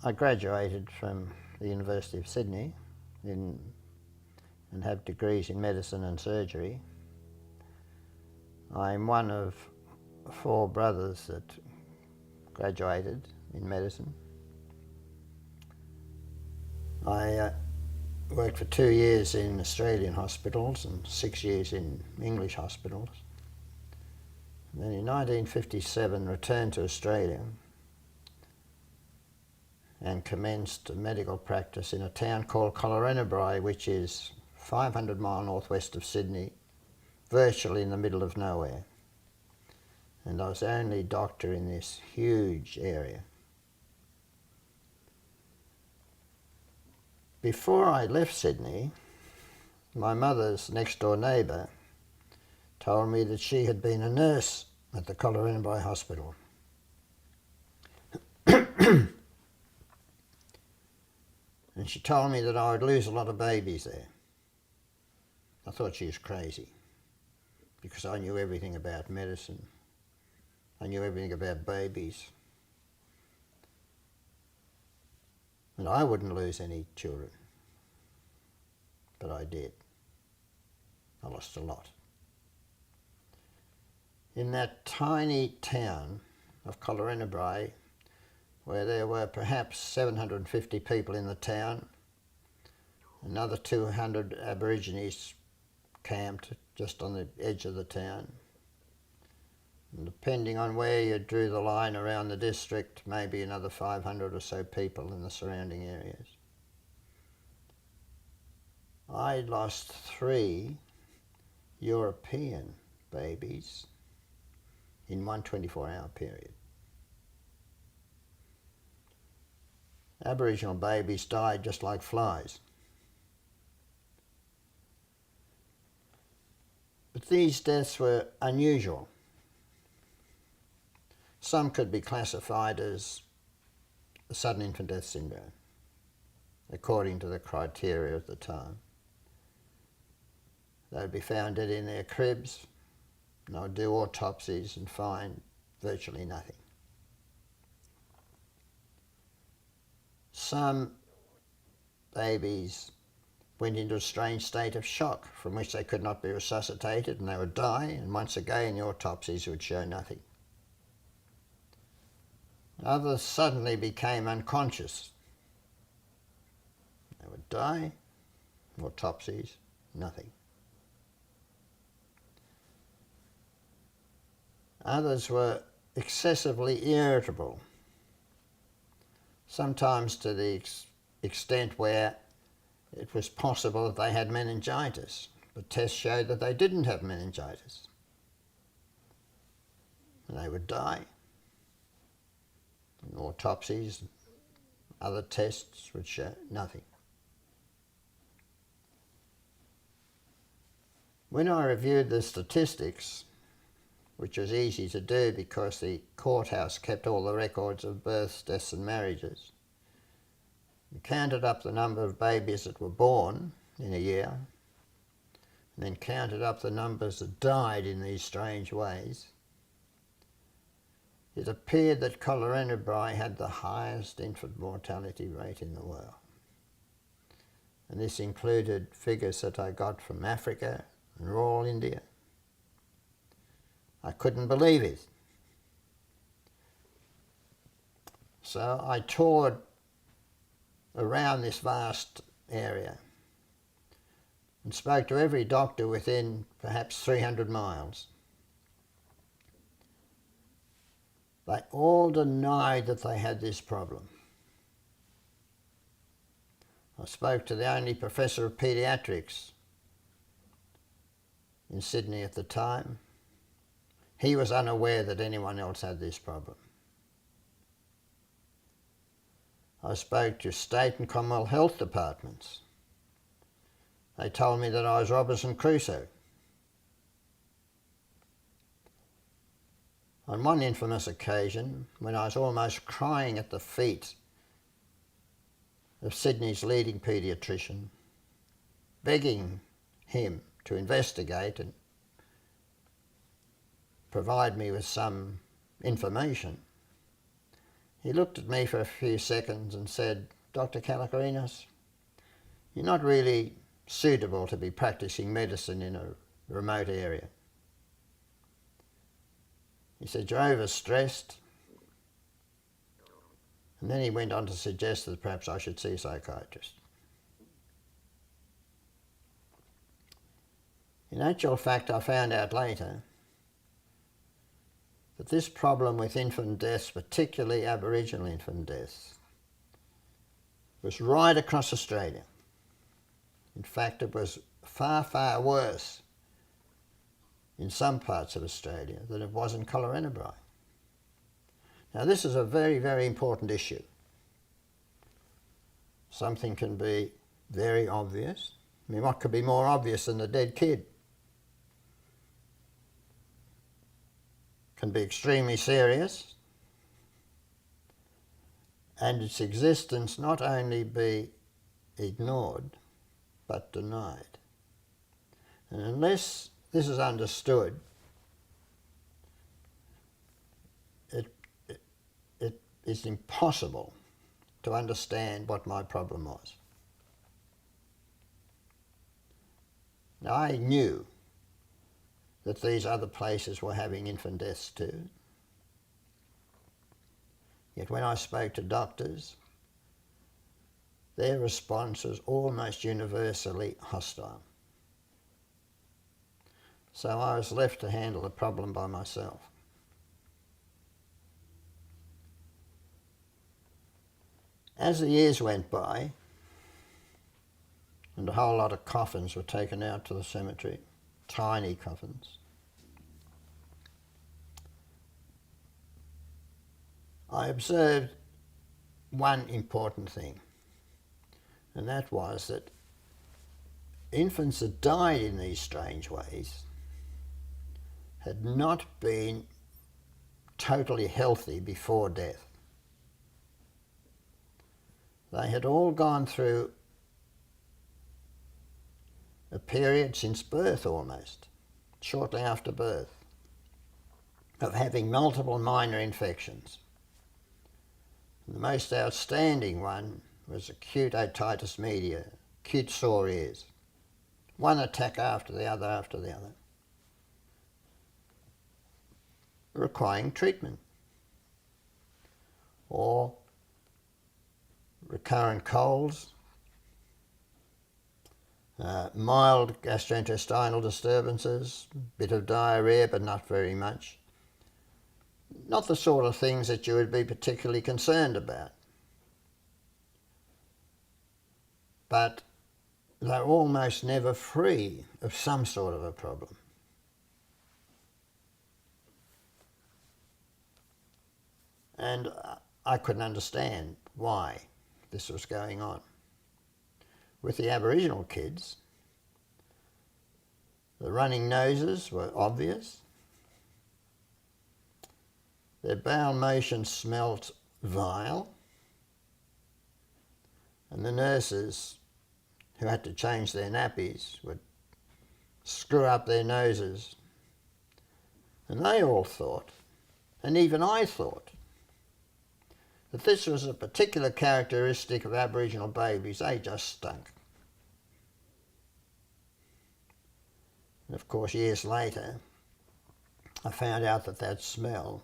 I graduated from the University of Sydney and have degrees in medicine and surgery. I'm one of 4 brothers that graduated in medicine. I worked for 2 years in Australian hospitals and 6 years in English hospitals. And then in 1957 returned to Australia and commenced a medical practice in a town called Collarenebri, which is 500 miles northwest of Sydney, virtually in the middle of nowhere. And I was the only doctor in this huge area. Before I left Sydney, my mother's next door neighbour told me that she had been a nurse at the Collarenebri Hospital. And she told me that I would lose a lot of babies there. I thought she was crazy, because I knew everything about medicine. I knew everything about babies. And I wouldn't lose any children. But I did. I lost a lot. In that tiny town of Collarenebri, where there were perhaps 750 people in the town, another 200 Aborigines camped just on the edge of the town. And depending on where you drew the line around the district, maybe another 500 or so people in the surrounding areas. I lost 3 European babies in one 24-hour period. Aboriginal babies died just like flies. But these deaths were unusual. Some could be classified as a sudden infant death syndrome, according to the criteria of the time. They would be found dead in their cribs, and I would do autopsies and find virtually nothing. Some babies went into a strange state of shock from which they could not be resuscitated, and they would die, and once again the autopsies would show nothing. Others suddenly became unconscious. They would die, autopsies, nothing. Others were excessively irritable, sometimes to the extent where it was possible that they had meningitis, but tests showed that they didn't have meningitis. And they would die. And autopsies, other tests would show nothing. When I reviewed the statistics, which was easy to do because the courthouse kept all the records of births, deaths and marriages, and counted up the number of babies that were born in a year, and then counted up the numbers that died in these strange ways, it appeared that Collarenebri had the highest infant mortality rate in the world. And this included figures that I got from Africa and rural India. I couldn't believe it. So I toured around this vast area and spoke to every doctor within perhaps 300 miles. They all denied that they had this problem. I spoke to the only professor of paediatrics in Sydney at the time. He was unaware that anyone else had this problem. I spoke to state and Commonwealth health departments. They told me that I was Robinson Crusoe. On one infamous occasion, when I was almost crying at the feet of Sydney's leading paediatrician, begging him to investigate and provide me with some information, He looked at me for a few seconds and said, "Dr. Kalokerinos, you're not really suitable to be practicing medicine in a remote area." He said, "You're overstressed." And then he went on to suggest that perhaps I should see a psychiatrist. In actual fact, I found out later that this problem with infant deaths, particularly Aboriginal infant deaths, was right across Australia. In fact, it was far, far worse in some parts of Australia than it was in Collarenebri. Now, this is a very, very important issue. Something can be very obvious. I mean, what could be more obvious than a dead kid? Can be extremely serious, and its existence not only be ignored, but denied. And unless this is understood, it is impossible to understand what my problem was. Now, I knew that these other places were having infant deaths too. Yet when I spoke to doctors, their response was almost universally hostile. So I was left to handle the problem by myself. As the years went by, and a whole lot of coffins were taken out to the cemetery, tiny coffins, I observed one important thing, and that was that infants that died in these strange ways had not been totally healthy before death. They had all gone through a period since birth almost, shortly after birth, of having multiple minor infections. The most outstanding one was acute otitis media, acute sore ears. One attack after the other, requiring treatment. Or recurrent colds, mild gastrointestinal disturbances, bit of diarrhea but not very much. Not the sort of things that you would be particularly concerned about. But they're almost never free of some sort of a problem. And I couldn't understand why this was going on. With the Aboriginal kids, the running noses were obvious. Their bowel motion smelt vile. And the nurses who had to change their nappies would screw up their noses. And they all thought, and even I thought, that this was a particular characteristic of Aboriginal babies. They just stunk. And of course, years later, I found out that that smell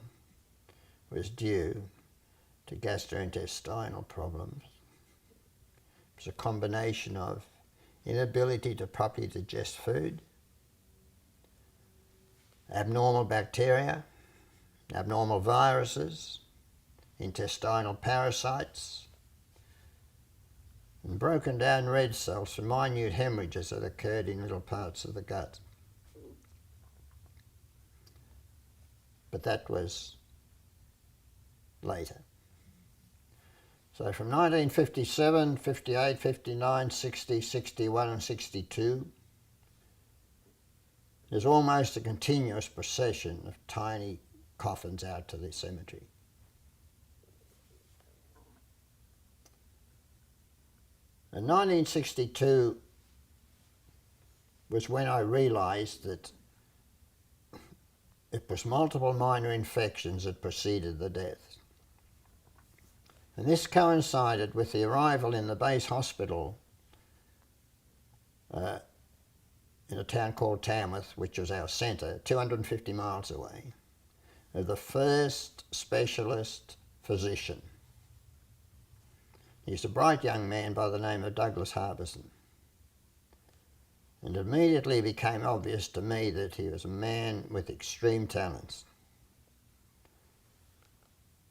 was due to gastrointestinal problems. It was a combination of inability to properly digest food, abnormal bacteria, abnormal viruses, intestinal parasites, and broken down red cells from minute hemorrhages that occurred in little parts of the gut. But that was later. So from 1957, 58, 59, 60, 61 and 62, there's almost a continuous procession of tiny coffins out to the cemetery. And 1962 was when I realised that it was multiple minor infections that preceded the death. And this coincided with the arrival in the base hospital in a town called Tamworth, which was our centre, 250 miles away, of the first specialist physician. He's a bright young man by the name of Douglas Harbison. And it immediately became obvious to me that he was a man with extreme talents.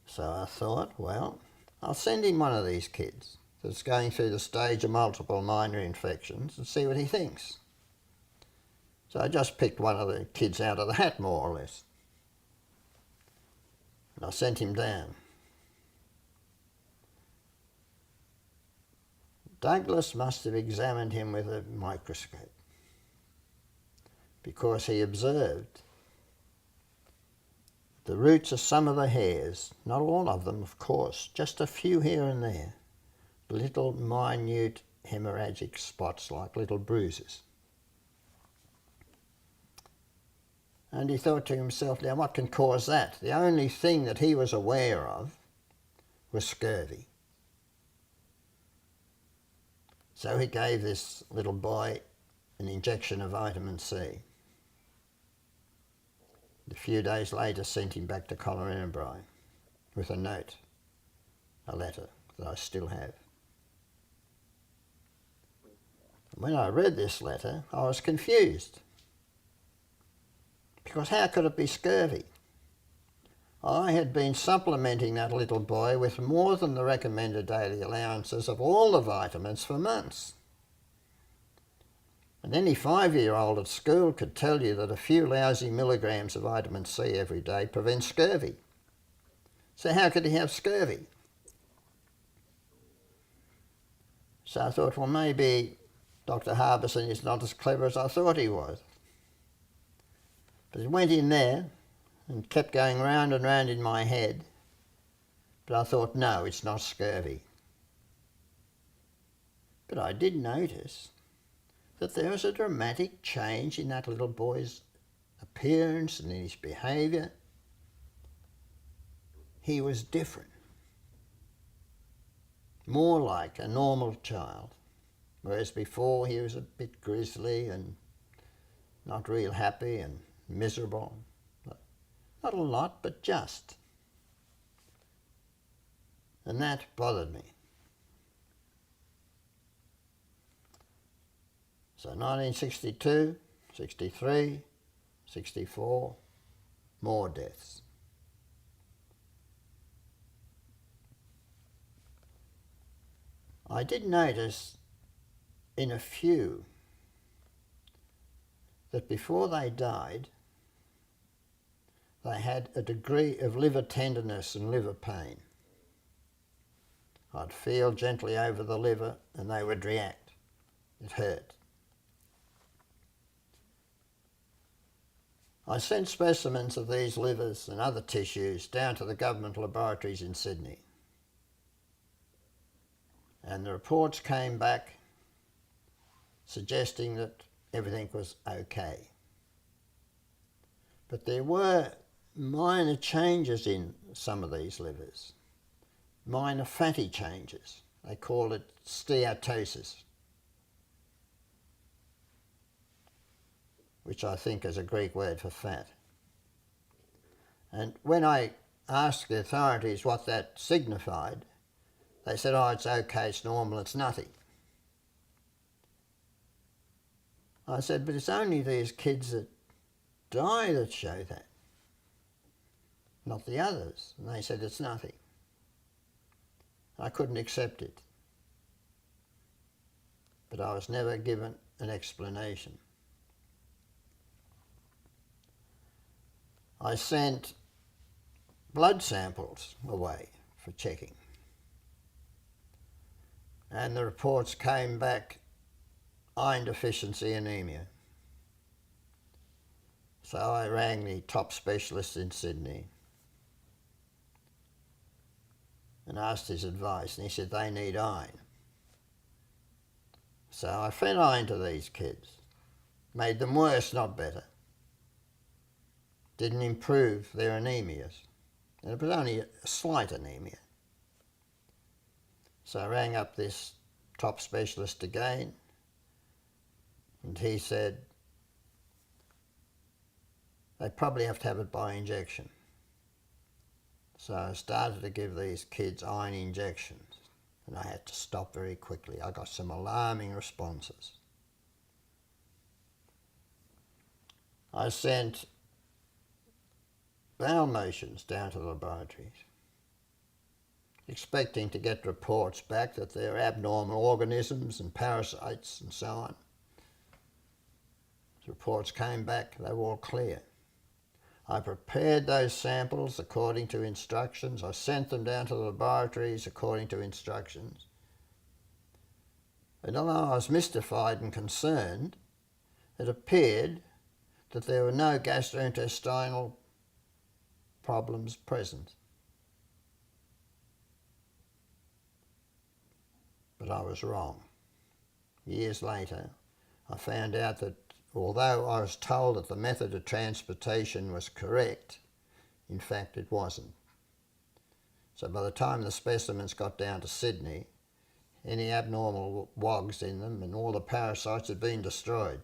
So I thought, well, I'll send him one of these kids that's going through the stage of multiple minor infections and see what he thinks. So I just picked one of the kids out of the hat, more or less. And I sent him down. Douglas must have examined him with a microscope, because he observed the roots of some of the hairs, not all of them of course, just a few here and there, little minute hemorrhagic spots like little bruises. And he thought to himself, now what can cause that? The only thing that he was aware of was scurvy. So he gave this little boy an injection of vitamin C. A few days later sent him back to Collarenebri with a note, a letter that I still have. When I read this letter, I was confused. Because how could it be scurvy? I had been supplementing that little boy with more than the recommended daily allowances of all the vitamins for months. And any 5-year-old at school could tell you that a few lousy milligrams of vitamin C every day prevents scurvy. So how could he have scurvy? So I thought, well, maybe Dr. Harbison is not as clever as I thought he was. But it went in there and kept going round and round in my head. But I thought, no, it's not scurvy. But I did notice that there was a dramatic change in that little boy's appearance and in his behaviour. He was different, more like a normal child, whereas before he was a bit grisly and not real happy and miserable. Not a lot, but just. And that bothered me. So 1962, 63, 64, more deaths. I did notice in a few that before they died, they had a degree of liver tenderness and liver pain. I'd feel gently over the liver and they would react. It hurt. I sent specimens of these livers and other tissues down to the government laboratories in Sydney. And the reports came back suggesting that everything was okay. But there were minor changes in some of these livers, minor fatty changes. They call it steatosis, which I think is a Greek word for fat. And when I asked the authorities what that signified, they said, oh, it's okay, it's normal, it's nothing. I said, but it's only these kids that die that show that, not the others. And they said, it's nothing. I couldn't accept it. But I was never given an explanation. I sent blood samples away for checking. And the reports came back iron deficiency anemia. So I rang the top specialist in Sydney and asked his advice, and he said they need iron. So I fed iron to these kids, made them worse, not better. Didn't improve their anemias, and it was only a slight anemia. So I rang up this top specialist again, and he said they probably have to have it by injection. So I started to give these kids iron injections, and I had to stop very quickly. I got some alarming responses. I sent bowel motions down to the laboratories, expecting to get reports back that they're abnormal organisms and parasites and so on. The reports came back, they were all clear. I prepared those samples according to instructions. I sent them down to the laboratories according to instructions. And although I was mystified and concerned, it appeared that there were no gastrointestinal problems present. But I was wrong. Years later, I found out that although I was told that the method of transportation was correct, in fact it wasn't. So by the time the specimens got down to Sydney, any abnormal wogs in them and all the parasites had been destroyed.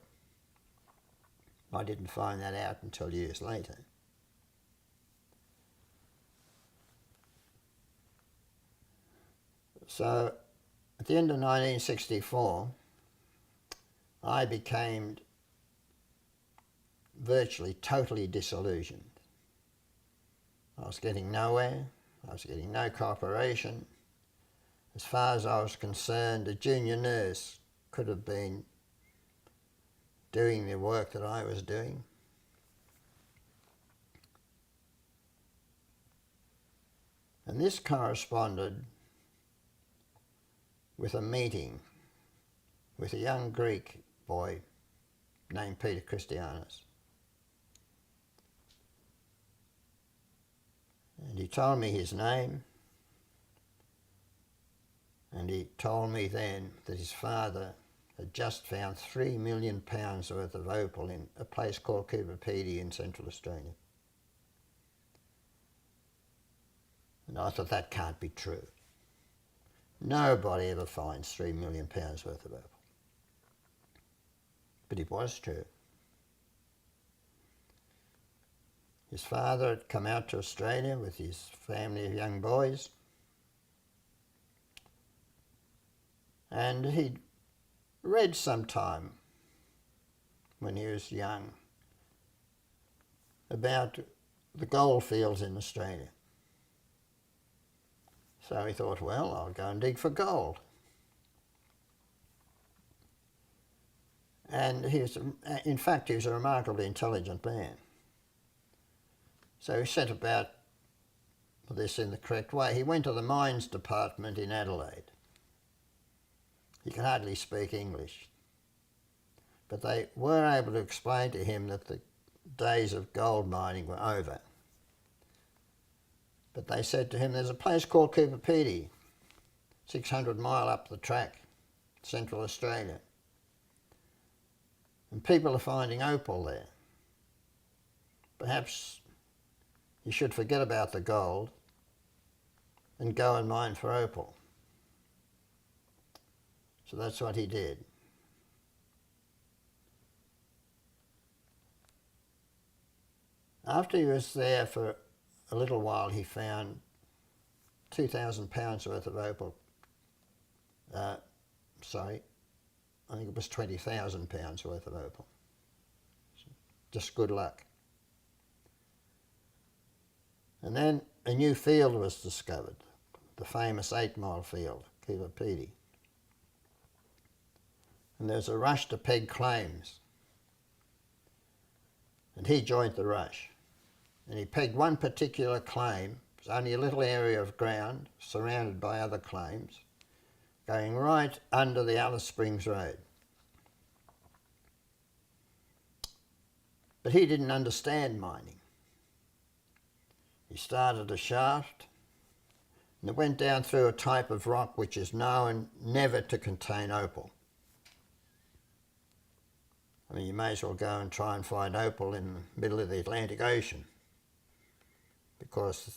I didn't find that out until years later. So at the end of 1964, I became virtually totally disillusioned. I was getting nowhere. I was getting no cooperation. As far as I was concerned, a junior nurse could have been doing the work that I was doing. And this corresponded with a meeting with a young Greek boy named Peter Christianos. And he told me his name, and he told me then that his father had just found £3 million worth of opal in a place called Collarenebri in Central Australia. And I thought, that can't be true. Nobody ever finds £3 million worth of opal. But it was true. His father had come out to Australia with his family of young boys, and he'd read sometime when he was young about the gold fields in Australia. So he thought, well, I'll go and dig for gold. And in fact, he was a remarkably intelligent man. So he set about this in the correct way. He went to the mines department in Adelaide. He could hardly speak English, but they were able to explain to him that the days of gold mining were over. But they said to him, there's a place called Collarenebri, 600 mile up the track, Central Australia, and people are finding opal there. Perhaps you should forget about the gold and go and mine for opal. So that's what he did. After he was there for a little while, he found £2,000 worth of opal. I think it was £20,000 worth of opal. Just good luck. And then a new field was discovered, the famous 8 Mile field, Collarenebri. And there's a rush to peg claims. And he joined the rush. And he pegged one particular claim. It was only a little area of ground surrounded by other claims, going right under the Alice Springs Road. But he didn't understand mining. He started a shaft, and it went down through a type of rock which is known never to contain opal. I mean, you may as well go and try and find opal in the middle of the Atlantic Ocean, because it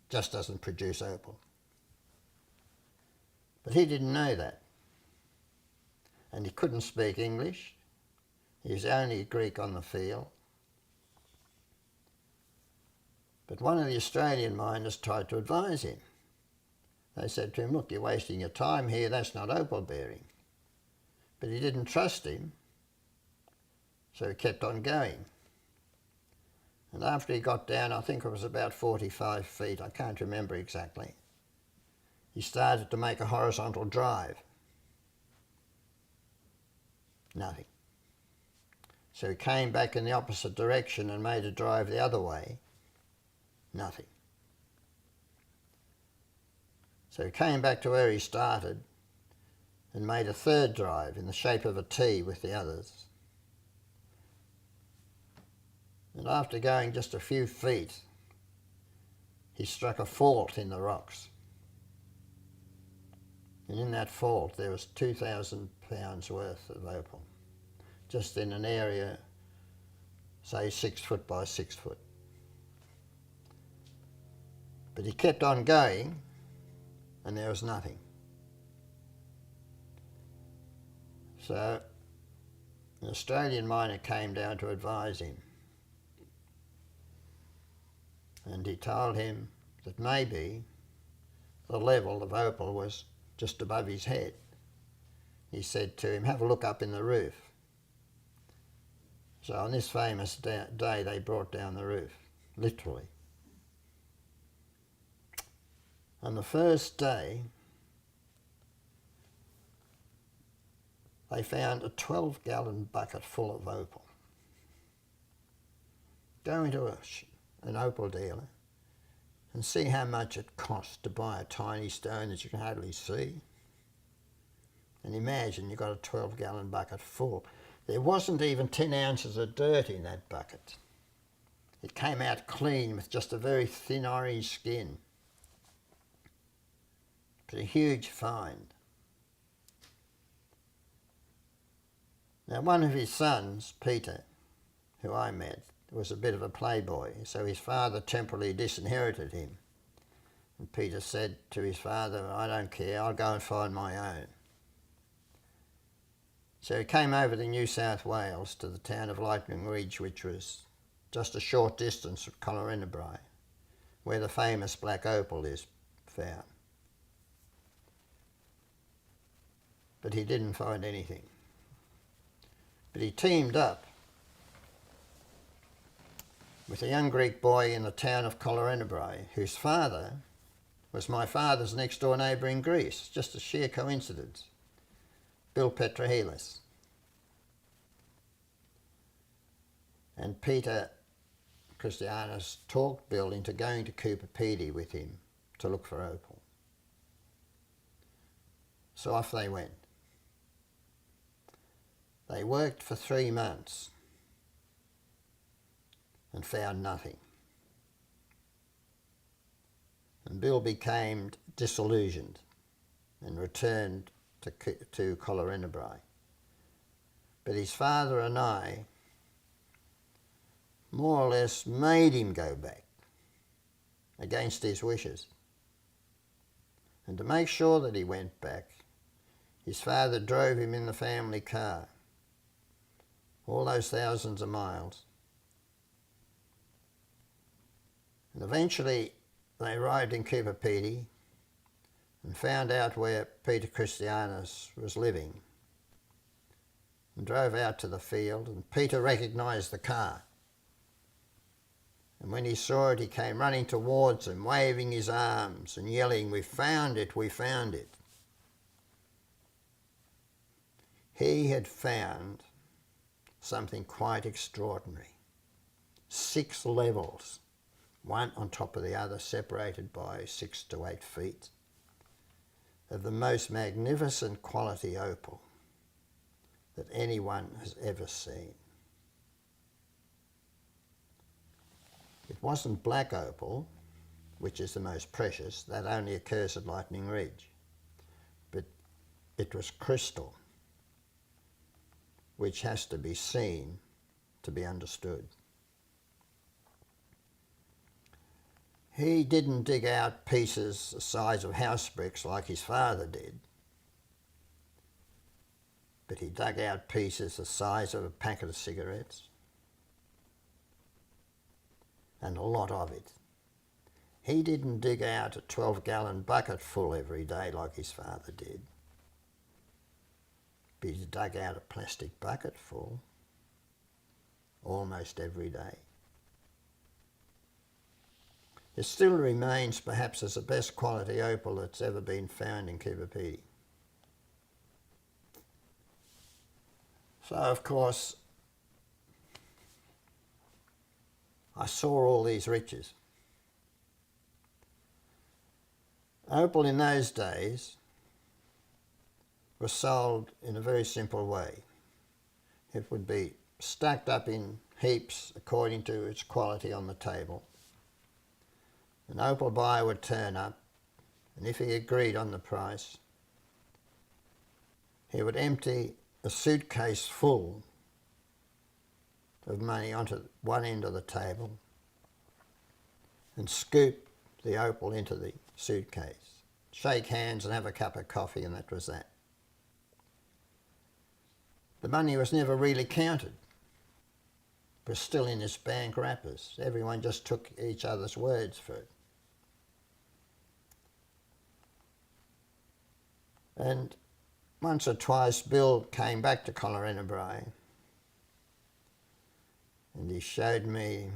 just doesn't produce opal. But he didn't know that. And he couldn't speak English. He was only Greek on the field. But one of the Australian miners tried to advise him. They said to him, look, you're wasting your time here, that's not opal bearing. But he didn't trust him, so he kept on going. And after he got down, I think it was about 45 feet, I can't remember exactly, he started to make a horizontal drive. Nothing. So he came back in the opposite direction and made a drive the other way. Nothing. So he came back to where he started and made a third drive in the shape of a T with the others. And after going just a few feet, he struck a fault in the rocks. And in that fault there was 2,000 pounds worth of opal, just in an area, say 6 foot by 6 foot. But he kept on going, and there was nothing. So an Australian miner came down to advise him, and he told him that maybe the level of opal was just above his head. He said to him, have a look up in the roof. So on this famous day they brought down the roof, literally. On the first day, they found a 12-gallon bucket full of opal. Go into an opal dealer and see how much it costs to buy a tiny stone that you can hardly see. And imagine you've got a 12-gallon bucket full. There wasn't even 10 ounces of dirt in that bucket. It came out clean with just a very thin orange skin. It was a huge find. Now one of his sons, Peter, who I met, was a bit of a playboy, so his father temporarily disinherited him. And Peter said to his father, I don't care, I'll go and find my own. So he came over to New South Wales to the town of Lightning Ridge, which was just a short distance from Collarenebri, where the famous black opal is found. But he didn't find anything. But he teamed up with a young Greek boy in the town of Collarenebri, whose father was my father's next door neighbour in Greece, just a sheer coincidence, Bill Petrohelis. And Peter Christianos talked Bill into going to Cooper with him to look for opal. So off they went. They worked for 3 months and found nothing. And Bill became disillusioned and returned to Collarenebri. But his father and I more or less made him go back against his wishes. And to make sure that he went back, his father drove him in the family car all those thousands of miles. And eventually they arrived in Cooper and found out where Peter Christianos was living and drove out to the field, and Peter recognised the car. And when he saw it, he came running towards him, waving his arms and yelling, "We found it, we found it." He had found something quite extraordinary. 6 levels, one on top of the other, separated by 6 to 8 feet, of the most magnificent quality opal that anyone has ever seen. It wasn't black opal, which is the most precious, that only occurs at Lightning Ridge, but it was crystal, which has to be seen to be understood. He didn't dig out pieces the size of house bricks like his father did. but he dug out pieces the size of a packet of cigarettes, and a lot of it. He didn't dig out a 12-gallon bucket full every day like his father did, but he dug out a plastic bucket full almost every day. It still remains perhaps as the best quality opal that's ever been found in Coober Pedy. So of course I saw all these riches. Opal in those days was sold in a very simple way. It would be stacked up in heaps according to its quality on the table. An opal buyer would turn up, and if he agreed on the price, he would empty a suitcase full of money onto one end of the table and scoop the opal into the suitcase, shake hands and have a cup of coffee, and that was that. The money was never really counted. It was still in his bank wrappers. Everyone just took each other's words for it. And once or twice Bill came back to Collarenebri and he showed me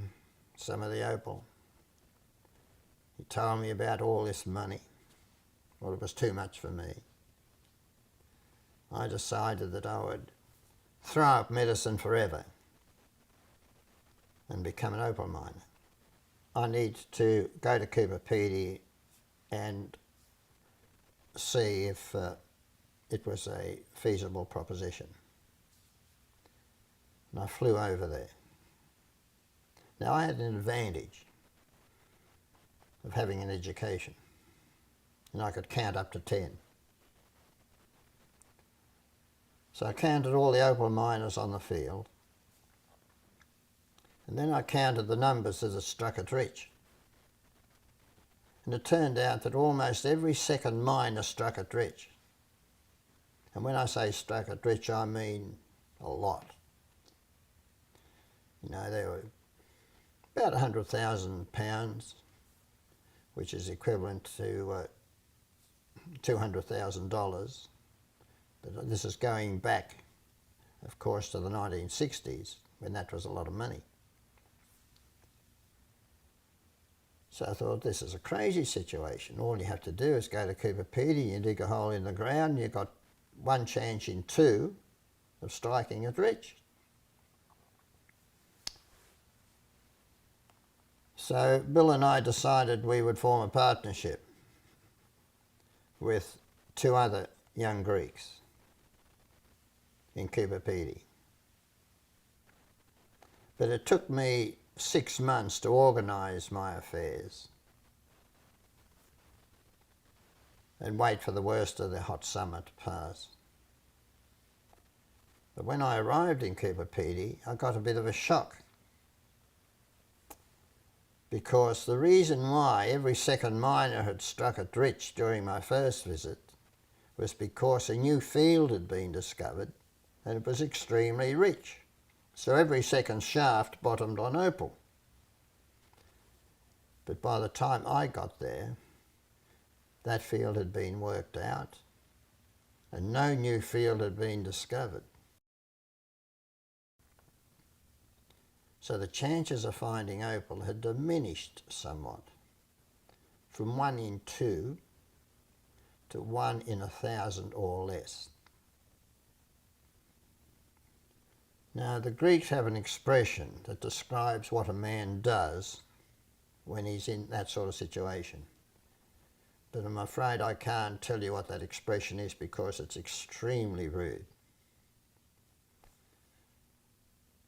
some of the opal. He told me about all this money. Well, it was too much for me. I decided that I would throw up medicine forever and become an opal miner. I need to go to Coober Pedy and see if it was a feasible proposition. And I flew over there. Now I had an advantage of having an education, and I could count up to 10. So I counted all the opal miners on the field, and then I counted the numbers that had struck it rich. And it turned out that almost every second miner struck it rich. And when I say struck it rich, I mean a lot. You know, there were about £100,000, which is equivalent to $200,000. But this is going back, of course, to the 1960s, when that was a lot of money. So I thought, this is a crazy situation. All you have to do is go to Coober Pedy, you dig a hole in the ground, you've got one chance in two of striking it rich. So Bill and I decided we would form a partnership with two other young Greeks in Coober Pedy. But it took me 6 months to organise my affairs and wait for the worst of the hot summer to pass. But when I arrived in Coober Pedy, I got a bit of a shock, because the reason why every second miner had struck it rich during my first visit was because a new field had been discovered and it was extremely rich. So every second shaft bottomed on opal. But by the time I got there, that field had been worked out and no new field had been discovered. So the chances of finding opal had diminished somewhat, from 1 in 2 to 1 in 1,000 or less. Now, the Greeks have an expression that describes what a man does when he's in that sort of situation. But I'm afraid I can't tell you what that expression is because it's extremely rude.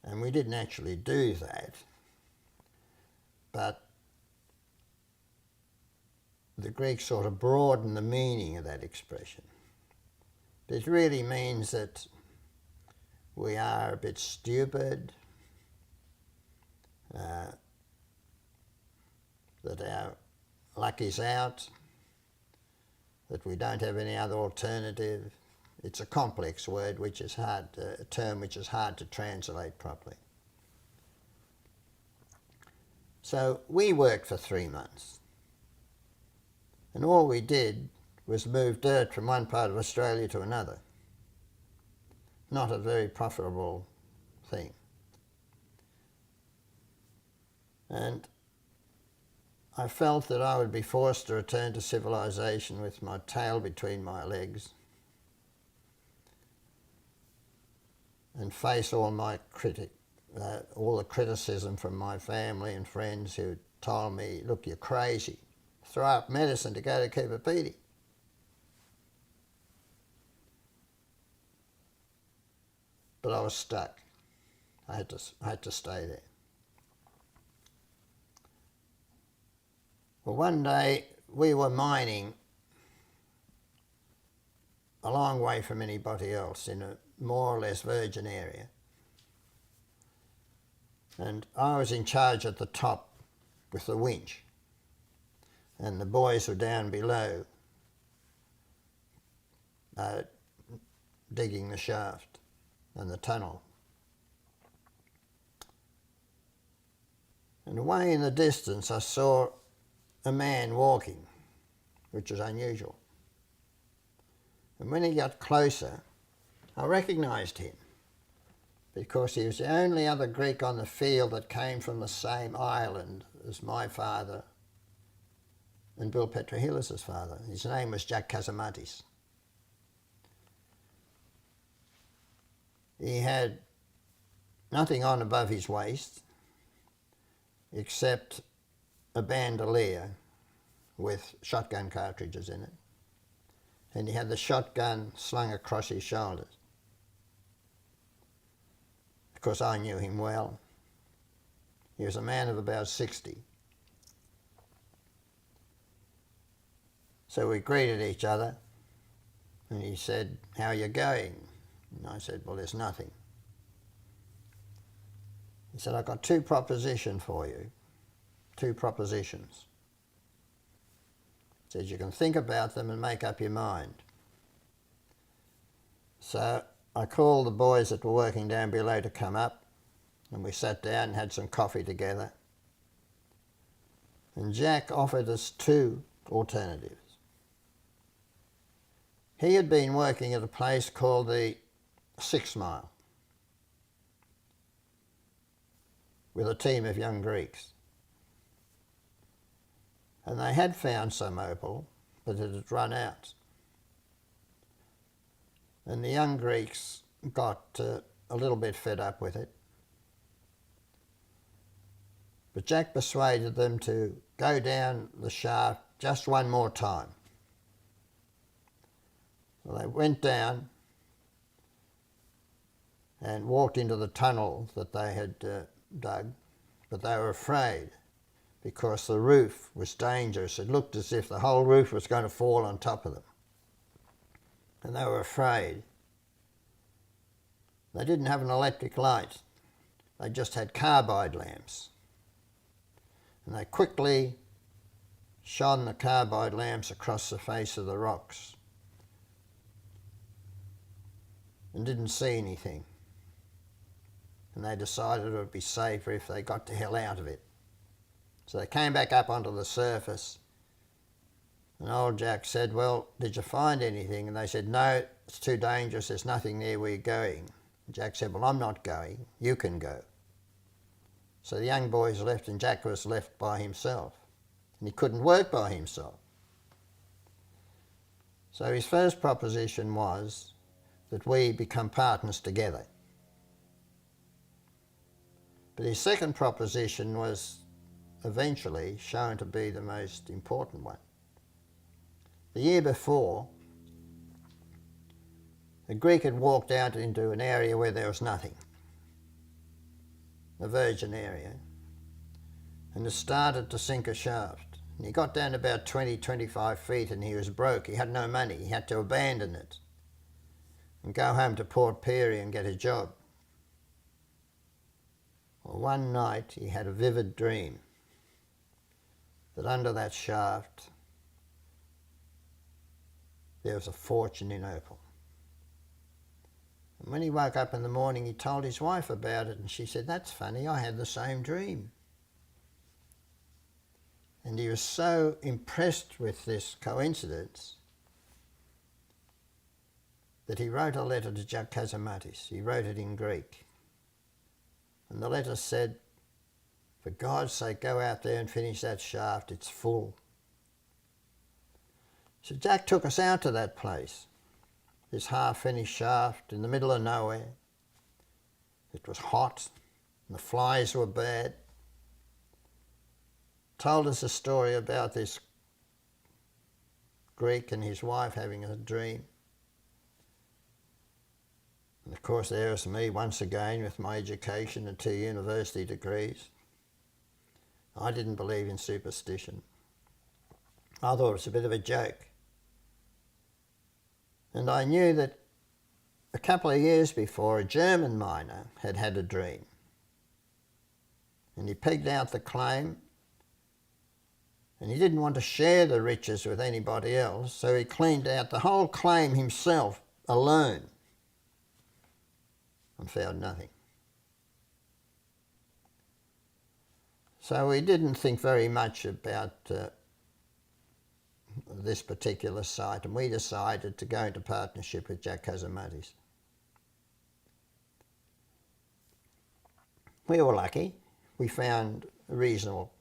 And we didn't actually do that, but the Greeks sort of broadened the meaning of that expression. It really means that we are a bit stupid, that our luck is out, that we don't have any other alternative, It's a complex word which is hard, a term which is hard to translate properly. So we worked for 3 months. And all we did was move dirt from one part of Australia to another. Not a very profitable thing. And I felt that I would be forced to return to civilization with my tail between my legs and face all the criticism from my family and friends who told me, look, you're crazy. Throw up medicine to go to Cooper. But I was stuck. I had to stay there. Well, one day we were mining a long way from anybody else in a more or less virgin area. And I was in charge at the top with the winch. And the boys were down below digging the shaft and the tunnel. And away in the distance I saw a man walking, which was unusual. And when he got closer, I recognised him because he was the only other Greek on the field that came from the same island as my father and Bill Petrohilis' father. His name was Jack Casamatis. He had nothing on above his waist except a bandolier with shotgun cartridges in it, and he had the shotgun slung across his shoulders. Of course, I knew him well. He was a man of about 60. So we greeted each other, and he said, "How are you going?" And I said, "Well, there's nothing." He said, "I've got two propositions for you. 2 propositions. He said, you can think about them and make up your mind." So I called the boys that were working down below to come up, and we sat down and had some coffee together. And Jack offered us 2 alternatives. He had been working at a place called the 6 Mile with a team of young Greeks. And they had found some opal, but it had run out. And the young Greeks got a little bit fed up with it. But Jack persuaded them to go down the shaft just one more time. Well, they went down and walked into the tunnel that they had dug, but they were afraid because the roof was dangerous. It looked as if the whole roof was going to fall on top of them. And they were afraid. They didn't have an electric light. They just had carbide lamps. And they quickly shone the carbide lamps across the face of the rocks and didn't see anything. And they decided it would be safer if they got the hell out of it. So they came back up onto the surface, and old Jack said, "Well, did you find anything?" And they said, "No, it's too dangerous, there's nothing there where you're going." And Jack said, "Well, I'm not going, you can go." So the young boys left and Jack was left by himself, and he couldn't work by himself. So his first proposition was that we become partners together. But his second proposition was eventually shown to be the most important one. The year before, the Greek had walked out into an area where there was nothing, a virgin area, and had started to sink a shaft. And he got down about 20-25 feet and he was broke. He had no money. He had to abandon it and go home to Port Pirie and get a job. Well, one night he had a vivid dream that under that shaft there was a fortune in opal. And when he woke up in the morning, he told his wife about it, and she said, "That's funny, I had the same dream." And he was so impressed with this coincidence that he wrote a letter to Jack Casamatis. He wrote it in Greek. And the letter said, "For God's sake, go out there and finish that shaft, it's full." So Jack took us out to that place, this half-finished shaft in the middle of nowhere. It was hot, and the flies were bad. Told us a story about this Greek and his wife having a dream. And of course there was me once again with my education and 2 university degrees. I didn't believe in superstition. I thought it was a bit of a joke. And I knew that a couple of years before, a German miner had had a dream. And he pegged out the claim, and he didn't want to share the riches with anybody else, so he cleaned out the whole claim himself alone and found nothing. So we didn't think very much about this particular site, and we decided to go into partnership with Jack Casamatis. We were lucky. We found a reasonable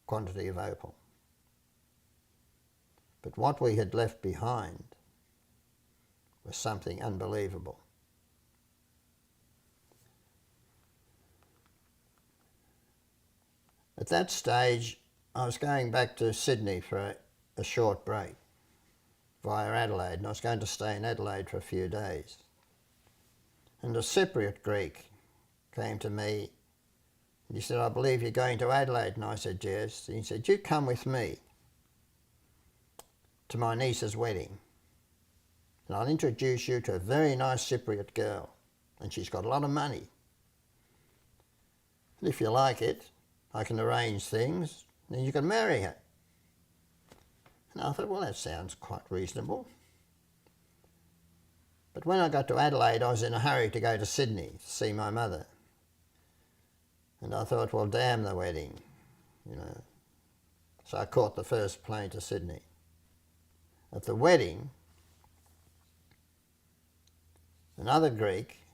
quantity of opal. But what we had left behind was something unbelievable. At that stage, I was going back to Sydney for a short break via Adelaide, and I was going to stay in Adelaide for a few days. And a Cypriot Greek came to me and he said, "I believe you're going to Adelaide." And I said, "Yes." And he said, "You come with me to my niece's wedding, and I'll introduce you to a very nice Cypriot girl, and she's got a lot of money. And if you like it, I can arrange things, and you can marry her." And I thought, well, that sounds quite reasonable. But when I got to Adelaide, I was in a hurry to go to Sydney to see my mother. And I thought, well, damn the wedding, you know. So I caught the first plane to Sydney. At the wedding, another Greek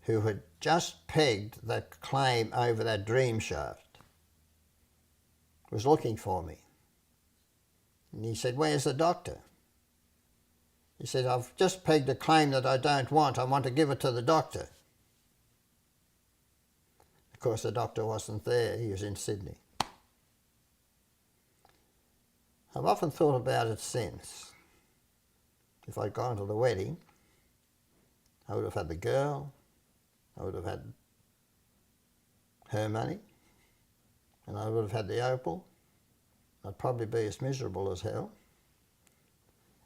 who had just pegged the claim over that dream shaft was looking for me. And he said, "Where's the doctor?" He said, "I've just pegged a claim that I don't want. I want to give it to the doctor." Of course, the doctor wasn't there. He was in Sydney. I've often thought about it since. If I'd gone to the wedding, I would have had the girl, I would have had her money, and I would have had the opal. I'd probably be as miserable as hell.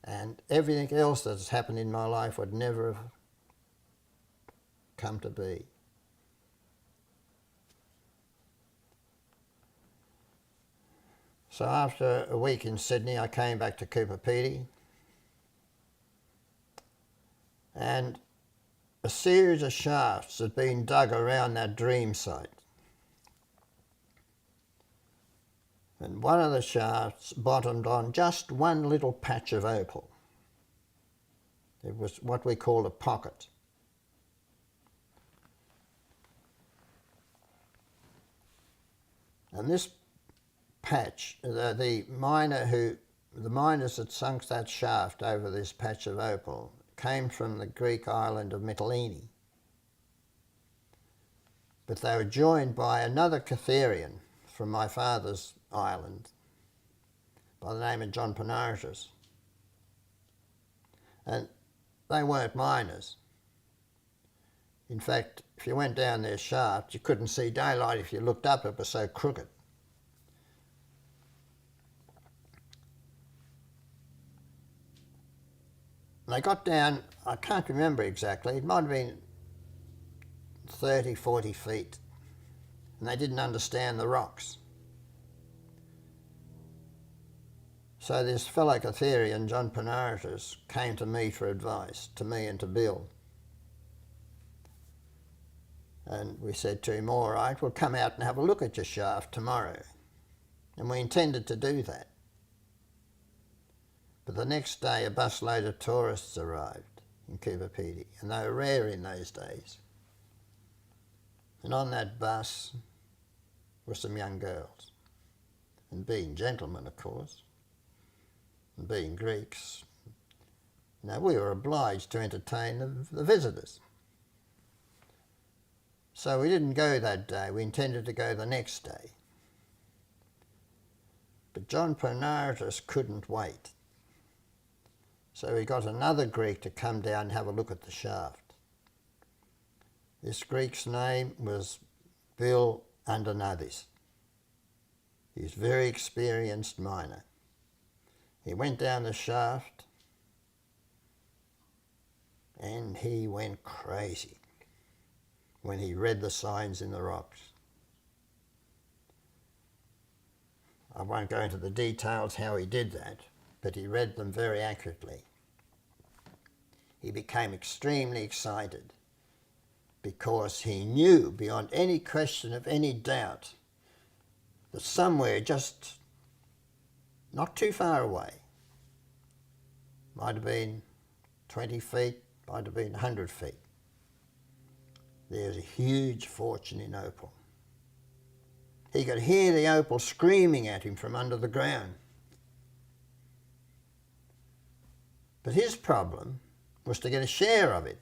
And everything else that's happened in my life would never have come to be. So after a week in Sydney, I came back to Cooper Pedy, and a series of shafts had been dug around that dream site. And one of the shafts bottomed on just one little patch of opal. It was what we call a pocket. And this patch, the miners that sunk that shaft over this patch of opal came from the Greek island of Mytilene. But they were joined by another Catherian from my father's island by the name of John Penartus. And they weren't miners. In fact, if you went down their shaft, you couldn't see daylight. If you looked up, it was so crooked. And they got down, I can't remember exactly, it might have been 30, 40 feet, and they didn't understand the rocks. So this fellow Catherian, John Penartus, came to me for advice, to me and to Bill. And we said to him, all right, we'll come out and have a look at your shaft tomorrow. And we intended to do that. But the next day a busload of tourists arrived in Kupapiti, and they were rare in those days. And on that bus were some young girls. And being gentlemen, of course, and being Greeks, we were obliged to entertain the visitors. So we didn't go that day, we intended to go the next day. But John Pronaritus couldn't wait. So he got another Greek to come down and have a look at the shaft. This Greek's name was Bill Undernadis. He's a very experienced miner. He went down the shaft and he went crazy when he read the signs in the rocks. I won't go into the details how he did that, but he read them very accurately. He became extremely excited because he knew beyond any question of any doubt that somewhere just not too far away, might have been 20 feet, might have been 100 feet, there's a huge fortune in opal. He could hear the opal screaming at him from under the ground. But his problem was to get a share of it,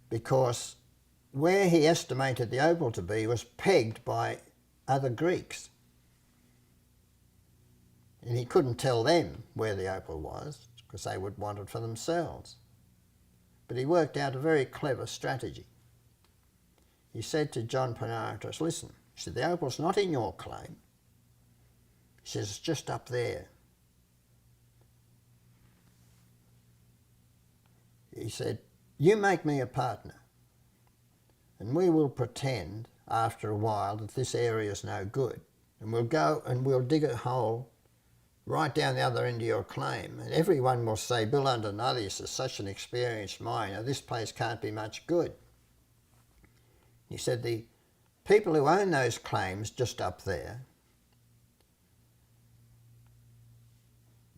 because where he estimated the opal to be was pegged by other Greeks. And he couldn't tell them where the opal was, because they would want it for themselves. But he worked out a very clever strategy. He said to John Pronaritus, listen, he said, the opal's not in your claim. He says, it's just up there. He said, you make me a partner, and we will pretend after a while that this area is no good, and we'll go and we'll dig a hole right down the other end of your claim, and everyone will say, Bill Undernadis is such an experienced miner, this place can't be much good. He said, the people who own those claims just up there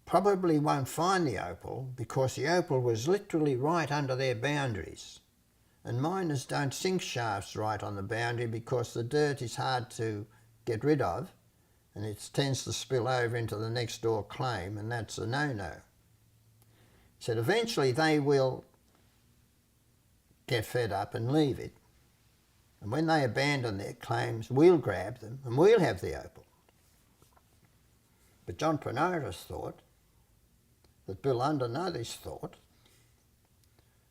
probably won't find the opal, because the opal was literally right under their boundaries. And miners don't sink shafts right on the boundary because the dirt is hard to get rid of, and it tends to spill over into the next door claim, and that's a no-no. He said eventually they will get fed up and leave it. And when they abandon their claims, we'll grab them and we'll have the opal. But John Pronaritus thought that Bill Undernadis thought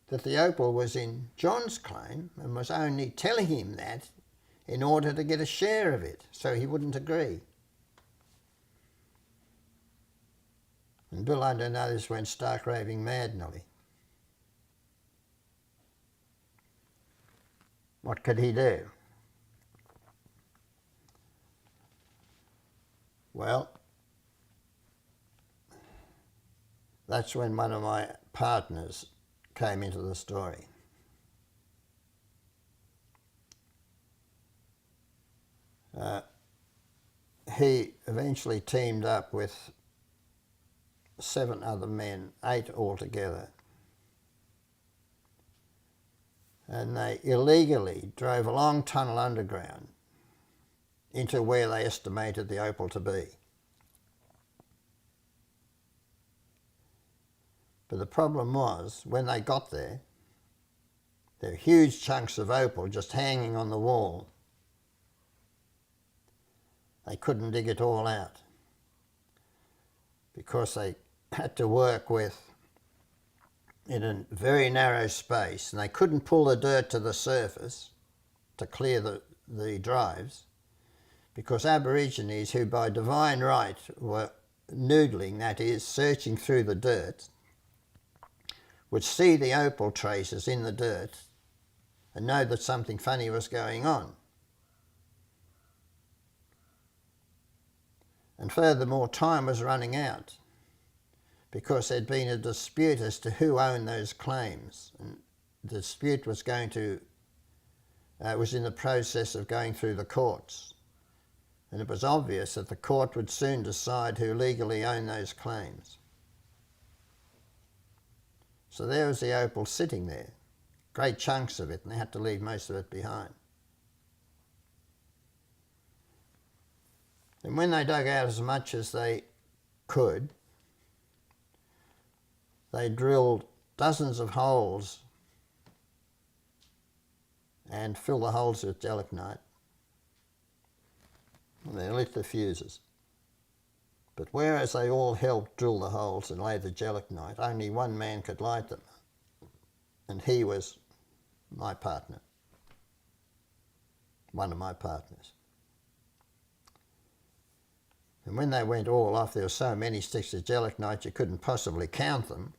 that the opal was in John's claim and was only telling him that in order to get a share of it, so he wouldn't agree. And Bill Undernadis went stark raving mad, Nelly. What could he do? Well, that's when one of my partners came into the story. He eventually teamed up with 7 other men, 8 altogether, and they illegally drove a long tunnel underground into where they estimated the opal to be. But the problem was, when they got there were huge chunks of opal just hanging on the wall. They couldn't dig it all out because they had to work in a very narrow space, and they couldn't pull the dirt to the surface to clear the drives, because Aborigines, who by divine right were noodling, that is, searching through the dirt, would see the opal traces in the dirt and know that something funny was going on. And furthermore, time was running because there'd been a dispute as to who owned those claims. And dispute was going to, was in the process of going through the courts. And it was obvious that the court would soon decide who legally owned those claims. So there was the opal sitting there, great chunks of it, and they had to leave most of it behind. And when they dug out as much as they could, they drilled dozens of holes and filled the holes with gelignite. And they lit the fuses. But whereas they all helped drill the holes and lay the gelignite, only one man could light them, and he was my partner, one of my partners. And when they went all off, there were so many sticks of gelignite you couldn't possibly count them,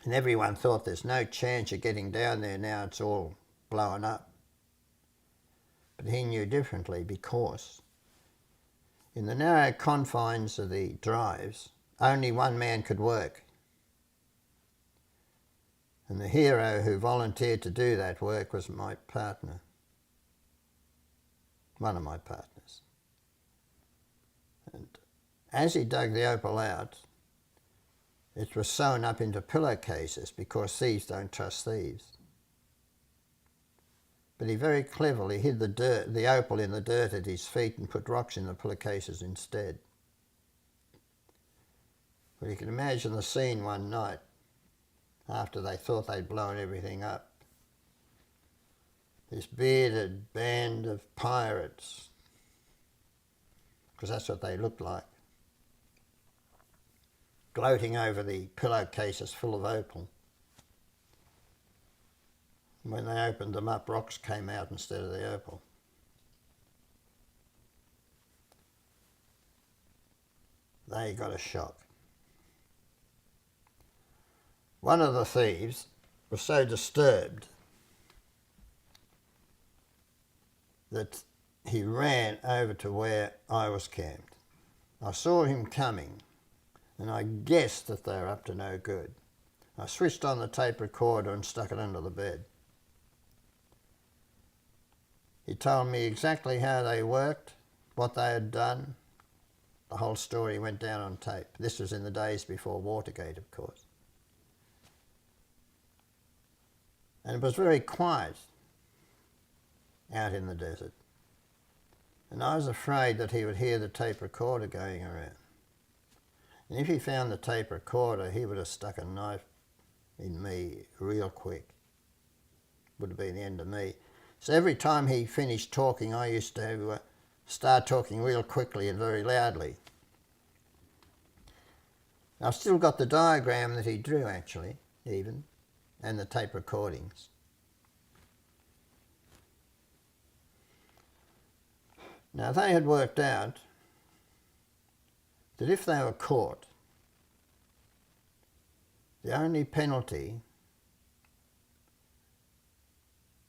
and everyone thought there's no chance of getting down there now, it's all blown up. But he knew differently, because in the narrow confines of the drives, only one man could work. And the hero who volunteered to do that work was my partner, one of my partners. And as he dug the opal out, it was sewn up into pillowcases, because thieves don't trust thieves. But he very cleverly hid the opal in the dirt at his feet and put rocks in the pillowcases instead. Well, you can imagine the scene one night after they thought they'd blown everything up. This bearded band of pirates, because that's what they looked like, gloating over the pillowcases full of opal. When they opened them up, rocks came out instead of the opal. They got a shock. One of the thieves was so disturbed that he ran over to where I was camped. I saw him coming, and I guessed that they were up to no good. I switched on the tape recorder and stuck it under the bed. He told me exactly how they worked, what they had done. The whole story went down on tape. This was in the days before Watergate, of course. And it was very quiet out in the desert. And I was afraid that he would hear the tape recorder going around. And if he found the tape recorder, he would have stuck a knife in me real quick. Would have been the end of me. So every time he finished talking, I used to start talking real quickly and very loudly. I've still got the diagram that he drew, actually, even, and the tape recordings. Now, they had worked out that if they were caught, the only penalty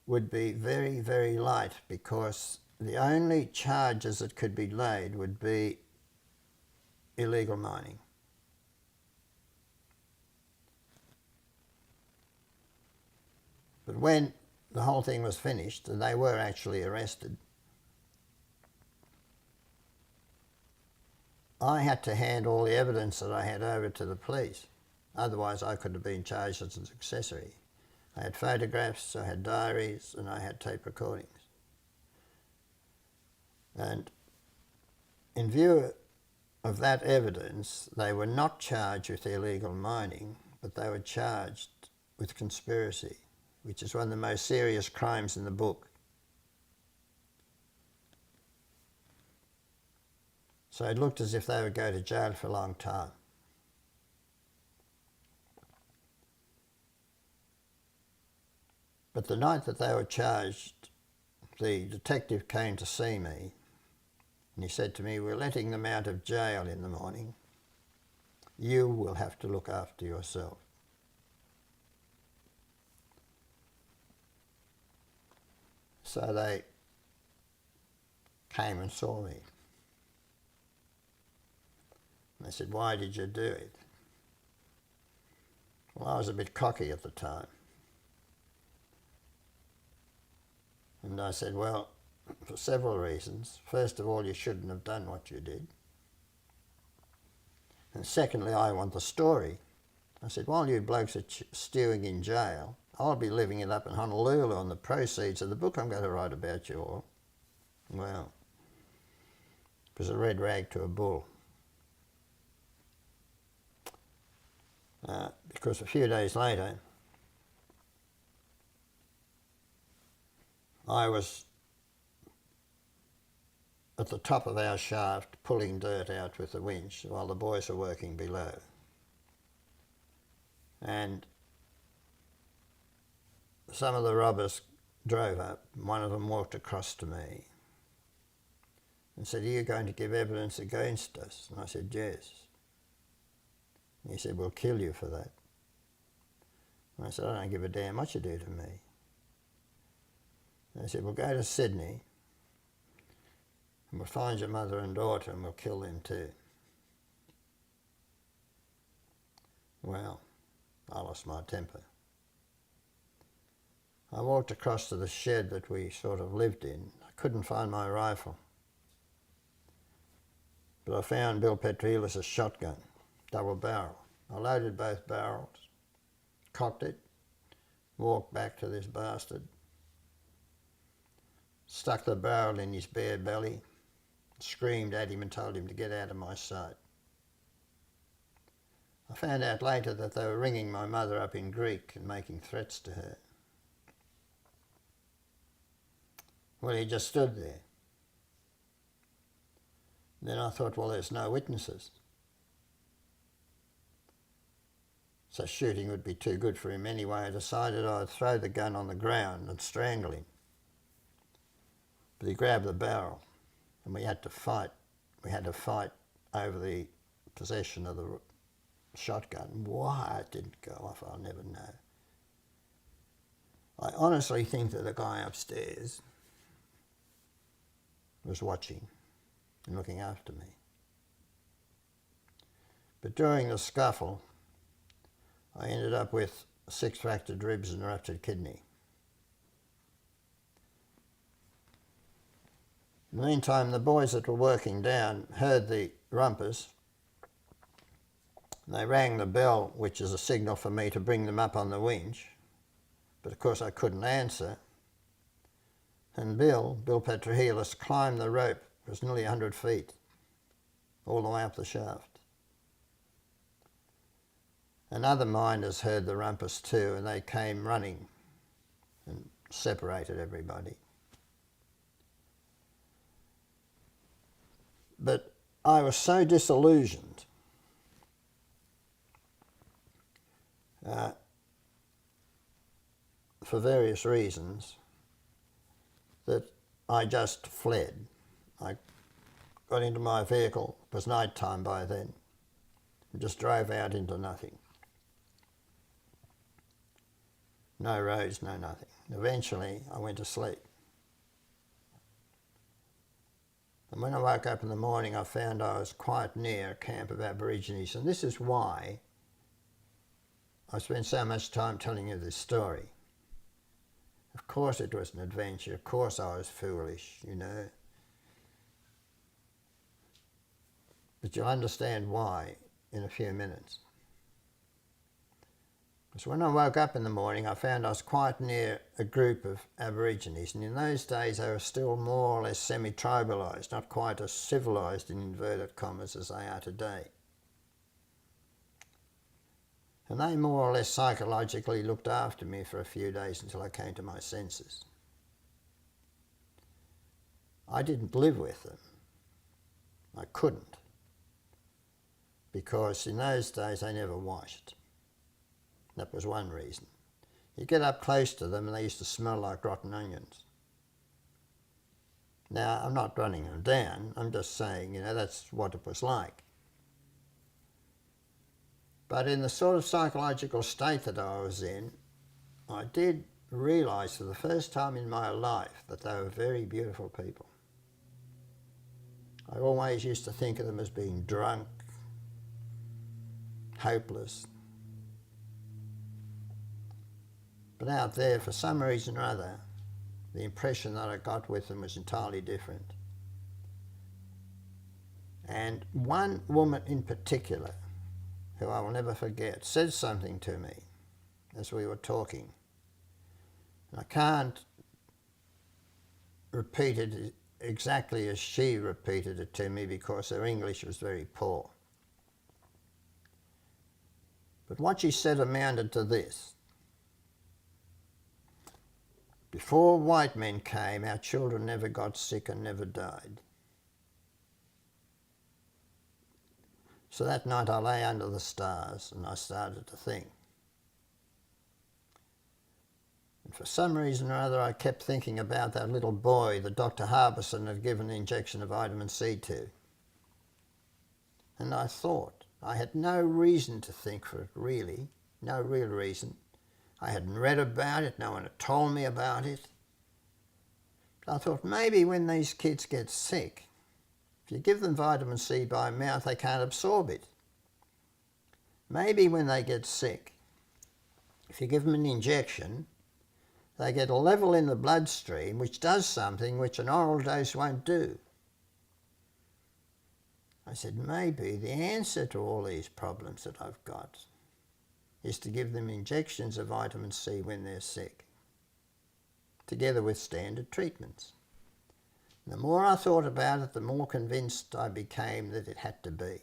would be very, very light, because the only charges that could be laid would be illegal mining. But when the whole thing was finished, and they were actually arrested, I had to hand all the evidence that I had over to the police. Otherwise, I could have been charged as an accessory. I had photographs, I had diaries, and I had tape recordings. And in view of that evidence, they were not charged with illegal mining, but they were charged with conspiracy, which is one of the most serious crimes in the book. So it looked as if they would go to jail for a long time. But the night that they were charged, the detective came to see me, and he said to me, "We're letting them out of jail in the morning. You will have to look after yourself." So they came and saw me. And they said, "Why did you do it?" Well, I was a bit cocky at the time. And I said, well, for several reasons. First of all, you shouldn't have done what you did. And secondly, I want the story. I said, while you blokes are stewing in jail, I'll be living it up in Honolulu on the proceeds of the book I'm going to write about you all. Well, it was a red rag to a bull. Because a few days later, I was at the top of our shaft pulling dirt out with the winch while the boys were working below. And some of the robbers drove up. One of them walked across to me and said, "Are you going to give evidence against us?" And I said, "Yes." And he said, "We'll kill you for that." And I said, "I don't give a damn what you do to me." And they said, "We'll go to Sydney and we'll find your mother and daughter and we'll kill them too." Well, I lost my temper. I walked across to the shed that we sort of lived in. I couldn't find my rifle. But I found Bill Petrielis' shotgun, double barrel. I loaded both barrels, cocked it, walked back to this bastard, stuck the barrel in his bare belly, screamed at him and told him to get out of my sight. I found out later that they were ringing my mother up in Greek and making threats to her. Well, he just stood there. Then I thought, well, there's no witnesses. So shooting would be too good for him anyway. I decided I'd throw the gun on the ground and strangle him. But he grabbed the barrel and we had to fight. We had to fight over the possession of the shotgun. Why it didn't go off, I'll never know. I honestly think that the guy upstairs was watching and looking after me. But during the scuffle, I ended up with 6 fractured ribs and a ruptured kidney. In the meantime, the boys that were working down heard the rumpus. They rang the bell, which is a signal for me to bring them up on the winch. But of course I couldn't answer. And Bill Petrielis, climbed the rope. It was nearly 100 feet, all the way up the shaft. And other miners heard the rumpus too, and they came running and separated everybody. But I was so disillusioned for various reasons that I just fled. I got into my vehicle, it was night time by then, and just drove out into nothing. No roads, no nothing. Eventually I went to sleep. And when I woke up in the morning, I found I was quite near a camp of Aborigines, and this is why I spent so much time telling you this story. Of course it was an adventure, of course I was foolish, you know. But you'll understand why in a few minutes. Because when I woke up in the morning, I found I was quite near a group of Aborigines, and in those days they were still more or less semi-tribalised, not quite as civilised in inverted commas as they are today. And they more or less psychologically looked after me for a few days until I came to my senses. I didn't live with them. I couldn't. Because in those days they never washed. That was one reason. You get up close to them and they used to smell like rotten onions. Now, I'm not running them down, I'm just saying, you know, that's what it was like. But in the sort of psychological state that I was in, I did realise for the first time in my life that they were very beautiful people. I always used to think of them as being drunk, hopeless. But out there, for some reason or other, The impression that I got with them was entirely different. And one woman in particular, who I will never forget, said something to me as we were talking. And I can't repeat it exactly as she repeated it to me because her English was very poor. But what she said amounted to this. Before white men came, our children never got sick and never died. So that night I lay under the stars and I started to think. And for some reason or other I kept thinking about that little boy that Dr. Harbison had given an injection of vitamin C to. And I thought, I had no reason to think for it really, no real reason. I hadn't read about it, no one had told me about it. But I thought maybe when these kids get sick, if you give them vitamin C by mouth, they can't absorb it. Maybe when they get sick, if you give them an injection, they get a level in the bloodstream which does something which an oral dose won't do. I said, maybe the answer to all these problems that I've got is to give them injections of vitamin C when they're sick, together with standard treatments. The more I thought about it, the more convinced I became that it had to be.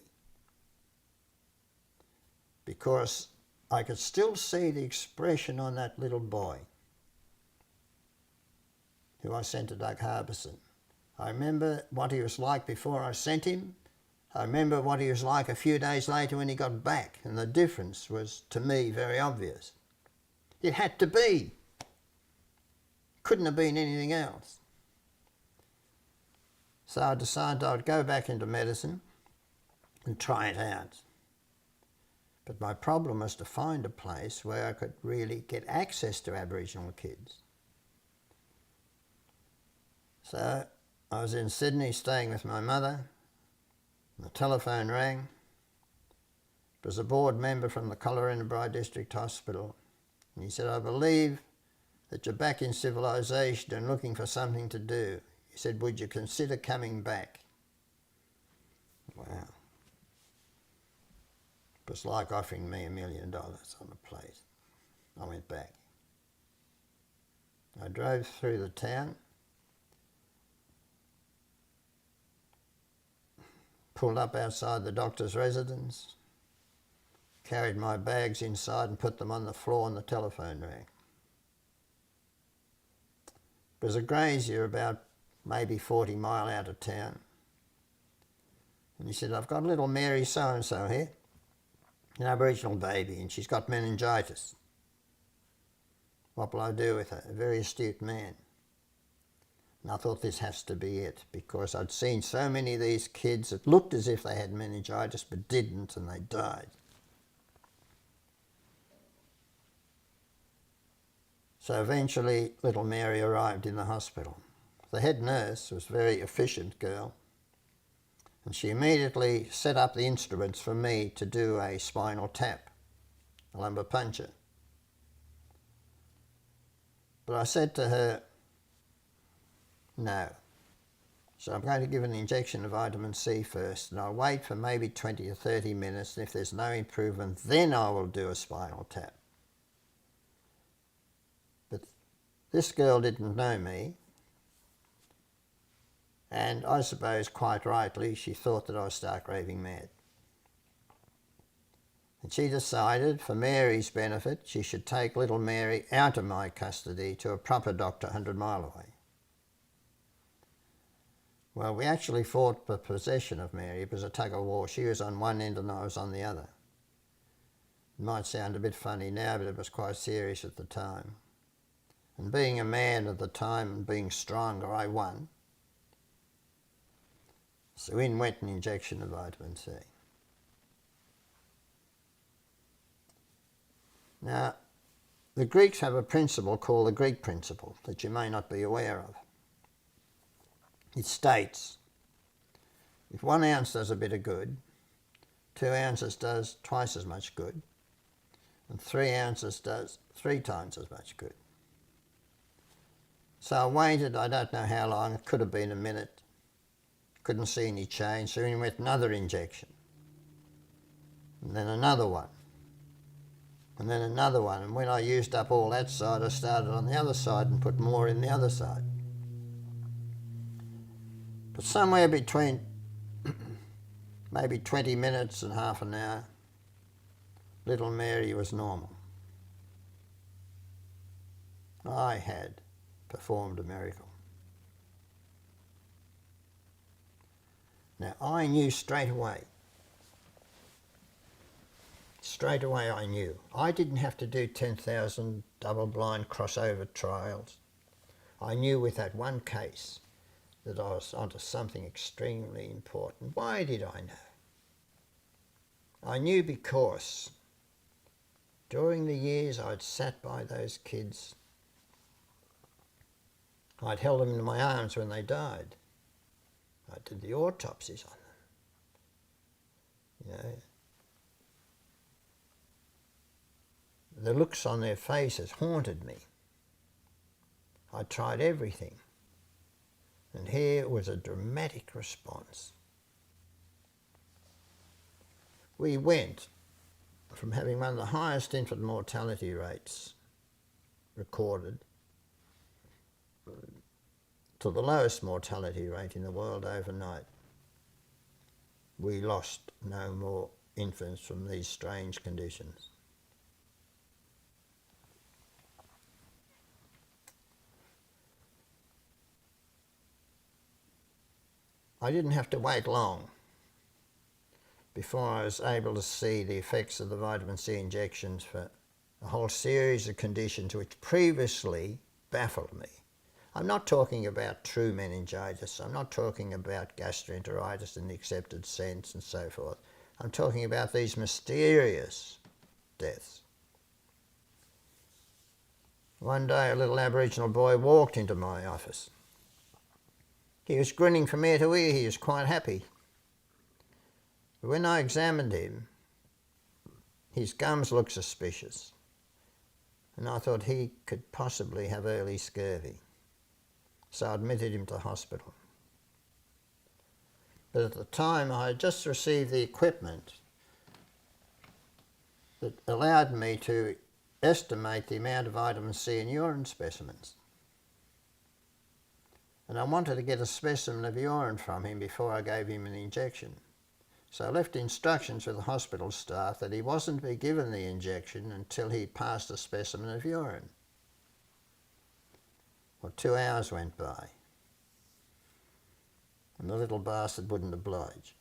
Because I could still see the expression on that little boy who I sent to Doug Harbison. I remember what he was like before I sent him. I remember what he was like a few days later when he got back, and the difference was, to me, very obvious. It had to be. Couldn't have been anything else. So I decided I would go back into medicine and try it out. But my problem was to find a place where I could really get access to Aboriginal kids. So I was in Sydney staying with my mother. The telephone rang. It was a board member from the Collarenebri District Hospital. And he said, I believe that you're back in civilization and looking for something to do. He said, would you consider coming back? Wow. It was like offering me $1 million on a plate. I went back. I drove through the town, pulled up outside the doctor's residence, carried my bags inside and put them on the floor, and the telephone rang. It was a grazier about maybe 40 mile out of town. And he said, I've got little Mary so-and-so here, an Aboriginal baby, and she's got meningitis. What will I do with her? A very astute man. And I thought this has to be it, because I'd seen so many of these kids that looked as if they had meningitis but didn't, and they died. So eventually little Mary arrived in the hospital. The head nurse was a very efficient girl, and she immediately set up the instruments for me to do a spinal tap, a lumbar puncture. But I said to her, no. So I'm going to give an injection of vitamin C first, and I'll wait for maybe 20 or 30 minutes, and if there's no improvement, then I will do a spinal tap. But this girl didn't know me, and I suppose quite rightly she thought that I was stark raving mad. And she decided, for Mary's benefit, she should take little Mary out of my custody to a proper doctor 100 mile away. Well, we actually fought for possession of Mary. It was a tug of war. She was on one end and I was on the other. It might sound a bit funny now, but it was quite serious at the time. And being a man at the time and being stronger, I won. So in went an injection of vitamin C. Now, the Greeks have a principle called the Greek principle that you may not be aware of. It states, if 1 ounce does a bit of good, 2 ounces does twice as much good, and 3 ounces does 3 times as much good. So I waited, I don't know how long, it could have been a minute. Couldn't see any change, so he went another injection. And then another one. And then another one. And when I used up all that side, I started on the other side and put more in the other side. But somewhere between maybe 20 minutes and half an hour, little Mary was normal. I had performed a miracle. Now, I knew straight away. Straight away I knew. I didn't have to do 10,000 double-blind crossover trials. I knew with that one case that I was onto something extremely important. Why did I know? I knew because during the years I'd sat by those kids, I'd held them in my arms when they died. I did the autopsies on them. You know, the looks on their faces haunted me. I tried everything. And here was a dramatic response. We went from having one of the highest infant mortality rates recorded to the lowest mortality rate in the world overnight. We lost no more infants from these strange conditions. I didn't have to wait long before I was able to see the effects of the vitamin C injections for a whole series of conditions which previously baffled me. I'm not talking about true meningitis, I'm not talking about gastroenteritis in the accepted sense and so forth. I'm talking about these mysterious deaths. One day a little Aboriginal boy walked into my office. He was grinning from ear to ear, he was quite happy. But when I examined him, his gums looked suspicious, and I thought he could possibly have early scurvy. So I admitted him to hospital. But at the time I had just received the equipment that allowed me to estimate the amount of vitamin C in urine specimens. And I wanted to get a specimen of urine from him before I gave him an injection. So I left instructions with the hospital staff that he wasn't to be given the injection until he passed a specimen of urine. Well, 2 hours went by, and the little bastard wouldn't oblige.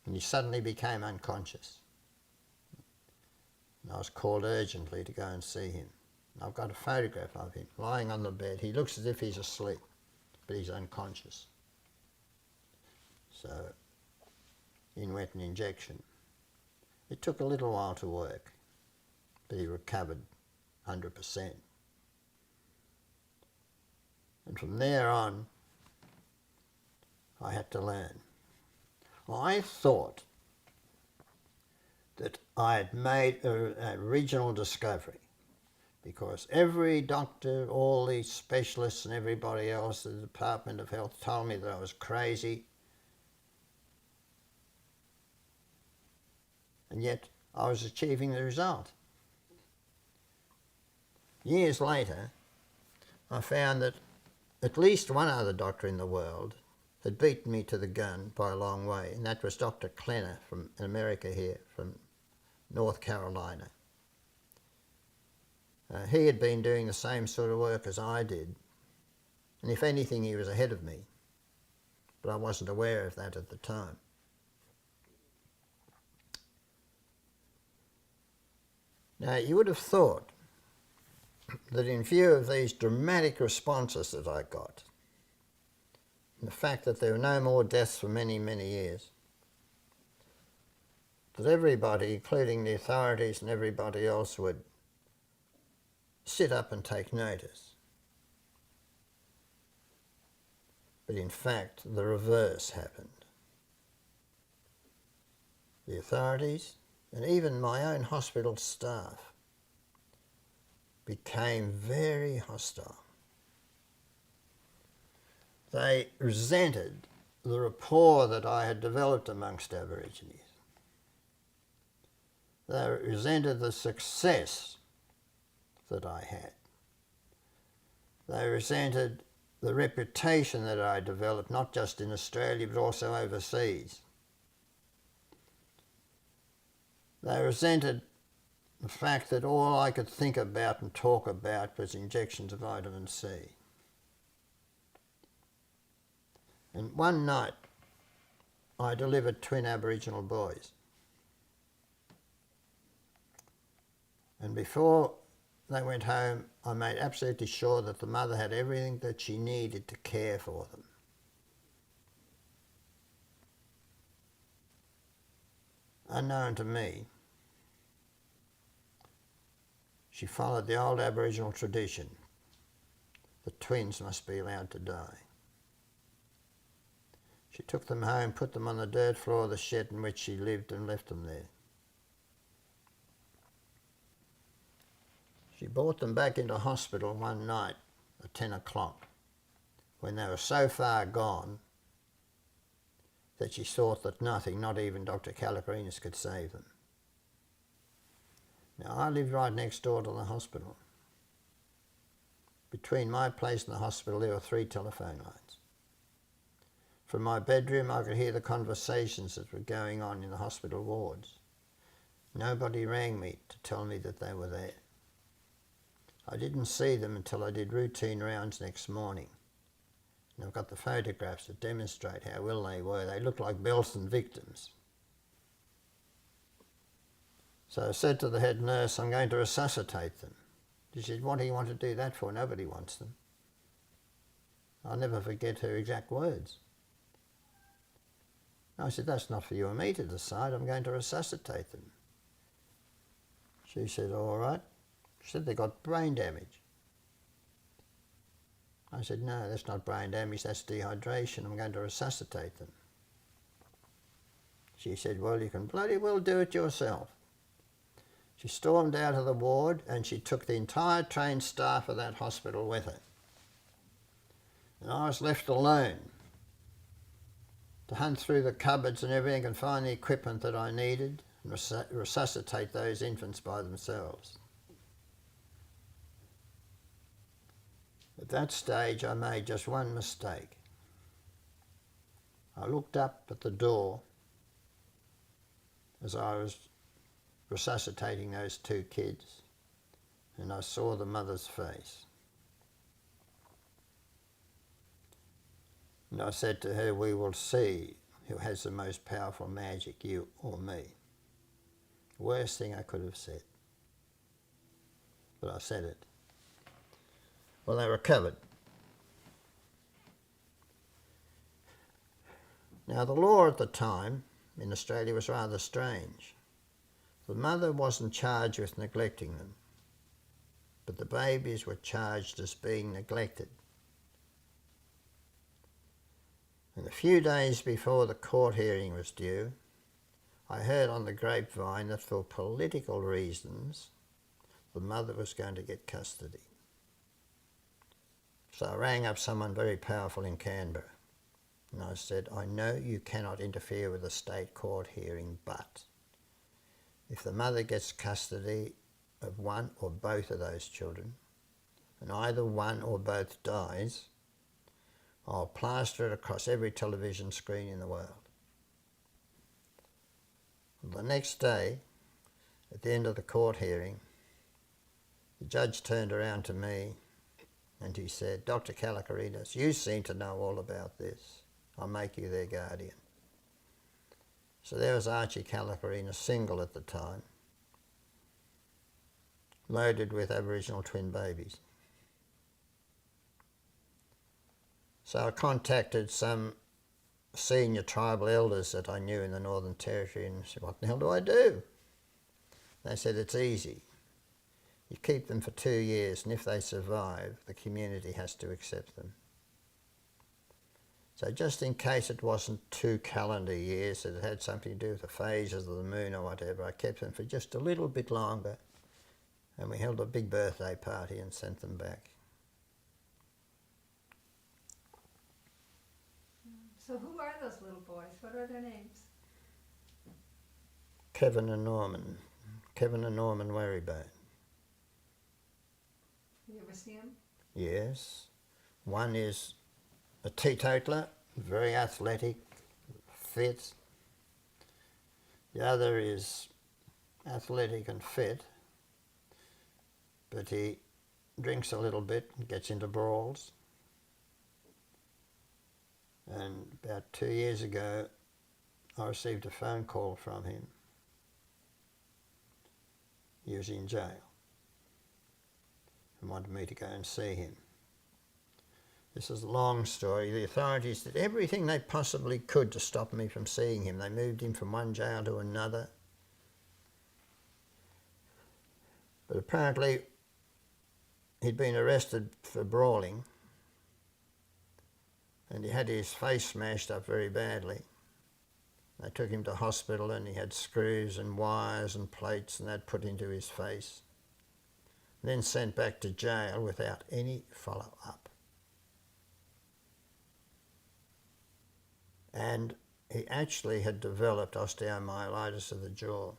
And he suddenly became unconscious. And I was called urgently to go and see him. I've got a photograph of him lying on the bed. He looks as if he's asleep, but he's unconscious. So in went an injection. It took a little while to work, but he recovered 100%. And from there on, I had to learn. I thought that I had made an original discovery, because every doctor, all these specialists and everybody else at the Department of Health told me that I was crazy. And yet I was achieving the result. Years later, I found that at least one other doctor in the world had beaten me to the gun by a long way, and that was Dr. Klenner from America here, from North Carolina. He had been doing the same sort of work as I did, and if anything he was ahead of me, but I wasn't aware of that at the time. Now, you would have thought that in view of these dramatic responses that I got, and the fact that there were no more deaths for many, many years, that everybody, including the authorities and everybody else, would sit up and take notice. But in fact, the reverse happened. The authorities, and even my own hospital staff, became very hostile. They resented the rapport that I had developed amongst Aborigines. They resented the success that I had. They resented the reputation that I developed, not just in Australia, but also overseas. They resented the fact that all I could think about and talk about was injections of vitamin C. And one night, I delivered twin Aboriginal boys. And before they went home, I made absolutely sure that the mother had everything that she needed to care for them. Unknown to me, she followed the old Aboriginal tradition. The twins must be allowed to die. She took them home, put them on the dirt floor of the shed in which she lived, and left them there. She brought them back into hospital one night at 10 o'clock when they were so far gone that she thought that nothing, not even Dr. Kalokerinos, could save them. Now, I lived right next door to the hospital. Between my place and the hospital there were 3 telephone lines. From my bedroom I could hear the conversations that were going on in the hospital wards. Nobody rang me to tell me that they were there. I didn't see them until I did routine rounds next morning. And I've got the photographs that demonstrate how ill they were. They looked like Belsen victims. So I said to the head nurse, I'm going to resuscitate them. She said, what do you want to do that for? Nobody wants them. I'll never forget her exact words. I said, that's not for you and me to decide. I'm going to resuscitate them. She said, all right. She said, they got brain damage. I said, no, that's not brain damage, that's dehydration. I'm going to resuscitate them. She said, well, you can bloody well do it yourself. She stormed out of the ward and she took the entire trained staff of that hospital with her. And I was left alone to hunt through the cupboards and everything and find the equipment that I needed and resuscitate those infants by themselves. At that stage, I made just one mistake. I looked up at the door as I was resuscitating those 2 kids, and I saw the mother's face. And I said to her, we will see who has the most powerful magic, you or me. Worst thing I could have said. But I said it. Well, they recovered. Now, the law at the time in Australia was rather strange. The mother wasn't charged with neglecting them, but the babies were charged as being neglected. And a few days before the court hearing was due, I heard on the grapevine that for political reasons, the mother was going to get custody. So I rang up someone very powerful in Canberra and I said, I know you cannot interfere with a state court hearing, but if the mother gets custody of one or both of those children and either one or both dies, I'll plaster it across every television screen in the world. The next day, at the end of the court hearing, the judge turned around to me and he said, Dr. Kalokerinos, you seem to know all about this. I'll make you their guardian. So there was Archie Kalokerinos, single at the time, loaded with Aboriginal twin babies. So I contacted some senior tribal elders that I knew in the Northern Territory and said, what the hell do I do? They said, it's easy. You keep them for 2 years, and if they survive, the community has to accept them. So just in case it wasn't 2 calendar years, that it had something to do with the phases of the moon or whatever, I kept them for just a little bit longer, And we held a big birthday party and sent them back. So who are those little boys? What are their names? Kevin and Norman. Kevin and Norman Warrybone. You ever see them? Yes. One is a teetotaler, very athletic, fit. The other is athletic and fit, but he drinks a little bit and gets into brawls. And about 2 years ago, I received a phone call from him. He was in jail and wanted me to go and see him. This is a long story. The authorities did everything they possibly could to stop me from seeing him. They moved him from one jail to another. But apparently he'd been arrested for brawling and he had his face smashed up very badly. They took him to hospital and he had screws and wires and plates and that put into his face. Then sent back to jail without any follow-up. And he actually had developed osteomyelitis of the jaw.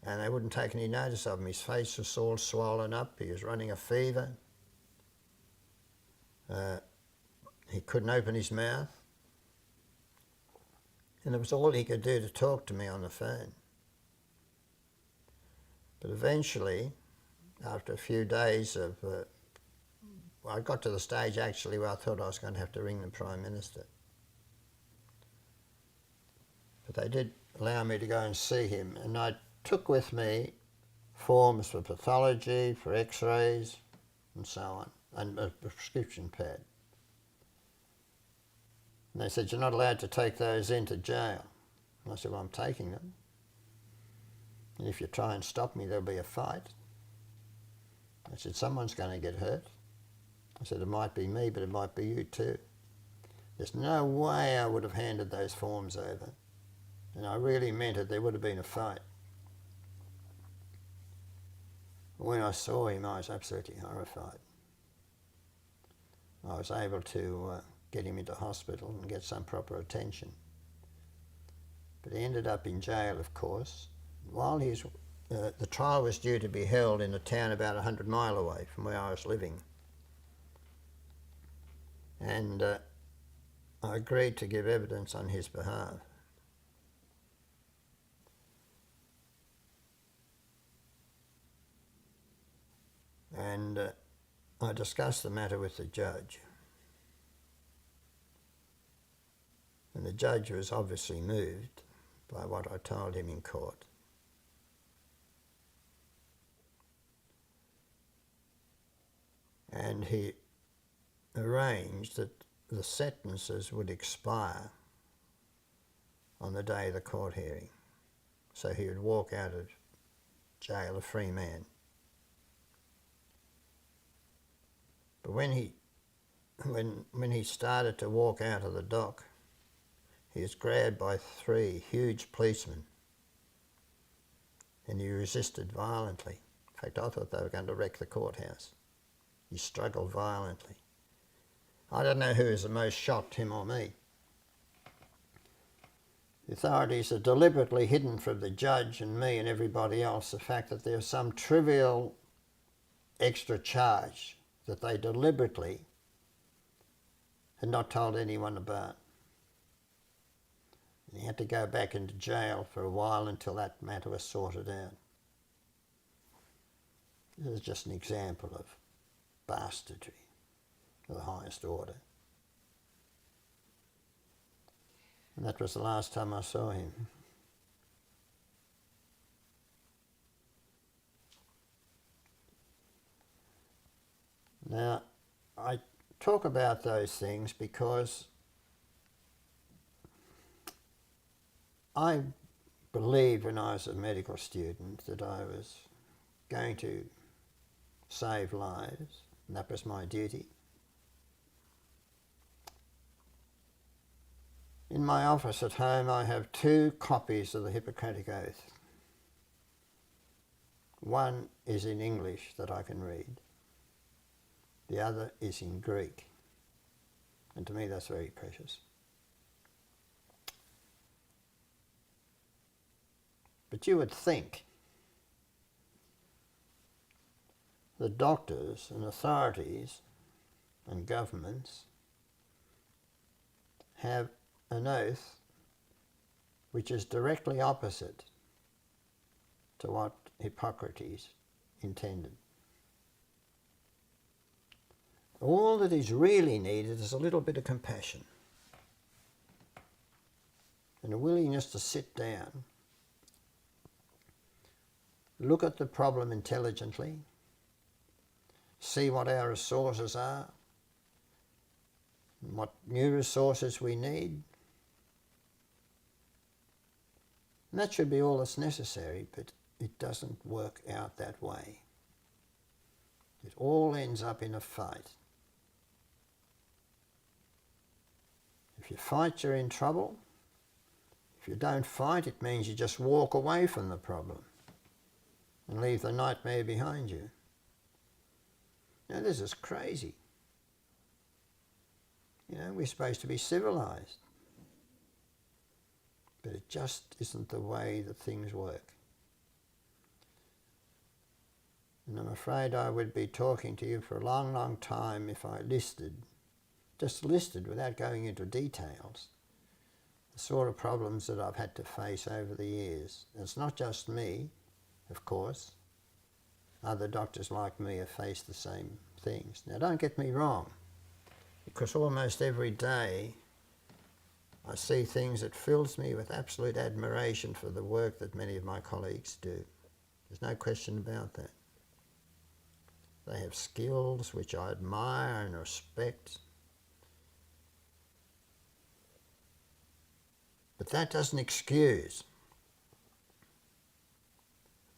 And they wouldn't take any notice of him. His face was all swollen up. He was running a fever. He couldn't open his mouth. And it was all he could do to talk to me on the phone. But eventually, after a few days of... I got to the stage actually where I thought I was going to have to ring the Prime Minister. But they did allow me to go and see him, and I took with me forms for pathology, for x-rays, and so on, and a prescription pad. And they said, "You're not allowed to take those into jail." And I said, "Well, I'm taking them. And if you try and stop me, there'll be a fight." I said, "Someone's going to get hurt." I said, "It might be me, but it might be you too." There's no way I would have handed those forms over. And I really meant it. There would have been a fight. When I saw him, I was absolutely horrified. I was able to get him into hospital and get some proper attention. But he ended up in jail, of course. While the trial was due to be held in a town about 100 miles away from where I was living. And I agreed to give evidence on his behalf. And I discussed the matter with the judge. And the judge was obviously moved by what I told him in court. And he arranged that the sentences would expire on the day of the court hearing. So he would walk out of jail a free man. But when he started to walk out of the dock, he was grabbed by 3 huge policemen and he resisted violently. In fact, I thought they were going to wreck the courthouse. He struggled violently. I don't know who was the most shocked, him or me. The authorities had deliberately hidden from the judge and me and everybody else the fact that there was some trivial extra charge that they deliberately had not told anyone about. And he had to go back into jail for a while until that matter was sorted out. This is just an example of bastardry of the highest order. And that was the last time I saw him. Now, I talk about those things because I believed when I was a medical student that I was going to save lives, and that was my duty. In my office at home I have 2 copies of the Hippocratic Oath. One is in English that I can read. The other is in Greek. And to me that's very precious. But you would think the doctors and authorities and governments have an oath which is directly opposite to what Hippocrates intended. All that is really needed is a little bit of compassion and a willingness to sit down, look at the problem intelligently, see what our resources are, and what new resources we need. And that should be all that's necessary, but it doesn't work out that way. It all ends up in a fight. If you fight, you're in trouble. If you don't fight, it means you just walk away from the problem and leave the nightmare behind you. Now this is crazy. You know, we're supposed to be civilized. But it just isn't the way that things work. And I'm afraid I would be talking to you for a long, long time if I just listed without going into details, the sort of problems that I've had to face over the years. And it's not just me, of course. Other doctors like me have faced the same things. Now don't get me wrong, because almost every day I see things that fills me with absolute admiration for the work that many of my colleagues do. There's no question about that. They have skills which I admire and respect. But that doesn't excuse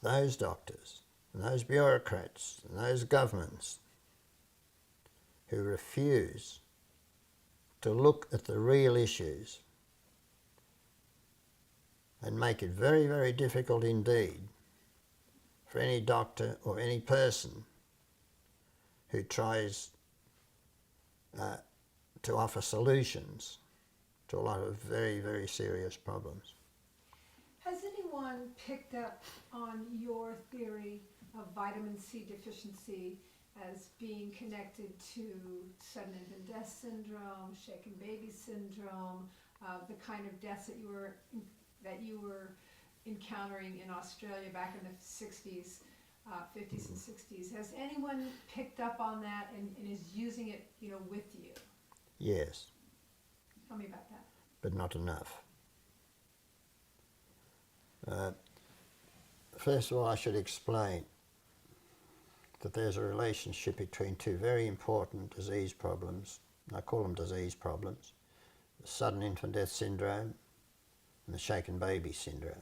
those doctors and those bureaucrats and those governments who refuse to look at the real issues and make it very, very difficult indeed for any doctor or any person who tries to offer solutions to a lot of very, very serious problems. Has anyone picked up on your theory of vitamin C deficiency as being connected to sudden infant death syndrome, shaken baby syndrome, the kind of deaths that you were encountering in Australia back in the 60s, 50s and 60s? Has anyone picked up on that and is using it, with you? Yes. Tell me about that. But not enough. First of all, I should explain that there's a relationship between two very important disease problems. I call them disease problems: the sudden infant death syndrome and the shaken baby syndrome.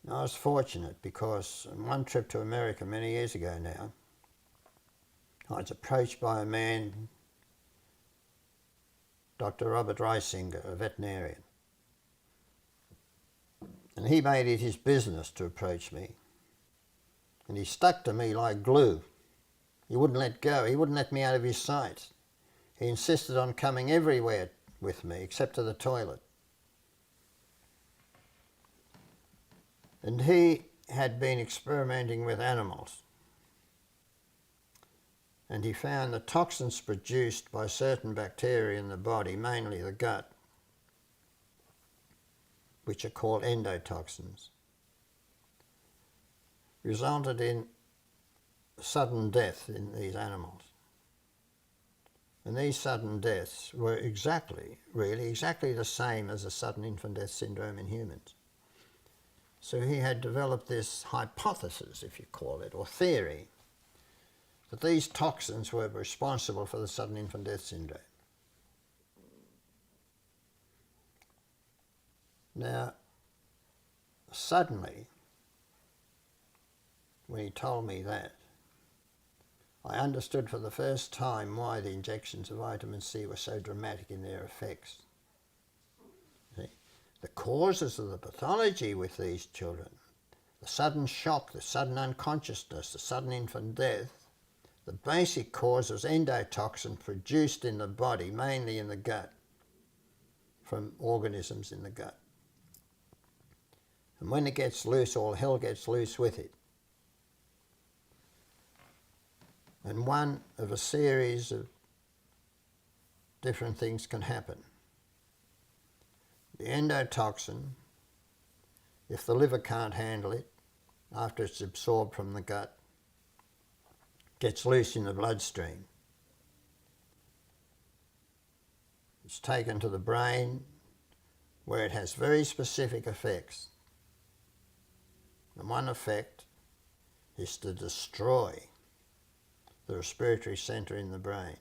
Now, I was fortunate because on one trip to America many years ago now, I was approached by a man, Dr. Robert Reisinger, a veterinarian. And he made it his business to approach me. And he stuck to me like glue. He wouldn't let go. He wouldn't let me out of his sight. He insisted on coming everywhere with me except to the toilet. And he had been experimenting with animals. And he found the toxins produced by certain bacteria in the body, mainly the gut, which are called endotoxins, resulted in sudden death in these animals. And these sudden deaths were exactly the same as the sudden infant death syndrome in humans. So he had developed this hypothesis, if you call it, or theory, that these toxins were responsible for the sudden infant death syndrome. Now, suddenly, when he told me that, I understood for the first time why the injections of vitamin C were so dramatic in their effects. See? the causes of the pathology with these children, the sudden shock, the sudden unconsciousness, the sudden infant death, the basic cause was endotoxin produced in the body, mainly in the gut, from organisms in the gut. And when it gets loose, all hell gets loose with it. And one of a series of different things can happen. The endotoxin, if the liver can't handle it, after it's absorbed from the gut, gets loose in the bloodstream. It's taken to the brain where it has very specific effects. And one effect is to destroy the respiratory centre in the brain.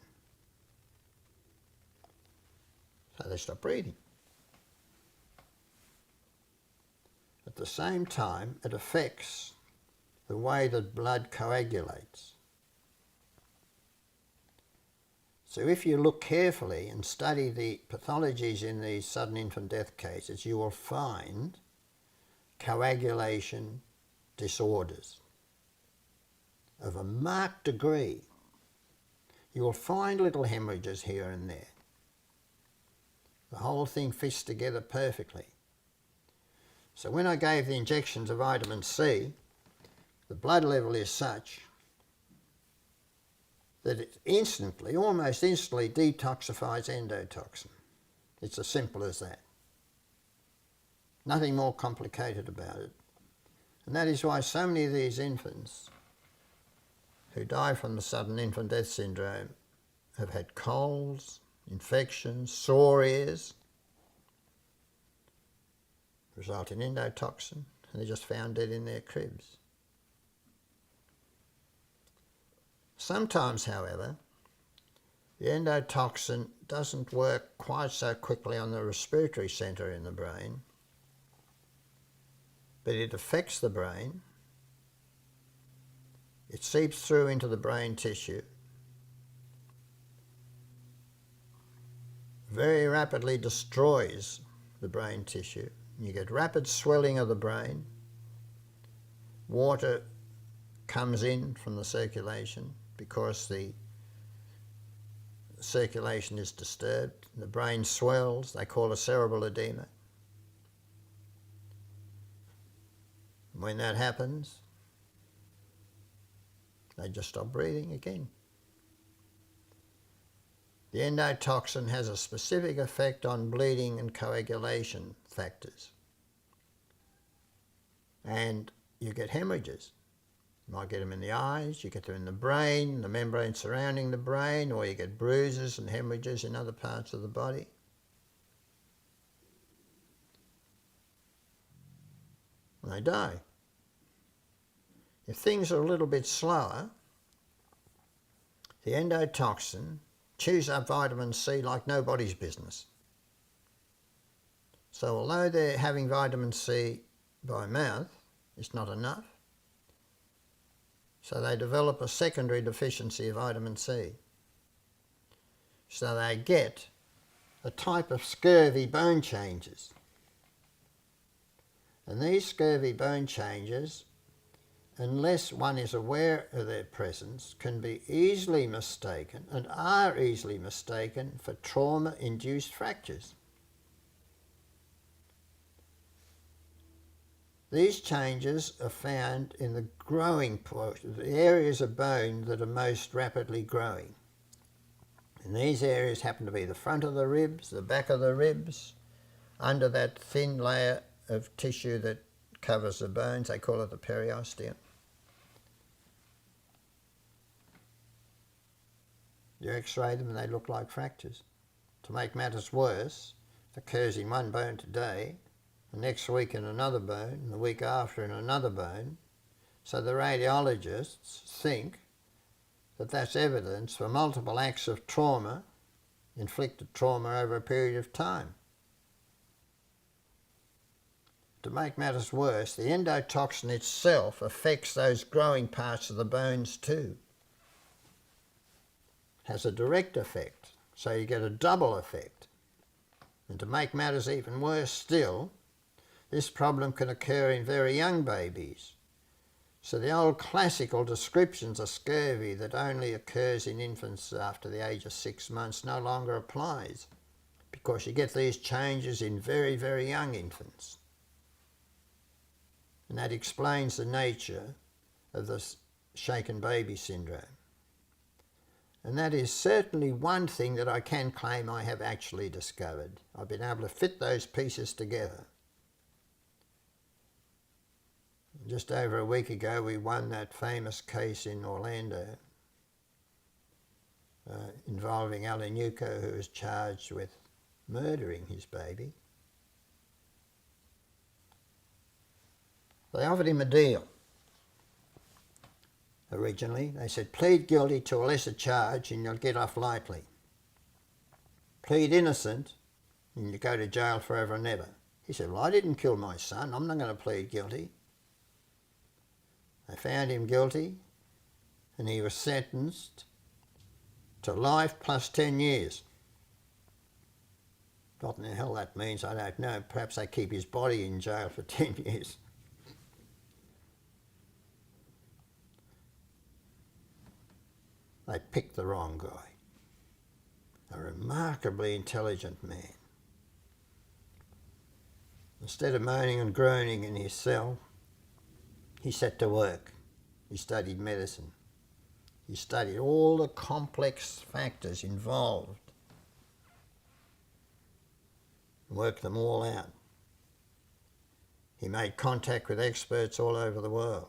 So they stop breathing. At the same time, it affects the way that blood coagulates. So if you look carefully and study the pathologies in these sudden infant death cases, you will find coagulation disorders of a marked degree. You will find little hemorrhages here and there. The whole thing fits together perfectly. So when I gave the injections of vitamin C, the blood level is such that it instantly, almost instantly, detoxifies endotoxin. It's as simple as that. Nothing more complicated about it. And that is why so many of these infants who die from the sudden infant death syndrome have had colds, infections, sore ears, result in endotoxin, and they're just found dead in their cribs. Sometimes, however, the endotoxin doesn't work quite so quickly on the respiratory centre in the brain, but it affects the brain, it seeps through into the brain tissue, very rapidly destroys the brain tissue. You get rapid swelling of the brain, water comes in from the circulation because the circulation is disturbed, the brain swells, they call it cerebral edema. When that happens, they just stop breathing again. The endotoxin has a specific effect on bleeding and coagulation factors. And you get hemorrhages. You might get them in the eyes, you get them in the brain, the membrane surrounding the brain, or you get bruises and hemorrhages in other parts of the body. And they die. If things are a little bit slower, the endotoxin chews up vitamin C like nobody's business. So although they're having vitamin C by mouth, it's not enough. So they develop a secondary deficiency of vitamin C. So they get a type of scurvy bone changes. And these scurvy bone changes, unless one is aware of their presence, can be easily mistaken and are easily mistaken for trauma-induced fractures. These changes are found in the growing portion, the areas of bone that are most rapidly growing. And these areas happen to be the front of the ribs, the back of the ribs, under that thin layer of tissue that covers the bones. They call it the periosteum. You x-ray them and they look like fractures. To make matters worse, it occurs in one bone today, the next week in another bone, and the week after in another bone. So the radiologists think that that's evidence for multiple acts of trauma, inflicted trauma over a period of time. To make matters worse, the endotoxin itself affects those growing parts of the bones too. Has a direct effect, so you get a double effect. And to make matters even worse still, this problem can occur in very young babies. So the old classical descriptions of scurvy that only occurs in infants after the age of 6 months no longer applies, because you get these changes in very, very young infants. And that explains the nature of the shaken baby syndrome. And that is certainly one thing that I can claim I have actually discovered. I've been able to fit those pieces together. Just over a week ago we won that famous case in Orlando involving Alanuco, who was charged with murdering his baby. They offered him a deal. Originally, they said, plead guilty to a lesser charge and you'll get off lightly. Plead innocent and you go to jail forever and ever. He said, well, I didn't kill my son. I'm not going to plead guilty. They found him guilty and he was sentenced to life plus 10 years. What in the hell that means, I don't know. Perhaps they keep his body in jail for 10 years. They picked the wrong guy. A remarkably intelligent man. Instead of moaning and groaning in his cell, he set to work. He studied medicine. He studied all the complex factors involved and worked them all out. He made contact with experts all over the world.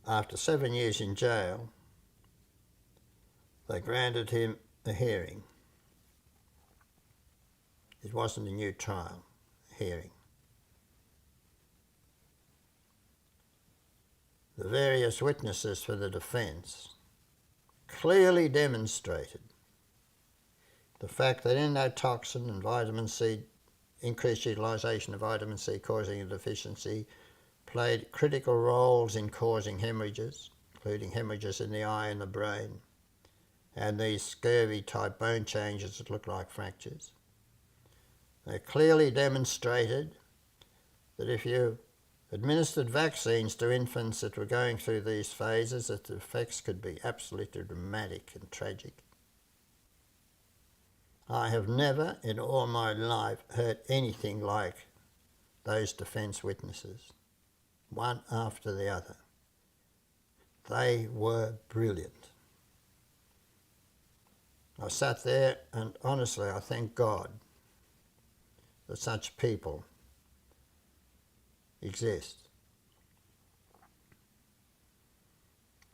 After 7 years in jail, they granted him a hearing. It wasn't a new trial, a hearing. The various witnesses for the defence clearly demonstrated the fact that endotoxin and vitamin C, increased utilisation of vitamin C causing a deficiency, played critical roles in causing hemorrhages, including hemorrhages in the eye and the brain, and these scurvy type bone changes that look like fractures. They clearly demonstrated that if you administered vaccines to infants that were going through these phases, that the effects could be absolutely dramatic and tragic. I have never in all my life heard anything like those defence witnesses, one after the other. They were brilliant. I sat there and honestly I thank God that such people exist.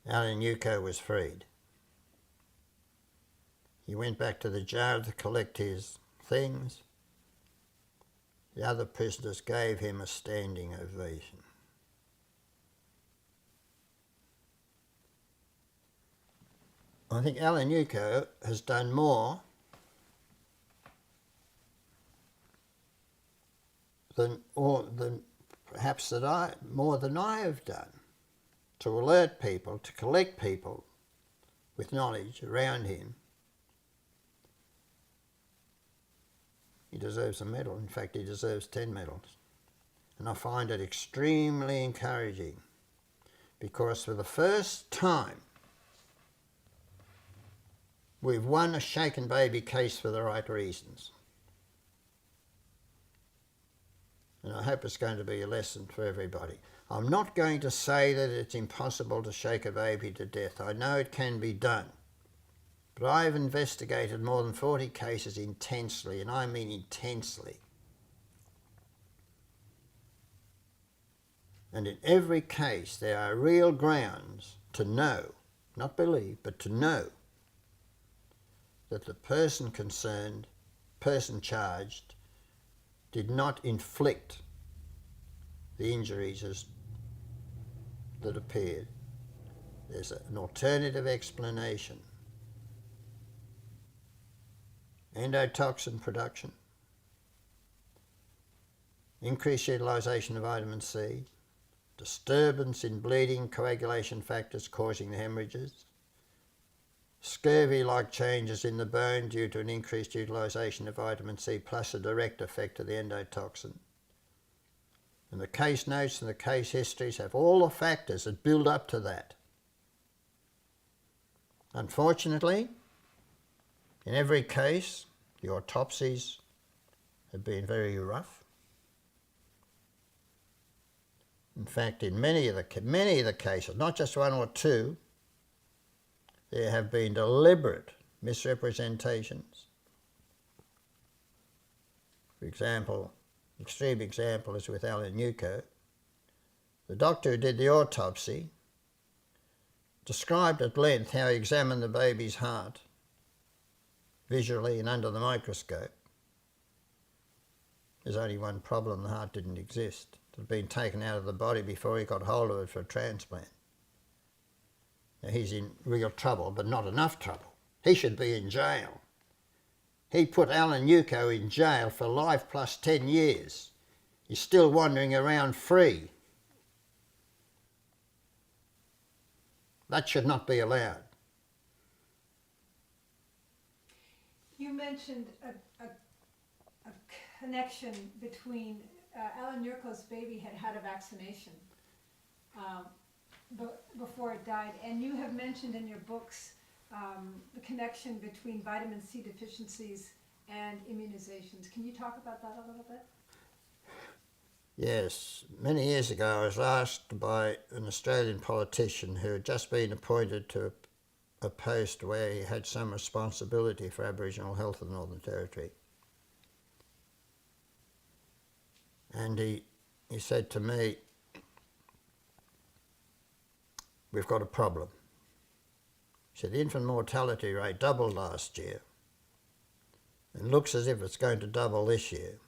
Alanuco was freed. He went back to the jail to collect his things. The other prisoners gave him a standing ovation. I think Alanuco has done more than I have done to alert people, to collect people with knowledge around him. He deserves a medal. In fact, he deserves 10 medals. And I find it extremely encouraging because for the first time we've won a shaken baby case for the right reasons. And I hope it's going to be a lesson for everybody. I'm not going to say that it's impossible to shake a baby to death. I know it can be done. But I've investigated more than 40 cases intensely, and I mean intensely. And in every case there are real grounds to know, not believe, but to know that the person concerned, person charged, did not inflict the injuries that appeared. There's an alternative explanation. Endotoxin production, increased utilisation of vitamin C, disturbance in bleeding coagulation factors causing the hemorrhages, scurvy-like changes in the bone due to an increased utilisation of vitamin C plus a direct effect of the endotoxin. And the case notes and the case histories have all the factors that build up to that. Unfortunately, in every case, the autopsies have been very rough. In fact, in many of the cases, not just one or two, there have been deliberate misrepresentations. For example, extreme example is with Alan Nuko. The doctor who did the autopsy described at length how he examined the baby's heart visually and under the microscope. There's only one problem: the heart didn't exist. It had been taken out of the body before he got hold of it for a transplant. Now he's in real trouble, but not enough trouble. He should be in jail. He put Alan Nuko in jail for life plus 10 years. He's still wandering around free. That should not be allowed. You mentioned a connection between Alan Nuko's baby had a vaccination before it died, and you have mentioned in your books the connection between vitamin C deficiencies and immunizations. Can you talk about that a little bit? Yes. Many years ago I was asked by an Australian politician who had just been appointed to a post where he had some responsibility for Aboriginal health in the Northern Territory. And he said to me, "We've got a problem." He said, "The infant mortality rate doubled last year and looks as if it's going to double this year.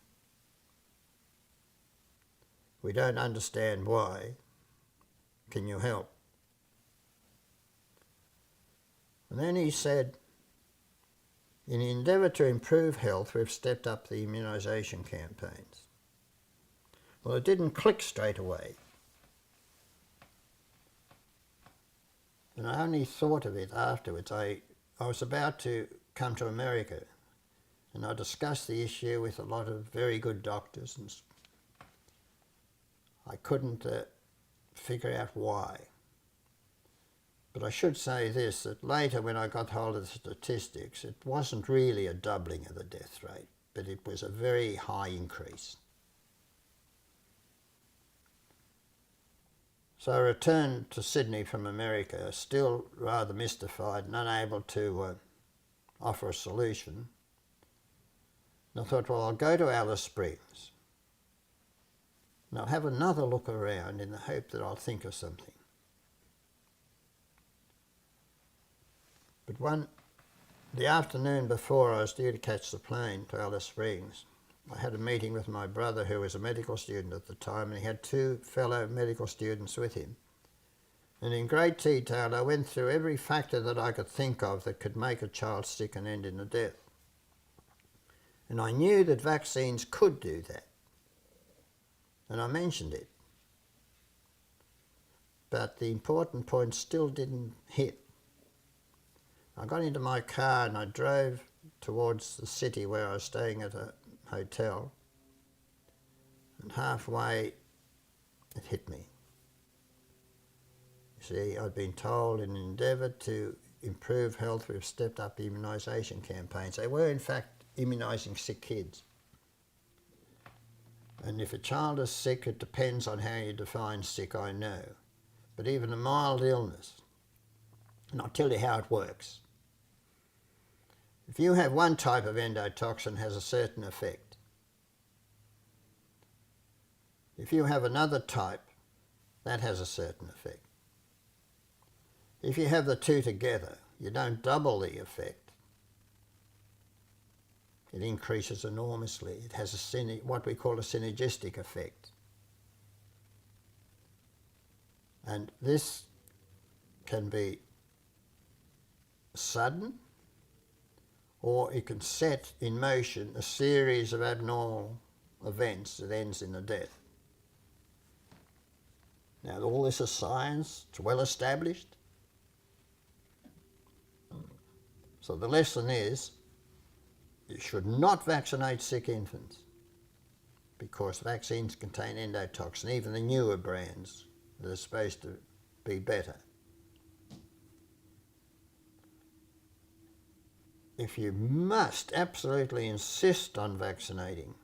We don't understand why. Can you help?" And then he said, "In the endeavour to improve health, we've stepped up the immunisation campaigns." Well, it didn't click straight away. And I only thought of it afterwards. I was about to come to America, and I discussed the issue with a lot of very good doctors, and I couldn't figure out why. But I should say this, that later when I got hold of the statistics, it wasn't really a doubling of the death rate, but it was a very high increase. So I returned to Sydney from America, still rather mystified and unable to offer a solution. And I thought, well, I'll go to Alice Springs and I'll have another look around in the hope that I'll think of something. But the afternoon before I was due to catch the plane to Alice Springs, I had a meeting with my brother, who was a medical student at the time, and he had two fellow medical students with him. And in great detail, I went through every factor that I could think of that could make a child sick and end in a death. And I knew that vaccines could do that. And I mentioned it. But the important point still didn't hit. I got into my car and I drove towards the city where I was staying at a hotel, and halfway it hit me. You see, I'd been told in an endeavour to improve health we've stepped up immunisation campaigns. They were in fact immunising sick kids. And if a child is sick, it depends on how you define sick, I know. But even a mild illness, and I'll tell you how it works. If you have one type of endotoxin, it has a certain effect. If you have another type, that has a certain effect. If you have the two together, you don't double the effect. It increases enormously. It has what we call a synergistic effect. And this can be sudden, or it can set in motion a series of abnormal events that ends in a death. Now, all this is science, it's well established. So the lesson is, you should not vaccinate sick infants because vaccines contain endotoxin, even the newer brands that are supposed to be better. If you must absolutely insist on vaccinating,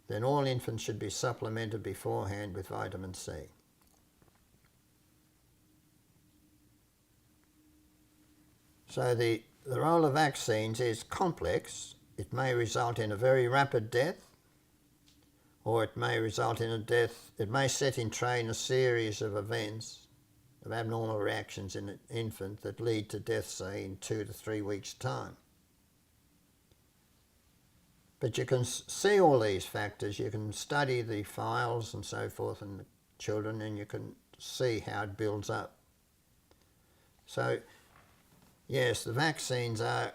then all infants should be supplemented beforehand with vitamin C. So the role of vaccines is complex. It may result in a very rapid death, or it may result in a death. It may set in train a series of events, of abnormal reactions in an infant that lead to death, say, in 2 to 3 weeks' time. But you can see all these factors, you can study the files and so forth in the children, and you can see how it builds up. So, yes, the vaccines are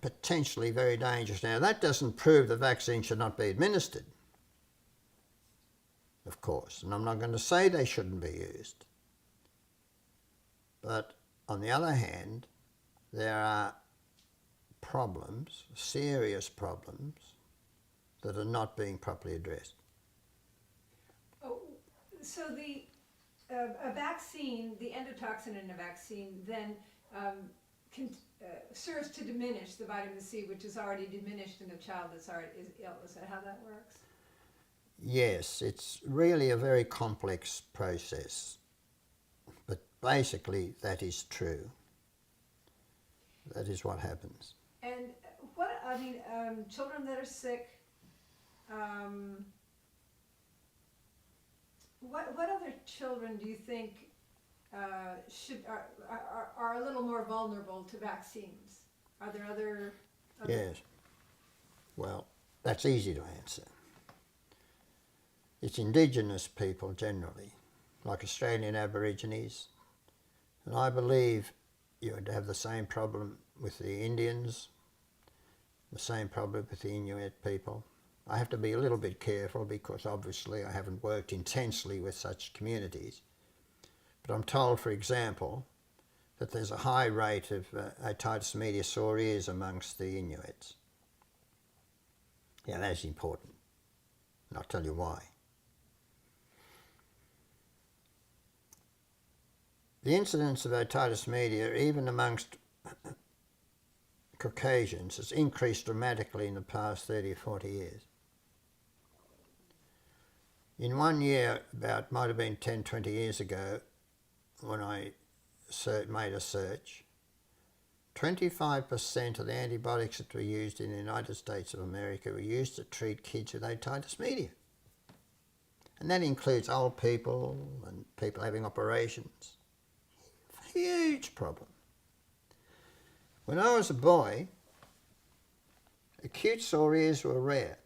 potentially very dangerous. Now, that doesn't prove the vaccine should not be administered, of course, and I'm not going to say they shouldn't be used. But on the other hand, there are problems, serious problems, that are not being properly addressed. Oh, so a vaccine, the endotoxin in a vaccine, then serves to diminish the vitamin C, which is already diminished in a child that's already is ill. Is that how that works? Yes, it's really a very complex process, but basically that is true. That is what happens. And children that are sick, what other children do you think are a little more vulnerable to vaccines? Are there other? Yes. Well, that's easy to answer. It's Indigenous people generally, like Australian Aborigines, and I believe you would have the same problem with the Indians, the same problem with the Inuit people. I have to be a little bit careful because obviously I haven't worked intensely with such communities. But I'm told, for example, that there's a high rate of otitis media sore ears amongst the Inuits. Yeah, that's important. And I'll tell you why. The incidence of otitis media, even amongst Caucasians, has increased dramatically in the past 30 or 40 years. In 1 year, might have been 10, 20 years ago, when I made a search, 25% of the antibiotics that were used in the United States of America were used to treat kids with otitis media. And that includes old people and people having operations. Huge problem. When I was a boy, acute sore ears were rare.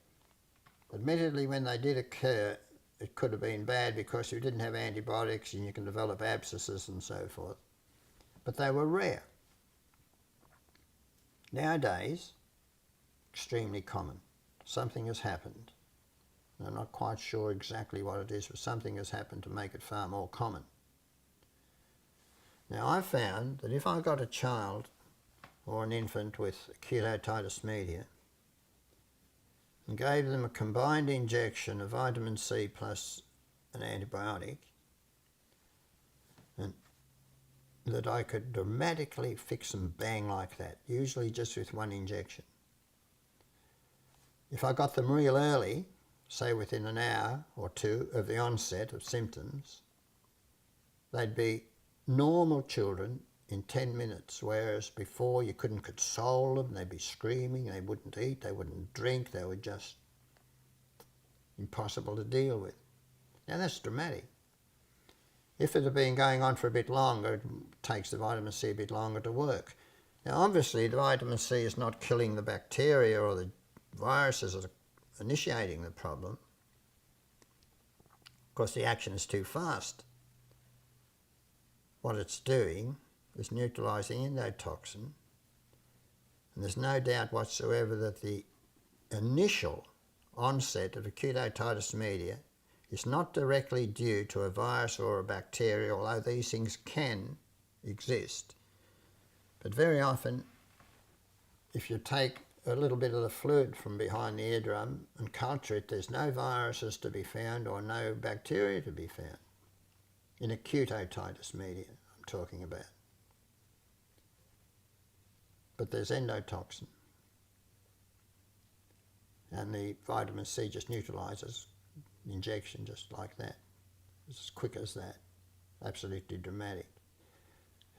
Admittedly, when they did occur, it could have been bad because you didn't have antibiotics and you can develop abscesses and so forth. But they were rare. Nowadays, extremely common. Something has happened. I'm not quite sure exactly what it is, but something has happened to make it far more common. Now, I found that if I got a child or an infant with acute otitis media and gave them a combined injection of vitamin C plus an antibiotic, and that I could dramatically fix them bang like that, usually just with one injection. If I got them real early, say within an hour or two of the onset of symptoms, they'd be normal children in 10 minutes, whereas before you couldn't console them, they'd be screaming, they wouldn't eat, they wouldn't drink, they were just impossible to deal with. Now that's dramatic. If it had been going on for a bit longer, it takes the vitamin C a bit longer to work. Now obviously the vitamin C is not killing the bacteria or the viruses that are initiating the problem, because the action is too fast. What it's doing is neutralising endotoxin, and there's no doubt whatsoever that the initial onset of acute otitis media is not directly due to a virus or a bacteria, although these things can exist. But very often, if you take a little bit of the fluid from behind the eardrum and culture it, there's no viruses to be found or no bacteria to be found. In acute otitis media, I'm talking about. But there's endotoxin. And the vitamin C just neutralises the injection just like that. It's as quick as that. Absolutely dramatic.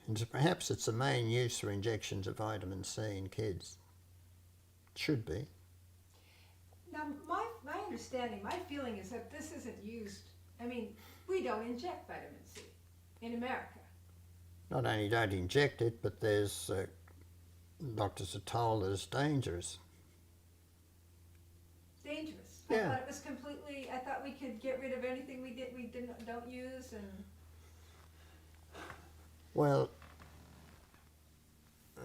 And so perhaps it's the main use for injections of vitamin C in kids. Should be. Now, my understanding, my feeling is that this isn't used. I mean, we don't inject vitamin C in America. Not only don't inject it, but there's doctors are told that it's dangerous. Dangerous. Yeah. I thought it was completely. I thought we could get rid of anything we don't use and. Well,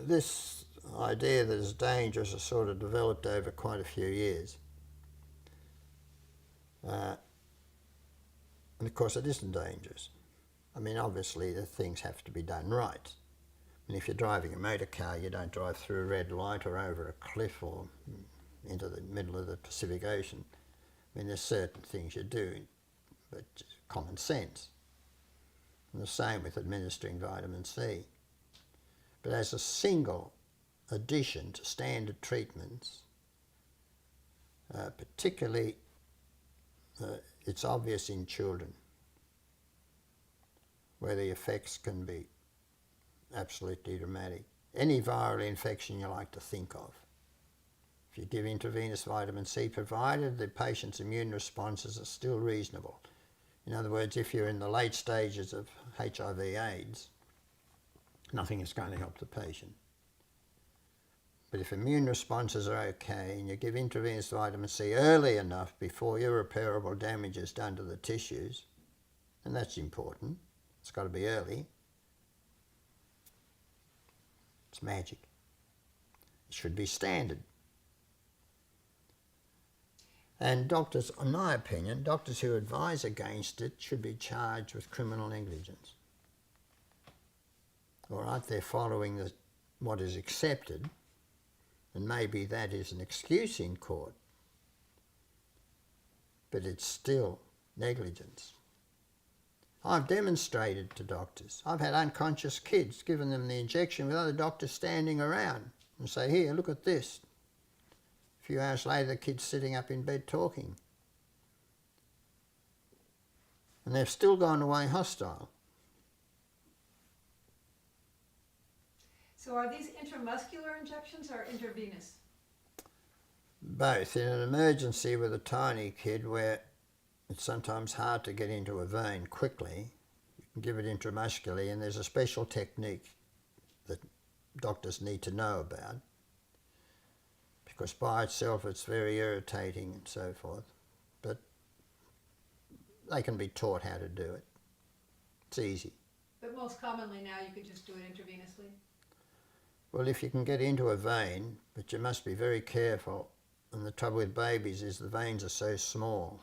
this idea that it's dangerous has sort of developed over quite a few years. And of course it isn't dangerous. I mean, obviously the things have to be done right. And if you're driving a motor car, you don't drive through a red light or over a cliff or into the middle of the Pacific Ocean. I mean, there's certain things you do, but common sense. And the same with administering vitamin C. But as a single addition to standard treatments, particularly it's obvious in children, where the effects can be absolutely dramatic. Any viral infection you like to think of. If you give intravenous vitamin C, provided the patient's immune responses are still reasonable. In other words, if you're in the late stages of HIV/AIDS, nothing is going to help the patient. But if immune responses are okay and you give intravenous vitamin C early enough before irreparable damage is done to the tissues, and that's important, it's got to be early, it's magic. It should be standard. And doctors, in my opinion, doctors who advise against it should be charged with criminal negligence. All right, they're following what is accepted, and maybe that is an excuse in court, but it's still negligence. I've demonstrated to doctors. I've had unconscious kids, given them the injection with other doctors standing around and say, here, look at this. A few hours later, the kid's sitting up in bed talking. And they've still gone away hostile. So are these intramuscular injections or intravenous? Both. In an emergency with a tiny kid where it's sometimes hard to get into a vein quickly, you can give it intramuscularly, and there's a special technique that doctors need to know about, because by itself it's very irritating and so forth, but they can be taught how to do it. It's easy. But most commonly now you could just do it intravenously? Well, if you can get into a vein, but you must be very careful, and the trouble with babies is the veins are so small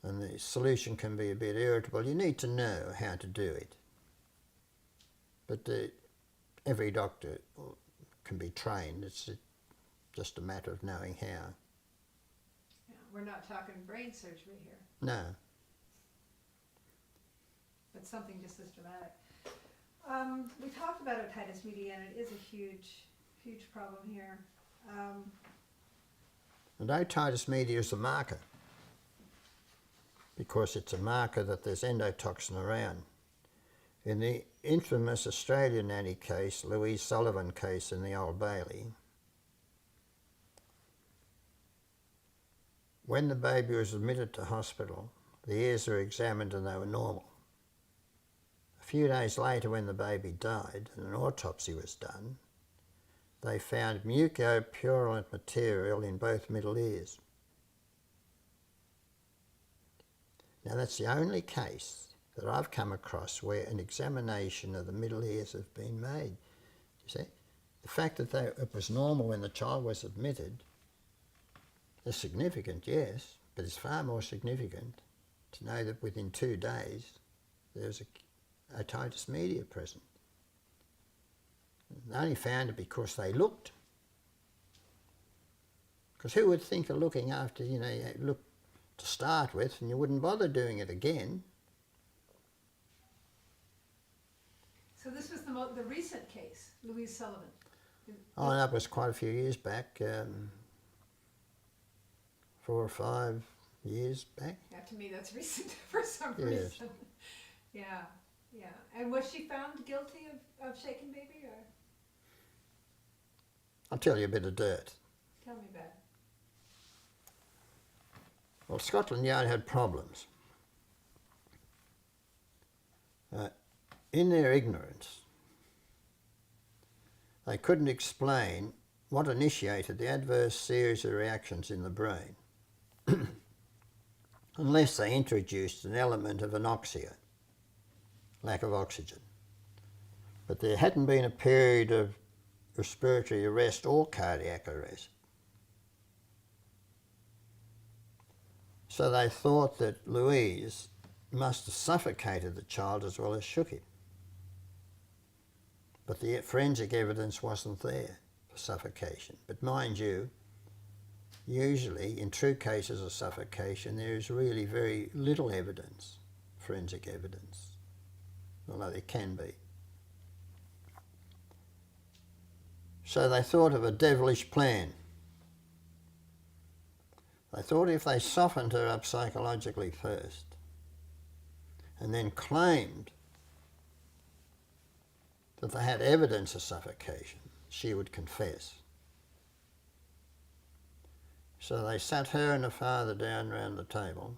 and the solution can be a bit irritable. You need to know how to do it. But every doctor can be trained. It's just a matter of knowing how. Yeah, we're not talking brain surgery here, No. but something just as dramatic. We talked about otitis media, and it is a huge, huge problem here. And otitis media is a marker, because it's a marker that there's endotoxin around. In the infamous Australian nanny case, Louise Sullivan case in the Old Bailey, when the baby was admitted to hospital, the ears were examined and they were normal. A few days later, when the baby died and an autopsy was done, they found mucopurulent material in both middle ears. Now, that's the only case that I've come across where an examination of the middle ears have been made. You see, the fact that it was normal when the child was admitted is significant, yes, but it's far more significant to know that within 2 days there was a otitis media present. They only found it because they looked. Because who would think of looking after, you look to start with and you wouldn't bother doing it again? So this was the recent case, Louise Sullivan. Oh, that was quite a few years back, 4 or 5 years back. Yeah, to me that's recent for some Yes. reason. Yeah, yeah. And was she found guilty of shaken baby, or? I'll tell you a bit of dirt. Tell me about it. Well, Scotland Yard had problems. In their ignorance, they couldn't explain what initiated the adverse series of reactions in the brain unless they introduced an element of anoxia, lack of oxygen. But there hadn't been a period of respiratory arrest or cardiac arrest. So they thought that Louise must have suffocated the child as well as shook him. But the forensic evidence wasn't there for suffocation. But mind you, usually in true cases of suffocation there is really very little evidence, forensic evidence, although there can be. So they thought of a devilish plan. They thought if they softened her up psychologically first and then claimed that they had evidence of suffocation, she would confess. So they sat her and her father down round the table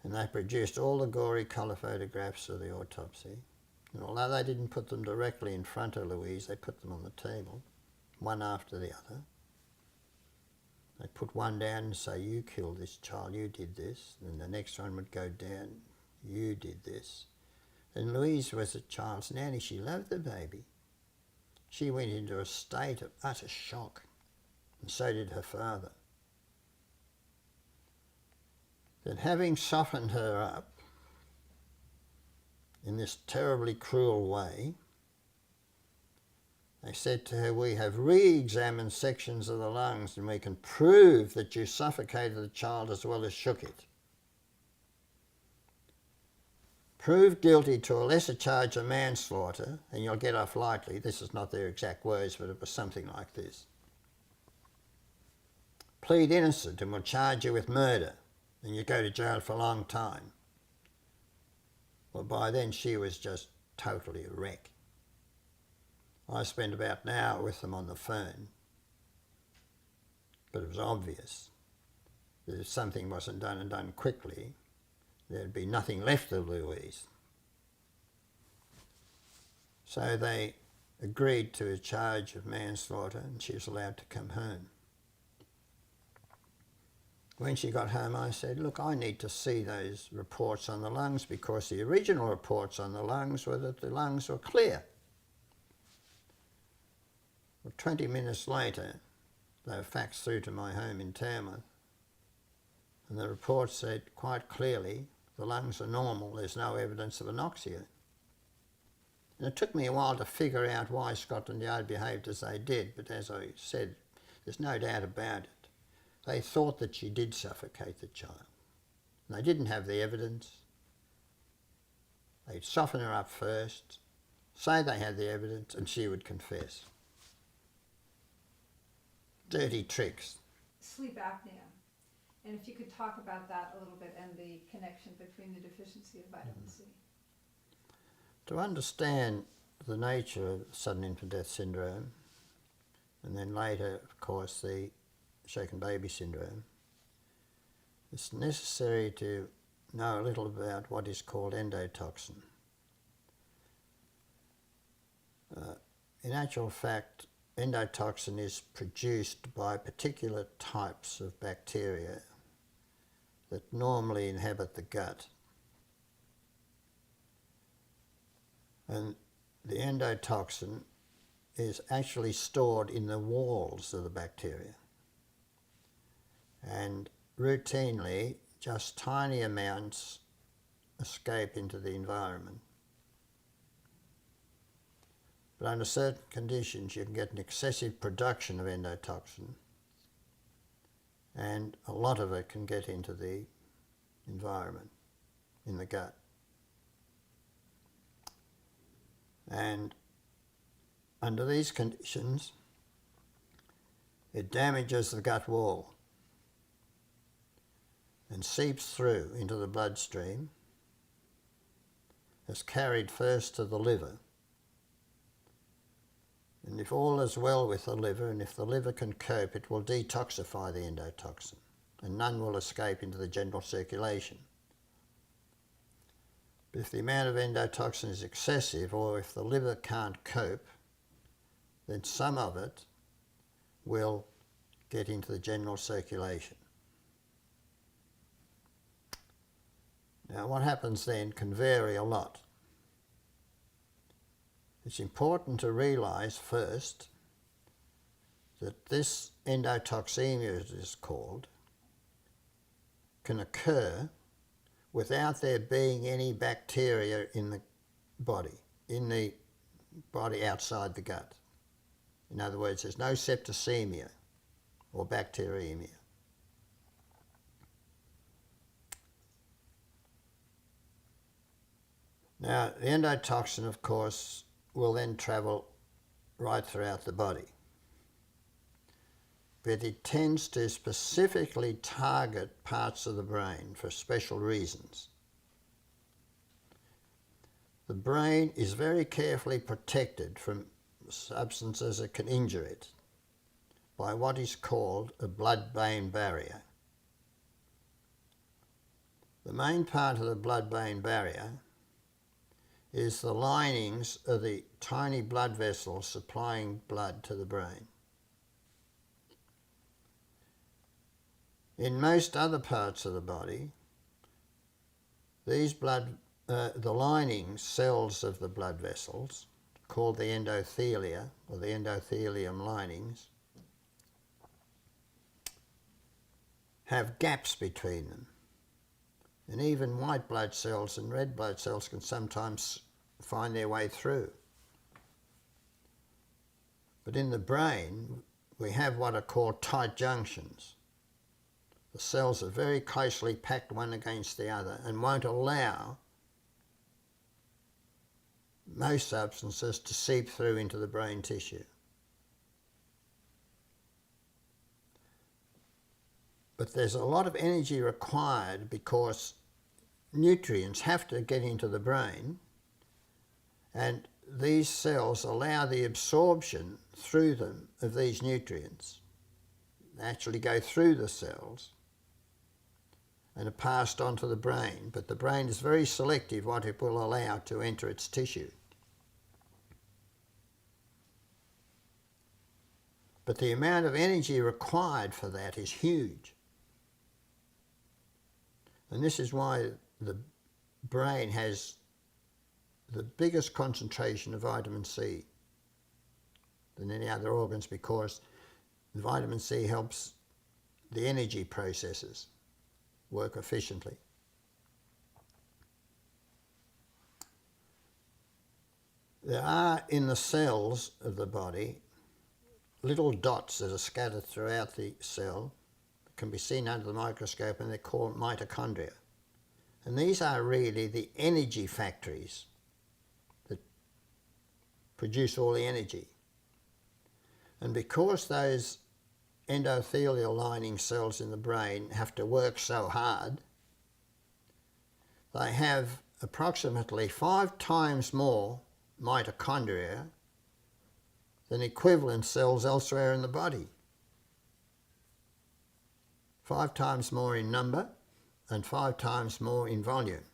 and they produced all the gory colour photographs of the autopsy. And although they didn't put them directly in front of Louise, they put them on the table, one after the other. They put one down and say, you killed this child, you did this. And the next one would go down, you did this. And Louise was a child's nanny. She loved the baby. She went into a state of utter shock, and so did her father. Then having softened her up in this terribly cruel way, they said to her, we have re-examined sections of the lungs and we can prove that you suffocated the child as well as shook it. Prove guilty to a lesser charge of manslaughter and you'll get off lightly. This is not their exact words, but it was something like this. Plead innocent and we'll charge you with murder and you go to jail for a long time. Well, by then she was just totally a wreck. I spent about an hour with them on the phone, but it was obvious that if something wasn't done and done quickly, there'd be nothing left of Louise. So they agreed to a charge of manslaughter and she was allowed to come home. When she got home, I said, look, I need to see those reports on the lungs because the original reports on the lungs were that the lungs were clear. Well, 20 minutes later, they were faxed through to my home in Tamworth, and the report said quite clearly the lungs are normal, there's no evidence of anoxia. And it took me a while to figure out why Scotland Yard behaved as they did, but as I said, there's no doubt about it. They thought that she did suffocate the child. And they didn't have the evidence. They'd soften her up first, say they had the evidence, and she would confess. Dirty tricks. Sleep apnea. And if you could talk about that a little bit and the connection between the deficiency of vitamin C. To understand the nature of sudden infant death syndrome, and then later, of course, the shaken baby syndrome, it's necessary to know a little about what is called endotoxin. In actual fact, endotoxin is produced by particular types of bacteria that normally inhabit the gut. And the endotoxin is actually stored in the walls of the bacteria. And routinely, just tiny amounts escape into the environment. But But under certain conditions you can get an excessive production of endotoxin, and a lot of it can get into the environment, in the gut. And under these conditions, it damages the gut wall and seeps through into the bloodstream, is carried first to the liver. And if all is well with the liver, and if the liver can cope, it will detoxify the endotoxin, and none will escape into the general circulation. But if the amount of endotoxin is excessive, or if the liver can't cope, then some of it will get into the general circulation. Now, what happens then can vary a lot. It's important to realise first that this endotoxemia, as it is called, can occur without there being any bacteria in the body outside the gut. In other words, there's no septicemia or bacteremia. Now, the endotoxin, of course, will then travel right throughout the body. But it tends to specifically target parts of the brain for special reasons. The brain is very carefully protected from substances that can injure it by what is called a blood-brain barrier. The main part of the blood-brain barrier is the linings of the tiny blood vessels supplying blood to the brain. In most other parts of the body, these the lining cells of the blood vessels, called the endothelia, or the endothelium linings, have gaps between them. And even white blood cells and red blood cells can sometimes find their way through. But in the brain, we have what are called tight junctions. The cells are very closely packed one against the other and won't allow most substances to seep through into the brain tissue. But there's a lot of energy required because nutrients have to get into the brain, and these cells allow the absorption through them of these nutrients. They actually go through the cells and are passed on to the brain, but the brain is very selective what it will allow to enter its tissue. But the amount of energy required for that is huge. And this is why the brain has the biggest concentration of vitamin C than any other organs, because vitamin C helps the energy processes work efficiently. There are in the cells of the body little dots that are scattered throughout the cell, can be seen under the microscope, and they're called mitochondria. And these are really the energy factories that produce all the energy. And because those endothelial lining cells in the brain have to work so hard, they have approximately 5 times more mitochondria than equivalent cells elsewhere in the body. 5 times more in number and 5 times more in volume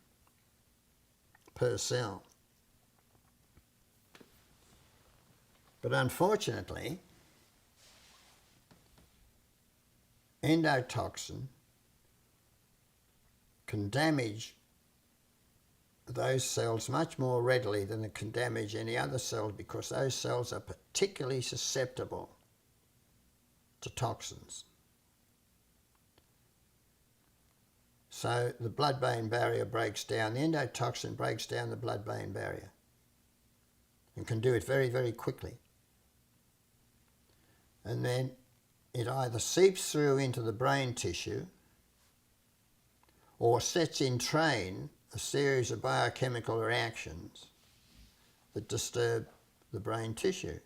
per cell. But unfortunately, endotoxin can damage those cells much more readily than it can damage any other cells, because those cells are particularly susceptible to toxins. So the blood-brain barrier breaks down, the endotoxin breaks down the blood-brain barrier. and can do it very, very quickly. And then it either seeps through into the brain tissue or sets in train a series of biochemical reactions that disturb the brain tissue.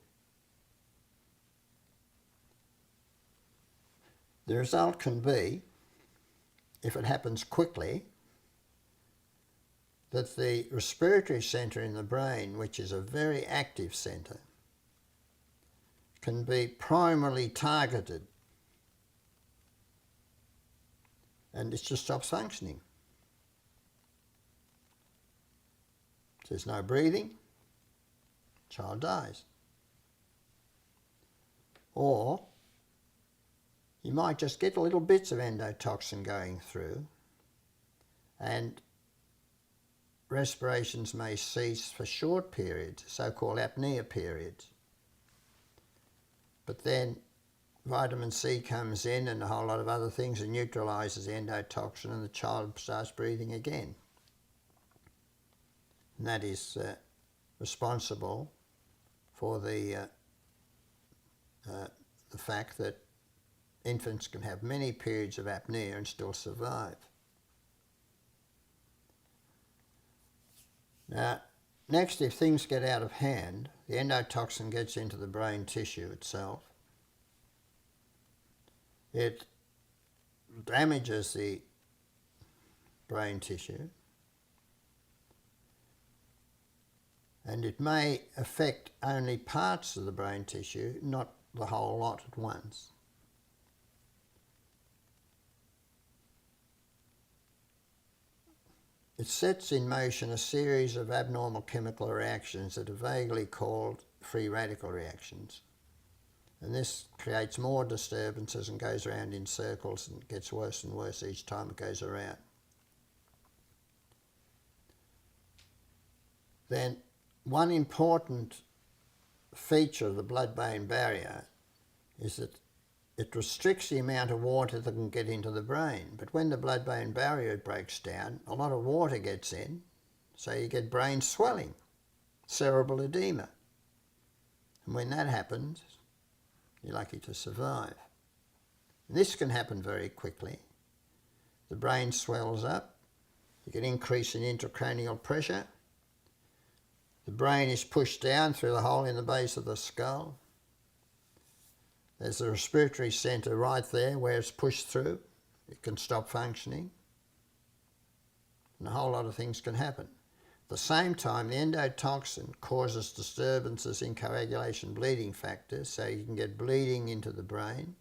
The result can be, if it happens quickly, that the respiratory centre in the brain, which is a very active centre, can be primarily targeted and it just stops functioning. There's no breathing, child dies. Or you might just get little bits of endotoxin going through and respirations may cease for short periods, so-called apnea periods. But then vitamin C comes in and a whole lot of other things and neutralises the endotoxin and the child starts breathing again. And that is responsible for the fact that infants can have many periods of apnea and still survive. Now, next, if things get out of hand, the endotoxin gets into the brain tissue itself. It damages the brain tissue and it may affect only parts of the brain tissue, not the whole lot at once. It sets in motion a series of abnormal chemical reactions that are vaguely called free radical reactions. And this creates more disturbances and goes around in circles and gets worse and worse each time it goes around. Then one important feature of the blood-brain barrier is that it restricts the amount of water that can get into the brain. But when the blood-brain barrier breaks down, a lot of water gets in, so you get brain swelling, cerebral edema. And when that happens, you're lucky to survive. And this can happen very quickly. The brain swells up, you get increase in intracranial pressure, the brain is pushed down through the hole in the base of the skull. There's a respiratory centre right there where it's pushed through. It can stop functioning. And a whole lot of things can happen. At the same time, the endotoxin causes disturbances in coagulation bleeding factors, so you can get bleeding into the brain,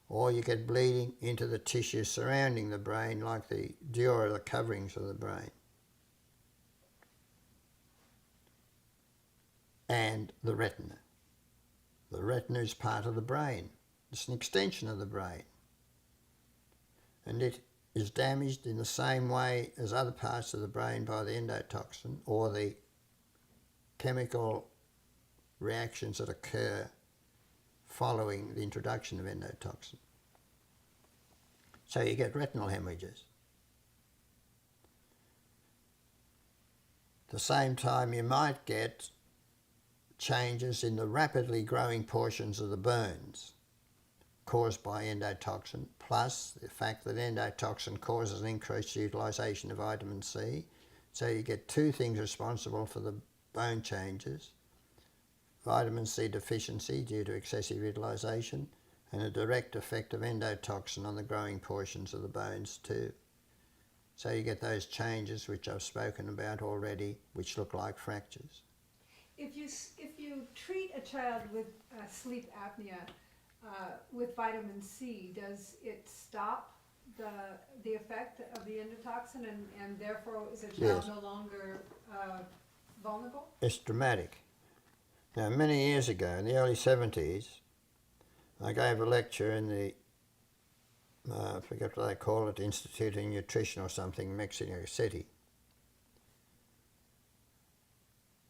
or you get bleeding into the tissue surrounding the brain, like the dura, the coverings of the brain. And the retina. The retina is part of the brain. It's an extension of the brain. And it is damaged in the same way as other parts of the brain by the endotoxin or the chemical reactions that occur following the introduction of endotoxin. So you get retinal hemorrhages. At the same time, you might get changes in the rapidly growing portions of the bones caused by endotoxin, plus the fact that endotoxin causes an increased utilisation of vitamin C. So you get two things responsible for the bone changes: vitamin C deficiency due to excessive utilisation and a direct effect of endotoxin on the growing portions of the bones too. So you get those changes which I've spoken about already, which look like fractures. If you treat a child with sleep apnea with vitamin C, does it stop the effect of the endotoxin and therefore is a child Yes. no longer vulnerable? It's dramatic. Now, many years ago, in the early 70s, I gave a lecture in the, I forget what they call it, Institute of Nutrition or something, Mexico City.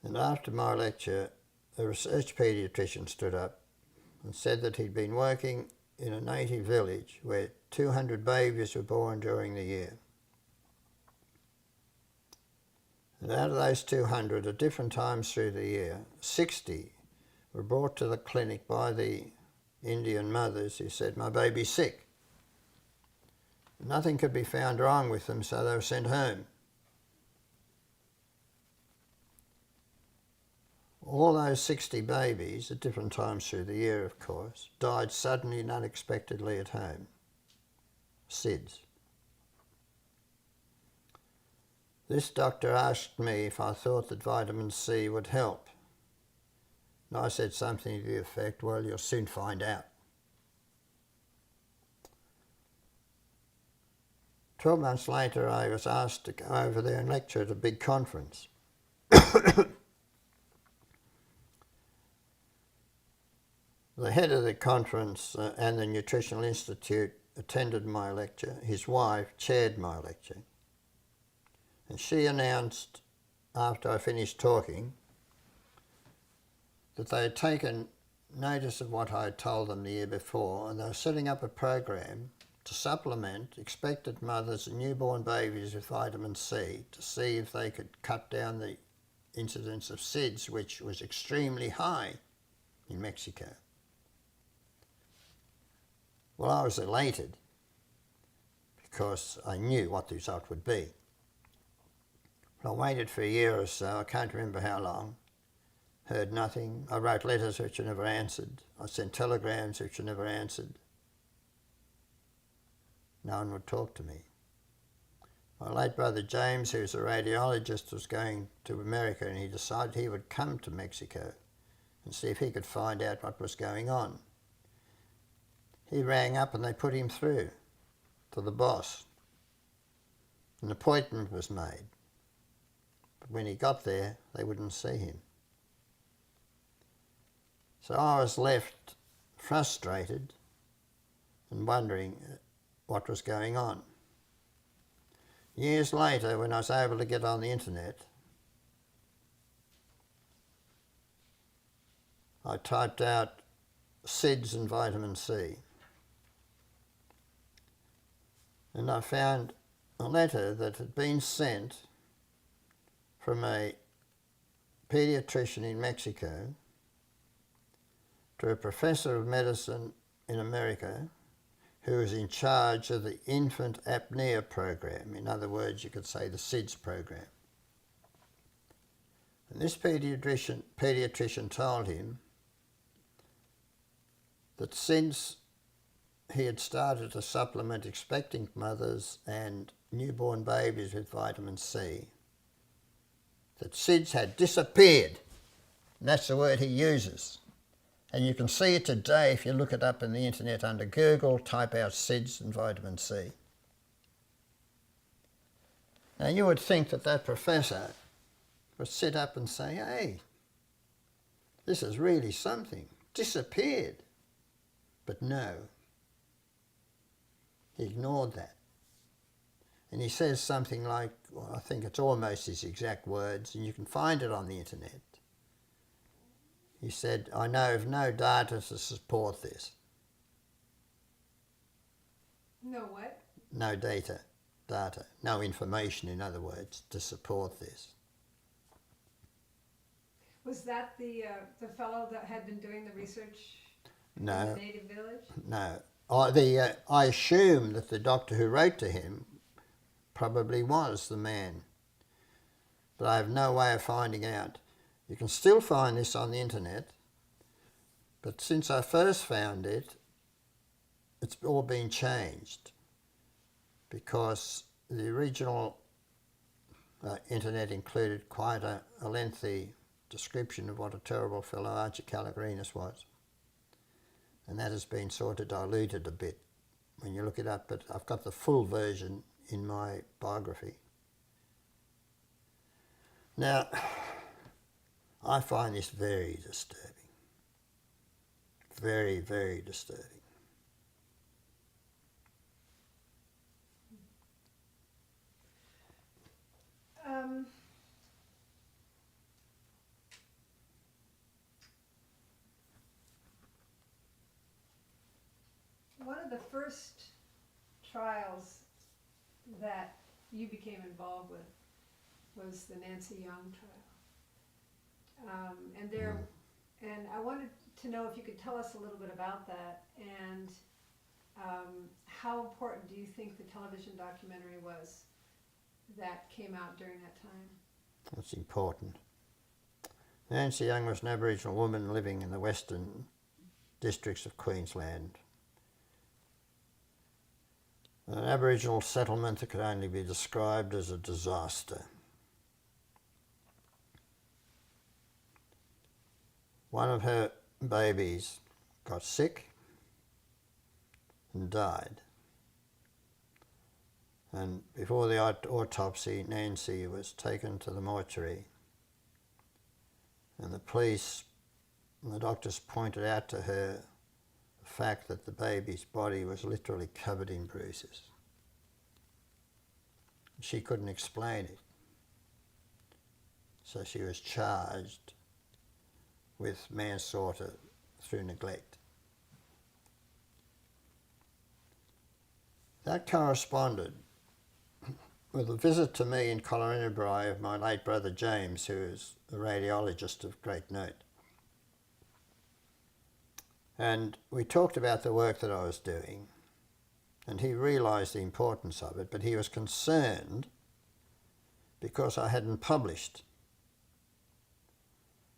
And after my lecture, a research paediatrician stood up and said that he'd been working in a native village where 200 babies were born during the year. And out of those 200, at different times through the year, 60 were brought to the clinic by the Indian mothers who said, "My baby's sick." Nothing could be found wrong with them, so they were sent home. All those 60 babies, at different times through the year of course, died suddenly and unexpectedly at home. SIDS. This doctor asked me if I thought that vitamin C would help. And I said something to the effect, "Well, you'll soon find out." 12 months later, I was asked to go over there and lecture at a big conference. The head of the conference and the Nutritional Institute attended my lecture. His wife chaired my lecture. And she announced, after I finished talking, that they had taken notice of what I had told them the year before, and they were setting up a program to supplement expectant mothers and newborn babies with vitamin C to see if they could cut down the incidence of SIDS, which was extremely high in Mexico. Well, I was elated because I knew what the result would be. But I waited for a year or so, I can't remember how long, heard nothing. I wrote letters which were never answered. I sent telegrams which were never answered. No one would talk to me. My late brother James, who was a radiologist, was going to America, and he decided he would come to Mexico and see if he could find out what was going on. He rang up and they put him through to the boss. An appointment was made. But when he got there, they wouldn't see him. So I was left frustrated and wondering what was going on. Years later, when I was able to get on the internet, I typed out SIDS and vitamin C. And I found a letter that had been sent from a paediatrician in Mexico to a professor of medicine in America who was in charge of the infant apnea program. In other words, you could say the SIDS program. And this paediatrician told him that since he had started to supplement expectant mothers and newborn babies with vitamin C, that SIDS had disappeared. And that's the word he uses. And you can see it today if you look it up in the internet under Google, type out SIDS and vitamin C. Now you would think that that professor would sit up and say, "Hey, this is really something. Disappeared." But no. He ignored that. And he says something like, well, I think it's almost his exact words, and you can find it on the internet. He said, "I know of no data to support this." No what? No data, no information, in other words, to support this. Was that the fellow that had been doing the research No. in the native village? No. I assume that the doctor who wrote to him probably was the man, but I have no way of finding out. You can still find this on the internet, but since I first found it, it's all been changed because the original internet included quite a lengthy description of what a terrible fellow Archie Kalokerinos was. And that has been sort of diluted a bit when you look it up, but I've got the full version in my biography. Now, I find this very disturbing. Very, very disturbing. One of the first trials that you became involved with was the Nancy Young trial. And I wanted to know if you could tell us a little bit about that, and how important do you think the television documentary was that came out during that time? That's important. Nancy Young was an Aboriginal woman living in the western districts of Queensland. An Aboriginal settlement that could only be described as a disaster. One of her babies got sick and died. And before the autopsy, Nancy was taken to the mortuary, and the police and the doctors pointed out to her the fact that the baby's body was literally covered in bruises. She couldn't explain it, so she was charged with manslaughter through neglect. That corresponded with a visit to me in Collarenebri of my late brother James, who is a radiologist of great note. And we talked about the work that I was doing, and he realised the importance of it, but he was concerned because I hadn't published.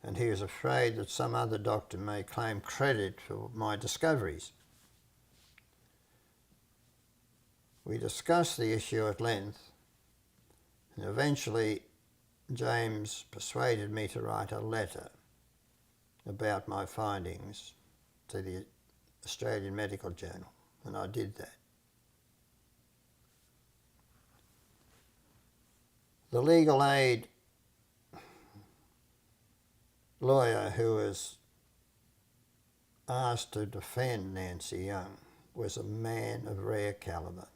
And he was afraid that some other doctor may claim credit for my discoveries. We discussed the issue at length, and eventually James persuaded me to write a letter about my findings to the Australian Medical Journal, and I did that. The legal aid lawyer who was asked to defend Nancy Young was a man of rare calibre,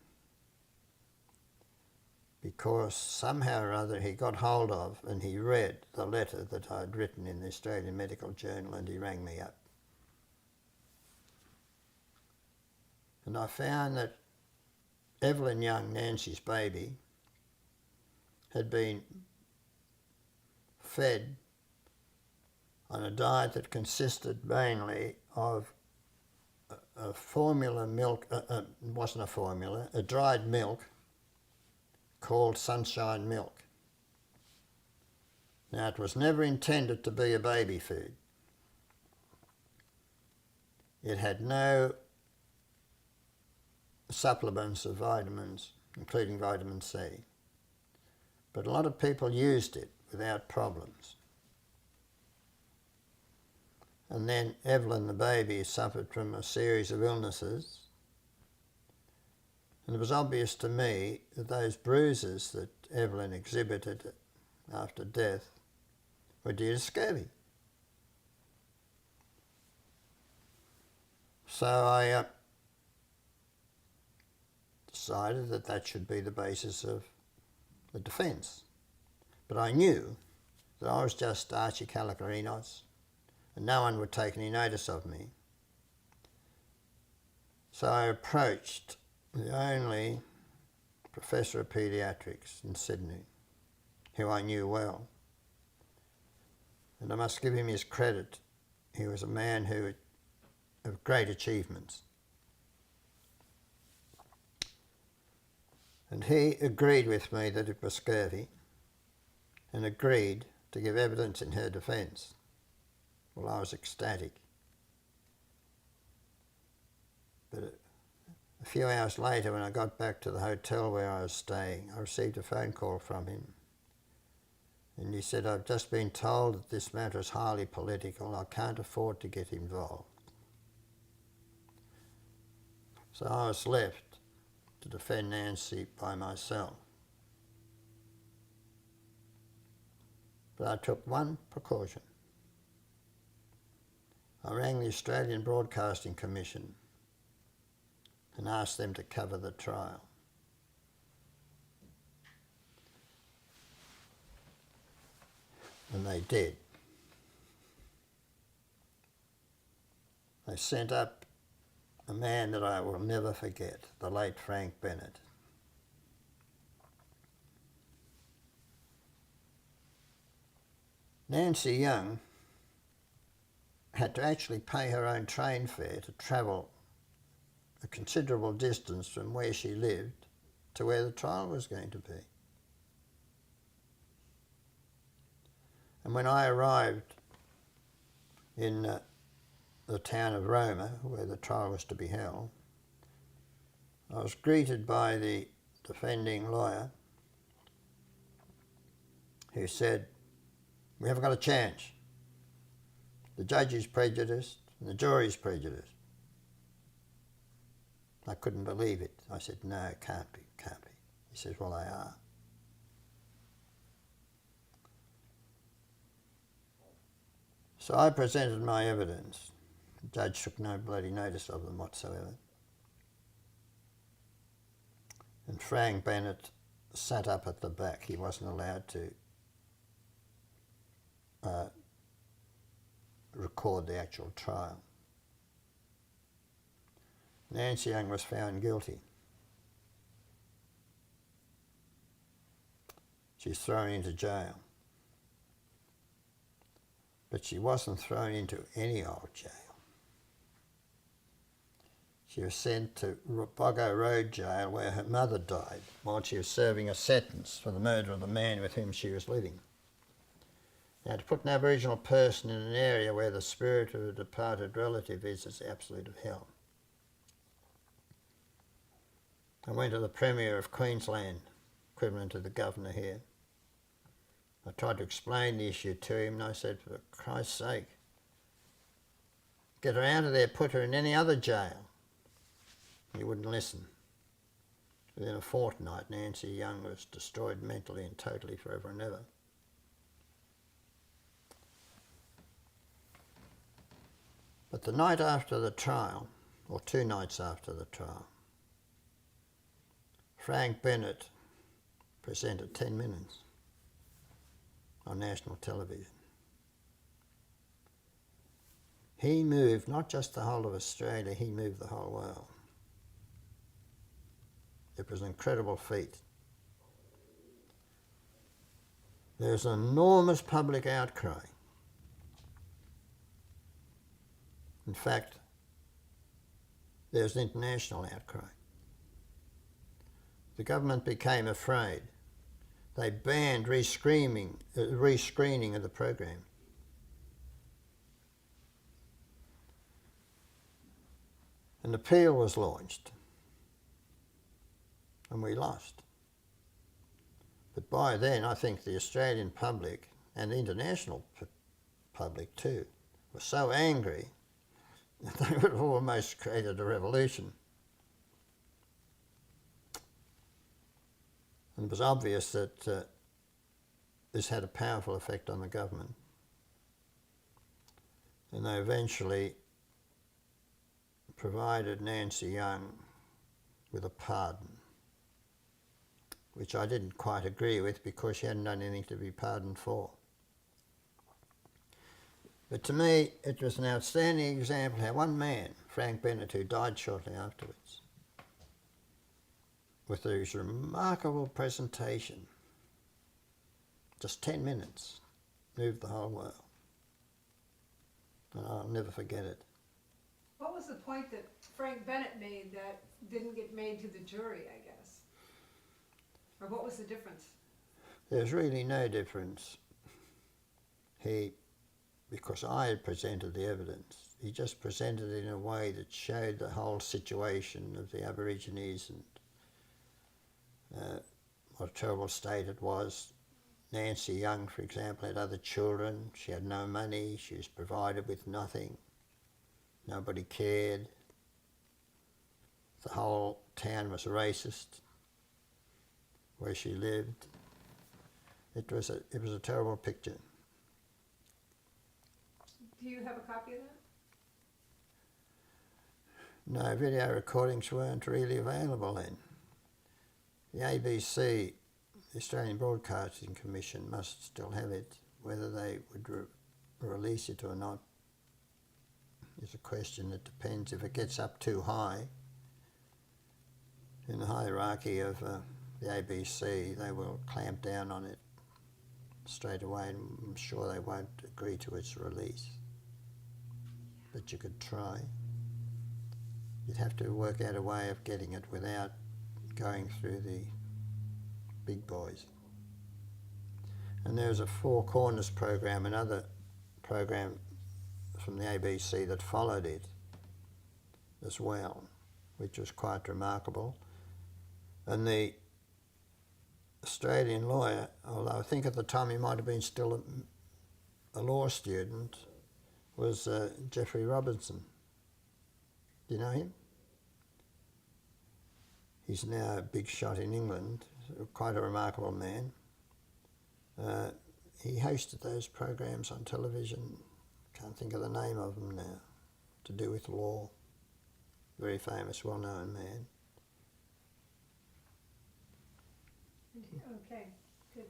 because somehow or other he got hold of and he read the letter that I'd written in the Australian Medical Journal, and he rang me up. And I found that Evelyn Young, Nancy's baby, had been fed on a diet that consisted mainly of a formula milk, wasn't a formula, a dried milk called sunshine milk. Now, it was never intended to be a baby food. It had no supplements of vitamins, including vitamin C. But a lot of people used it without problems. And then Evelyn, the baby, suffered from a series of illnesses. And it was obvious to me that those bruises that Evelyn exhibited after death were due to scurvy. So I decided that that should be the basis of the defence. But I knew that I was just Archie Kalokerinos, and no one would take any notice of me. So I approached the only professor of paediatrics in Sydney, who I knew well. And I must give him his credit. He was a man of great achievements. And he agreed with me that it was scurvy, and agreed to give evidence in her defence. Well, I was ecstatic. But a few hours later, when I got back to the hotel where I was staying, I received a phone call from him. And he said, "I've just been told that this matter is highly political. I can't afford to get involved." So I was left to defend Nancy by myself. But I took one precaution. I rang the Australian Broadcasting Commission and asked them to cover the trial. And they did. They sent up a man that I will never forget, the late Frank Bennett. Nancy Young had to actually pay her own train fare to travel a considerable distance from where she lived to where the trial was going to be. And when I arrived in the town of Roma, where the trial was to be held, I was greeted by the defending lawyer who said, "We haven't got a chance. The judge is prejudiced and the jury is prejudiced." I couldn't believe it. I said, "No, it can't be, can't be." He says, "Well, they are." So I presented my evidence. The judge took no bloody notice of them whatsoever. And Frank Bennett sat up at the back. He wasn't allowed to record the actual trial. Nancy Young was found guilty. She's thrown into jail. But she wasn't thrown into any old jail. She was sent to Boggo Road Jail where her mother died while she was serving a sentence for the murder of the man with whom she was living. Now, to put an Aboriginal person in an area where the spirit of a departed relative is absolute of hell. I went to the Premier of Queensland, equivalent to the Governor here. I tried to explain the issue to him and I said, "For Christ's sake, get her out of there, put her in any other jail." He wouldn't listen. Within a fortnight, Nancy Young was destroyed mentally and totally forever and ever. But the night after the trial, or 2 nights after the trial, Frank Bennett presented 10 minutes on national television. He moved not just the whole of Australia, he moved the whole world. It was an incredible feat. There's an enormous public outcry. In fact, there's an international outcry. The government became afraid. They banned rescreening of the program. An appeal was launched, and we lost. But by then, I think the Australian public, and the international public too, were so angry that they would have almost created a revolution. And it was obvious that this had a powerful effect on the government. And they eventually provided Nancy Young with a pardon, which I didn't quite agree with because she hadn't done anything to be pardoned for. But to me, it was an outstanding example how one man, Frank Bennett, who died shortly afterwards, with his remarkable presentation, just 10 minutes, moved the whole world. And I'll never forget it. What was the point that Frank Bennett made that didn't get made to the jury, I guess? Or what was the difference? There's really no difference. Because I had presented the evidence, he just presented it in a way that showed the whole situation of the Aborigines and what a terrible state it was. Nancy Young, for example, had other children. She had no money. She was provided with nothing. Nobody cared. The whole town was racist where she lived. It was a terrible picture. Do you have a copy of that? No, video recordings weren't really available then. The ABC, the Australian Broadcasting Commission, must still have it. Whether they would release it or not is a question that depends. If it gets up too high in the hierarchy of the ABC, they will clamp down on it. straight away, and I'm sure they won't agree to its release. But you could try. You'd have to work out a way of getting it without going through the big boys. And there's a Four Corners program, another program from the ABC that followed it as well, which was quite remarkable. And the Australian lawyer, although I think at the time he might have been still a law student, was Geoffrey Robinson. Do you know him? He's now a big shot in England, quite a remarkable man. He hosted those programs on television, can't think of the name of them now, to do with law. Very famous, well-known man. Okay, good.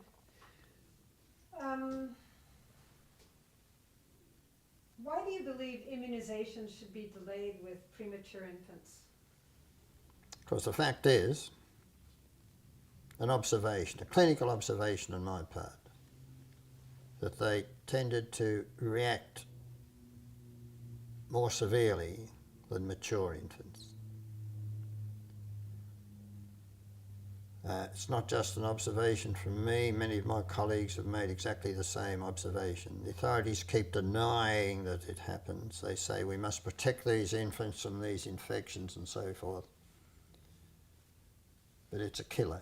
Why do you believe immunization should be delayed with premature infants? Because the fact is, an observation, a clinical observation on my part, that they tended to react more severely than mature infants. It's not just an observation from me. Many of my colleagues have made exactly the same observation. The authorities keep denying that it happens. They say we must protect these infants from these infections and so forth. But it's a killer.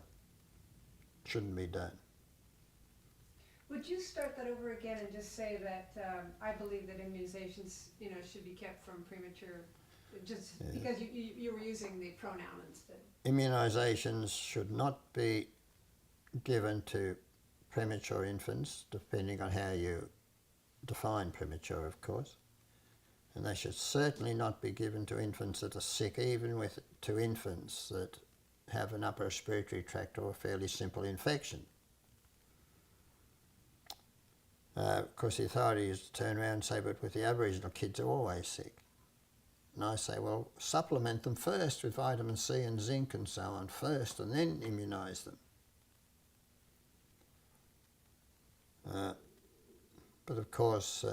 It shouldn't be done. Would you start that over again and just say that I believe that immunizations, should be kept from premature, just because you were using the pronoun instead. Immunisations should not be given to premature infants, depending on how you define premature, of course. And they should certainly not be given to infants that are sick, even to infants that have an upper respiratory tract or a fairly simple infection. Of course, the authorities turn around and say, but with the Aboriginal kids are always sick. And I say, well, supplement them first with vitamin C and zinc and so on first, and then immunise them. But of course,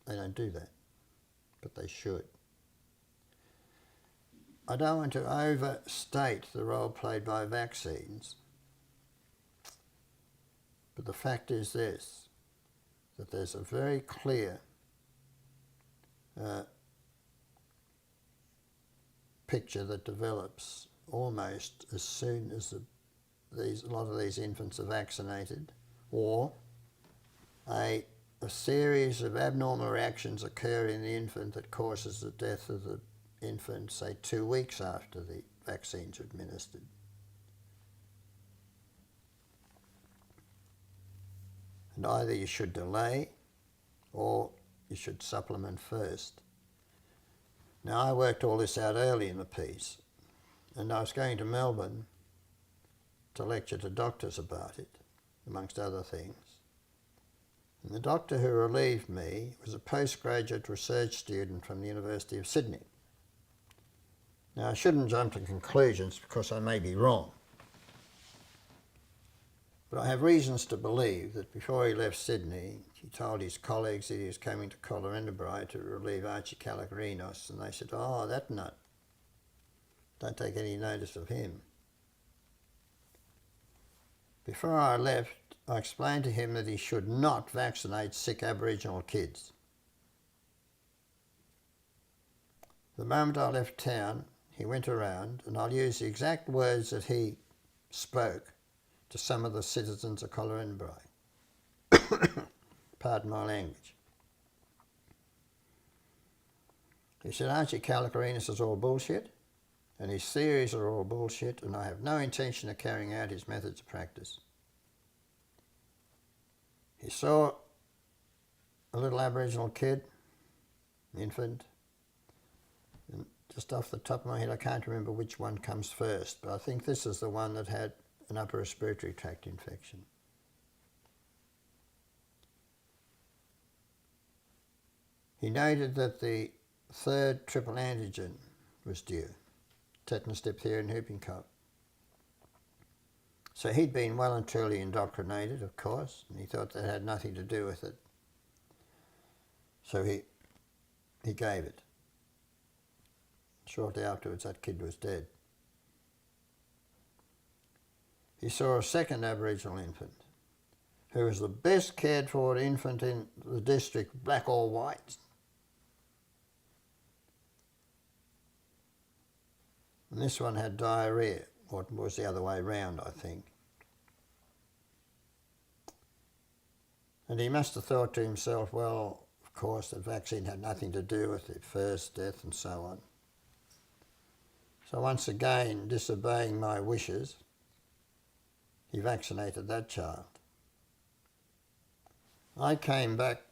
they don't do that, but they should. I don't want to overstate the role played by vaccines, but the fact is this, that there's a very clear picture that develops almost as soon as a lot of these infants are vaccinated, or a series of abnormal reactions occur in the infant that causes the death of the infant, say 2 weeks after the vaccines are administered. And either you should delay or you should supplement first. Now, I worked all this out early in the piece, and I was going to Melbourne to lecture to doctors about it, amongst other things. And the doctor who relieved me was a postgraduate research student from the University of Sydney. Now, I shouldn't jump to conclusions because I may be wrong, but I have reasons to believe that before he left Sydney, he told his colleagues that he was coming to Collarenebri to relieve Archie Kalokerinos, and they said, oh, that nut, don't take any notice of him. Before I left, I explained to him that he should not vaccinate sick Aboriginal kids. The moment I left town, he went around, and I'll use the exact words that he spoke to some of the citizens of Collarenebri. Pardon my language. He said, Archie Kalokerinos is all bullshit, and his theories are all bullshit, and I have no intention of carrying out his methods of practice. He saw a little Aboriginal kid, infant, and just off the top of my head I can't remember which one comes first, but I think this is the one that had an upper respiratory tract infection. He noted that the third triple antigen was due, tetanus, diphtheria and whooping cough. So he'd been well and truly indoctrinated, of course, and he thought that had nothing to do with it. So he gave it. Shortly afterwards, that kid was dead. He saw a second Aboriginal infant, who was the best cared for infant in the district, black or white. And this one had diarrhoea, or it was the other way round, I think. And he must have thought to himself, well, of course, the vaccine had nothing to do with it, first death and so on. So once again, disobeying my wishes, he vaccinated that child. I came back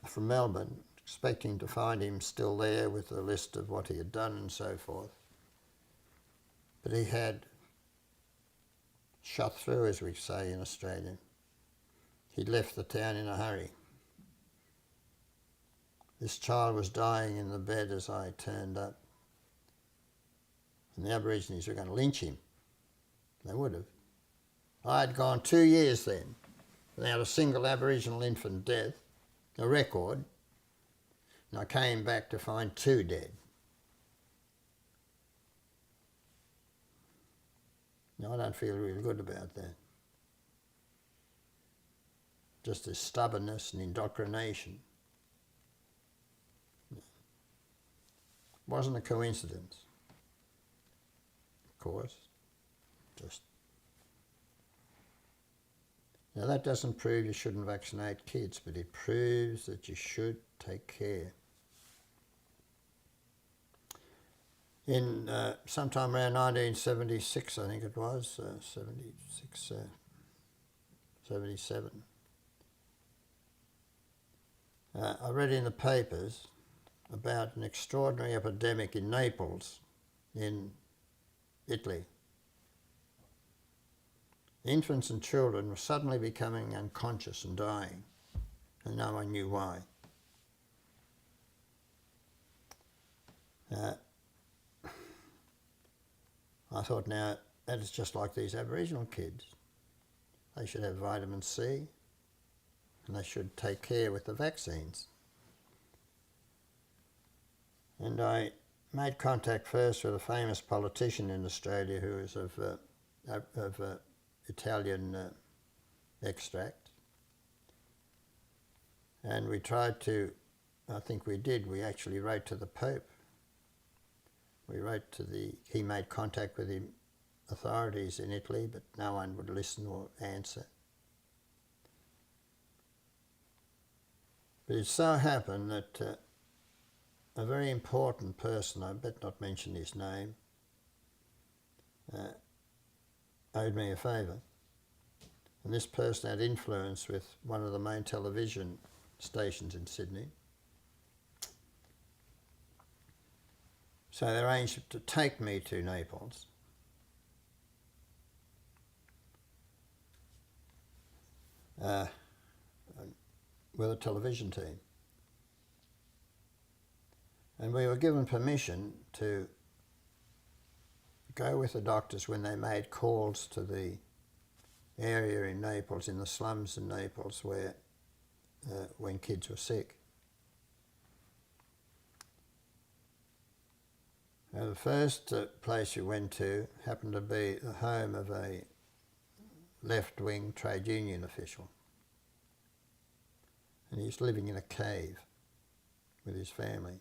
from Melbourne expecting to find him still there with a list of what he had done and so forth. But he had shot through, as we say in Australia. He'd left the town in a hurry. This child was dying in the bed as I turned up. And the Aborigines were going to lynch him. They would have. I had gone 2 years then without a single Aboriginal infant death, a record, and I came back to find 2 dead. Now, I don't feel really good about that. Just this stubbornness and indoctrination. It wasn't a coincidence, of course. Now, that doesn't prove you shouldn't vaccinate kids, but it proves that you should take care. In sometime around 1976, I think it was, 76, 77, I read in the papers about an extraordinary epidemic in Naples, in Italy. Infants and children were suddenly becoming unconscious and dying, and no one knew why. I thought, now, that is just like these Aboriginal kids. They should have vitamin C, and they should take care with the vaccines. And I made contact first with a famous politician in Australia who is of Italian extract. And we tried to, I think we did, we actually wrote to the Pope. We wrote to he made contact with the authorities in Italy, but no one would listen or answer. But it so happened that a very important person, I bet not mention his name, owed me a favour. And this person had influence with one of the main television stations in Sydney. So they arranged to take me to Naples. With a television team. And we were given permission to go with the doctors when they made calls to the area in Naples, in the slums in Naples, where when kids were sick. Now, the first place we went to happened to be the home of a left-wing trade union official. And he was living in a cave with his family.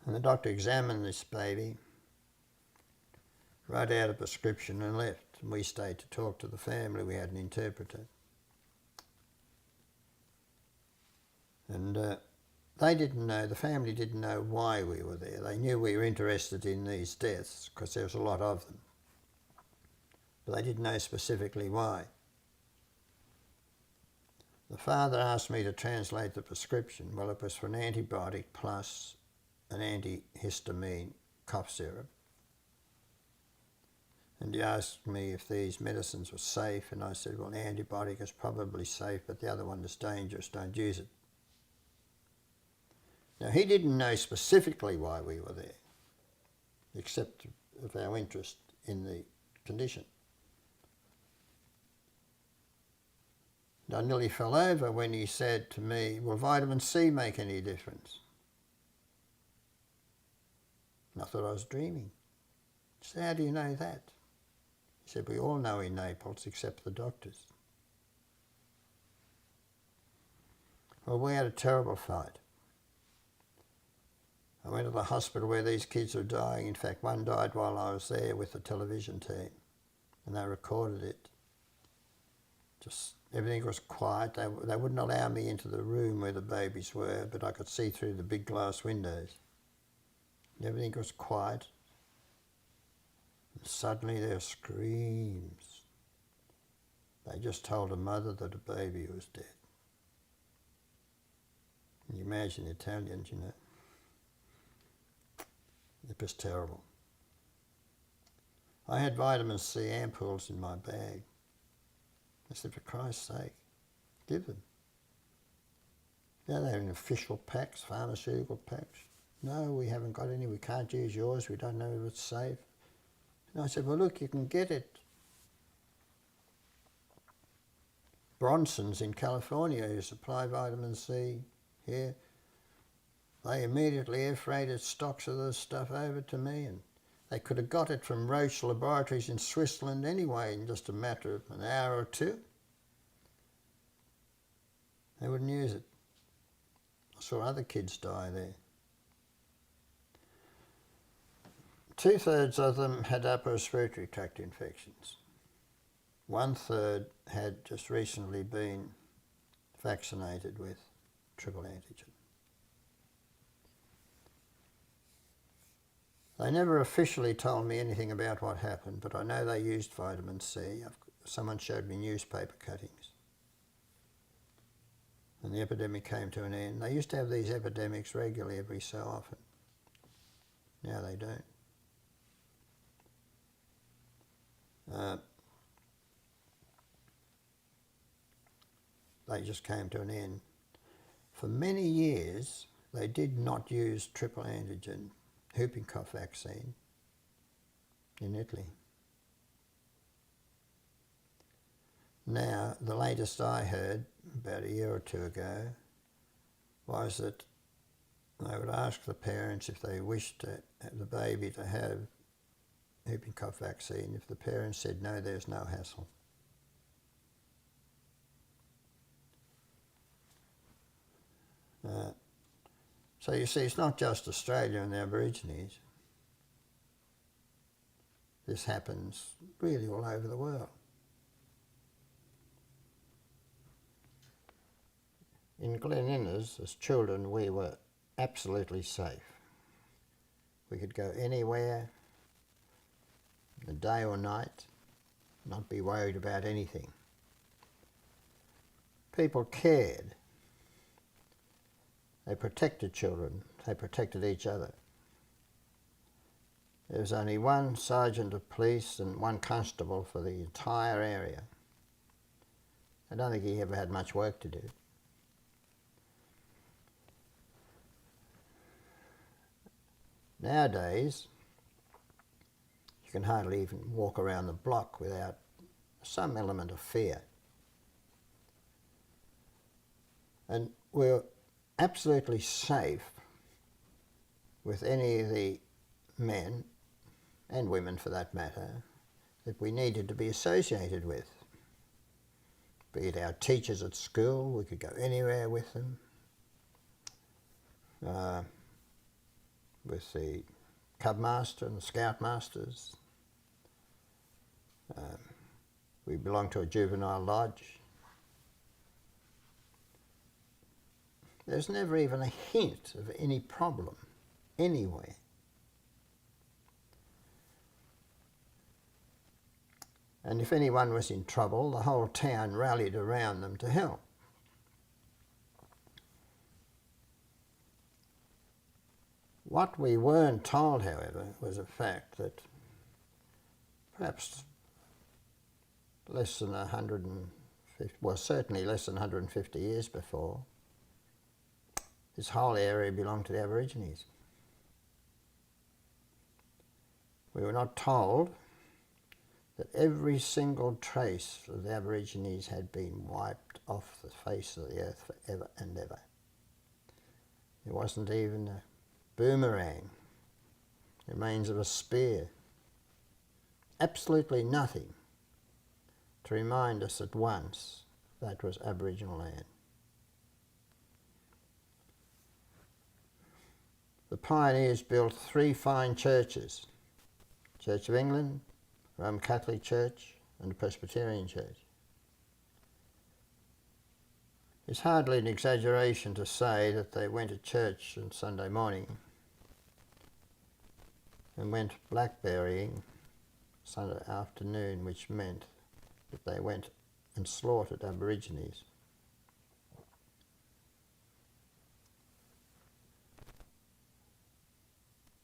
And the doctor examined this baby, wrote out a prescription and left. And we stayed to talk to the family. We had an interpreter. And they didn't know, the family didn't know why we were there. They knew we were interested in these deaths because there was a lot of them. But they didn't know specifically why. The father asked me to translate the prescription. Well, it was for an antibiotic plus an antihistamine cough syrup. And he asked me if these medicines were safe, and I said, well, the antibiotic is probably safe, but the other one is dangerous, don't use it. Now, he didn't know specifically why we were there, except of our interest in the condition. And I nearly fell over when he said to me, will vitamin C make any difference? And I thought I was dreaming. I said, how do you know that? He said, we all know in Naples except the doctors. Well, we had a terrible fight. I went to the hospital where these kids were dying. In fact, one died while I was there with the television team, and they recorded it. Just everything was quiet. They wouldn't allow me into the room where the babies were, but I could see through the big glass windows. Everything was quiet. And suddenly there were screams. They just told a mother that a baby was dead. Can you imagine the Italians, you know? It was terrible. I had vitamin C ampoules in my bag. I said, for Christ's sake, give them. Yeah, they're in official packs, pharmaceutical packs. No, we haven't got any, we can't use yours, we don't know if it's safe. And I said, well look, you can get it. Bronson's in California, who supply vitamin C here. They immediately air freighted stocks of this stuff over to me, and they could have got it from Roche laboratories in Switzerland anyway in just a matter of an hour or two. They wouldn't use it. I saw other kids die there. 2/3 of them had upper respiratory tract infections. 1/3 had just recently been vaccinated with triple antigen. They never officially told me anything about what happened, but I know they used vitamin C. Someone showed me newspaper cuttings. And the epidemic came to an end. They used to have these epidemics regularly every so often. Now they don't. They just came to an end. For many years, they did not use triple antigen whooping cough vaccine in Italy. Now, the latest I heard about a year or two ago was that they would ask the parents if they wished to have the baby to have whooping cough vaccine. If the parents said no, there's no hassle. So you see, it's not just Australia and the Aborigines. This happens really all over the world. In Glen Innes, as children, we were absolutely safe. We could go anywhere, day or night, not be worried about anything. People cared. They protected children, they protected each other. There was only one sergeant of police and one constable for the entire area. I don't think he ever had much work to do. Nowadays, you can hardly even walk around the block without some element of fear. And we're absolutely safe with any of the men, and women for that matter, that we needed to be associated with. Be it our teachers at school, we could go anywhere with them. With the cub master and the scout masters. We belonged to a juvenile lodge. There's never even a hint of any problem anywhere. And if anyone was in trouble, the whole town rallied around them to help. What we weren't told, however, was the fact that perhaps less than 150, well, certainly less than 150 years before, this whole area belonged to the Aborigines. We were not told that every single trace of the Aborigines had been wiped off the face of the earth forever and ever. There wasn't even a boomerang, the remains of a spear. Absolutely nothing to remind us at once that was Aboriginal land. The pioneers built 3 fine churches: Church of England, Roman Catholic Church and the Presbyterian Church. It's hardly an exaggeration to say that they went to church on Sunday morning and went blackberrying Sunday afternoon, which meant that they went and slaughtered Aborigines.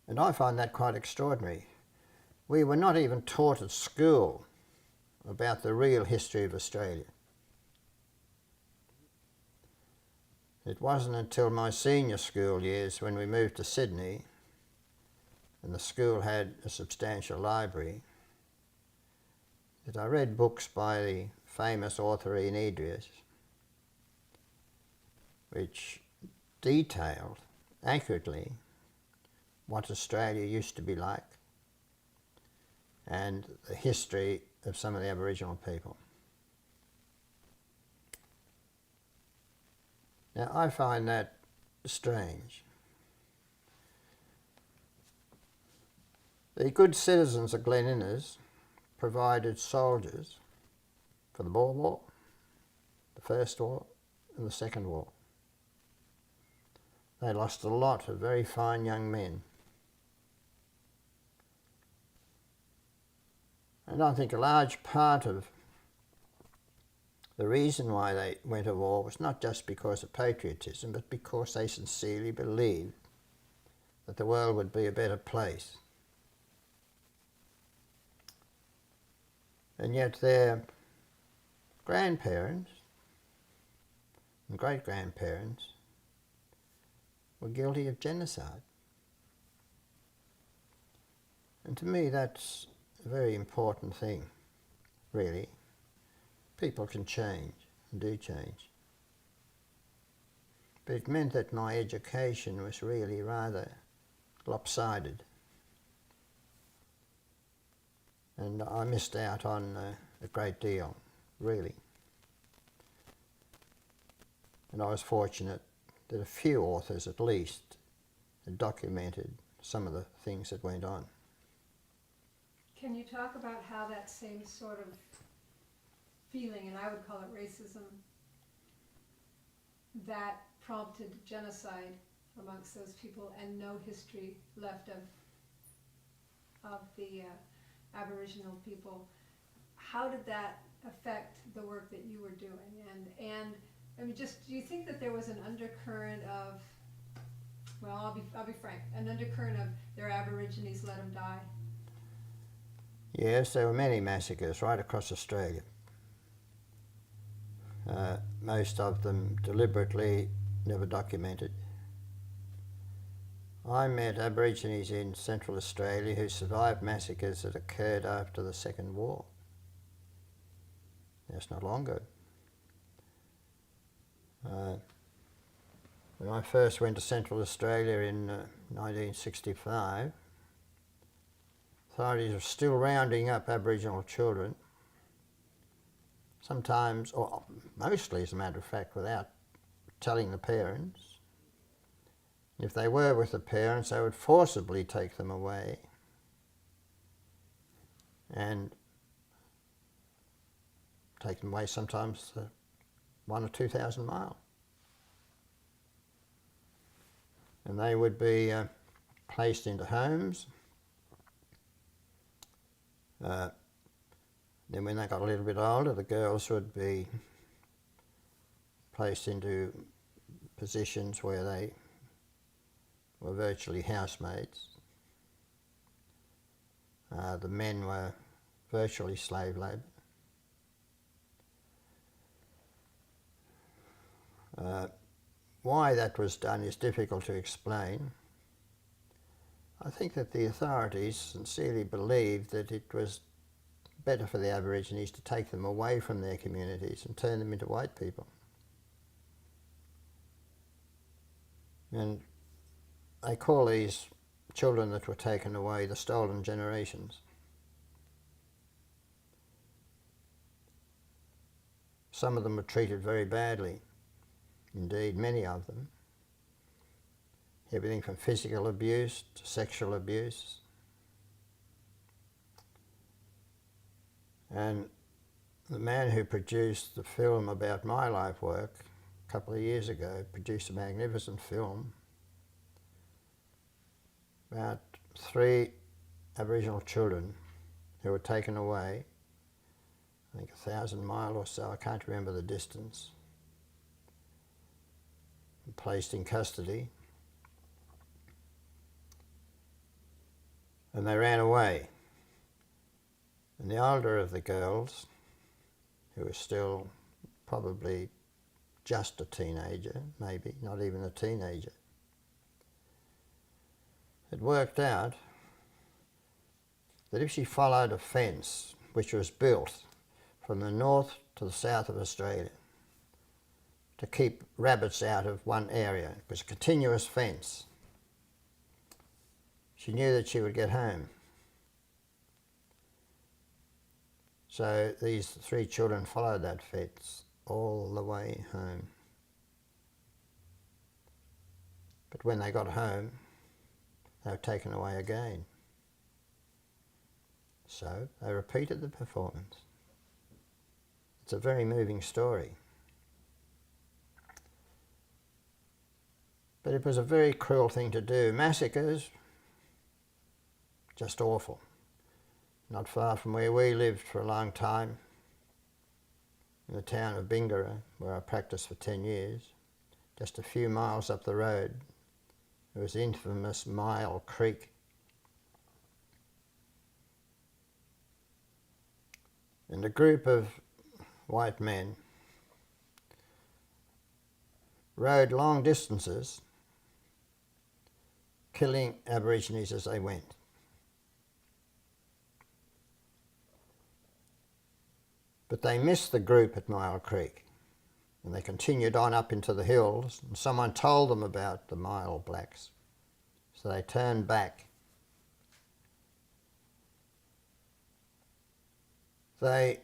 And I find that quite extraordinary. We were not even taught at school about the real history of Australia. It wasn't until my senior school years, when we moved to Sydney and the school had a substantial library, that I read books by the famous author Ian Idris, which detailed accurately what Australia used to be like and the history of some of the Aboriginal people. Now, I find that strange. The good citizens of Glen Innes provided soldiers for the Boer War, the First War and the Second War. They lost a lot of very fine young men. And I think a large part of the reason why they went to war was not just because of patriotism, but because they sincerely believed that the world would be a better place. And yet their grandparents and great-grandparents were guilty of genocide. And to me that's a very important thing, really. People can change, and do change. But it meant that my education was really rather lopsided. And I missed out on a great deal, really. And I was fortunate that a few authors at least had documented some of the things that went on. Can you talk about how that same sort of feeling, and I would call it racism, that prompted genocide amongst those people and no history left of the Aboriginal people, how did that affect the work that you were doing? And I mean, just, do you think that there was an undercurrent of, well, I'll be frank, an undercurrent of their Aborigines, let them die? Yes, there were many massacres right across Australia. Most of them deliberately never documented. I met Aborigines in Central Australia who survived massacres that occurred after the Second War. That's not long ago. When I first went to Central Australia in 1965, authorities were still rounding up Aboriginal children, sometimes, or mostly as a matter of fact, without telling the parents. If they were with the parents, they would forcibly take them away and take them away sometimes 1,000 or 2,000 miles. And they would be placed into homes. Then when they got a little bit older, the girls would be placed into positions where they were virtually housemaids. The men were virtually slave labour. Why that was done is difficult to explain. I think that the authorities sincerely believed that it was better for the Aborigines to take them away from their communities and turn them into white people. And they call these children that were taken away the stolen generations. Some of them were treated very badly, indeed many of them. Everything from physical abuse to sexual abuse. And the man who produced the film about my life work a couple of years ago produced a magnificent film about 3 Aboriginal children who were taken away, I think 1,000 miles or so, I can't remember the distance, and placed in custody. And they ran away. And the older of the girls, who was still probably just a teenager, maybe, not even a teenager, it worked out that if she followed a fence which was built from the north to the south of Australia to keep rabbits out of one area, it was a continuous fence, she knew that she would get home. So these 3 children followed that fence all the way home. But when they got home, they were taken away again. So they repeated the performance. It's a very moving story. But it was a very cruel thing to do. Massacres, just awful. Not far from where we lived for a long time, in the town of Bingara, where I practiced for 10 years, just a few miles up the road, there was the infamous Mile Creek. And a group of white men rode long distances, killing Aborigines as they went. But they missed the group at Mile Creek, and they continued on up into the hills, and someone told them about the Mile Blacks. So they turned back. They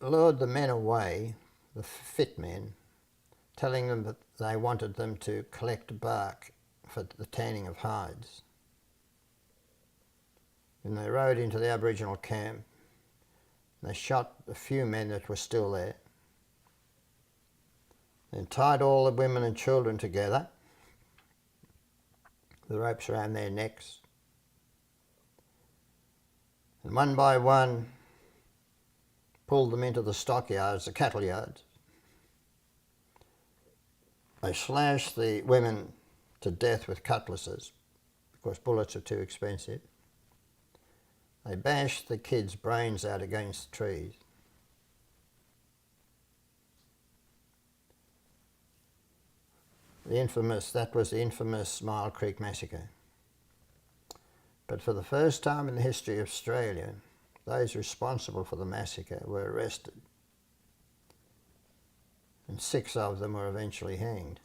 lured the men away, the fit men, telling them that they wanted them to collect bark for the tanning of hides. And they rode into the Aboriginal camp. They shot a few men that were still there, then tied all the women and children together, the ropes around their necks, and one by one pulled them into the stockyards, the cattle yards. They slashed the women to death with cutlasses, because bullets are too expensive. They bashed the kids' brains out against trees. That was the infamous Mile Creek Massacre. But for the first time in the history of Australia, those responsible for the massacre were arrested. And 6 of them were eventually hanged.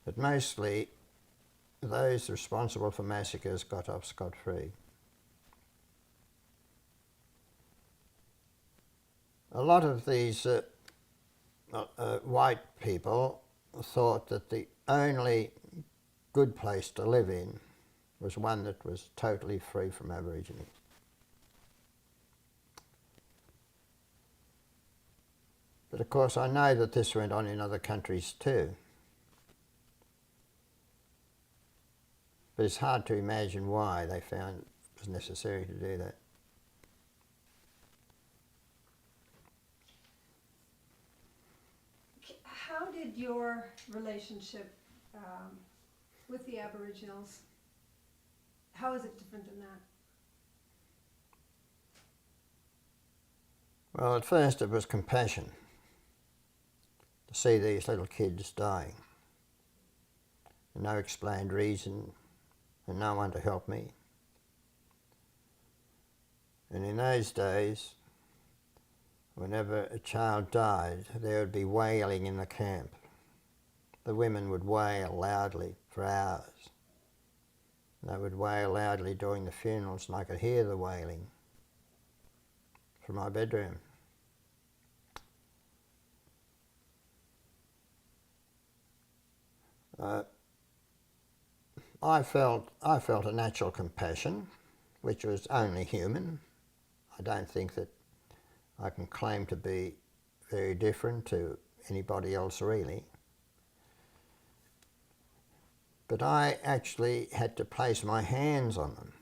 But mostly, those responsible for massacres got off scot-free. A lot of these white people thought that the only good place to live in was one that was totally free from Aborigines. But of course I know that this went on in other countries too. But it's hard to imagine why they found it was necessary to do that. How did your relationship with the Aboriginals, how is it different than that? Well, at first it was compassion to see these little kids dying. And no explained reason, and no one to help me. And in those days, whenever a child died, there would be wailing in the camp. The women would wail loudly for hours. They would wail loudly during the funerals, and I could hear the wailing from my bedroom. I felt a natural compassion, which was only human. I don't think that I can claim to be very different to anybody else really. But I actually had to place my hands on them.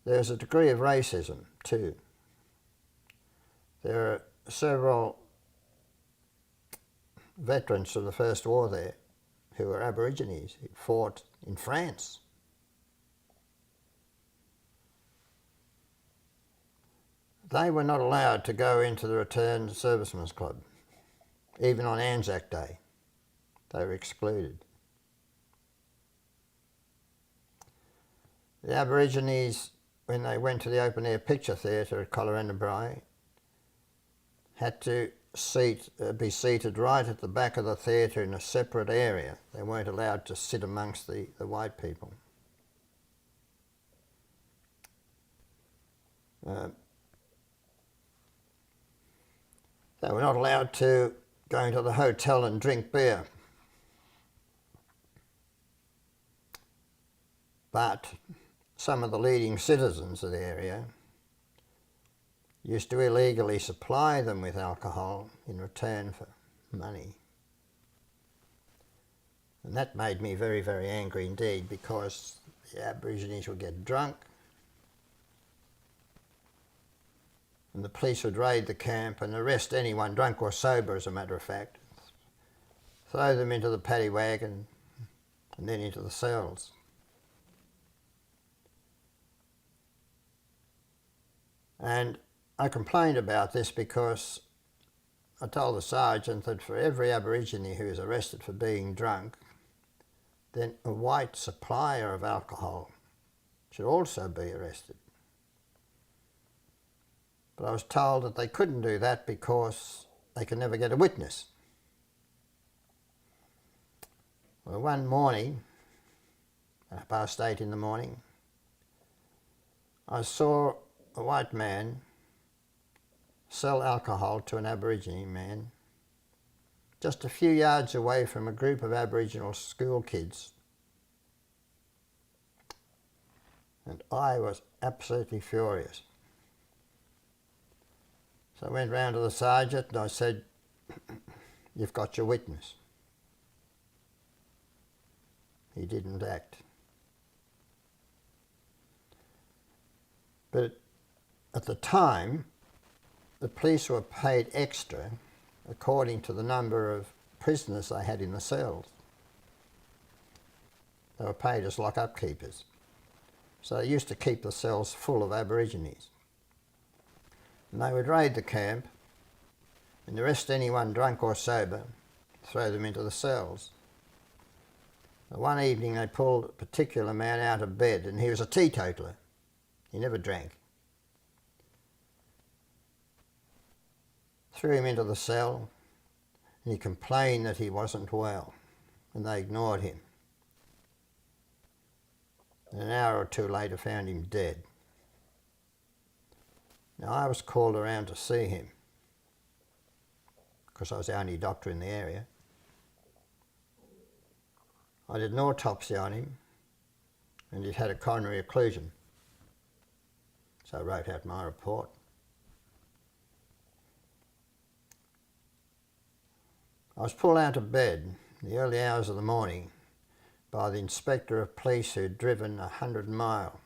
There's a degree of racism too. There are several veterans of the First War there who were Aborigines who fought in France. They were not allowed to go into the Returned Servicemen's Club, even on Anzac Day. They were excluded. The Aborigines, when they went to the open-air picture theatre at Collarenebri, had to be seated right at the back of the theatre in a separate area. They weren't allowed to sit amongst the white people. They were not allowed to go into the hotel and drink beer. But some of the leading citizens of the area used to illegally supply them with alcohol in return for money. And that made me very, very angry indeed, because the Aborigines would get drunk and the police would raid the camp and arrest anyone, drunk or sober as a matter of fact, throw them into the paddy wagon and then into the cells. And I complained about this because I told the sergeant that for every Aborigine who is arrested for being drunk, then a white supplier of alcohol should also be arrested. But I was told that they couldn't do that because they could never get a witness. Well, one morning, at 8:30 in the morning, I saw a white man sell alcohol to an Aborigine man just a few yards away from a group of Aboriginal school kids. And I was absolutely furious. So I went round to the sergeant and I said, "You've got your witness." He didn't act. But at the time, the police were paid extra according to the number of prisoners they had in the cells. They were paid as lock-up keepers. So they used to keep the cells full of Aborigines. And they would raid the camp and arrest anyone drunk or sober, throw them into the cells. One evening they pulled a particular man out of bed, and he was a teetotaler. He never drank. Threw him into the cell, and he complained that he wasn't well, and they ignored him. And an hour or two later found him dead. Now I was called around to see him, because I was the only doctor in the area. I did an autopsy on him, and he'd had a coronary occlusion. So I wrote out my report. I was pulled out of bed in the early hours of the morning by the inspector of police who'd driven 100 miles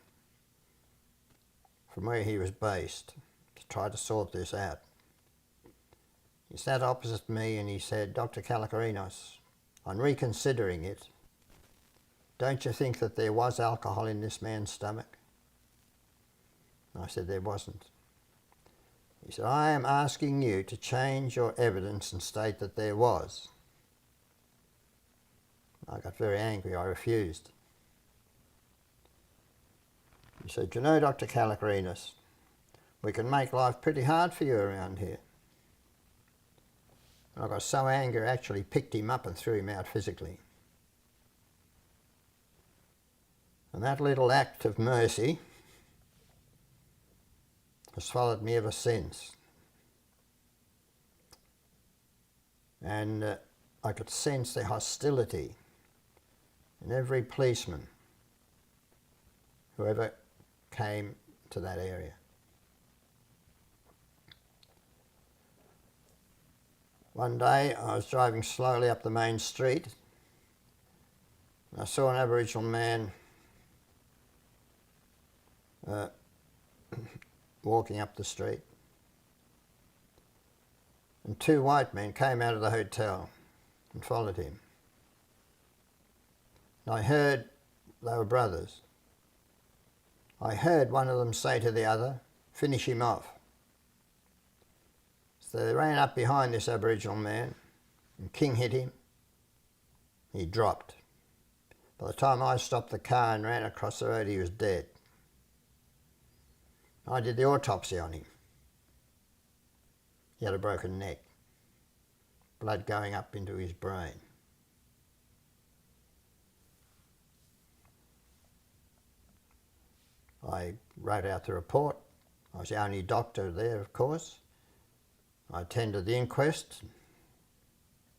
from where he was based to try to sort this out. He sat opposite me and he said, "Dr. Kalokerinos, on reconsidering it, don't you think that there was alcohol in this man's stomach?" And I said, "There wasn't." He said, "I am asking you to change your evidence and state that there was." I got very angry. I refused. He said, "You know, Dr. Kalokerinos, we can make life pretty hard for you around here." And I got so angry, I actually picked him up and threw him out physically. And that little act of mercy has followed me ever since. And I could sense the hostility in every policeman who ever came to that area. One day I was driving slowly up the main street and I saw an Aboriginal man walking up the street, and two white men came out of the hotel and followed him. And I heard they were brothers. I heard one of them say to the other, "Finish him off." So they ran up behind this Aboriginal man and King hit him. He dropped. By the time I stopped the car and ran across the road, he was dead. I did the autopsy on him. He had a broken neck, blood going up into his brain. I wrote out the report. I was the only doctor there, of course. I attended the inquest,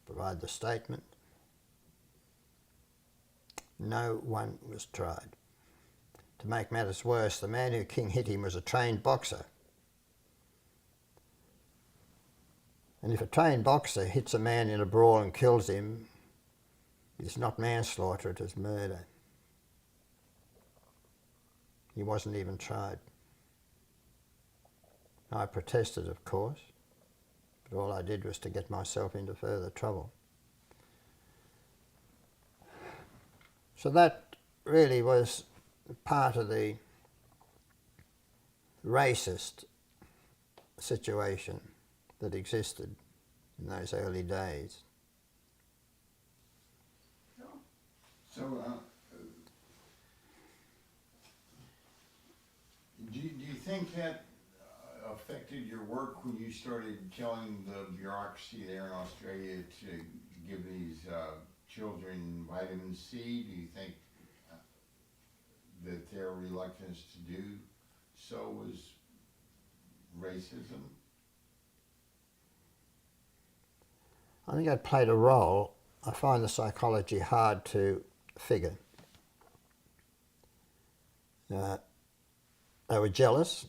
provided the statement. No one was tried. To make matters worse, the man who King hit him was a trained boxer. And if a trained boxer hits a man in a brawl and kills him, it's not manslaughter, it is murder. He wasn't even tried. I protested, of course, but all I did was to get myself into further trouble. So that really was part of the racist situation that existed in those early days. So, do you think that affected your work when you started telling the bureaucracy there in Australia to give these children vitamin C? Do you think that their reluctance to do so was racism? I think that played a role. I find the psychology hard to figure. They were jealous.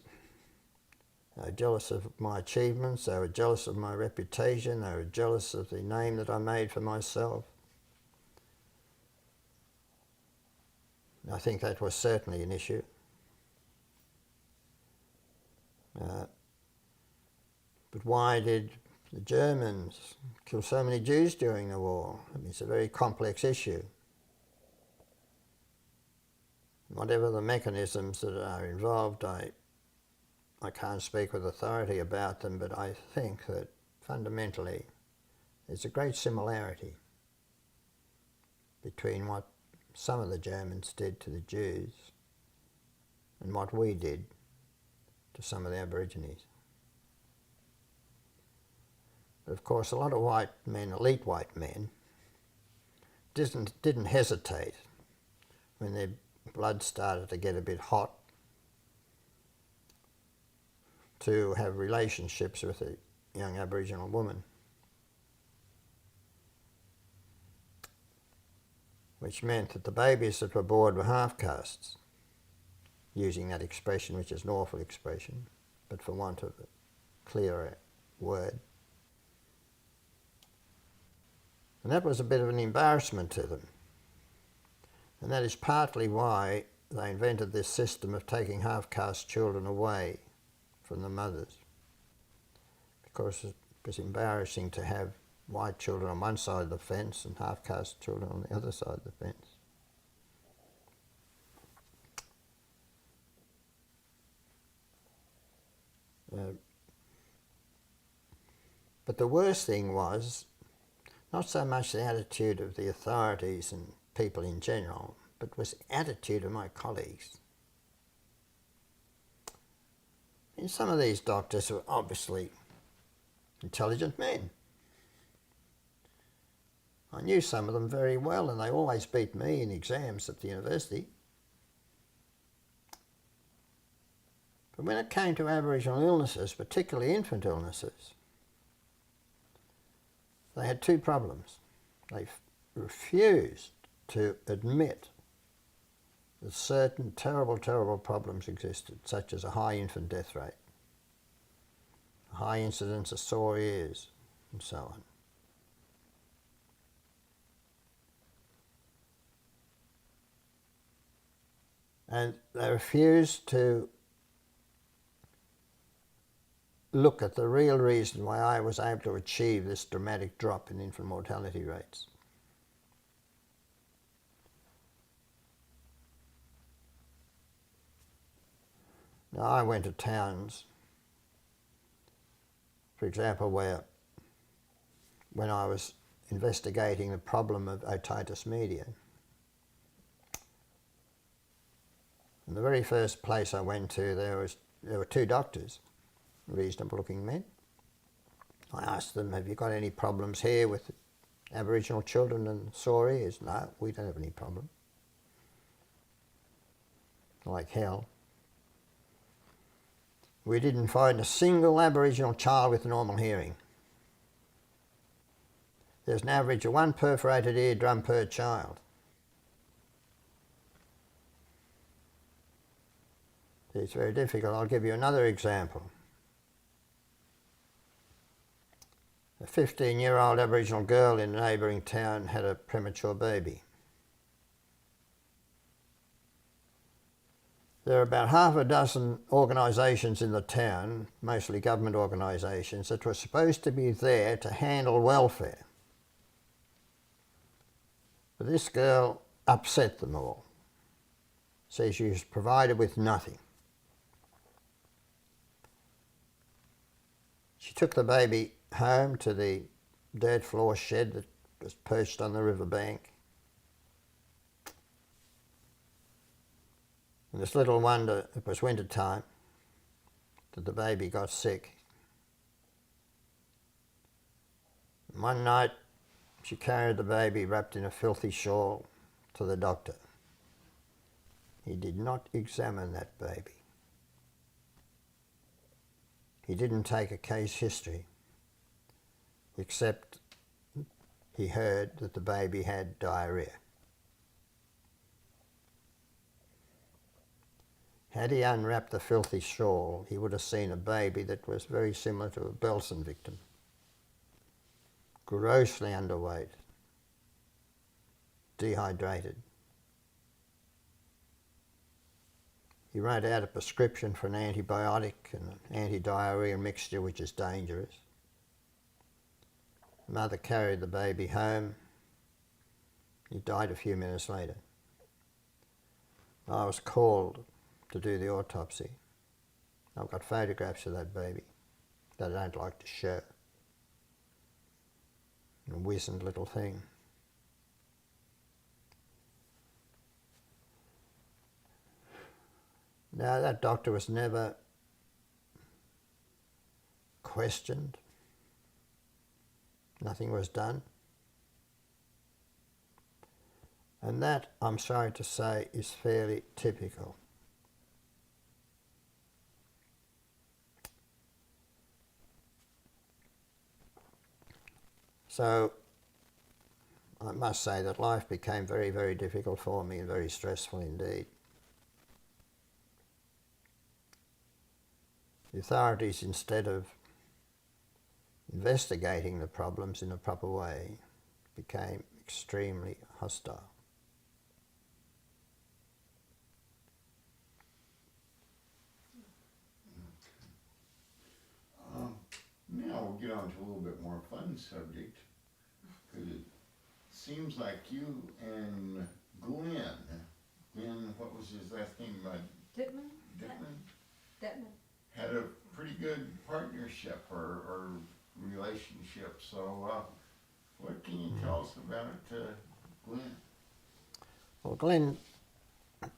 They were jealous of my achievements. They were jealous of my reputation. They were jealous of the name that I made for myself. I think that was certainly an issue. But why did the Germans kill so many Jews during the war? I mean, it's a very complex issue. Whatever the mechanisms that are involved, I can't speak with authority about them, but I think that fundamentally there's a great similarity between what some of the Germans did to the Jews and what we did to some of the Aborigines. But of course, a lot of white men, elite white men, didn't hesitate when their blood started to get a bit hot to have relationships with a young Aboriginal woman, which meant that the babies that were born were half-castes, using that expression, which is an awful expression, but for want of a clearer word. And that was a bit of an embarrassment to them. And that is partly why they invented this system of taking half-caste children away from the mothers, because it was embarrassing to have white children on one side of the fence and half-caste children on the other side of the fence. But the worst thing was not so much the attitude of the authorities and people in general, but was the attitude of my colleagues. And some of these doctors were obviously intelligent men. I knew some of them very well, and they always beat me in exams at the university. But when it came to Aboriginal illnesses, particularly infant illnesses, they had two problems. They refused to admit that certain terrible, terrible problems existed, such as a high infant death rate, a high incidence of sore ears, and so on. And they refused to look at the real reason why I was able to achieve this dramatic drop in infant mortality rates. Now, I went to towns, for example, where when I was investigating the problem of otitis media, and the very first place I went to, there were two doctors, reasonable looking men. I asked them, have you got any problems here with Aboriginal children and sore ears? No, we don't have any problem. Like hell. We didn't find a single Aboriginal child with normal hearing. There's an average of one perforated eardrum per child. It's very difficult. I'll give you another example. A 15-year-old Aboriginal girl in a neighbouring town had a premature baby. There are about half a dozen organisations in the town, mostly government organisations, that were supposed to be there to handle welfare. But this girl upset them all. So she was provided with nothing. She took the baby home to the dirt floor shed that was perched on the riverbank. And it's little wonder, it was winter time, that the baby got sick. And one night she carried the baby wrapped in a filthy shawl to the doctor. He did not examine that baby. He didn't take a case history, except he heard that the baby had diarrhoea. Had he unwrapped the filthy shawl, he would have seen a baby that was very similar to a Belsen victim. Grossly underweight, dehydrated. He wrote out a prescription for an antibiotic and an anti-diarrhea mixture, which is dangerous. The mother carried the baby home. He died a few minutes later. I was called to do the autopsy. I've got photographs of that baby that I don't like to show. A wizened little thing. Now, that doctor was never questioned. Nothing was done. And that, I'm sorry to say, is fairly typical. So, I must say that life became very, very difficult for me and very stressful indeed. The authorities, instead of investigating the problems in a proper way, became extremely hostile. Now we'll get on to a little bit more fun subject, because it seems like you and Glenn, what was his last name? Dittman? Dittman? Dittman. Had a pretty good partnership or relationship. So what can you tell us about Glenn? Well, Glenn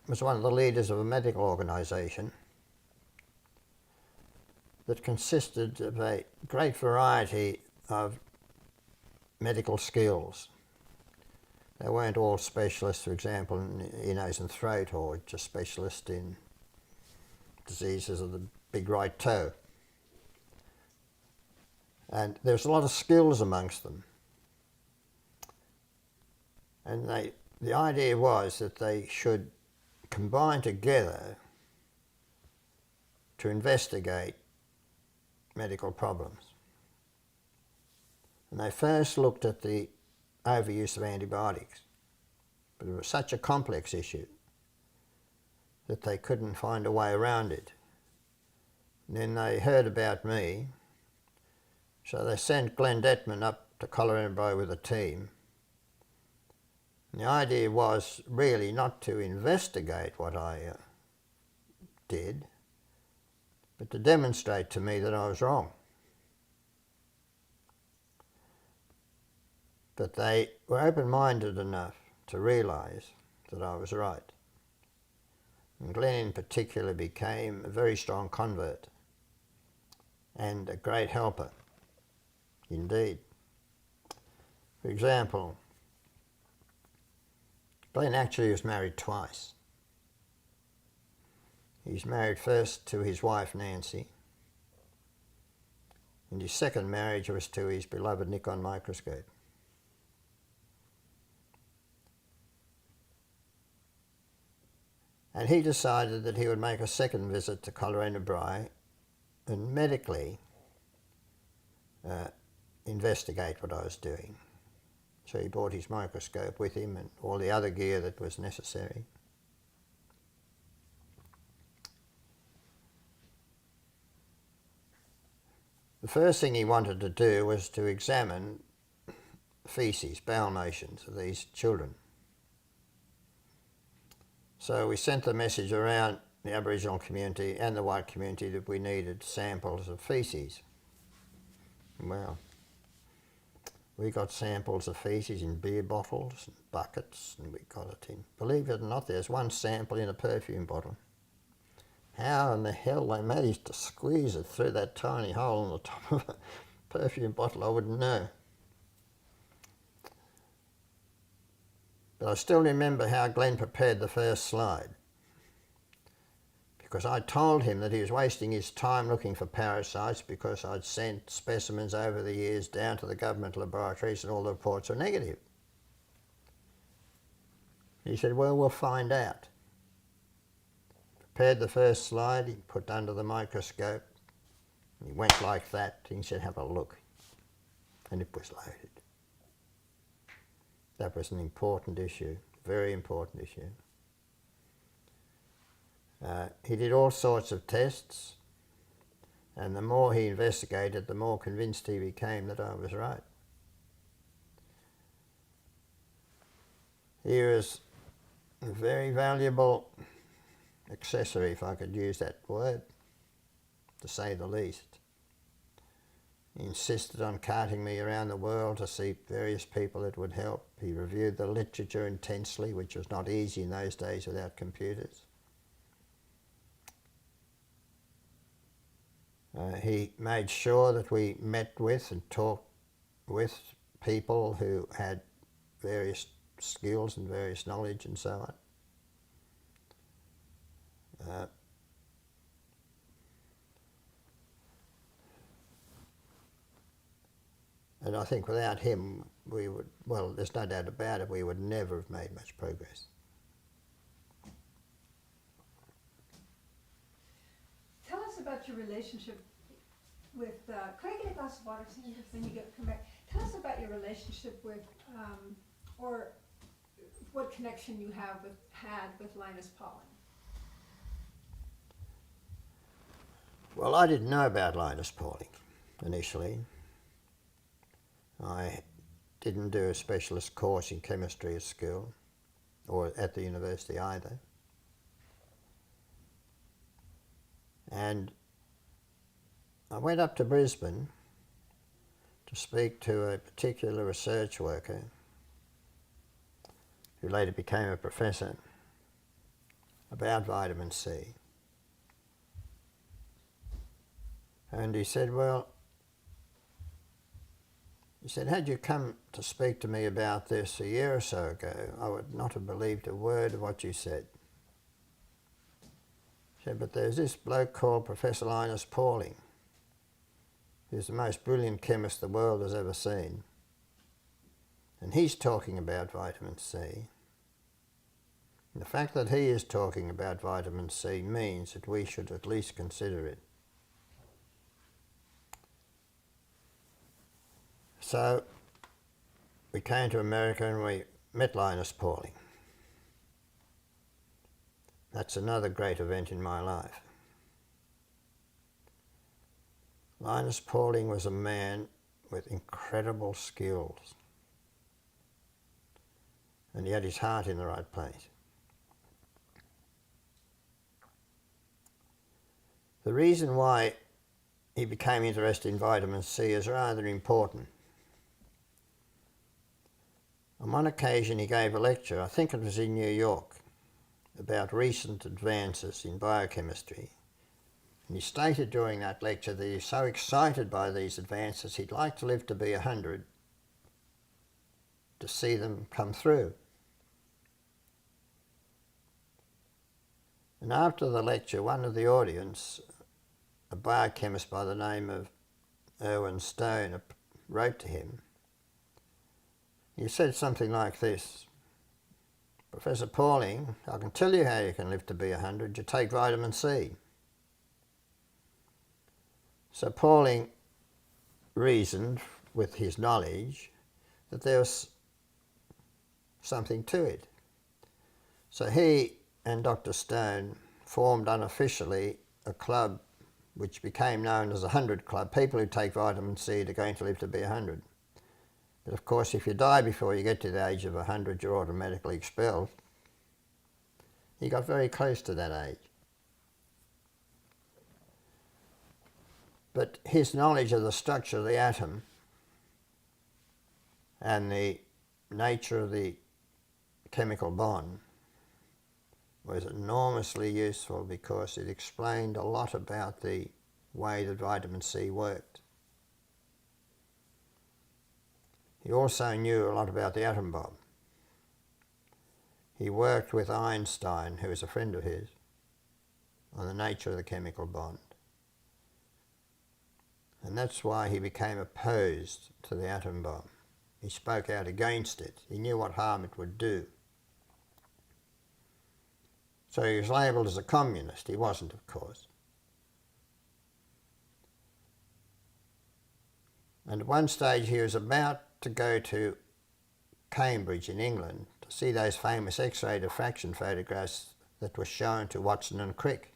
was one of the leaders of a medical organisation, that consisted of a great variety of medical skills. They weren't all specialists, for example, in ear, nose and throat, or just specialists in diseases of the big right toe. And there's a lot of skills amongst them. And the idea was that they should combine together to investigate medical problems. And they first looked at the overuse of antibiotics, but it was such a complex issue that they couldn't find a way around it. And then they heard about me, so they sent Glenn Detman up to Collarenebri with a team. And the idea was really not to investigate what I did, but to demonstrate to me that I was wrong. But they were open-minded enough to realise that I was right. And Glenn in particular became a very strong convert and a great helper indeed. For example, Glenn actually was married twice. He's married first to his wife Nancy, and his second marriage was to his beloved Nikon microscope. And he decided that he would make a second visit to Collarenebri and medically investigate what I was doing. So he brought his microscope with him and all the other gear that was necessary. The first thing he wanted to do was to examine feces, bowel motions of these children. So we sent the message around the Aboriginal community and the white community that we needed samples of feces. Well, we got samples of feces in beer bottles and buckets, and we got it in. Believe it or not, there's one sample in a perfume bottle. How in the hell they managed to squeeze it through that tiny hole in the top of a perfume bottle, I wouldn't know. But I still remember how Glenn prepared the first slide, because I told him that he was wasting his time looking for parasites because I'd sent specimens over the years down to the government laboratories and all the reports were negative. He said, well, we'll find out. Prepared the first slide, he put under the microscope, he went like that, and he said, have a look. And it was loaded. That was an important issue, very important issue. He did all sorts of tests, and the more he investigated, the more convinced he became that I was right. He was a very valuable accessory, if I could use that word, to say the least. He insisted on carting me around the world to see various people that would help. He reviewed the literature intensely, which was not easy in those days without computers. He made sure that we met with and talked with people who had various skills and various knowledge and so on. And I think without him, we would, well, there's no doubt about it, we would never have made much progress. Tell us about your relationship with, could I get a glass of water when you come back? Tell us about your relationship with, or what connection you had with Linus Pauling. Well, I didn't know about Linus Pauling initially. I didn't do a specialist course in chemistry at school or at the university either. And I went up to Brisbane to speak to a particular research worker who later became a professor about vitamin C. And he said, well, had you come to speak to me about this a year or so ago, I would not have believed a word of what you said. He said, but there's this bloke called Professor Linus Pauling, who's the most brilliant chemist the world has ever seen. And he's talking about vitamin C. And the fact that he is talking about vitamin C means that we should at least consider it. So we came to America and we met Linus Pauling. That's another great event in my life. Linus Pauling was a man with incredible skills. And he had his heart in the right place. The reason why he became interested in vitamin C is rather important. On one occasion he gave a lecture, I think it was in New York, about recent advances in biochemistry. And he stated during that lecture that he's so excited by these advances he'd like to live to be 100 to see them come through. And after the lecture, one of the audience, a biochemist by the name of Erwin Stone, wrote to him. He said something like this: Professor Pauling, I can tell you how you can live to be 100. You take vitamin C. So Pauling reasoned, with his knowledge, that there was something to it. So he and Dr. Stone formed unofficially a club which became known as the 100 Club. People who take vitamin C are going to live to be 100. But of course, if you die before you get to the age of 100, you're automatically expelled. He got very close to that age. But his knowledge of the structure of the atom and the nature of the chemical bond was enormously useful because it explained a lot about the way that vitamin C worked. He also knew a lot about the atom bomb. He worked with Einstein, who was a friend of his, on the nature of the chemical bond. And that's why he became opposed to the atom bomb. He spoke out against it. He knew what harm it would do. So he was labelled as a communist. He wasn't, of course. And at one stage he was about to go to Cambridge in England to see those famous X-ray diffraction photographs that were shown to Watson and Crick.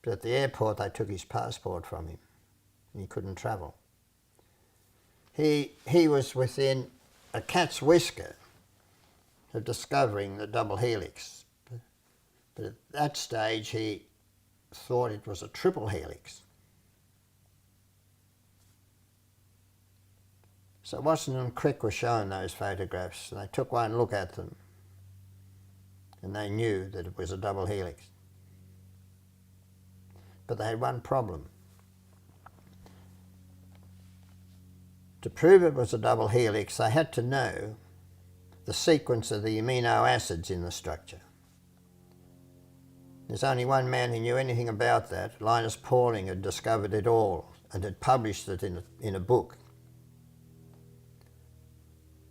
But at the airport they took his passport from him and he couldn't travel. He was within a cat's whisker of discovering the double helix. But at that stage he thought it was a triple helix. So Watson and Crick were shown those photographs and they took one look at them and they knew that it was a double helix. But they had one problem. To prove it was a double helix, they had to know the sequence of the amino acids in the structure. There's only one man who knew anything about that. Linus Pauling had discovered it all and had published it in a book.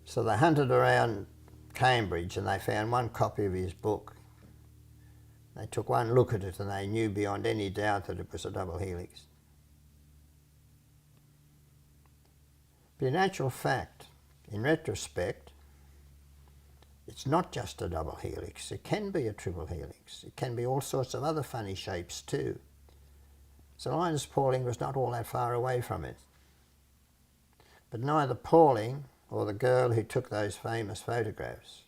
So they hunted around Cambridge and they found one copy of his book. They took one look at it and they knew beyond any doubt that it was a double helix. But in actual fact, in retrospect, it's not just a double helix. It can be a triple helix. It can be all sorts of other funny shapes too. So Linus Pauling was not all that far away from it. But neither Pauling or the girl who took those famous photographs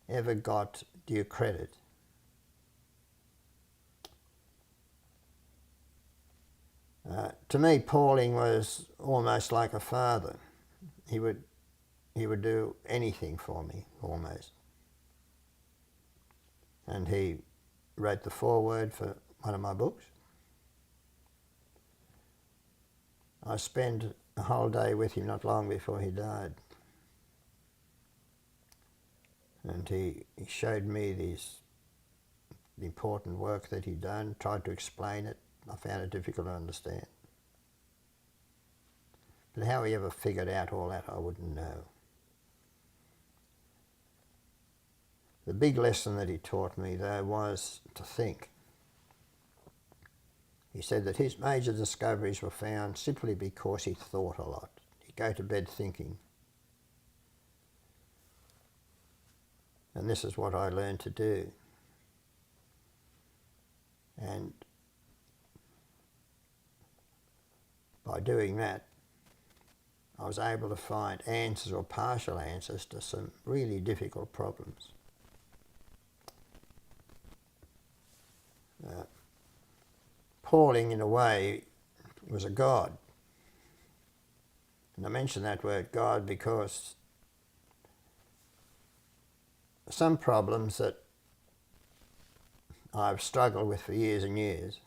ever got due credit. To me, Pauling was almost like a father. He would do anything for me, almost. And he wrote the foreword for one of my books. I spent a whole day with him not long before he died. And he showed me the important work that he'd done, tried to explain it. I found it difficult to understand. But how he ever figured out all that, I wouldn't know. The big lesson that he taught me, though, was to think. He said that his major discoveries were found simply because he thought a lot. He'd go to bed thinking. And this is what I learned to do. And by doing that, I was able to find answers or partial answers to some really difficult problems. Pauling, in a way, was a god. And I mention that word God because some problems that I've struggled with for years and years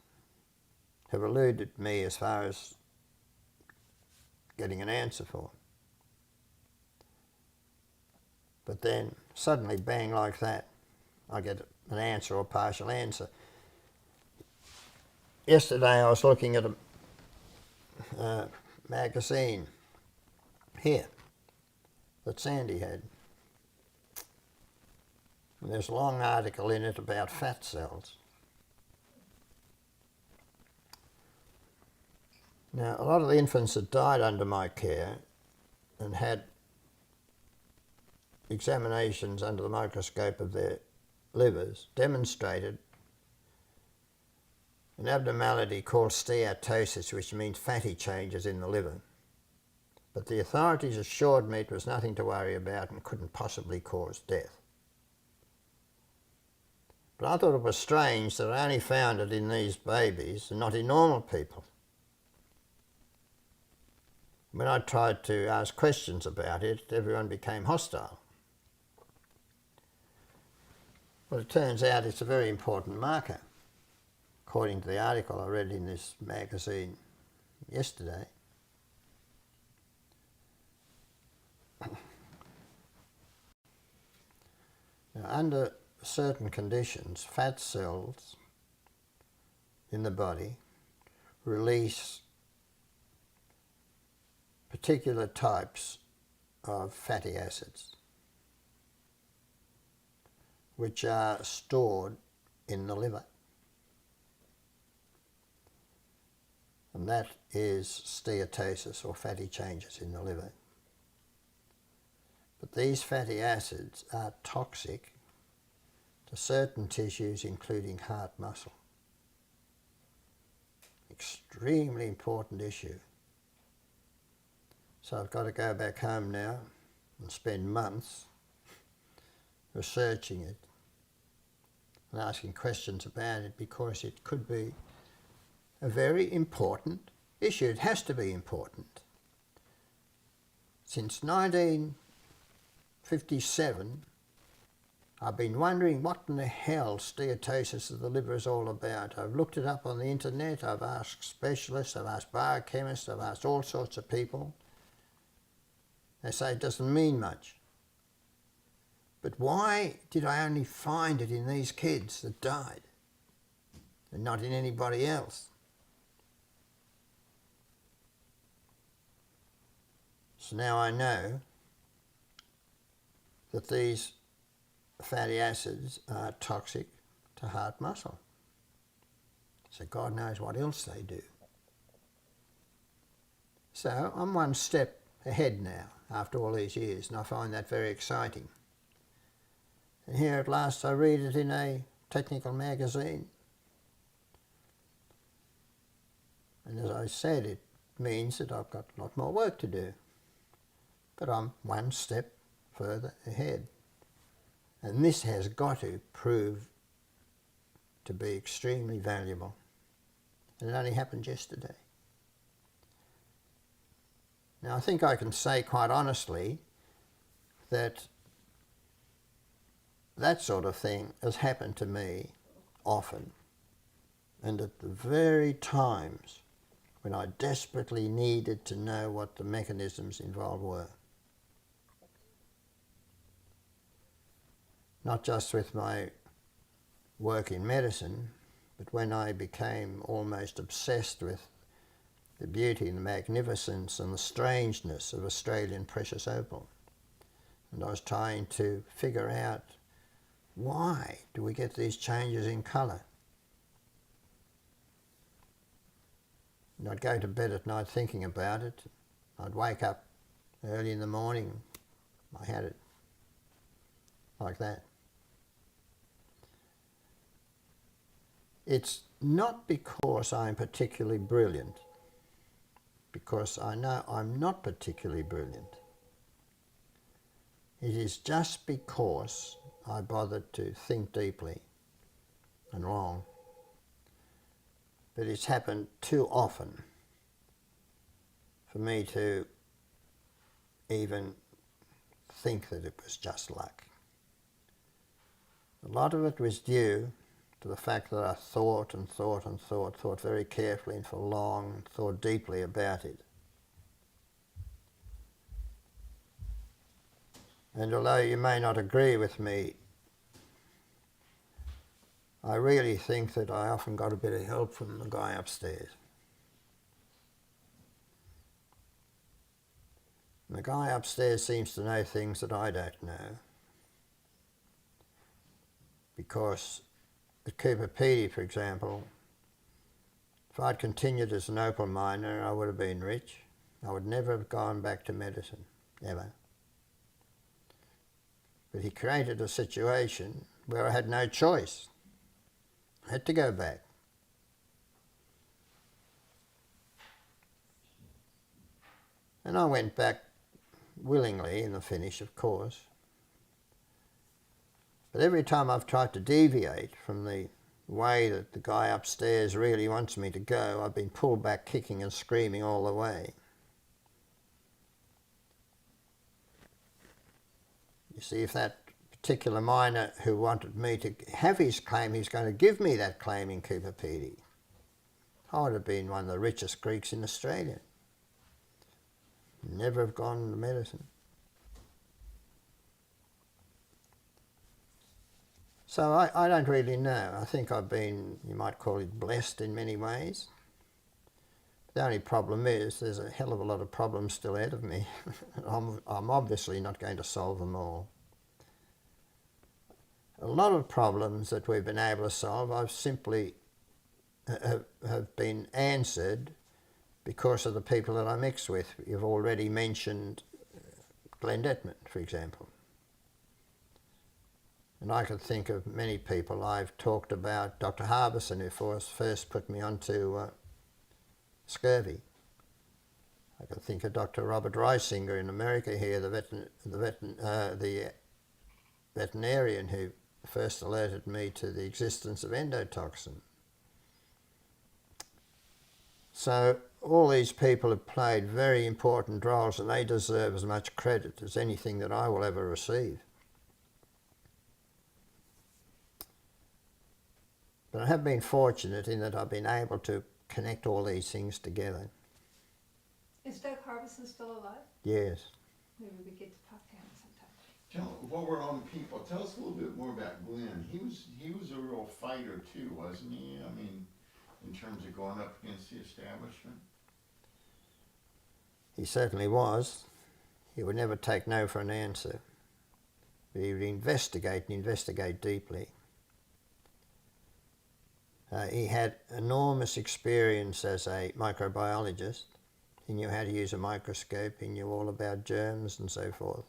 have eluded me as far as getting an answer for. But then suddenly, bang, like that, I get an answer or partial answer. Yesterday I was looking at a magazine here that Sandy had. And there's a long article in it about fat cells. Now, a lot of the infants that died under my care and had examinations under the microscope of their livers demonstrated an abnormality called steatosis, which means fatty changes in the liver. But the authorities assured me it was nothing to worry about and couldn't possibly cause death. But I thought it was strange that I only found it in these babies and not in normal people. When I tried to ask questions about it, everyone became hostile. Well, it turns out it's a very important marker, according to the article I read in this magazine yesterday. Now, under certain conditions, fat cells in the body release particular types of fatty acids, which are stored in the liver. And that is steatosis, or fatty changes in the liver. But these fatty acids are toxic to certain tissues, including heart muscle. Extremely important issue. So I've got to go back home now and spend months researching it and asking questions about it, because it could be a very important issue. It has to be important. Since 1957, I've been wondering what in the hell steatosis of the liver is all about. I've looked it up on the internet, I've asked specialists, I've asked biochemists, I've asked all sorts of people. They say it doesn't mean much. But why did I only find it in these kids that died and not in anybody else? So now I know that these fatty acids are toxic to heart muscle. So God knows what else they do. So I'm one step ahead now after all these years, and I find that very exciting. And here at last I read it in a technical magazine. And as I said, it means that I've got a lot more work to do. But I'm one step further ahead. And this has got to prove to be extremely valuable. And it only happened yesterday. Now, I think I can say quite honestly that that sort of thing has happened to me often, and at the very times when I desperately needed to know what the mechanisms involved were. Not just with my work in medicine, but when I became almost obsessed with the beauty and the magnificence and the strangeness of Australian precious opal. And I was trying to figure out, why do we get these changes in colour? And I'd go to bed at night thinking about it. I'd wake up early in the morning, I had it like that. It's not because I'm particularly brilliant, because I know I'm not particularly brilliant. It is just because I bothered to think deeply and long. But it's happened too often for me to even think that it was just luck. A lot of it was due to the fact that I thought and thought and thought very carefully and for long, and thought deeply about it. And although you may not agree with me, I really think that I often got a bit of help from the guy upstairs. And the guy upstairs seems to know things that I don't know. Because at Cooper Pedy, for example, if I'd continued as an opal miner, I would have been rich. I would never have gone back to medicine, ever. But he created a situation where I had no choice. I had to go back. And I went back willingly in the finish, of course. But every time I've tried to deviate from the way that the guy upstairs really wants me to go, I've been pulled back kicking and screaming all the way. You see, if that particular miner who wanted me to have his claim, he's going to give me that claim in Cooper Pedy, I would have been one of the richest Greeks in Australia. Never have gone into medicine. So I don't really know. I think I've been, you might call it, blessed in many ways. The only problem is there's a hell of a lot of problems still ahead of me. I'm obviously not going to solve them all. A lot of problems that we've been able to solve, I've simply have been answered because of the people that I mix with. You've already mentioned Glenn Detman, for example. And I could think of many people. I've talked about Dr. Harbison, who first put me onto scurvy. I could think of Dr. Robert Reisinger in America here, the veterinarian who first alerted me to the existence of endotoxin. So all these people have played very important roles, and they deserve as much credit as anything that I will ever receive. But I have been fortunate in that I've been able to connect all these things together. Is Doug Harbison still alive? Yes. Maybe we get to talk to him sometime. While we're on people, tell us a little bit more about Glenn. He was a real fighter too, wasn't he? I mean, in terms of going up against the establishment. He certainly was. He would never take no for an answer. But he would investigate and investigate deeply. He had enormous experience as a microbiologist. He knew how to use a microscope, he knew all about germs and so forth.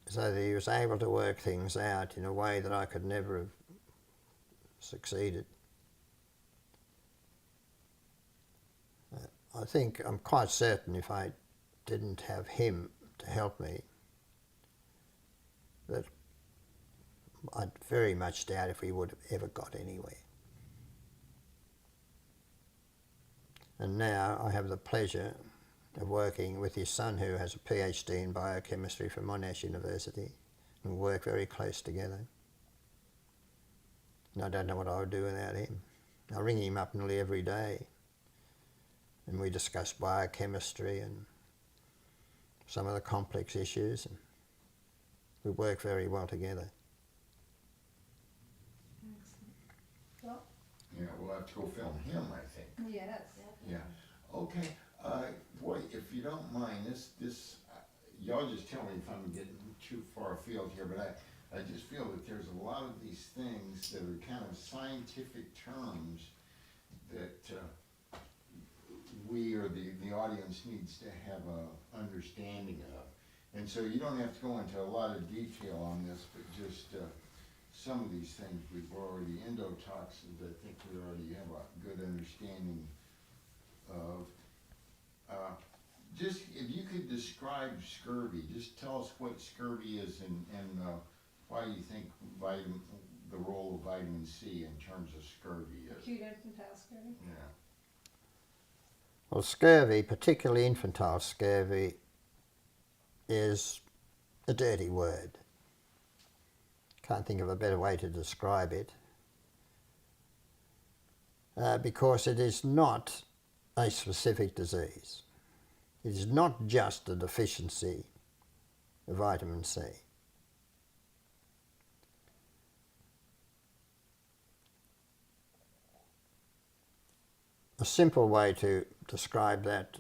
So that he was able to work things out in a way that I could never have succeeded. I think, I'm quite certain if I didn't have him to help me, that I'd very much doubt if we would have ever got anywhere. And now I have the pleasure of working with his son, who has a PhD in biochemistry from Monash University, and we work very close together. And I don't know what I would do without him. I ring him up nearly every day, and we discuss biochemistry and some of the complex issues, and we work very well together. Excellent. Well, Yeah, we'll have to go film him, I think. yes. Yeah. Okay. Boy, if you don't mind, y'all just tell me if I'm getting too far afield here, but I just feel that there's a lot of these things that are kind of scientific terms that we or the audience needs to have a understanding of. And so you don't have to go into a lot of detail on this, but just some of these things we've already, endotoxins, I think we already have a good understanding of. Just if you could describe scurvy, just tell us what scurvy is and why you think the role of vitamin C in terms of scurvy is. Acute infantile scurvy. Yeah. Well, scurvy, particularly infantile scurvy, is a dirty word. Can't think of a better way to describe it, because it is not a specific disease. It is not just a deficiency of vitamin C. A simple way to describe that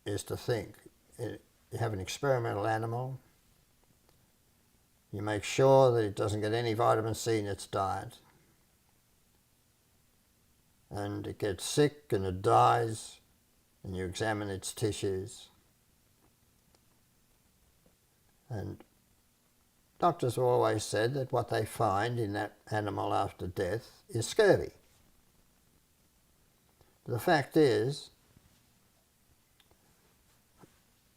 is to think. You have an experimental animal, you make sure that it doesn't get any vitamin C in its diet, and it gets sick and it dies, and you examine its tissues. And doctors have always said that what they find in that animal after death is scurvy. But the fact is,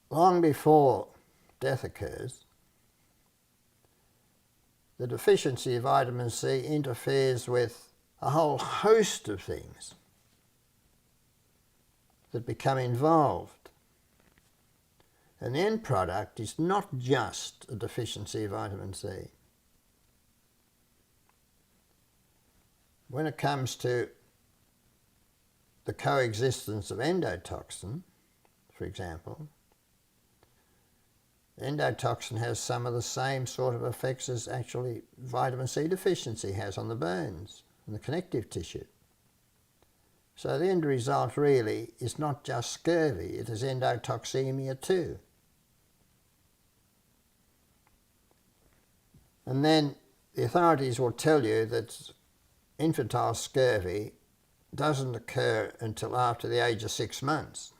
long before death occurs, the deficiency of vitamin C interferes with a whole host of things that become involved. And the end product is not just a deficiency of vitamin C. When it comes to the coexistence of endotoxin, for example, endotoxin has some of the same sort of effects as actually vitamin C deficiency has on the bones and the connective tissue. So the end result really is not just scurvy, it is endotoxemia too. And then the authorities will tell you that infantile scurvy doesn't occur until after the age of 6 months.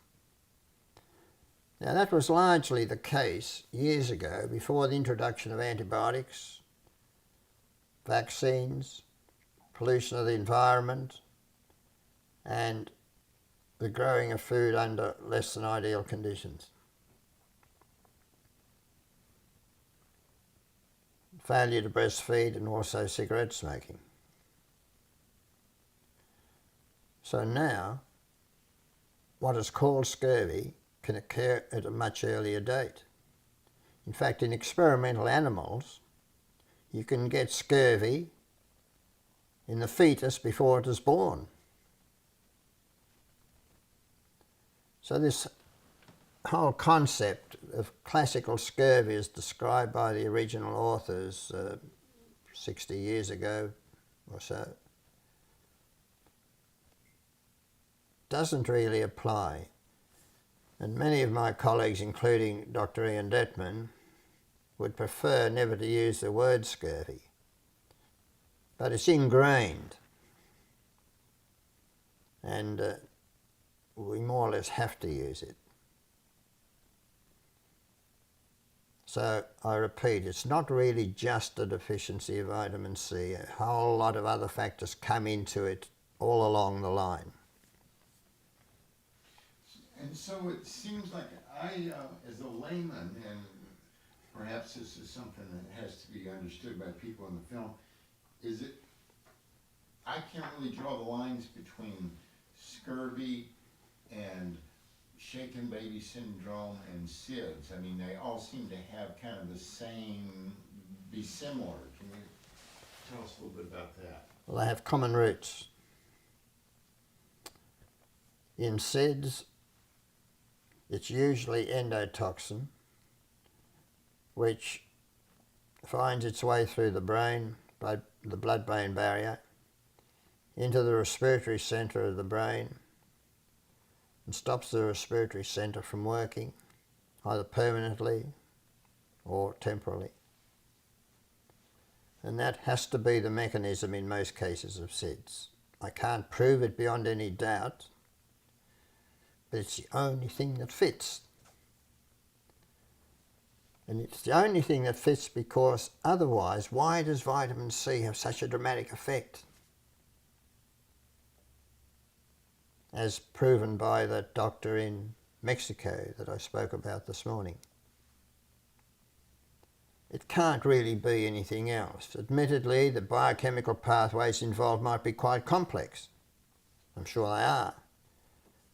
Now that was largely the case years ago, before the introduction of antibiotics, vaccines, pollution of the environment, and the growing of food under less than ideal conditions. Failure to breastfeed, and also cigarette smoking. So now, what is called scurvy can occur at a much earlier date. In fact, in experimental animals, you can get scurvy in the fetus before it is born. So this whole concept of classical scurvy as described by the original authors 60 years ago or so doesn't really apply. And many of my colleagues, including Dr. Ian Detman, would prefer never to use the word scurvy. But it's ingrained. And we more or less have to use it. So I repeat, it's not really just a deficiency of vitamin C. A whole lot of other factors come into it all along the line. And so it seems like I, as a layman, and perhaps this is something that has to be understood by people in the film, is it, I can't really draw the lines between scurvy and shaken baby syndrome and SIDS. I mean, they all seem to have kind of the same, be similar. Can you tell us a little bit about that? Well, they have common roots. In SIDS, it's usually endotoxin, which finds its way through the brain, the blood-brain barrier, into the respiratory centre of the brain, and stops the respiratory centre from working, either permanently or temporarily. And that has to be the mechanism in most cases of SIDS. I can't prove it beyond any doubt, but it's the only thing that fits. And it's the only thing that fits because otherwise, why does vitamin C have such a dramatic effect? As proven by that doctor in Mexico that I spoke about this morning. It can't really be anything else. Admittedly, the biochemical pathways involved might be quite complex. I'm sure they are.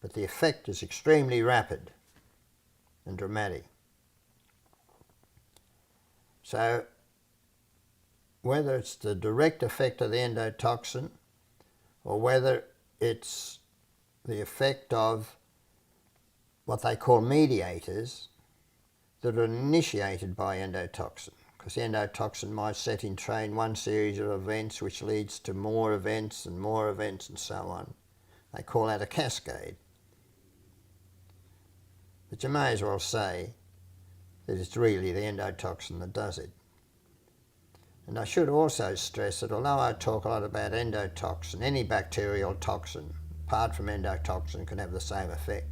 But the effect is extremely rapid and dramatic. So, whether it's the direct effect of the endotoxin or whether it's the effect of what they call mediators that are initiated by endotoxin, because the endotoxin might set in train one series of events which leads to more events and so on. They call that a cascade. But you may as well say that it's really the endotoxin that does it. And I should also stress that although I talk a lot about endotoxin, any bacterial toxin, apart from endotoxin, can have the same effect.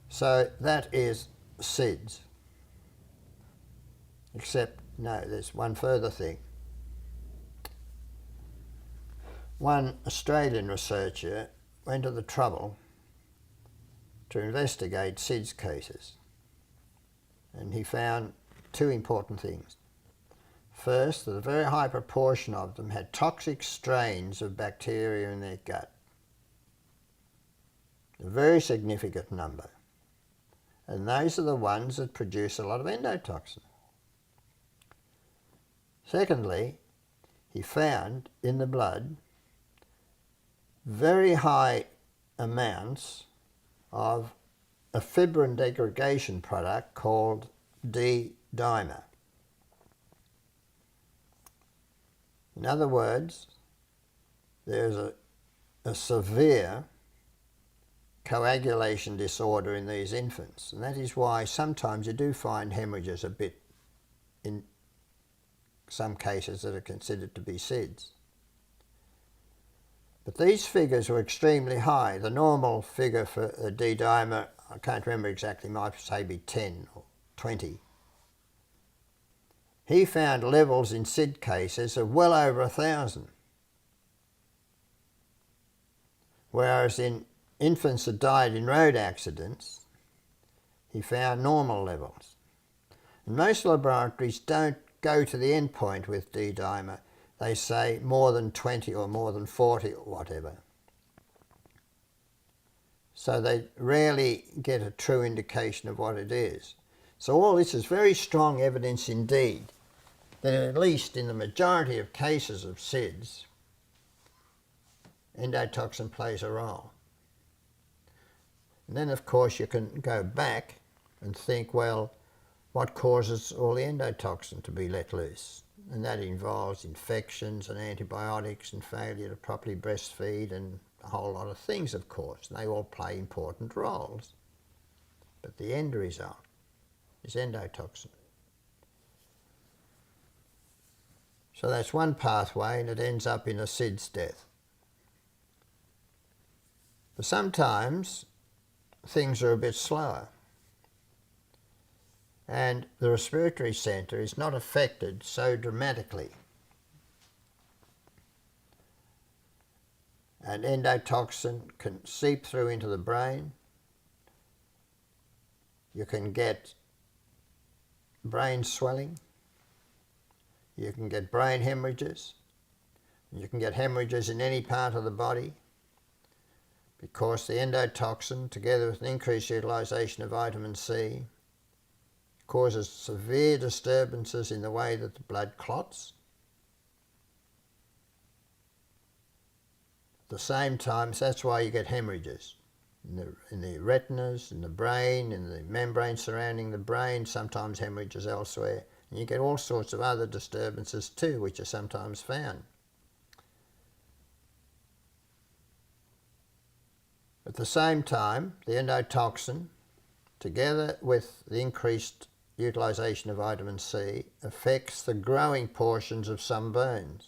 So that is SIDS. Except, no, there's one further thing. One Australian researcher went to the trouble to investigate SIDS cases. And he found two important things. First, that a very high proportion of them had toxic strains of bacteria in their gut. A very significant number. And those are the ones that produce a lot of endotoxin. Secondly, he found in the blood very high amounts of a fibrin degradation product called D-dimer. In other words, there's a severe coagulation disorder in these infants, and that is why sometimes you do find hemorrhages a bit in some cases that are considered to be SIDS. But these figures were extremely high. The normal figure for a D-dimer, I can't remember exactly, might say be 10 or 20. He found levels in SID cases of well over 1,000. Whereas in infants that died in road accidents, he found normal levels. And most laboratories don't go to the end point with D-dimer. They say more than 20 or more than 40 or whatever. So they rarely get a true indication of what it is. So all this is very strong evidence indeed that at least in the majority of cases of SIDS, endotoxin plays a role. And then of course you can go back and think, well, what causes all the endotoxin to be let loose? And that involves infections and antibiotics and failure to properly breastfeed and a whole lot of things, of course. They all play important roles. But the end result is endotoxin. So that's one pathway, and it ends up in a SIDS death. But sometimes things are a bit slower. And the respiratory centre is not affected so dramatically. And endotoxin can seep through into the brain. You can get brain swelling. You can get brain hemorrhages. You can get hemorrhages in any part of the body because the endotoxin, together with an increased utilisation of vitamin C, causes severe disturbances in the way that the blood clots. the same time, so that's why you get hemorrhages in the retinas, in the brain, in the membrane surrounding the brain, sometimes hemorrhages elsewhere. And you get all sorts of other disturbances too, which are sometimes found. At the same time, the endotoxin, together with the increased utilisation of vitamin C, affects the growing portions of some bones.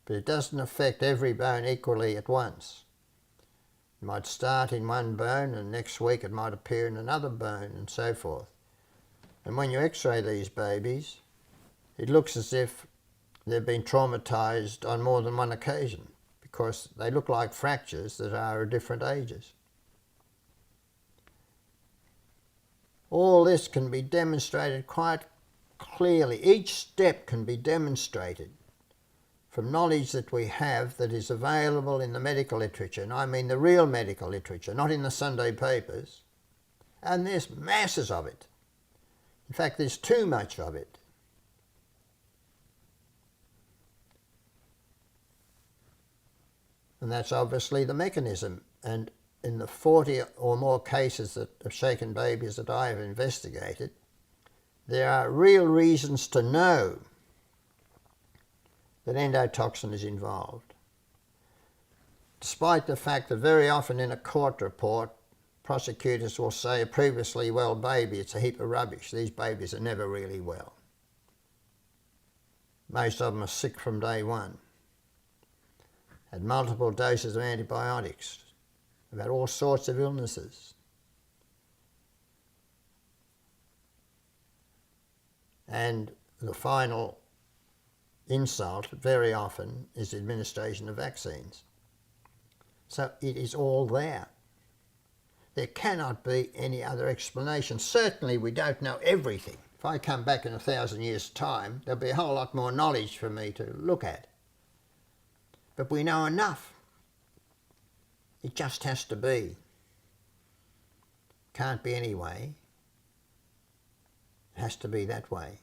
But it doesn't affect every bone equally at once. It might start in one bone and next week it might appear in another bone and so forth. And when you x-ray these babies, it looks as if they've been traumatised on more than one occasion, because they look like fractures that are at different ages. All this can be demonstrated quite clearly. Each step can be demonstrated from knowledge that we have that is available in the medical literature, and I mean the real medical literature, not in the Sunday papers. And there's masses of it. In fact, there's too much of it. And that's obviously the mechanism. And in the 40 or more cases of shaken babies that I have investigated, there are real reasons to know that endotoxin is involved. Despite the fact that very often in a court report, prosecutors will say a previously well baby, it's a heap of rubbish. These babies are never really well. Most of them are sick from day one. Had multiple doses of antibiotics. Have had all sorts of illnesses. And the final insult very often is the administration of vaccines. So it is all there. There cannot be any other explanation. Certainly we don't know everything. If I come back in 1,000 years' time, there'll be a whole lot more knowledge for me to look at. But we know enough. It just has to be. Can't be any way. It has to be that way.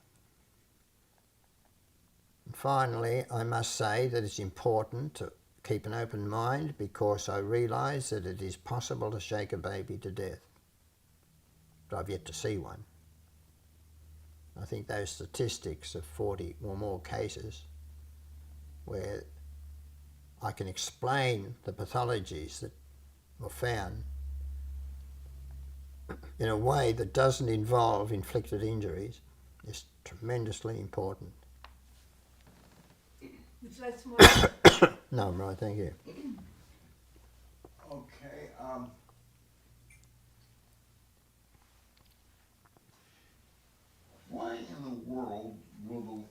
And finally, I must say that it's important to keep an open mind, because I realise that it is possible to shake a baby to death. But I've yet to see one. I think those statistics of 40 or more cases where I can explain the pathologies that were found in a way that doesn't involve inflicted injuries is tremendously important. Would you like some more? No, I'm right, thank you. Okay, why in the world will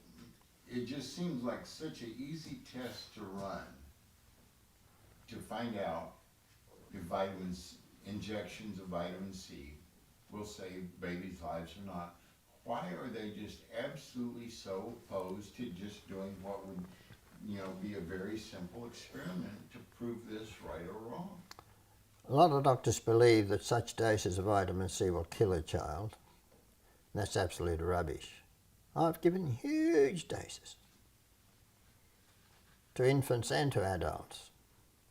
it just seems like such an easy test to run to find out if injections of vitamin C will save babies' lives or not. Why are they just absolutely so opposed to just doing what would, be a very simple experiment to prove this right or wrong? A lot of doctors believe that such doses of vitamin C will kill a child. That's absolute rubbish. I've given huge doses to infants and to adults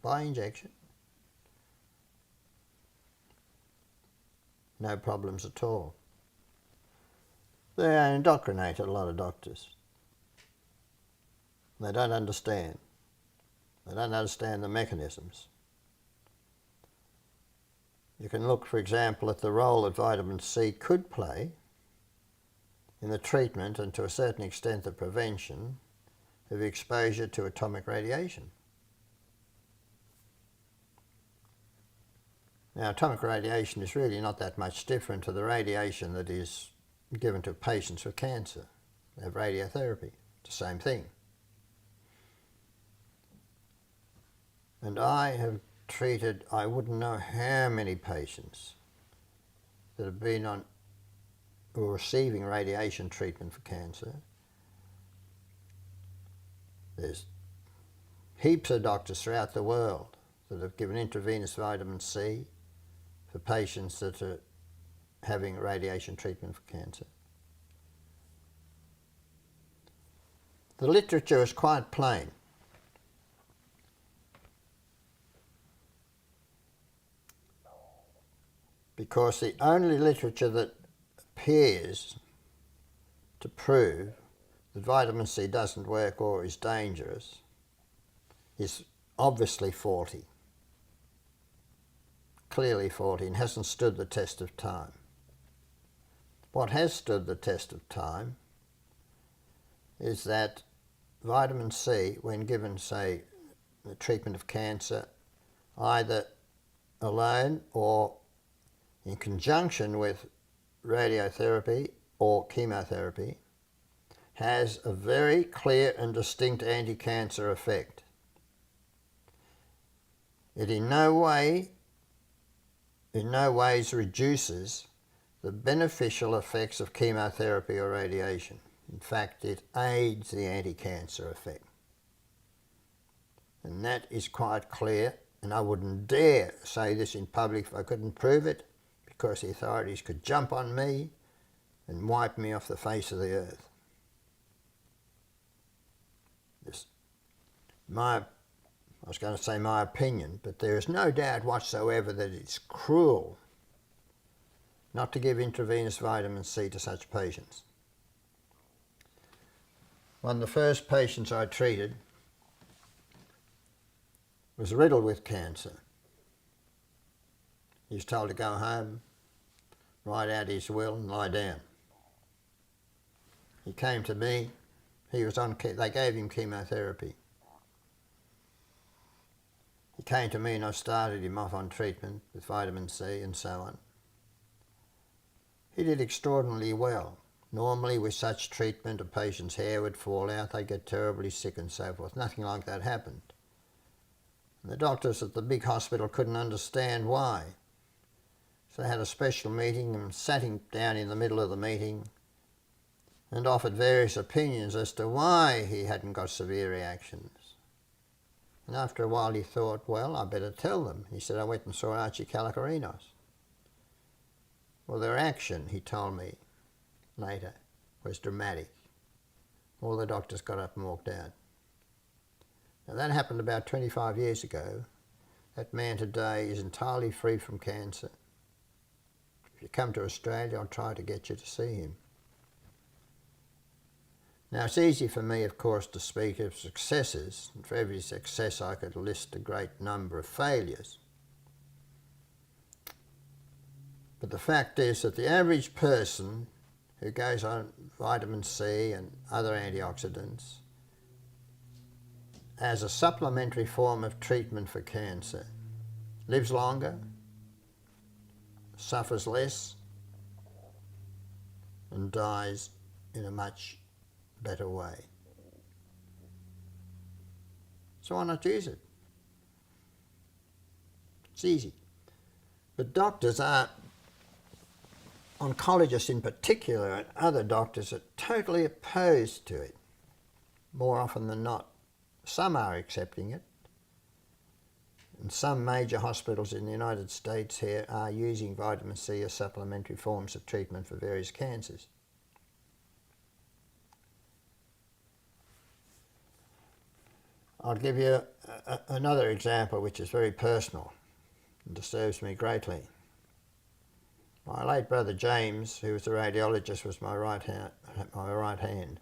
by injection. No problems at all. They are indoctrinated, a lot of doctors. They don't understand. They don't understand the mechanisms. You can look, for example, at the role that vitamin C could play in the treatment and to a certain extent the prevention of exposure to atomic radiation. Now, atomic radiation is really not that much different to the radiation that is given to patients with cancer. They have radiotherapy. It's the same thing. And I have treated, I wouldn't know how many patients that have been on or receiving radiation treatment for cancer. There's heaps of doctors throughout the world that have given intravenous vitamin C for patients that are having radiation treatment for cancer. The literature is quite plain. because the only literature that appears to prove that vitamin C doesn't work or is dangerous is obviously faulty, clearly faulty, and hasn't stood the test of time. What has stood the test of time is that vitamin C, when given, say, the treatment of cancer, either alone or in conjunction with radiotherapy or chemotherapy, has a very clear and distinct anti-cancer effect. It in no ways reduces the beneficial effects of chemotherapy or radiation. In fact, it aids the anti-cancer effect. And that is quite clear, and I wouldn't dare say this in public if I couldn't prove it, because the authorities could jump on me and wipe me off the face of the earth. I was going to say my opinion, but there is no doubt whatsoever that it's cruel not to give intravenous vitamin C to such patients. One of the first patients I treated was riddled with cancer. He was told to go home, write out his will and lie down. He came to me. They gave him chemotherapy. He came to me and I started him off on treatment with vitamin C and so on. He did extraordinarily well. Normally with such treatment a patient's hair would fall out, they'd get terribly sick and so forth. Nothing like that happened. And the doctors at the big hospital couldn't understand why. So they had a special meeting and sat him down in the middle of the meeting and offered various opinions as to why he hadn't got severe reactions. And after a while he thought, well, I better tell them. He said, I went and saw Archie Kalokerinos. Well, their action, he told me later, was dramatic. All the doctors got up and walked out. Now that happened about 25 years ago. That man today is entirely free from cancer. If you come to Australia, I'll try to get you to see him. Now it's easy for me, of course, to speak of successes, and for every success I could list a great number of failures. But the fact is that the average person who goes on vitamin C and other antioxidants as a supplementary form of treatment for cancer lives longer, suffers less, and dies in a much better way. So why not use it? It's easy. But doctors are, oncologists in particular, and other doctors are totally opposed to it, more often than not. Some are accepting it, and some major hospitals in the United States here are using vitamin C as supplementary forms of treatment for various cancers. I'll give you another example which is very personal and disturbs me greatly. My late brother James, who was a radiologist, was my right hand.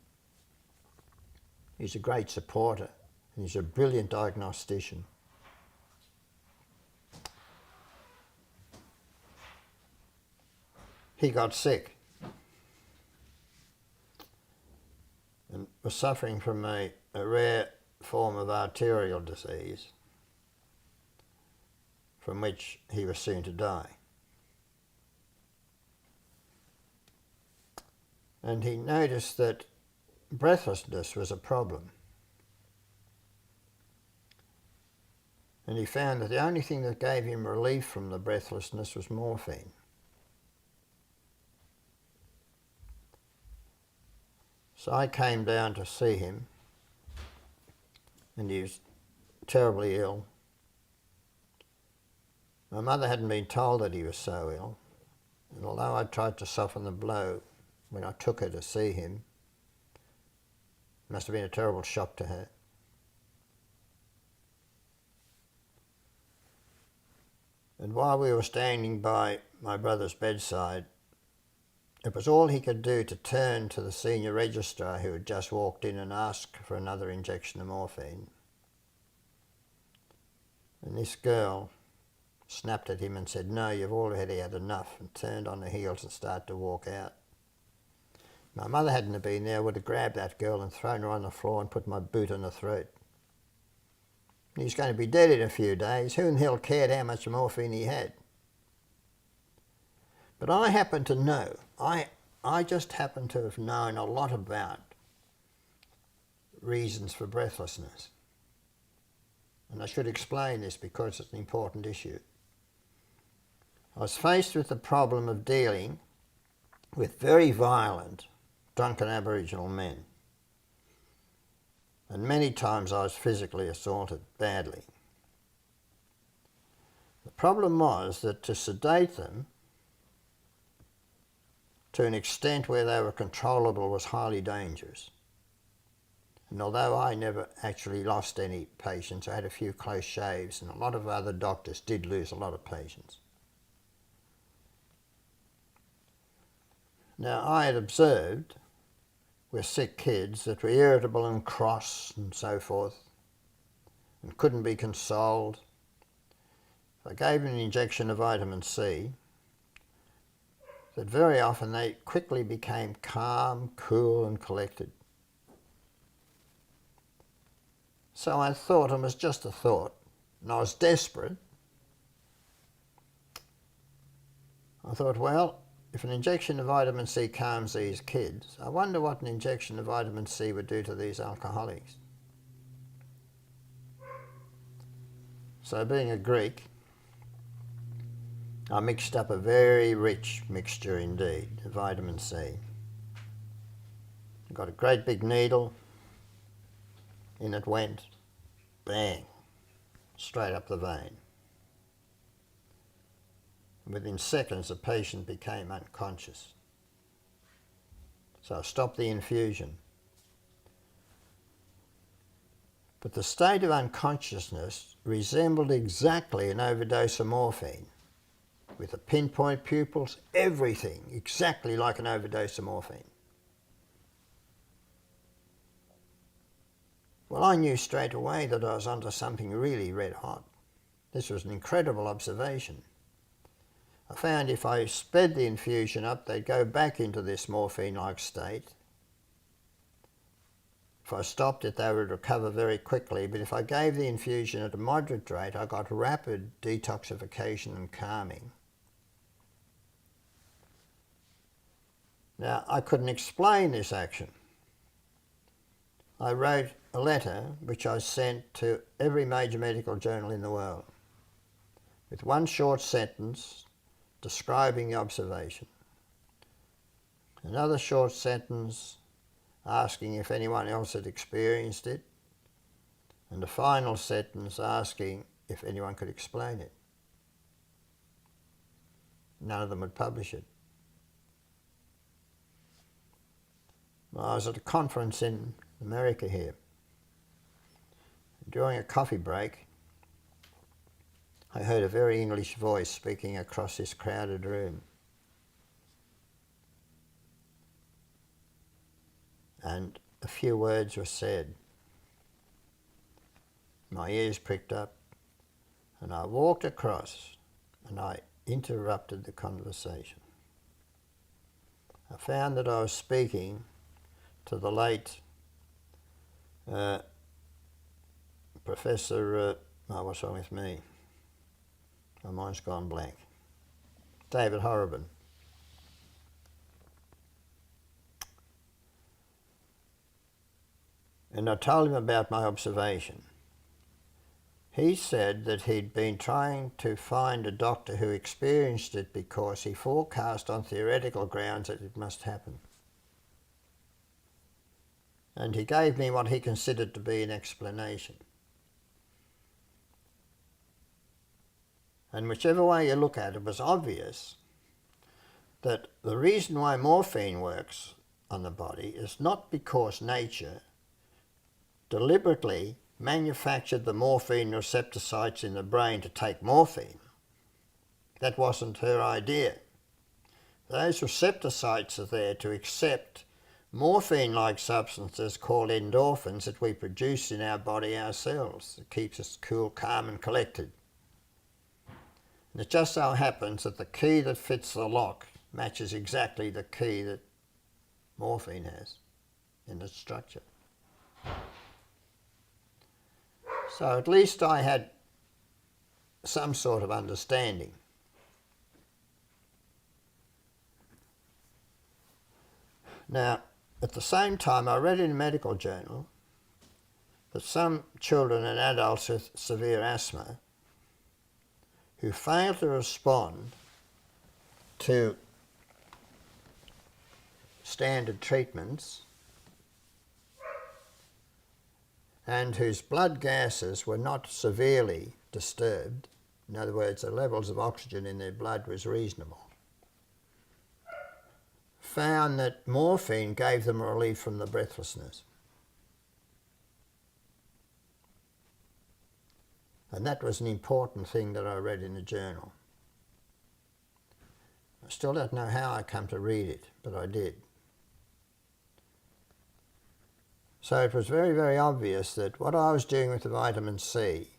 He's a great supporter and he's a brilliant diagnostician. He got sick and was suffering from a rare form of arterial disease from which he was soon to die. And he noticed that breathlessness was a problem. And he found that the only thing that gave him relief from the breathlessness was morphine. So I came down to see him, and he was terribly ill. My mother hadn't been told that he was so ill, and although I tried to soften the blow when I took her to see him, it must have been a terrible shock to her. And while we were standing by my brother's bedside, it was all he could do to turn to the senior registrar who had just walked in and ask for another injection of morphine. And this girl snapped at him and said, "No, you've already had enough," and turned on her heels and started to walk out. My mother hadn't been there, I would have grabbed that girl and thrown her on the floor and put my boot on her throat. He's going to be dead in a few days. Who in hell cared how much morphine he had? But I happen to know, I just happen to have known a lot about reasons for breathlessness. And I should explain this because it's an important issue. I was faced with the problem of dealing with very violent, drunken Aboriginal men. And many times I was physically assaulted badly. The problem was that to sedate them to an extent where they were controllable was highly dangerous. And although I never actually lost any patients, I had a few close shaves, and a lot of other doctors did lose a lot of patients. Now, I had observed with sick kids that were irritable and cross and so forth, and couldn't be consoled. If I gave them an injection of vitamin C, that very often they quickly became calm, cool and collected. So I thought, it was just a thought, and I was desperate. I thought, well, if an injection of vitamin C calms these kids, I wonder what an injection of vitamin C would do to these alcoholics. So being a Greek, I mixed up a very rich mixture indeed of vitamin C. I got a great big needle, in it went, bang, straight up the vein. Within seconds, the patient became unconscious. So I stopped the infusion. But the state of unconsciousness resembled exactly an overdose of morphine, with the pinpoint pupils, everything exactly like an overdose of morphine. Well, I knew straight away that I was onto something really red hot. This was an incredible observation. I found if I sped the infusion up, they'd go back into this morphine-like state. If I stopped it, they would recover very quickly, but if I gave the infusion at a moderate rate, I got rapid detoxification and calming. Now, I couldn't explain this action. I wrote a letter which I sent to every major medical journal in the world with one short sentence describing the observation, another short sentence asking if anyone else had experienced it, and a final sentence asking if anyone could explain it. None of them would publish it. Well, I was at a conference in America here. During a coffee break, I heard a very English voice speaking across this crowded room. And a few words were said. My ears pricked up, and I walked across and I interrupted the conversation. I found that I was speaking to the late Professor, what's wrong with me? My mind's gone blank. David Horrobin. And I told him about my observation. He said that he'd been trying to find a doctor who experienced it because he forecast on theoretical grounds that it must happen. And he gave me what he considered to be an explanation. And whichever way you look at it, it was obvious that the reason why morphine works on the body is not because nature deliberately manufactured the morphine receptor sites in the brain to take morphine. That wasn't her idea. Those receptor sites are there to accept morphine-like substances called endorphins that we produce in our body ourselves. It keeps us cool, calm and collected. And it just so happens that the key that fits the lock matches exactly the key that morphine has in its structure. So at least I had some sort of understanding. Now, at the same time, I read in a medical journal that some children and adults with severe asthma who fail to respond to standard treatments and whose blood gases were not severely disturbed, in other words, the levels of oxygen in their blood was reasonable, found that morphine gave them relief from the breathlessness. And that was an important thing that I read in the journal. I still don't know how I come to read it, but I did. So it was very, very obvious that what I was doing with the vitamin C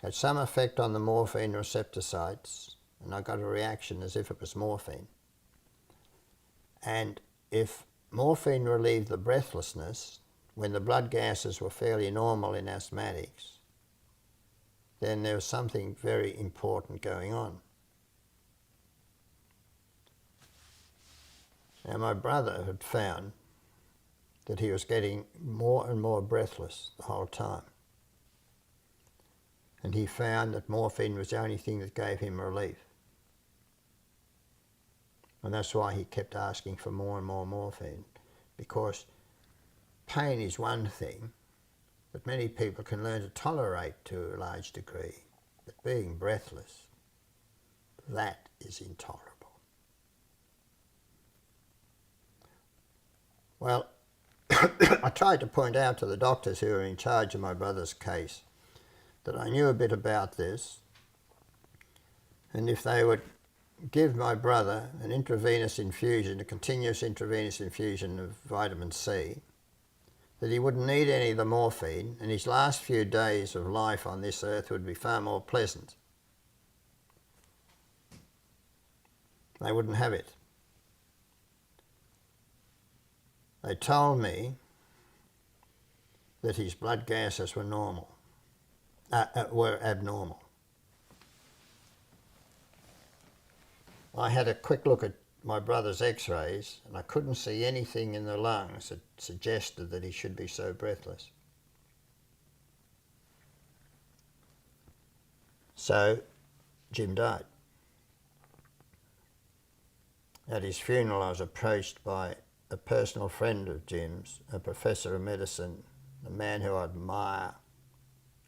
had some effect on the morphine receptor sites, and I got a reaction as if it was morphine. And if morphine relieved the breathlessness when the blood gases were fairly normal in asthmatics, then there was something very important going on. Now my brother had found that he was getting more and more breathless the whole time. And he found that morphine was the only thing that gave him relief. And that's why he kept asking for more and more morphine, because pain is one thing that many people can learn to tolerate to a large degree, but being breathless, that is intolerable. Well, I tried to point out to the doctors who were in charge of my brother's case that I knew a bit about this, and if they would give my brother an intravenous infusion, a continuous intravenous infusion of vitamin C, that he wouldn't need any of the morphine, and his last few days of life on this earth would be far more pleasant. They wouldn't have it. They told me that his blood gases were were abnormal. I had a quick look at my brother's x-rays and I couldn't see anything in the lungs that suggested that he should be so breathless. So Jim died. At his funeral I was approached by a personal friend of Jim's, a professor of medicine, a man who I admire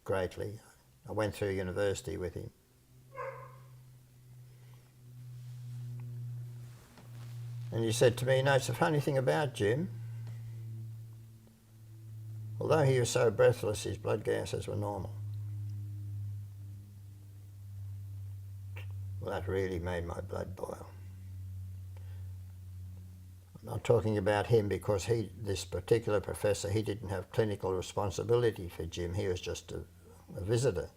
greatly. I went through university with him. And he said to me, it's the funny thing about Jim. Although he was so breathless, his blood gases were normal. Well, that really made my blood boil. I'm not talking about him because this particular professor, he didn't have clinical responsibility for Jim. He was just a visitor.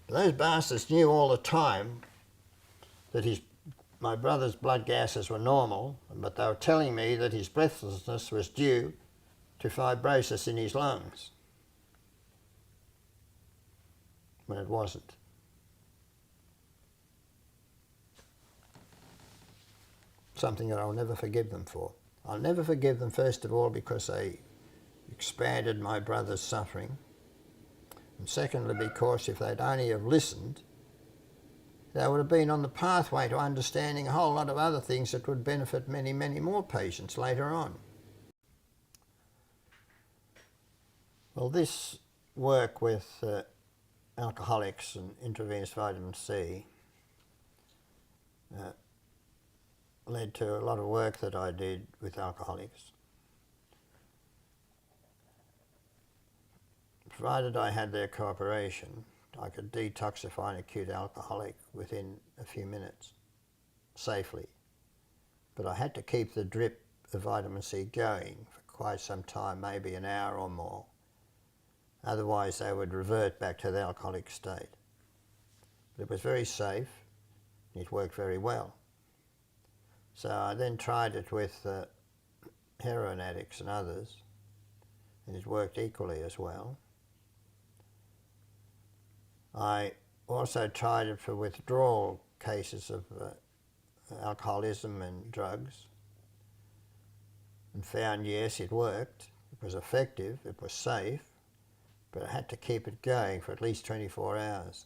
But those bastards knew all the time that my brother's blood gases were normal, but they were telling me that his breathlessness was due to fibrosis in his lungs, when it wasn't. Something that I'll never forgive them for. I'll never forgive them, first of all, because they expanded my brother's suffering, and secondly, because if they'd only have listened, they would have been on the pathway to understanding a whole lot of other things that would benefit many, many more patients later on. Well, this work with alcoholics and intravenous vitamin C led to a lot of work that I did with alcoholics. Provided I had their cooperation I could detoxify an acute alcoholic within a few minutes, safely. But I had to keep the drip of vitamin C going for quite some time, maybe an hour or more. Otherwise they would revert back to the alcoholic state. But it was very safe, and it worked very well. So I then tried it with heroin addicts and others, and it worked equally as well. I also tried it for withdrawal cases of alcoholism and drugs, and found, yes, it worked, it was effective, it was safe, but I had to keep it going for at least 24 hours.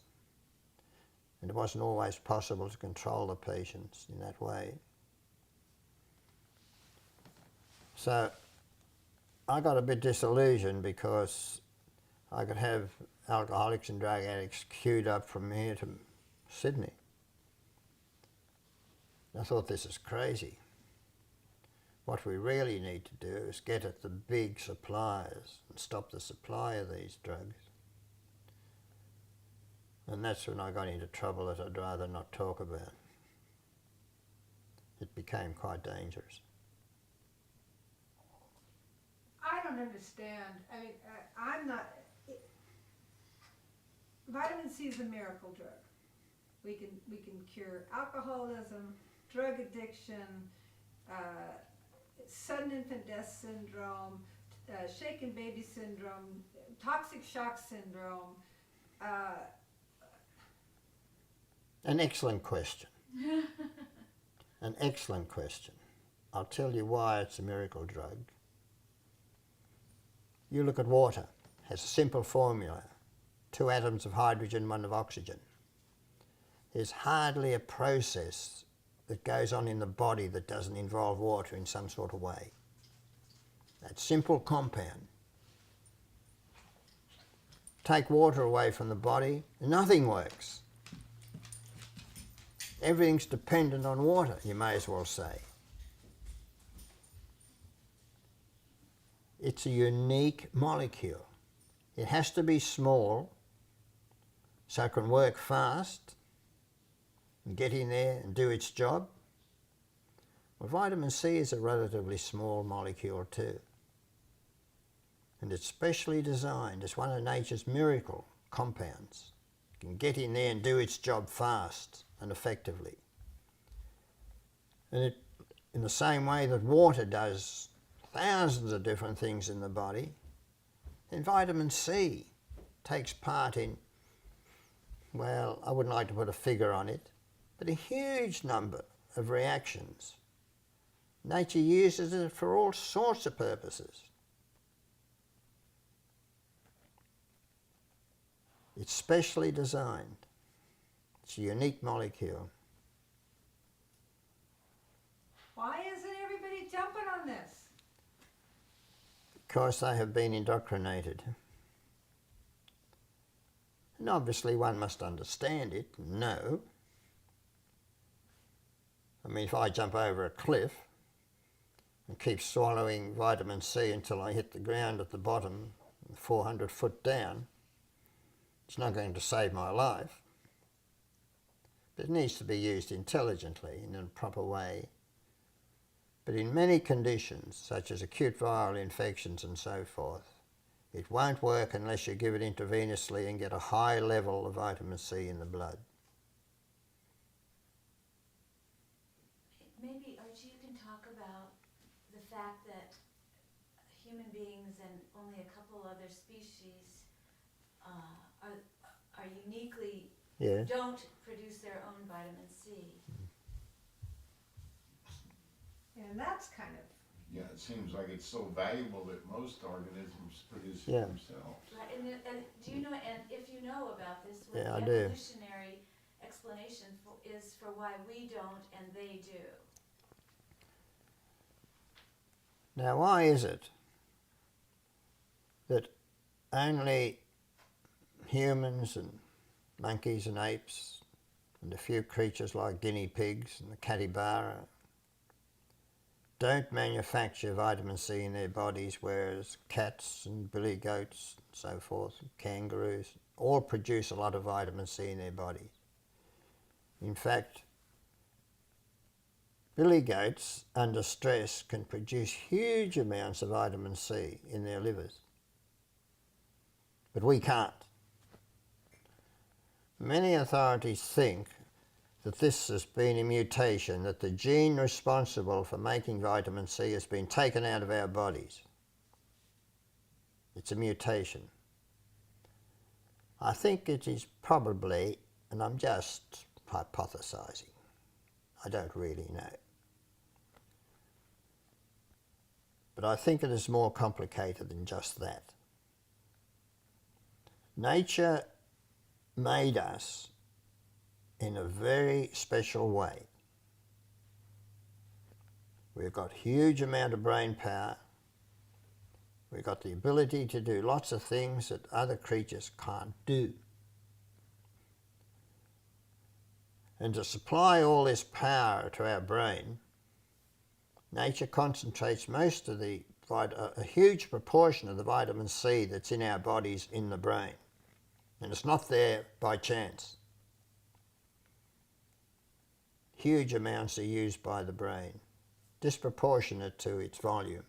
And it wasn't always possible to control the patients in that way. So I got a bit disillusioned because I could have alcoholics and drug addicts queued up from here to Sydney. I thought, this is crazy. What we really need to do is get at the big suppliers and stop the supply of these drugs. And that's when I got into trouble that I'd rather not talk about. It became quite dangerous. I don't understand. I mean, I'm not. Vitamin C is a miracle drug. We can cure alcoholism, drug addiction, sudden infant death syndrome, shaken baby syndrome, toxic shock syndrome. An excellent question. An excellent question. I'll tell you why it's a miracle drug. You look at water, it has a simple formula, 2 atoms of hydrogen, 1 of oxygen. There's hardly a process that goes on in the body that doesn't involve water in some sort of way. That simple compound. Take water away from the body, nothing works. Everything's dependent on water, you may as well say. It's a unique molecule. It has to be small so it can work fast and get in there and do its job. Well, vitamin C is a relatively small molecule too. And it's specially designed as one of nature's miracle compounds. It can get in there and do its job fast and effectively. And it, in the same way that water does thousands of different things in the body, then vitamin C takes part in, well, I wouldn't like to put a figure on it, but a huge number of reactions. Nature uses it for all sorts of purposes. It's specially designed. It's a unique molecule. Why isn't everybody jumping on this? Because they have been indoctrinated. And obviously one must understand it and know. I mean, if I jump over a cliff and keep swallowing vitamin C until I hit the ground at the bottom, 400 foot down, it's not going to save my life. But it needs to be used intelligently in a proper way. But in many conditions, such as acute viral infections and so forth, it won't work unless you give it intravenously and get a high level of vitamin C in the blood. Maybe, Archie, you can talk about the fact that human beings and only a couple other species are uniquely, Yes. don't produce their own vitamin C. And that's kind of, Yeah, it seems like it's so valuable that most organisms produce it Yeah. themselves. Right, and do you know, and if you know about this, what Yeah, I the do. evolutionary explanation is for why we don't and they do? Now, why is it that only humans and monkeys and apes and a few creatures like guinea pigs and the capybara don't manufacture vitamin C in their bodies, whereas cats and billy goats and so forth, kangaroos, all produce a lot of vitamin C in their bodies. In fact, billy goats under stress can produce huge amounts of vitamin C in their livers, but we can't. Many authorities think that this has been a mutation, that the gene responsible for making vitamin C has been taken out of our bodies. It's a mutation. I think it is probably, and I'm just hypothesizing, I don't really know. But I think it is more complicated than just that. Nature made us in a very special way. We've got huge amount of brain power. We've got the ability to do lots of things that other creatures can't do. And to supply all this power to our brain, nature concentrates most of a huge proportion of the vitamin C that's in our bodies in the brain. And it's not there by chance. Huge amounts are used by the brain, disproportionate to its volume.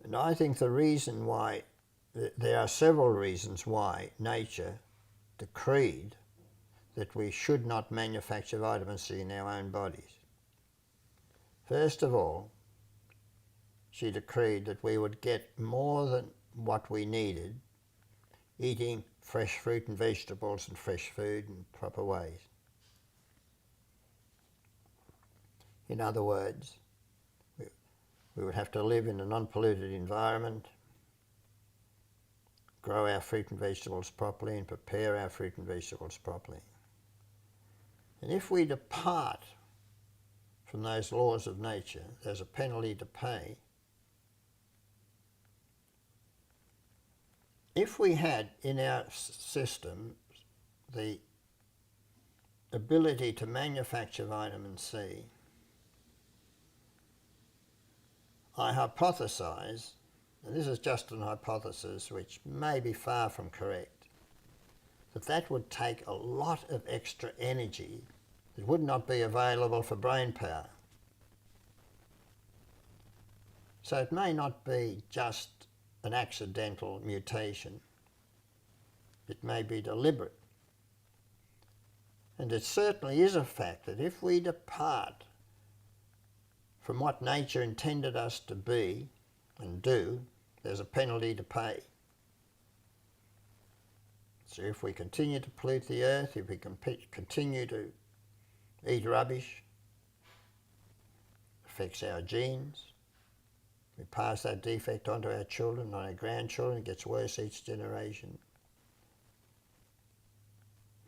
And I think the reason why, there are several reasons why nature decreed that we should not manufacture vitamin C in our own bodies. First of all, she decreed that we would get more than what we needed eating fresh fruit and vegetables and fresh food in proper ways. In other words, we would have to live in an unpolluted environment, grow our fruit and vegetables properly and prepare our fruit and vegetables properly. And if we depart from those laws of nature, there's a penalty to pay. If we had in our system the ability to manufacture vitamin C, I hypothesize, and this is just an hypothesis which may be far from correct, that would take a lot of extra energy that would not be available for brain power. So it may not be just an accidental mutation. It may be deliberate. And it certainly is a fact that if we depart from what nature intended us to be and do, there's a penalty to pay. So if we continue to pollute the earth, if we continue to eat rubbish, affects our genes, we pass that defect on to our children, on our grandchildren, it gets worse each generation.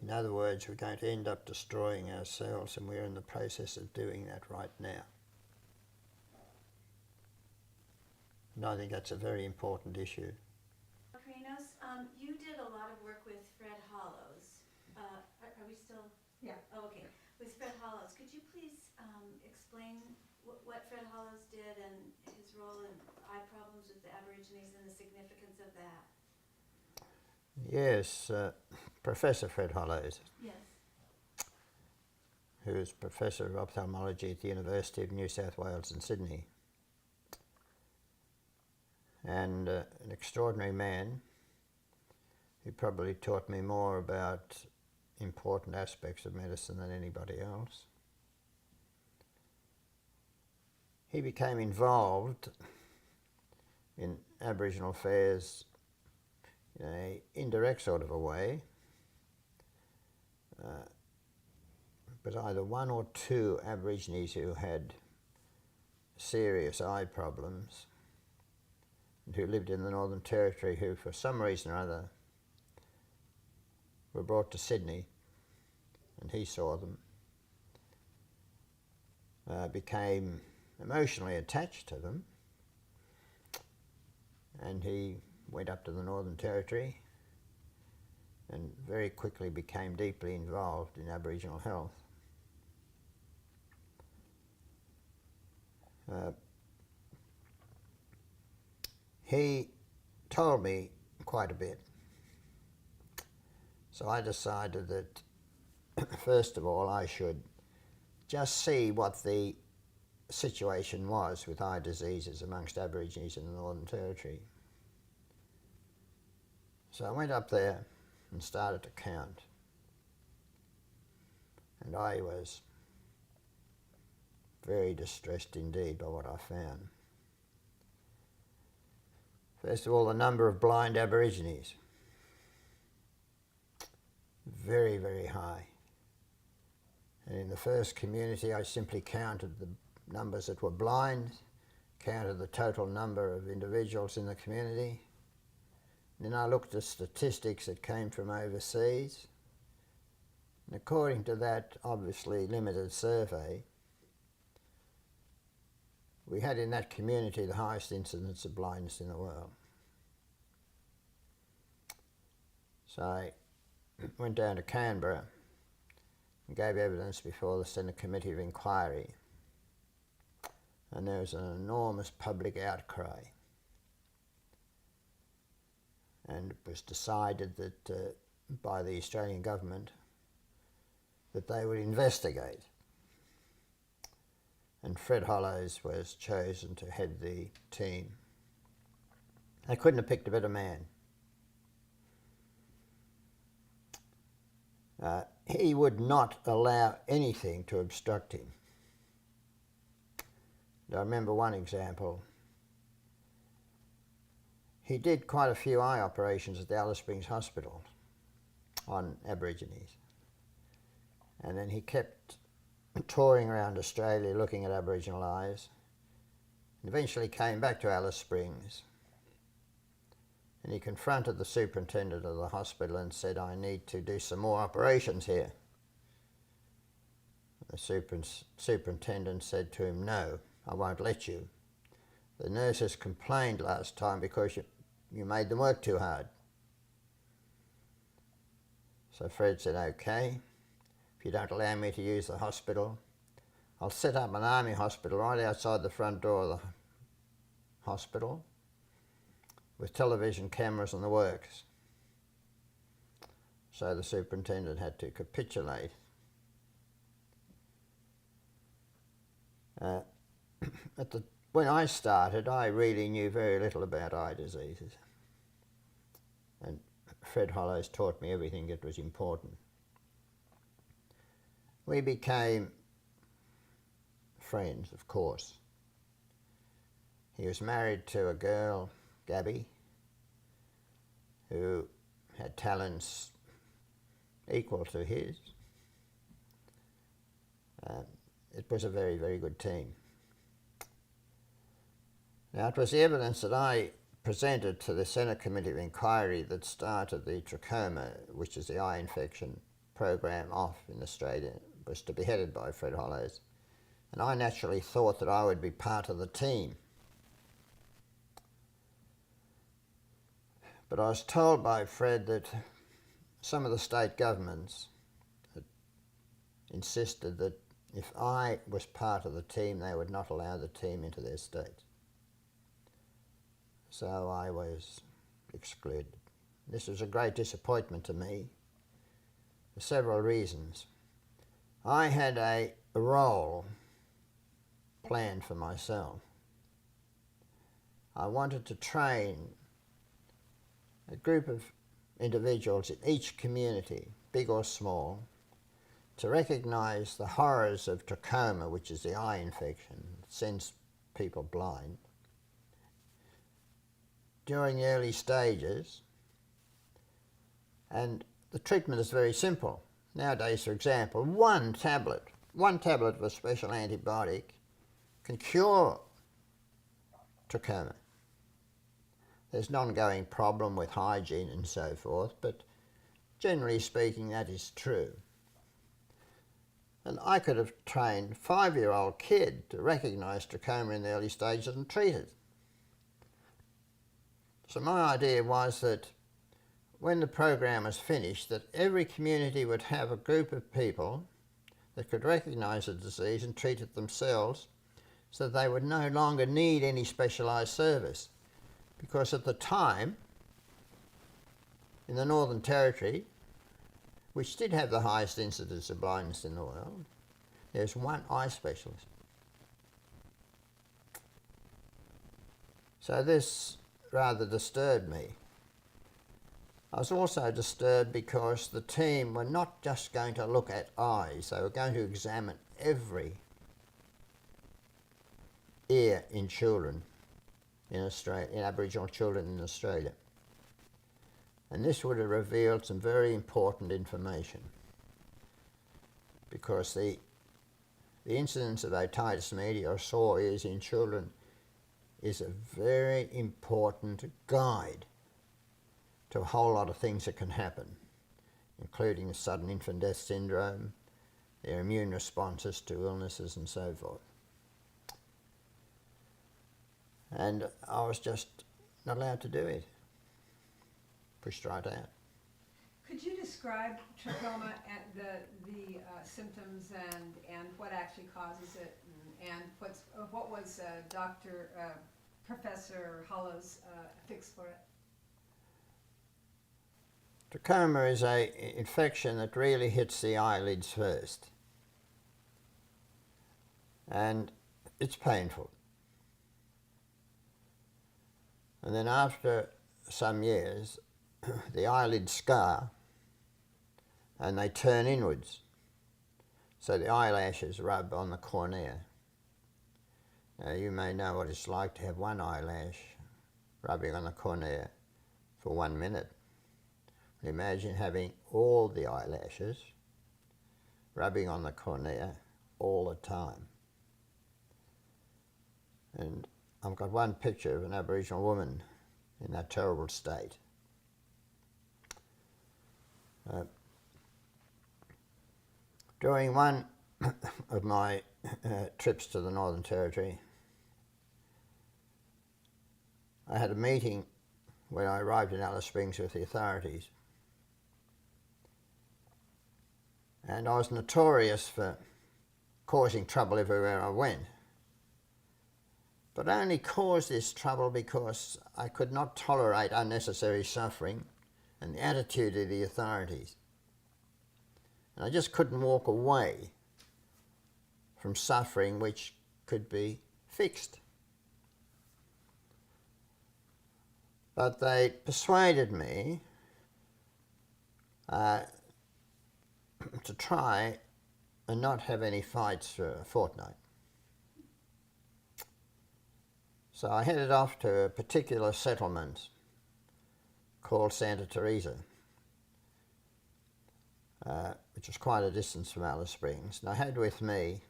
In other words, we're going to end up destroying ourselves, and we're in the process of doing that right now. And I think that's a very important issue. Kalokerinos, you did a lot of work with Fred Hollows. Are we still? Yeah. Oh, okay. With Fred Hollows, could you please explain what Fred Hollows did and his role in eye problems with the Aborigines and the significance of that? Yes, Professor Fred Hollows, Yes. who is Professor of Ophthalmology at the University of New South Wales in Sydney, and an extraordinary man who probably taught me more about important aspects of medicine than anybody else. He became involved in Aboriginal affairs in an indirect sort of a way. But either one or two Aborigines who had serious eye problems and who lived in the Northern Territory, who for some reason or other were brought to Sydney, and he saw them, became emotionally attached to them, and he went up to the Northern Territory and very quickly became deeply involved in Aboriginal health. He told me quite a bit. So I decided that first of all I should just see what the situation was with eye diseases amongst Aborigines in the Northern Territory. So I went up there and started to count. And I was very distressed indeed by what I found. First of all, the number of blind Aborigines. Very, very high. And in the first community, I simply counted the numbers that were blind, counted the total number of individuals in the community. Then I looked at statistics that came from overseas. And according to that obviously limited survey, we had in that community the highest incidence of blindness in the world. So I went down to Canberra and gave evidence before the Senate Committee of Inquiry. And there was an enormous public outcry. And it was decided that by the Australian government that they would investigate. And Fred Hollows was chosen to head the team. They couldn't have picked a better man. He would not allow anything to obstruct him. I remember one example. He did quite a few eye operations at the Alice Springs Hospital on Aborigines. And then he kept touring around Australia looking at Aboriginal eyes, and eventually came back to Alice Springs. And he confronted the superintendent of the hospital and said, "I need to do some more operations here." The superintendent said to him, "No, I won't let you. The nurses complained last time because you made them work too hard." So Fred said, "Okay, if you don't allow me to use the hospital, I'll set up an army hospital right outside the front door of the hospital with television cameras and the works." So the superintendent had to capitulate. When I started, I really knew very little about eye diseases. And Fred Hollows taught me everything that was important. We became friends, of course. He was married to a girl, Gabby, who had talents equal to his. It was a very, very good team. Now, it was the evidence that I presented to the Senate Committee of Inquiry that started the trachoma, which is the eye infection program, off in Australia. It was to be headed by Fred Hollows. And I naturally thought that I would be part of the team. But I was told by Fred that some of the state governments had insisted that if I was part of the team, they would not allow the team into their states. So I was excluded. This was a great disappointment to me for several reasons. I had a role planned for myself. I wanted to train a group of individuals in each community, big or small, to recognise the horrors of trachoma, which is the eye infection that sends people blind, during the early stages. And the treatment is very simple. Nowadays, for example, one tablet of a special antibiotic can cure trachoma. There's an ongoing problem with hygiene and so forth, but generally speaking, that is true. And I could have trained a 5-year-old kid to recognise trachoma in the early stages and treat it. So my idea was that when the program was finished, that every community would have a group of people that could recognise the disease and treat it themselves, so that they would no longer need any specialised service. Because at the time, in the Northern Territory, which did have the highest incidence of blindness in the world, there's one eye specialist. So this rather disturbed me. I was also disturbed because the team were not just going to look at eyes, they were going to examine every ear in children in Australia, in Aboriginal children in Australia. And this would have revealed some very important information, because the incidence of otitis media, or sore ears in children, is a very important guide to a whole lot of things that can happen, including the sudden infant death syndrome, their immune responses to illnesses and so forth. And I was just not allowed to do it. Pushed right out. Could you describe trachoma and the symptoms and what actually causes it, and what was Professor Hollow's fix for it? Trachoma is an infection that really hits the eyelids first, and it's painful. And then after some years, the eyelids scar and they turn inwards, so the eyelashes rub on the cornea. Now you may know what it's like to have one eyelash rubbing on the cornea for 1 minute. Imagine having all the eyelashes rubbing on the cornea all the time. And I've got one picture of an Aboriginal woman in that terrible state. During one of my trips to the Northern Territory, I had a meeting when I arrived in Alice Springs with the authorities. And I was notorious for causing trouble everywhere I went. But I only caused this trouble because I could not tolerate unnecessary suffering and the attitude of the authorities. And I just couldn't walk away from suffering which could be fixed. But they persuaded me to try and not have any fights for a fortnight. So I headed off to a particular settlement called Santa Teresa, which was quite a distance from Alice Springs. And I had with me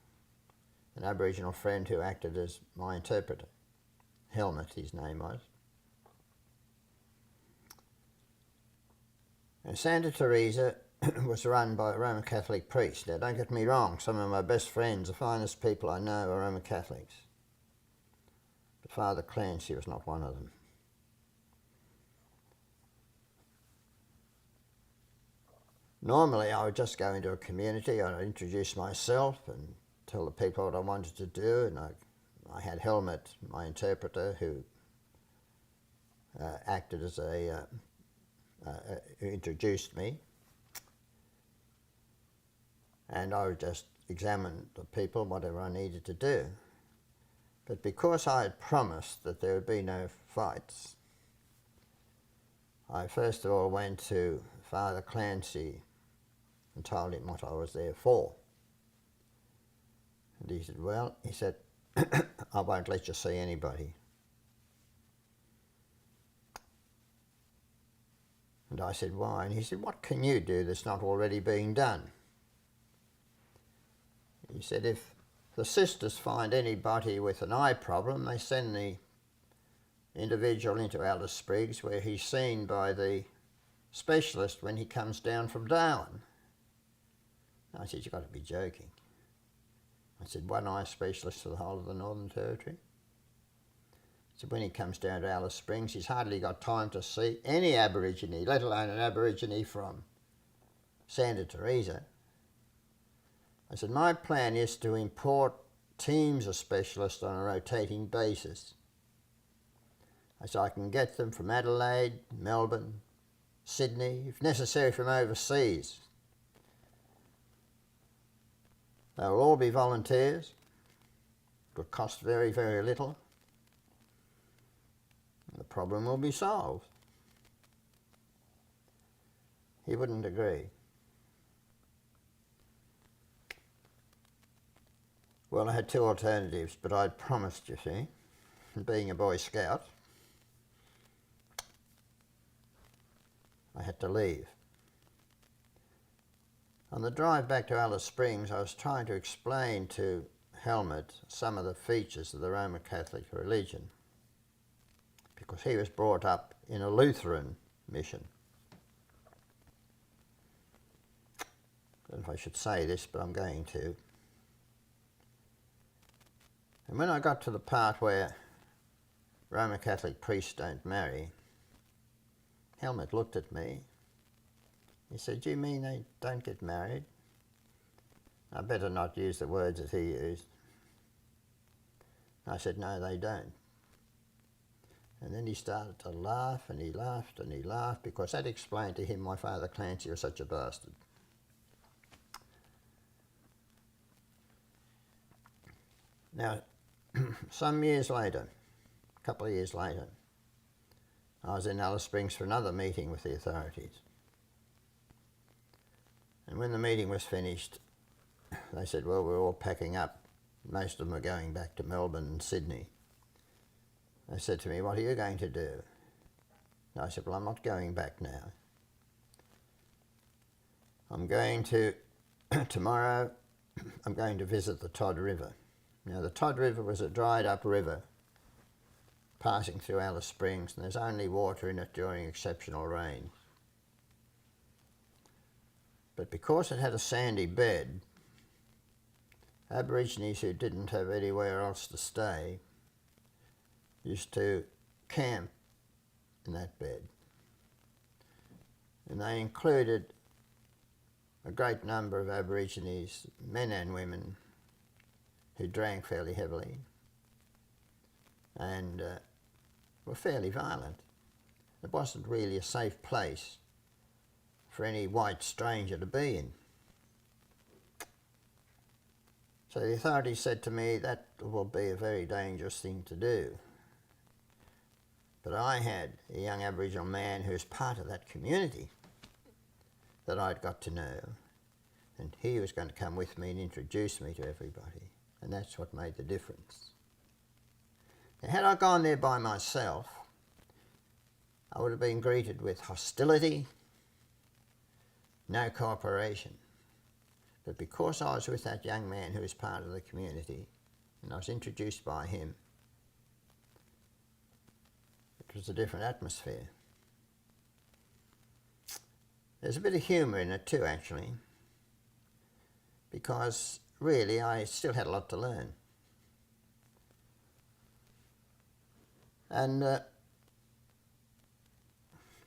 an Aboriginal friend who acted as my interpreter. Helmut, his name was. And Santa Teresa was run by a Roman Catholic priest. Now, don't get me wrong, some of my best friends, the finest people I know, are Roman Catholics. But Father Clancy was not one of them. Normally, I would just go into a community, I'd introduce myself and tell the people what I wanted to do, and I had Helmut, my interpreter, who acted as who introduced me. And I would just examine the people, whatever I needed to do. But because I had promised that there would be no fights, I first of all went to Father Clancy and told him what I was there for. And he said, well, he said, I won't let you see anybody. And I said, why? And he said, what can you do that's not already being done? He said, if the sisters find anybody with an eye problem, they send the individual into Alice Springs, where he's seen by the specialist when he comes down from Darwin. I said, you've got to be joking. I said, one eye specialist for the whole of the Northern Territory? So when he comes down to Alice Springs, he's hardly got time to see any Aborigine, let alone an Aborigine from Santa Teresa. I said, my plan is to import teams of specialists on a rotating basis. I said, I can get them from Adelaide, Melbourne, Sydney, if necessary from overseas. They will all be volunteers. It will cost very, very little. The problem will be solved. He wouldn't agree. Well, I had two alternatives, but I'd promised, you see, being a Boy Scout, I had to leave. On the drive back to Alice Springs, I was trying to explain to Helmut some of the features of the Roman Catholic religion, because he was brought up in a Lutheran mission. I don't know if I should say this, but I'm going to. And when I got to the part where Roman Catholic priests don't marry, Helmut looked at me. He said, "Do you mean they don't get married?" I better not use the words that he used. I said, "No, they don't." And then he started to laugh, and he laughed, and he laughed, because that explained to him why Father Clancy was such a bastard. Now, some years later, a couple of years later, I was in Alice Springs for another meeting with the authorities. And when the meeting was finished, they said, well, we're all packing up. Most of them are going back to Melbourne and Sydney. They said to me, what are you going to do? And I said, well, I'm not going back now. I'm going to, tomorrow, I'm going to visit the Todd River. Now, the Todd River was a dried up river passing through Alice Springs, and there's only water in it during exceptional rain. But because it had a sandy bed, Aborigines who didn't have anywhere else to stay used to camp in that bed. And they included a great number of Aborigines, men and women, who drank fairly heavily and were fairly violent. It wasn't really a safe place for any white stranger to be in. So the authorities said to me, that will be a very dangerous thing to do. But I had a young Aboriginal man who was part of that community that I'd got to know, and he was going to come with me and introduce me to everybody, and that's what made the difference. Now, had I gone there by myself, I would have been greeted with hostility, no cooperation. But because I was with that young man who was part of the community, and I was introduced by him, it was a different atmosphere. There's a bit of humour in it too, actually, because really I still had a lot to learn. And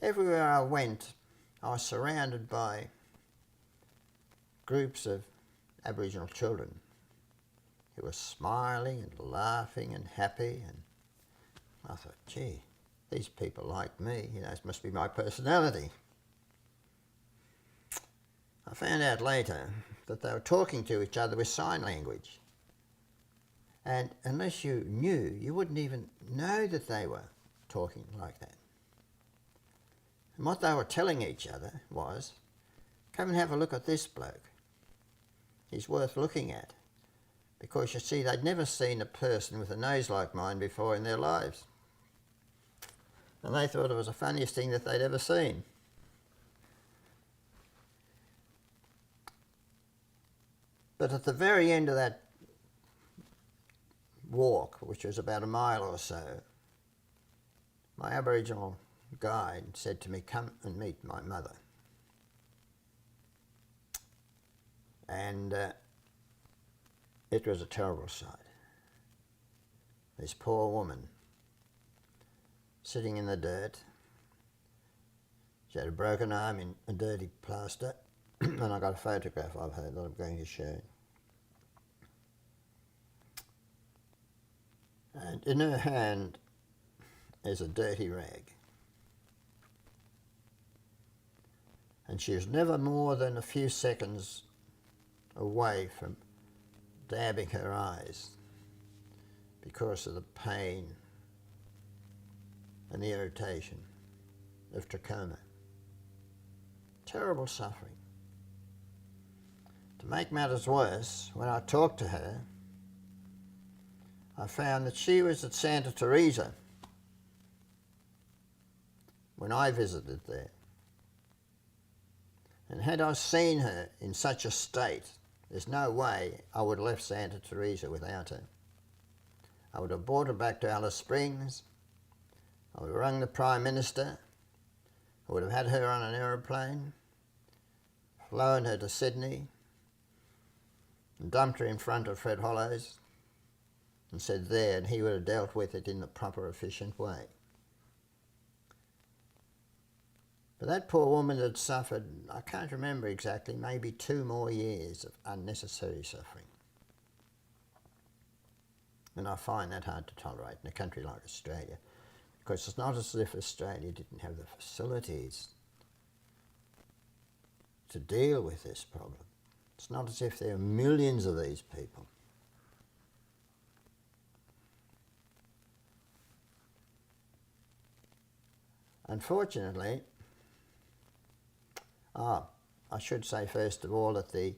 everywhere I went, I was surrounded by groups of Aboriginal children who were smiling and laughing and happy, and I thought, gee, these people like me, you know, it must be my personality. I found out later that they were talking to each other with sign language. And unless you knew, you wouldn't even know that they were talking like that. And what they were telling each other was, come and have a look at this bloke. He's worth looking at. Because you see, they'd never seen a person with a nose like mine before in their lives. And they thought it was the funniest thing that they'd ever seen. But at the very end of that walk, which was about a mile or so, my Aboriginal guide said to me, come and meet my mother. And it was a terrible sight. This poor woman sitting in the dirt. She had a broken arm in a dirty plaster, and I got a photograph of her that I'm going to show. And in her hand is a dirty rag. and she was never more than a few seconds away from dabbing her eyes because of the pain and the irritation of trachoma. Terrible suffering. To make matters worse, when I talked to her, I found that she was at Santa Teresa when I visited there. And had I seen her in such a state, there's no way I would have left Santa Teresa without her. I would have brought her back to Alice Springs. I would have rung the Prime Minister. I would have had her on an aeroplane, flown her to Sydney, and dumped her in front of Fred Hollows and said there, and he would have dealt with it in the proper, efficient way. But that poor woman had suffered, I can't remember exactly, maybe 2 more years of unnecessary suffering. And I find that hard to tolerate in a country like Australia, because it's not as if Australia didn't have the facilities to deal with this problem. It's not as if there are millions of these people. Unfortunately, I should say first of all that the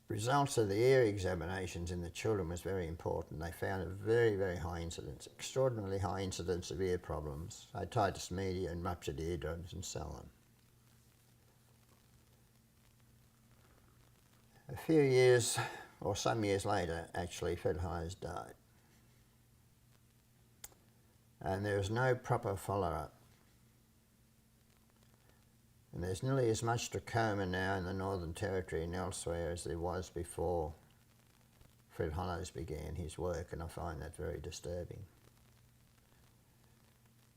results of the ear examinations in the children was very important. They found a very, very high incidence, extraordinarily high incidence of ear problems, otitis media and ruptured eardrums and so on. A few years, or some years later, actually, Fred Hollows died. And there was no proper follow-up. And there's nearly as much trachoma now in the Northern Territory and elsewhere as there was before Fred Hollows began his work, and I find that very disturbing.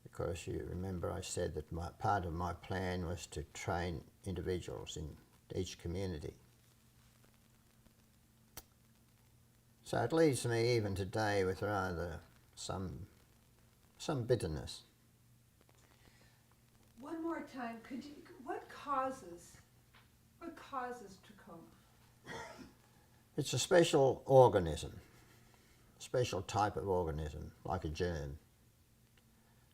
Because you remember I said that part of my plan was to train individuals in each community. So it leaves me even today with rather some bitterness. One more time, what causes trachoma? It's a special organism, a special type of organism, like a germ,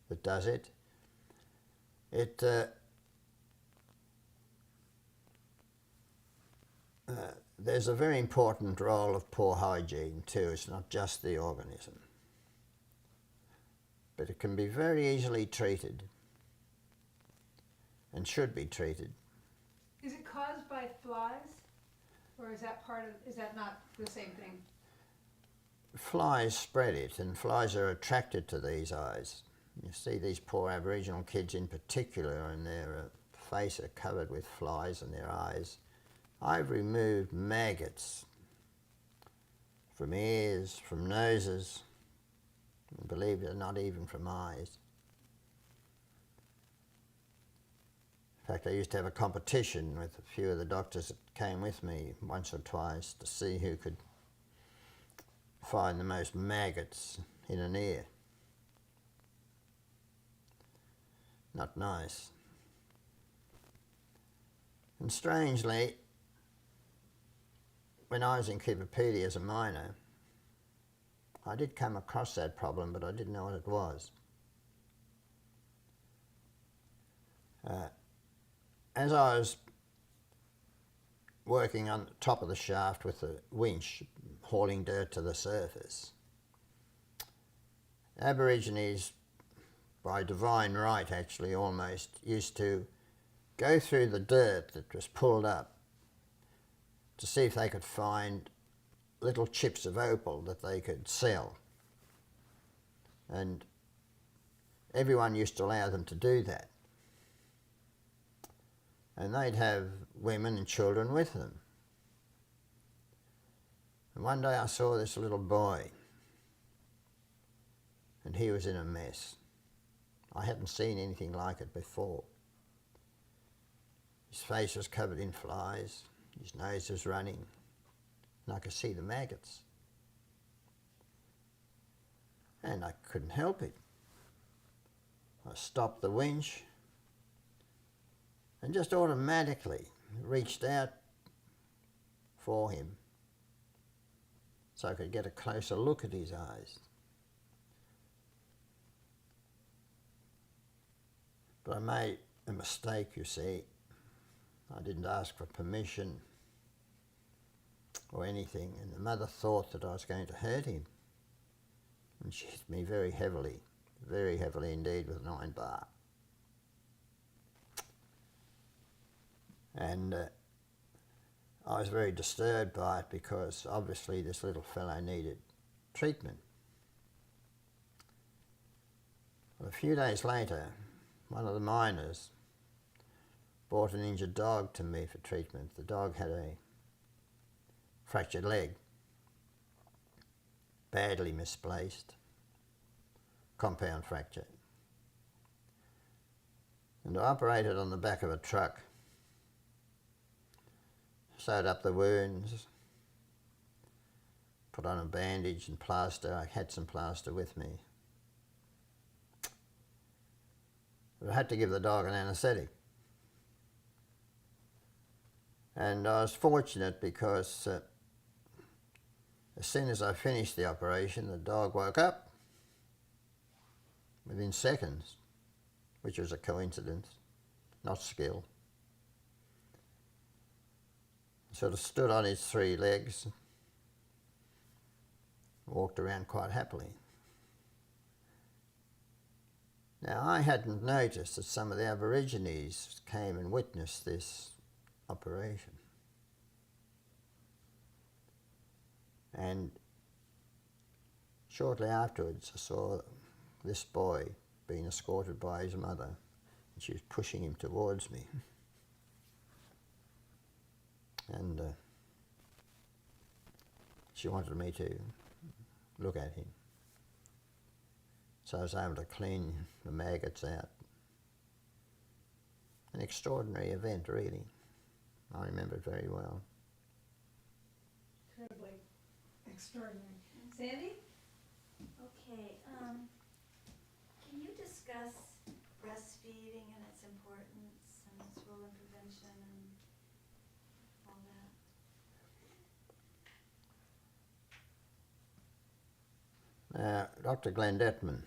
that does it. There's a very important role of poor hygiene too. It's not just the organism, but it can be very easily treated and should be treated. Is it caused by flies, or is that not the same thing? Flies spread it, and flies are attracted to these eyes. You see these poor Aboriginal kids in particular, and their face are covered with flies in their eyes. I've removed maggots from ears, from noses, and believe it or not, even from eyes. In fact, I used to have a competition with a few of the doctors that came with me once or twice to see who could find the most maggots in an ear. Not nice. And strangely, when I was in Kipapedia as a minor, I did come across that problem, but I didn't know what it was. As I was working on the top of the shaft with the winch, hauling dirt to the surface, Aborigines, by divine right actually almost, used to go through the dirt that was pulled up to see if they could find little chips of opal that they could sell. And everyone used to allow them to do that. And they'd have women and children with them. And one day I saw this little boy, and he was in a mess. I hadn't seen anything like it before. His face was covered in flies, his nose was running, and I could see the maggots. And I couldn't help it. I stopped the winch, and just automatically reached out for him so I could get a closer look at his eyes. But I made a mistake, you see. I didn't ask for permission or anything, and the mother thought that I was going to hurt him. And she hit me very heavily indeed, with an iron bar. And I was very disturbed by it because obviously this little fellow needed treatment. Well, a few days later, one of the miners brought an injured dog to me for treatment. The dog had a fractured leg, badly misplaced, compound fracture. And I operated on the back of a truck, sewed up the wounds, put on a bandage and plaster. I had some plaster with me. But I had to give the dog an anaesthetic. And I was fortunate because as soon as I finished the operation, the dog woke up within seconds, which was a coincidence, not skill. Sort of stood on his 3 legs, walked around quite happily. Now, I hadn't noticed that some of the Aborigines came and witnessed this operation. And shortly afterwards, I saw this boy being escorted by his mother, and she was pushing him towards me. And she wanted me to look at him. So I was able to clean the maggots out. An extraordinary event, really. I remember it very well. Incredibly extraordinary. Sandy? Okay, can you discuss breastfeeding and its importance and its role in prevention and all that? Dr. Glenn Detman,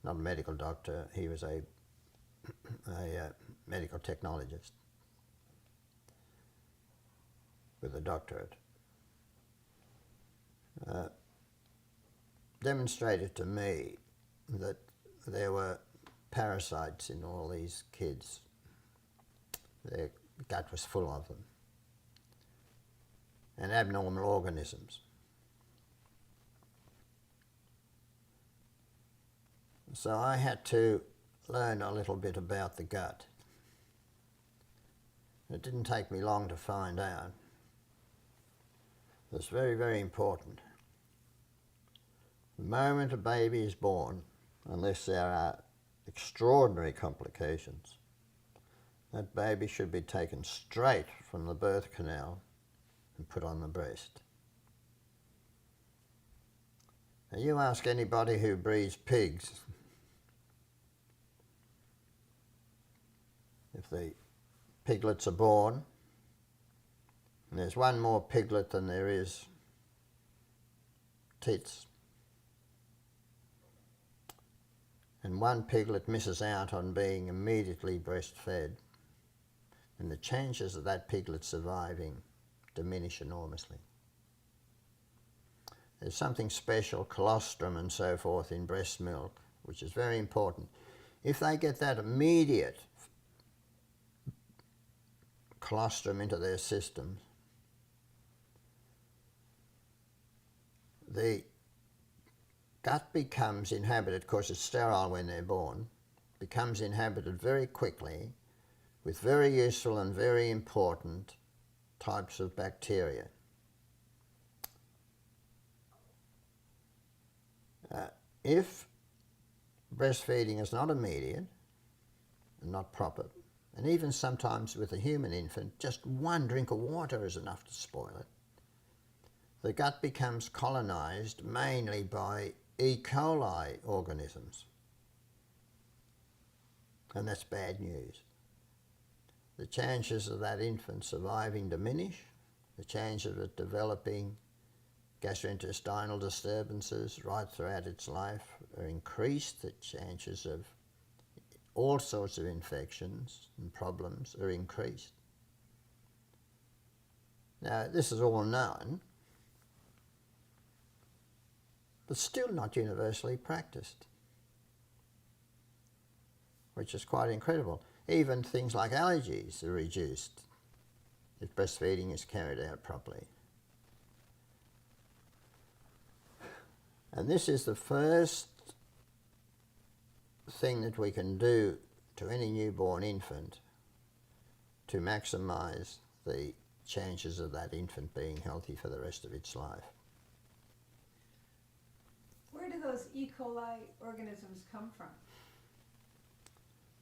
not a medical doctor, he was a medical technologist with a doctorate, demonstrated to me that there were parasites in all these kids. Their gut was full of them, and abnormal organisms. So I had to learn a little bit about the gut. It didn't take me long to find out. It's very, very important. The moment a baby is born, unless there are extraordinary complications, that baby should be taken straight from the birth canal and put on the breast. Now you ask anybody who breeds pigs, if the piglets are born, and there's one more piglet than there is tits, and one piglet misses out on being immediately breastfed, and the chances of that piglet surviving diminish enormously. There's something special, colostrum and so forth, in breast milk, which is very important. If they get that immediate colostrum into their system, the gut becomes inhabited, of course it's sterile when they're born, becomes inhabited very quickly with very useful and very important types of bacteria. If breastfeeding is not immediate and not proper, and even sometimes with a human infant, just one drink of water is enough to spoil it. The gut becomes colonized mainly by E. coli organisms, and that's bad news. the chances of that infant surviving diminish, the chances of it developing gastrointestinal disturbances right throughout its life are increased, the chances of all sorts of infections and problems are increased. Now, this is all known, but still not universally practiced, which is quite incredible. Even things like allergies are reduced if breastfeeding is carried out properly. And this is the first thing that we can do to any newborn infant to maximise the chances of that infant being healthy for the rest of its life. Where do those E. coli organisms come from?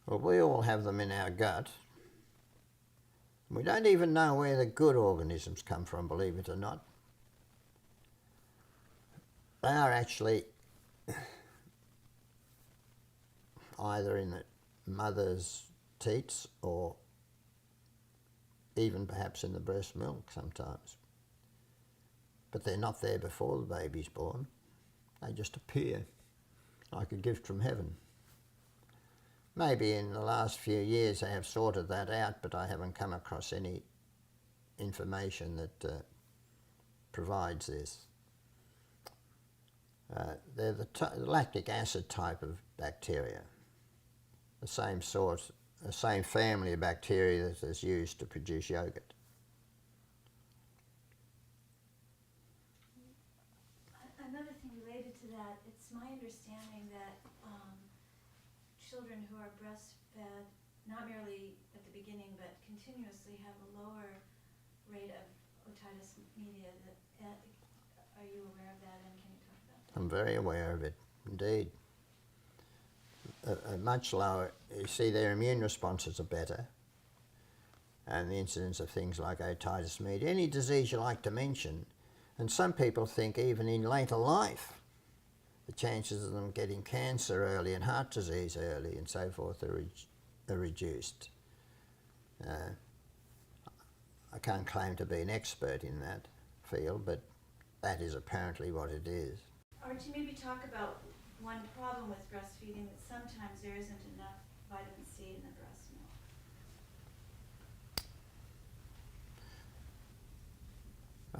Well, we all have them in our gut. We don't even know where the good organisms come from, believe it or not. They are actually either in the mother's teats or even perhaps in the breast milk sometimes. But they're not there before the baby's born. They just appear like a gift from heaven. Maybe in the last few years they have sorted that out, but I haven't come across any information that provides this. They're the lactic acid type of bacteria, the same family of bacteria that is used to produce yogurt. Another thing related to that, it's my understanding that children who are breastfed, not merely at the beginning, but continuously have a lower rate of otitis media. Are you aware of that, and can you talk about that? I'm very aware of it, indeed. Much lower, you see their immune responses are better, and the incidence of things like otitis media, any disease you like to mention, and some people think even in later life the chances of them getting cancer early and heart disease early and so forth are reduced. I can't claim to be an expert in that field, but that is apparently what it is. Archie, maybe talk about one problem with breastfeeding, that sometimes there isn't enough vitamin C in the breast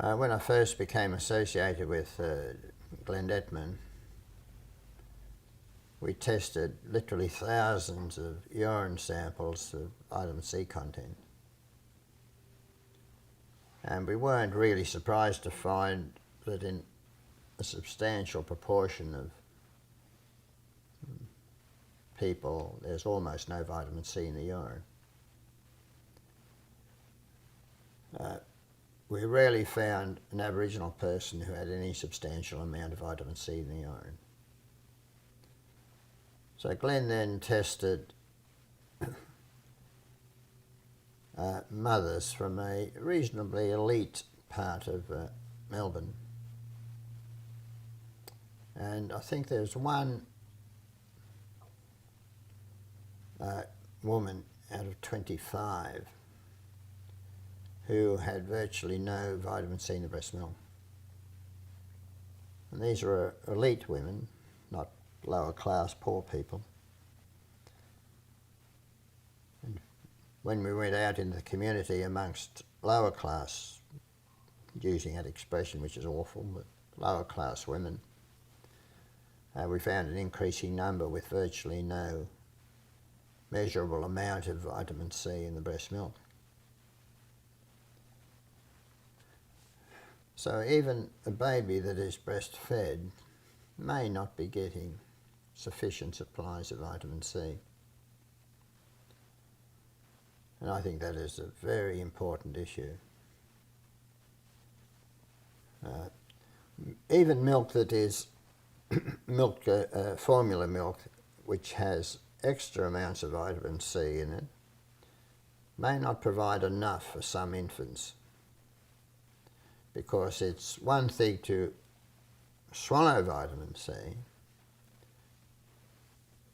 milk. When I first became associated with Glenn Detman, we tested literally thousands of urine samples of vitamin C content. And we weren't really surprised to find that in a substantial proportion of people, there's almost no vitamin C in the urine. We rarely found an Aboriginal person who had any substantial amount of vitamin C in the urine. So Glenn then tested mothers from a reasonably elite part of Melbourne. And I think there's one woman out of 25 who had virtually no vitamin C in the breast milk. And these were elite women, not lower class poor people. And when we went out into the community amongst lower class, using that expression which is awful, but lower class women, we found an increasing number with virtually no measurable amount of vitamin C in the breast milk. So even a baby that is breastfed may not be getting sufficient supplies of vitamin C. And I think that is a very important issue. Even milk that is formula milk, which has extra amounts of vitamin C in it, may not provide enough for some infants, because it's one thing to swallow vitamin C,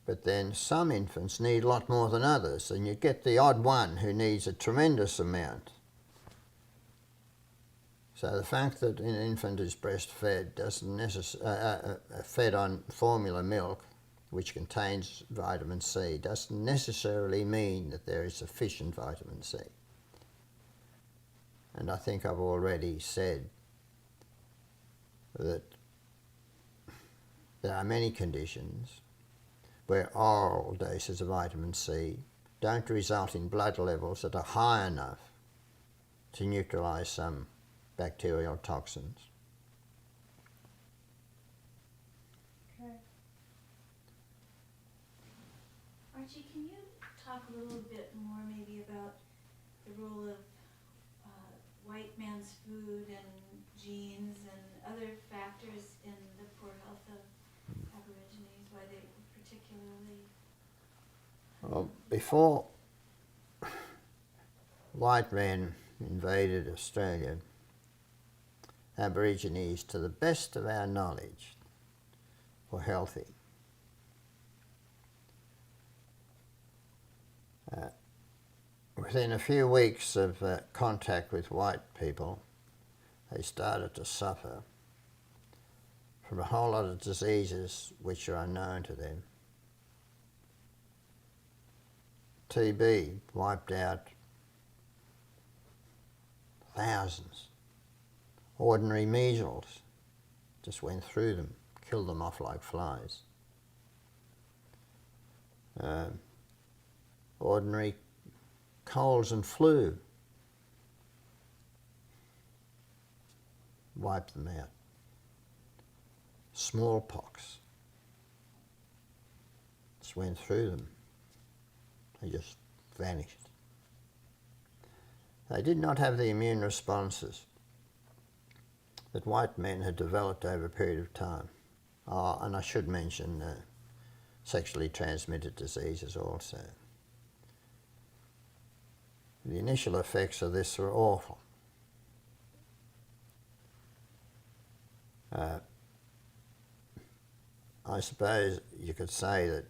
But then some infants need a lot more than others, and you get the odd one who needs a tremendous amount. So the fact that an infant is breastfed fed on formula milk, which contains vitamin C, doesn't necessarily mean that there is sufficient vitamin C. And I think I've already said that there are many conditions where oral doses of vitamin C don't result in blood levels that are high enough to neutralise some bacterial toxins. Okay. Archie, can you talk a little bit more maybe about the role of white man's food and genes and other factors in the poor health of Aborigines, why they particularly... Well, before white men invaded Australia, Aborigines, to the best of our knowledge, were healthy. Within a few weeks of contact with white people, they started to suffer from a whole lot of diseases which are unknown to them. TB wiped out thousands. Ordinary measles just went through them, killed them off like flies. Ordinary colds and flu wiped them out. Smallpox just went through them. They just vanished. They did not have the immune responses that white men had developed over a period of time. And I should mention sexually transmitted diseases also. The initial effects of this were awful. I suppose you could say that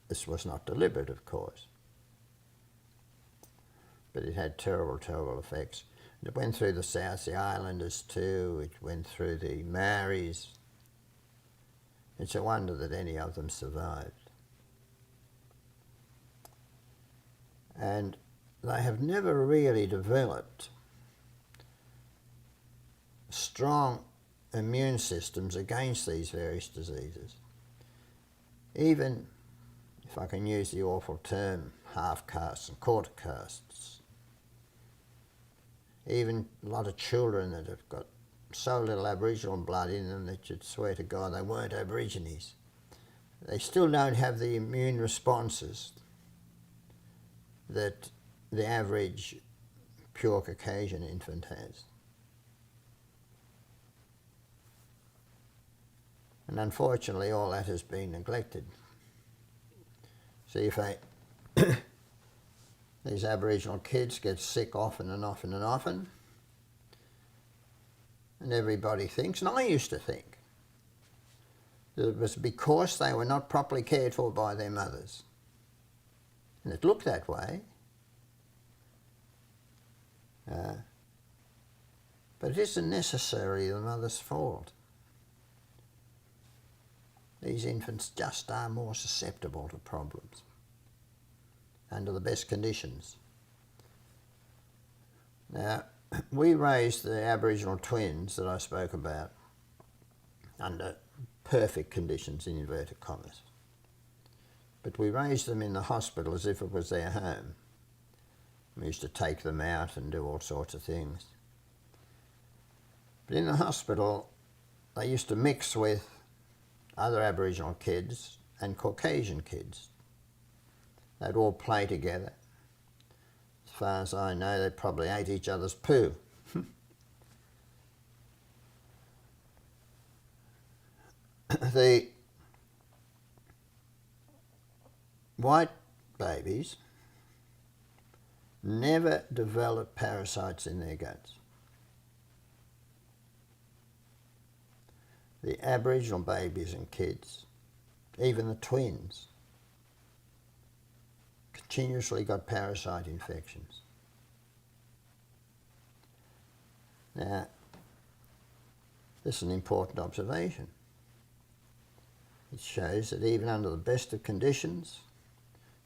this was not deliberate, of course, but it had terrible, terrible effects. It went through the South Sea Islanders too, it went through the Maoris. It's a wonder that any of them survived. And they have never really developed strong immune systems against these various diseases. Even, if I can use the awful term, half-castes and quarter-castes. Even a lot of children that have got so little Aboriginal blood in them that you'd swear to God they weren't Aborigines. They still don't have the immune responses that the average pure Caucasian infant has. And unfortunately all that has been neglected. See, if these Aboriginal kids get sick often and often and often, and everybody thinks, and I used to think, that it was because they were not properly cared for by their mothers. And it looked that way. But it isn't necessarily the mother's fault. These infants just are more susceptible to problems under the best conditions. Now, we raised the Aboriginal twins that I spoke about under perfect conditions, in inverted commas. But we raised them in the hospital as if it was their home. We used to take them out and do all sorts of things. But in the hospital, they used to mix with other Aboriginal kids and Caucasian kids. They'd all play together. As far as I know, they probably ate each other's poo. The white babies never develop parasites in their guts. The Aboriginal babies and kids, even the twins, continuously got parasite infections. Now, this is an important observation. It shows that even under the best of conditions,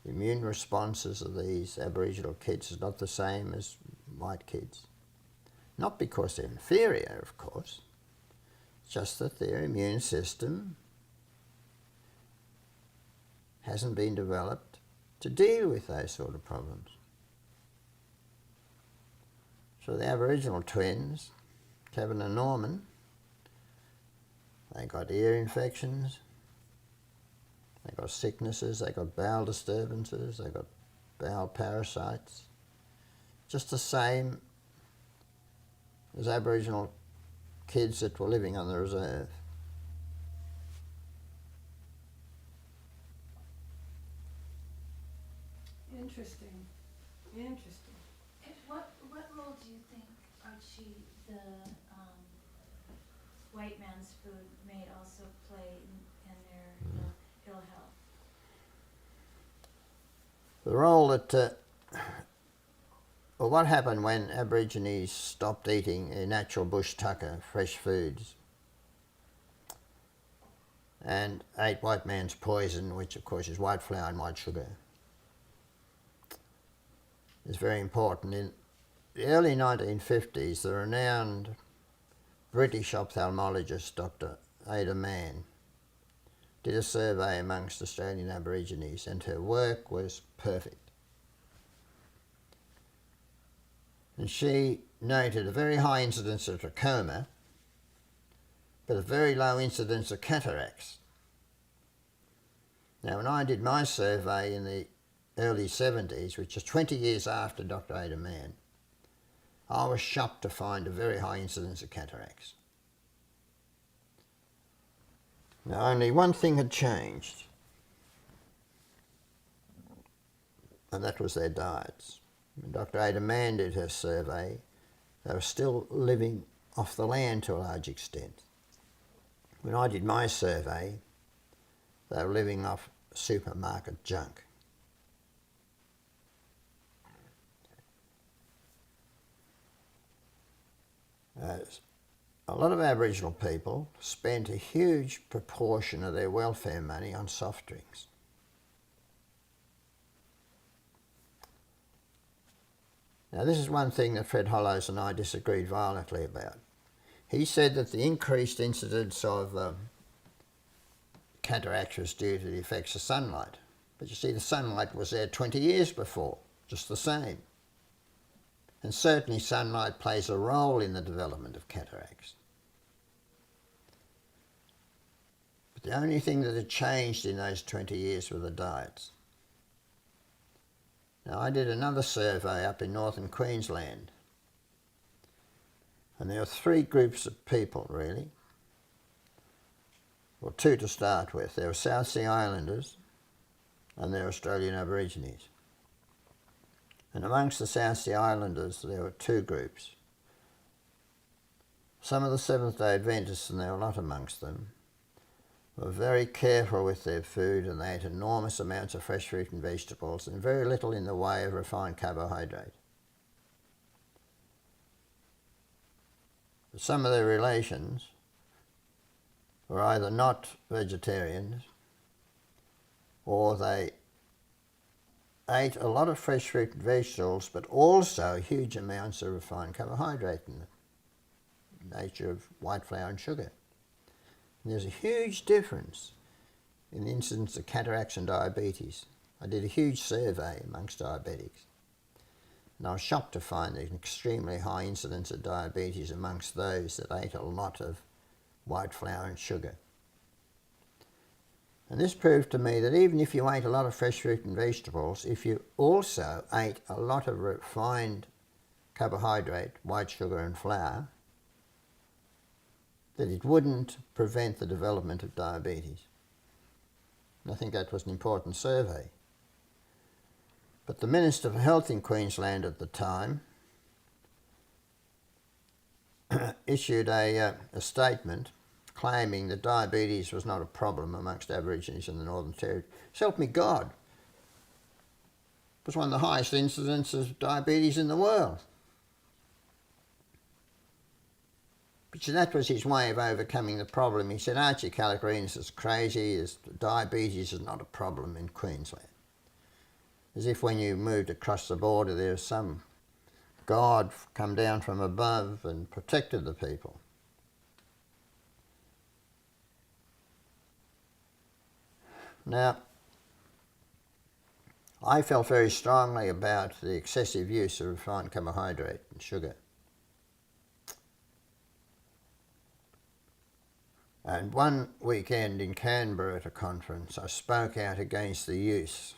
the immune responses of these Aboriginal kids are not the same as white kids. Not because they're inferior, of course, just that their immune system hasn't been developed to deal with those sort of problems. So the Aboriginal twins, Kevin and Norman, they got ear infections, they got sicknesses, they got bowel disturbances, they got bowel parasites, just the same as Aboriginal kids that were living on the reserve. Interesting. Interesting. What role do you think, Archie, the white man's food may also play in their ill health? The role that, well, what happened when Aborigines stopped eating their natural bush tucker, fresh foods, and ate white man's poison, which of course is white flour and white sugar, is very important. In the early 1950s, the renowned British ophthalmologist Dr. Ada Mann did a survey amongst Australian Aborigines, and her work was perfect. And she noted a very high incidence of trachoma, but a very low incidence of cataracts. Now, when I did my survey in the early 70s, which is 20 years after Dr. Ada Mann, I was shocked to find a very high incidence of cataracts. Now, only one thing had changed, and that was their diets. When Dr. Ada Mann did her survey, they were still living off the land to a large extent. When I did my survey, they were living off supermarket junk. A lot of Aboriginal people spent a huge proportion of their welfare money on soft drinks. Now, this is one thing that Fred Hollows and I disagreed violently about. He said that the increased incidence of cataracts was due to the effects of sunlight. But you see, the sunlight was there 20 years before, just the same. And certainly sunlight plays a role in the development of cataracts. But the only thing that had changed in those 20 years were the diets. Now, I did another survey up in northern Queensland, and there were three groups of people, really. Well, two to start with. There were South Sea Islanders and there were Australian Aborigines. And amongst the South Sea Islanders, there were two groups. Some of the Seventh-day Adventists, and there were a lot amongst them, were very careful with their food, and they ate enormous amounts of fresh fruit and vegetables and very little in the way of refined carbohydrate. Some of their relations were either not vegetarians or they ate a lot of fresh fruit and vegetables, but also huge amounts of refined carbohydrate in the nature of white flour and sugar. And there's a huge difference in the incidence of cataracts and diabetes. I did a huge survey amongst diabetics, and I was shocked to find an extremely high incidence of diabetes amongst those that ate a lot of white flour and sugar. And this proved to me that even if you ate a lot of fresh fruit and vegetables, if you also ate a lot of refined carbohydrate, white sugar and flour, that it wouldn't prevent the development of diabetes. And I think that was an important survey. But the Minister for Health in Queensland at the time issued a statement claiming that diabetes was not a problem amongst Aborigines in the Northern Territory. So help me God. was one of the highest incidents of diabetes in the world. But that was his way of overcoming the problem. He said Archie Kalokerinos is crazy, diabetes is not a problem in Queensland. As if when you moved across the border there was some God come down from above and protected the people. Now, I felt very strongly about the excessive use of refined carbohydrate and sugar. And one weekend in Canberra at a conference, I spoke out against the use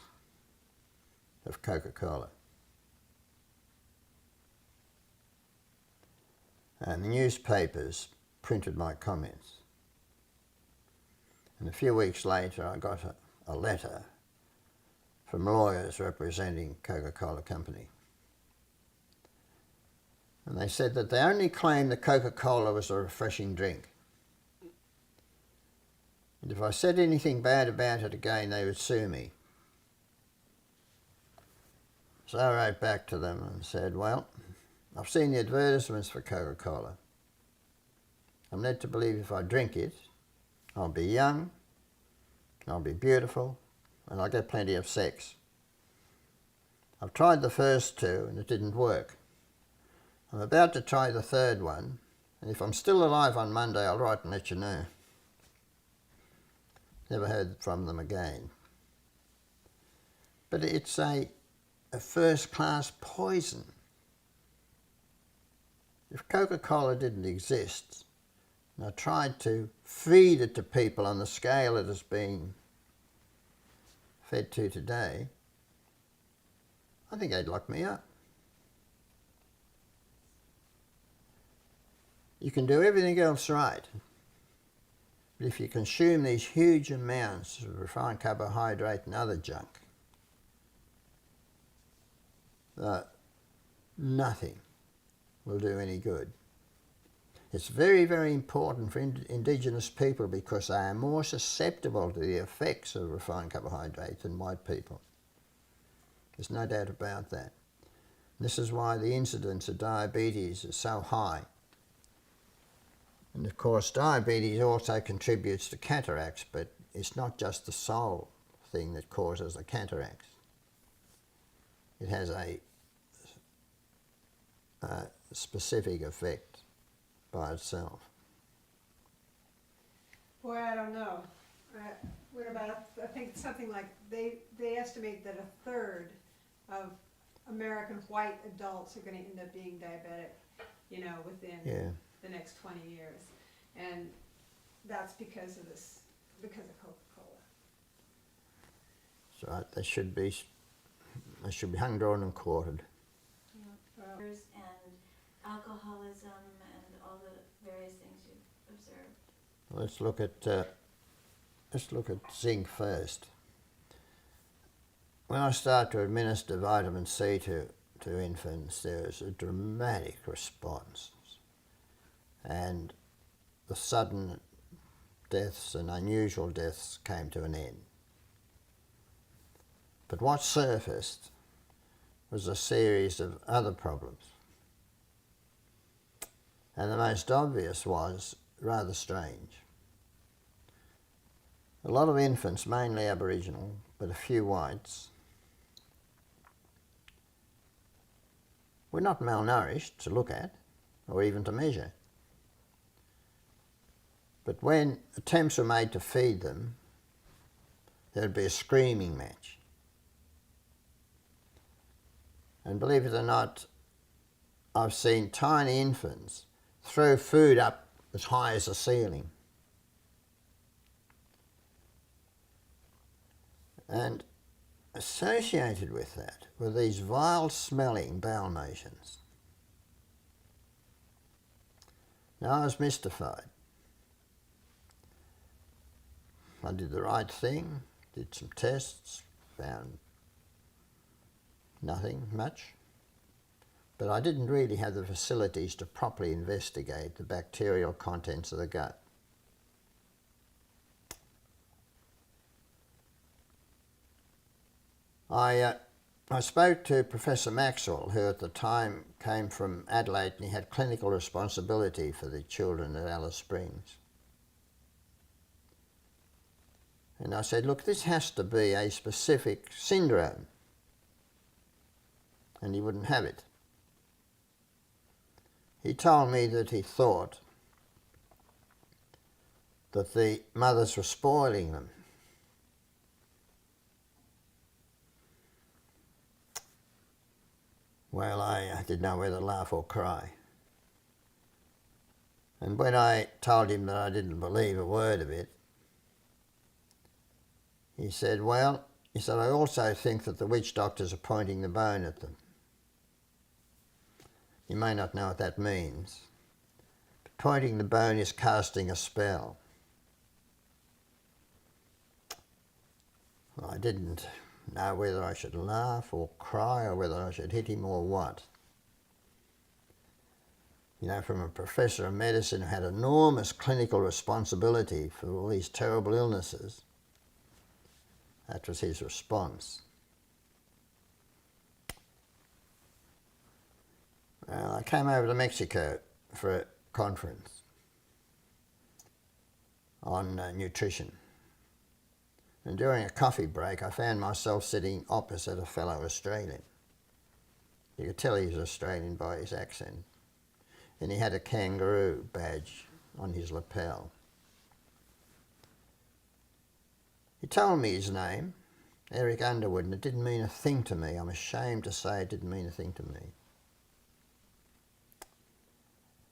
of Coca-Cola. And the newspapers printed my comments. And a few weeks later, I got a letter from lawyers representing Coca-Cola Company. And they said that they only claimed that Coca-Cola was a refreshing drink. And if I said anything bad about it again, they would sue me. So I wrote back to them and said, well, I've seen the advertisements for Coca-Cola. I'm led to believe if I drink it, I'll be young, I'll be beautiful, and I'll get plenty of sex. I've tried the first two and it didn't work. I'm about to try the third one, and if I'm still alive on Monday, I'll write and let you know. Never heard from them again. But it's a first-class poison. If Coca-Cola didn't exist, and I tried to feed it to people on the scale it is being fed to today, I think they'd lock me up. You can do everything else right, but if you consume these huge amounts of refined carbohydrate and other junk, nothing will do any good. It's very, very important for Indigenous people because they are more susceptible to the effects of refined carbohydrate than white people. There's no doubt about that. This is why the incidence of diabetes is so high. And of course, diabetes also contributes to cataracts, but it's not just the sole thing that causes the cataracts. It has a specific effect by itself. Boy, I don't know. What about, I think something like, they estimate that a third of American white adults are going to end up being diabetic, within the next 20 years. And that's because of Coca-Cola. That's right. They should be hung, drawn and quartered. Yeah. And alcoholism and all the various things you've observed. Let's look at zinc first. When I start to administer vitamin C to infants, there is a dramatic response, and the sudden deaths and unusual deaths came to an end. But what surfaced was a series of other problems. And the most obvious was rather strange. A lot of infants, mainly Aboriginal, but a few whites, were not malnourished to look at or even to measure. But when attempts were made to feed them, there'd be a screaming match. And believe it or not, I've seen tiny infants throw food up as high as the ceiling. And associated with that were these vile-smelling bowel motions. Now I was mystified. I did the right thing, did some tests, found nothing much, but I didn't really have the facilities to properly investigate the bacterial contents of the gut. I I spoke to Professor Maxwell, who at the time came from Adelaide, and he had clinical responsibility for the children at Alice Springs. And I said, look, this has to be a specific syndrome. And he wouldn't have it. He told me that he thought that the mothers were spoiling them. Well, I didn't know whether to laugh or cry. And when I told him that I didn't believe a word of it, he said, well, I also think that the witch doctors are pointing the bone at them. You may not know what that means. But pointing the bone is casting a spell. Well, I didn't know whether I should laugh or cry or whether I should hit him or what. You know, from a professor of medicine who had enormous clinical responsibility for all these terrible illnesses, that was his response. Well, I came over to Mexico for a conference on nutrition. And during a coffee break, I found myself sitting opposite a fellow Australian. You could tell he was Australian by his accent. And he had a kangaroo badge on his lapel. He told me his name, Eric Underwood, and it didn't mean a thing to me. I'm ashamed to say it didn't mean a thing to me.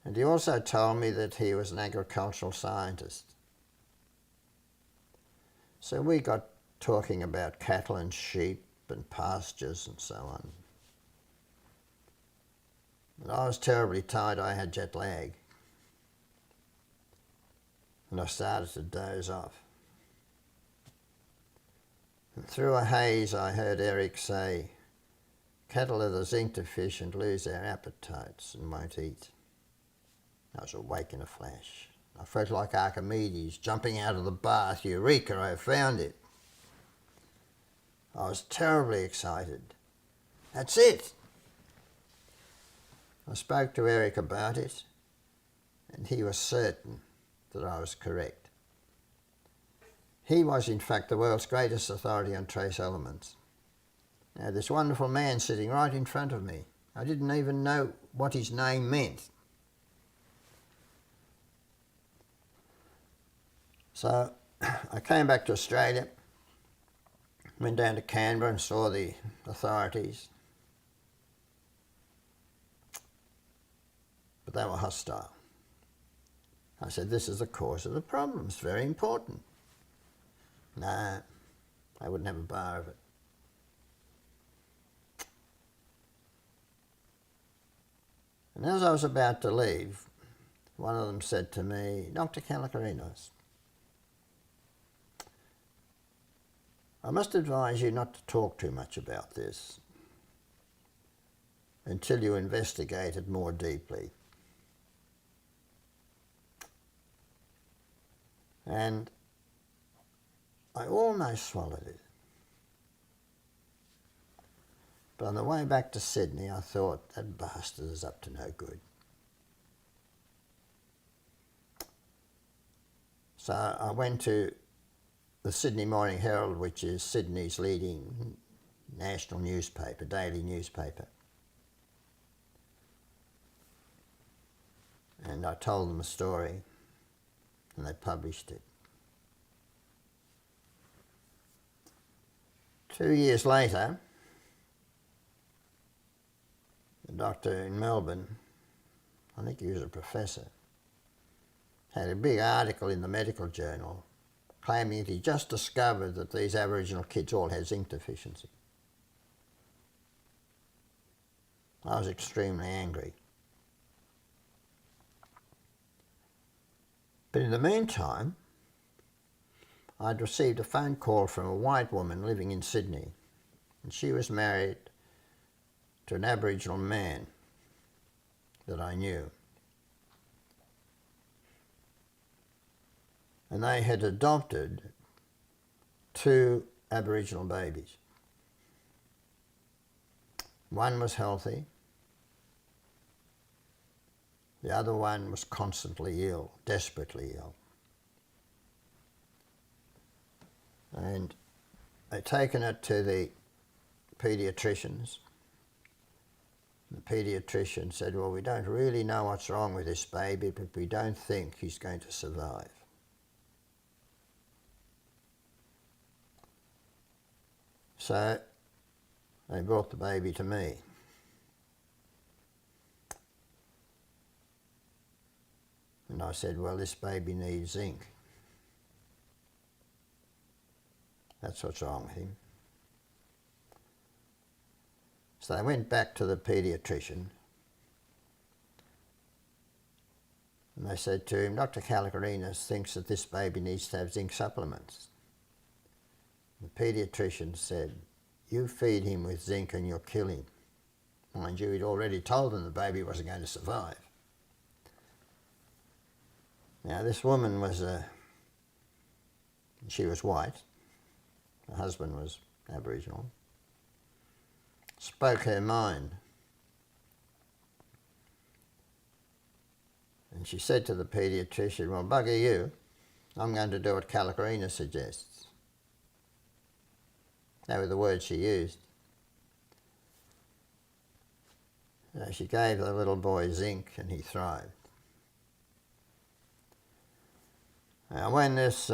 And he also told me that he was an agricultural scientist. So we got talking about cattle and sheep and pastures and so on. And I was terribly tired. I had jet lag. And I started to doze off. And through a haze I heard Eric say, cattle are the zinc deficient, lose their appetites and won't eat. I was awake in a flash. I felt like Archimedes jumping out of the bath. Eureka, I have found it. I was terribly excited. That's it. I spoke to Eric about it, and he was certain that I was correct. He was, in fact, the world's greatest authority on trace elements. Now, this wonderful man sitting right in front of me, I didn't even know what his name meant. So I came back to Australia, went down to Canberra and saw the authorities. But they were hostile. I said, this is the cause of the problem. It's very important. No, I wouldn't have a bar of it. And as I was about to leave, one of them said to me, Dr. Kalokerinos, I must advise you not to talk too much about this until you investigate it more deeply. And I almost swallowed it. But on the way back to Sydney, I thought, that bastard is up to no good. So I went to the Sydney Morning Herald, which is Sydney's leading national newspaper, daily newspaper. And I told them a story, and they published it. 2 years later, the doctor in Melbourne, I think he was a professor, had a big article in the Medical Journal claiming that he just discovered that these Aboriginal kids all had zinc deficiency. I was extremely angry. But in the meantime, I'd received a phone call from a white woman living in Sydney, and she was married to an Aboriginal man that I knew. And they had adopted 2 Aboriginal babies. One was healthy. The other one was constantly ill, desperately ill. And they'd taken it to the paediatricians. The paediatrician said, well, we don't really know what's wrong with this baby, but we don't think he's going to survive. So they brought the baby to me. And I said, well, this baby needs zinc. That's what's wrong with him. So they went back to the paediatrician and they said to him, Dr. Kalokerinos thinks that this baby needs to have zinc supplements. The paediatrician said, you feed him with zinc and you'll kill him. Mind you, he'd already told them the baby wasn't going to survive. Now this woman was, she was white, her husband was Aboriginal, spoke her mind. And she said to the paediatrician, well, bugger you, I'm going to do what Kalokerinos suggests. They were the words she used. She gave the little boy zinc and he thrived. Now when this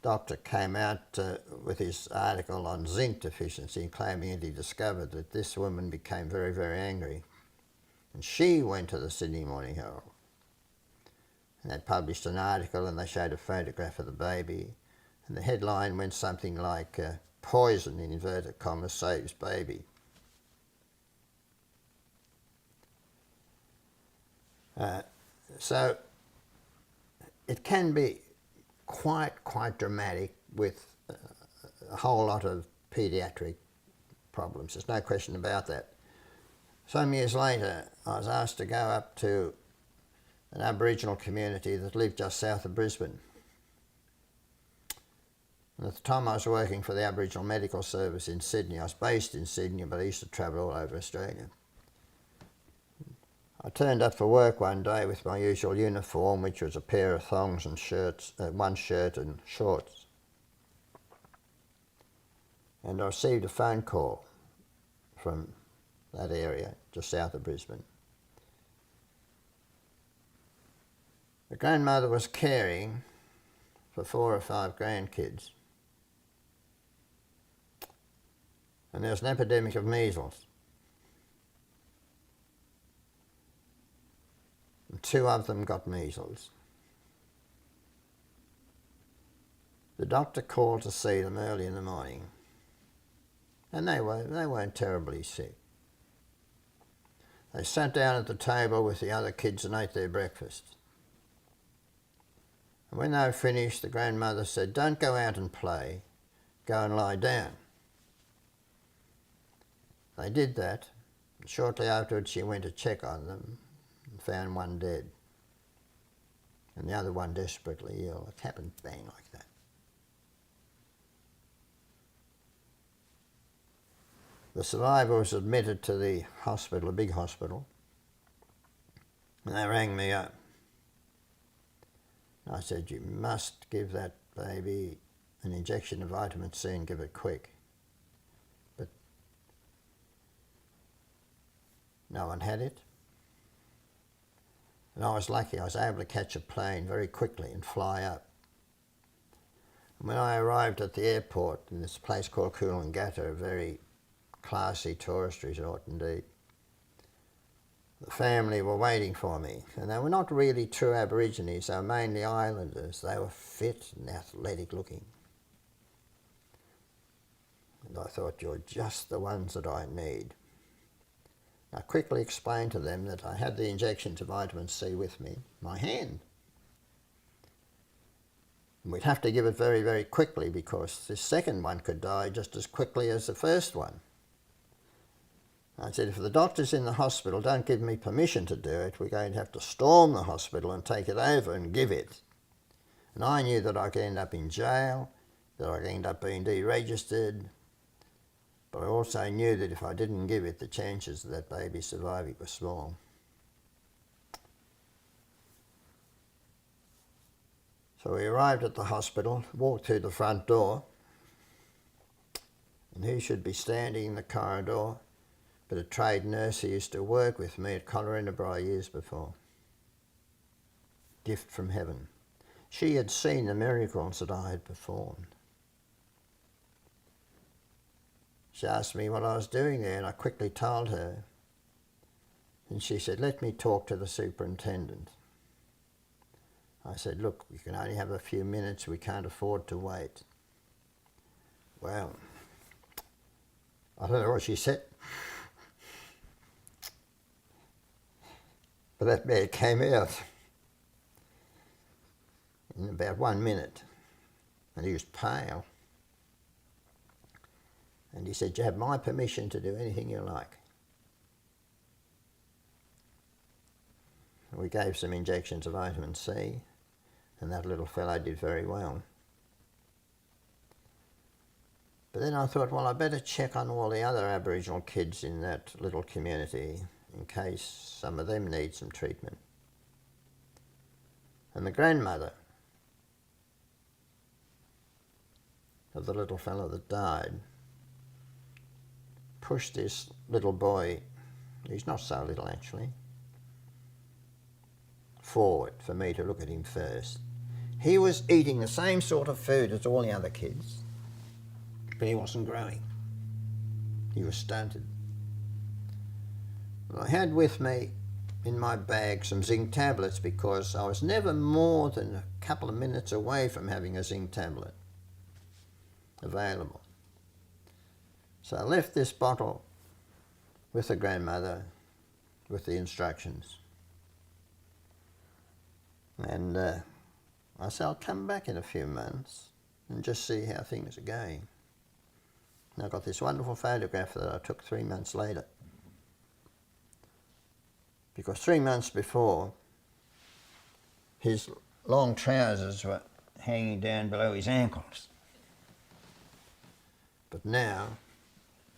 doctor came out with his article on zinc deficiency, claiming that he discovered that this woman became very, very angry. And she went to the Sydney Morning Herald. And they published an article and they showed a photograph of the baby. And the headline went something like, poison, in inverted commas, saves baby. So it can be quite dramatic with a whole lot of paediatric problems. There's no question about that. Some years later, I was asked to go up to an Aboriginal community that lived just south of Brisbane. And at the time I was working for the Aboriginal Medical Service in Sydney. I was based in Sydney, but I used to travel all over Australia. I turned up for work one day with my usual uniform, which was a pair of thongs and shirts, one shirt and shorts. And I received a phone call from that area, just south of Brisbane. The grandmother was caring for 4 or 5 grandkids. And there was an epidemic of measles. And 2 of them got measles. The doctor called to see them early in the morning, and they weren't terribly sick. They sat down at the table with the other kids and ate their breakfast. And when they were finished, the grandmother said, "Don't go out and play, go and lie down." They did that, and shortly afterwards she went to check on them and found one dead, and the other one desperately ill. It happened bang like that. The survivor was admitted to the hospital, a big hospital, and they rang me up. I said, "You must give that baby an injection of vitamin C and give it quick." But no one had it. And I was lucky. I was able to catch a plane very quickly and fly up. And when I arrived at the airport in this place called Coolangatta, a very classy tourist resort indeed, the family were waiting for me, and they were not really true Aborigines, they were mainly islanders. They were fit and athletic looking. And I thought, you're just the ones that I need. I quickly explained to them that I had the injections of vitamin C with me, my hand. And we'd have to give it very, very quickly because this second one could die just as quickly as the first one. I said, if the doctors in the hospital don't give me permission to do it, we're going to have to storm the hospital and take it over and give it. And I knew that I could end up in jail, that I could end up being deregistered, But I also knew that if I didn't give it, the chances of that baby surviving were small. So we arrived at the hospital, walked through the front door, and who should be standing in the corridor but a trade nurse who used to work with me at Collarenebri years before. Gift from heaven. She had seen the miracles that I had performed. She asked me what I was doing there, and I quickly told her. And she said, "Let me talk to the superintendent." I said, "Look, we can only have a few minutes. We can't afford to wait." Well, I don't know what she said, but that man came out in about 1 minute, and he was pale. And he said, "You have my permission to do anything you like." And we gave some injections of vitamin C, and that little fellow did very well. But then I thought, well, I better check on all the other Aboriginal kids in that little community in case some of them need some treatment. And the grandmother of the little fellow that died pushed this little boy, he's not so little actually, forward for me to look at him first. He was eating the same sort of food as all the other kids, but he wasn't growing. He was stunted. I had with me in my bag some zinc tablets because I was never more than a couple of minutes away from having a zinc tablet available. So I left this bottle with the grandmother with the instructions. And I said, "I'll come back in a few months and just see how things are going." And I got this wonderful photograph that I took 3 months later. Because 3 months before, his long trousers were hanging down below his ankles. But now,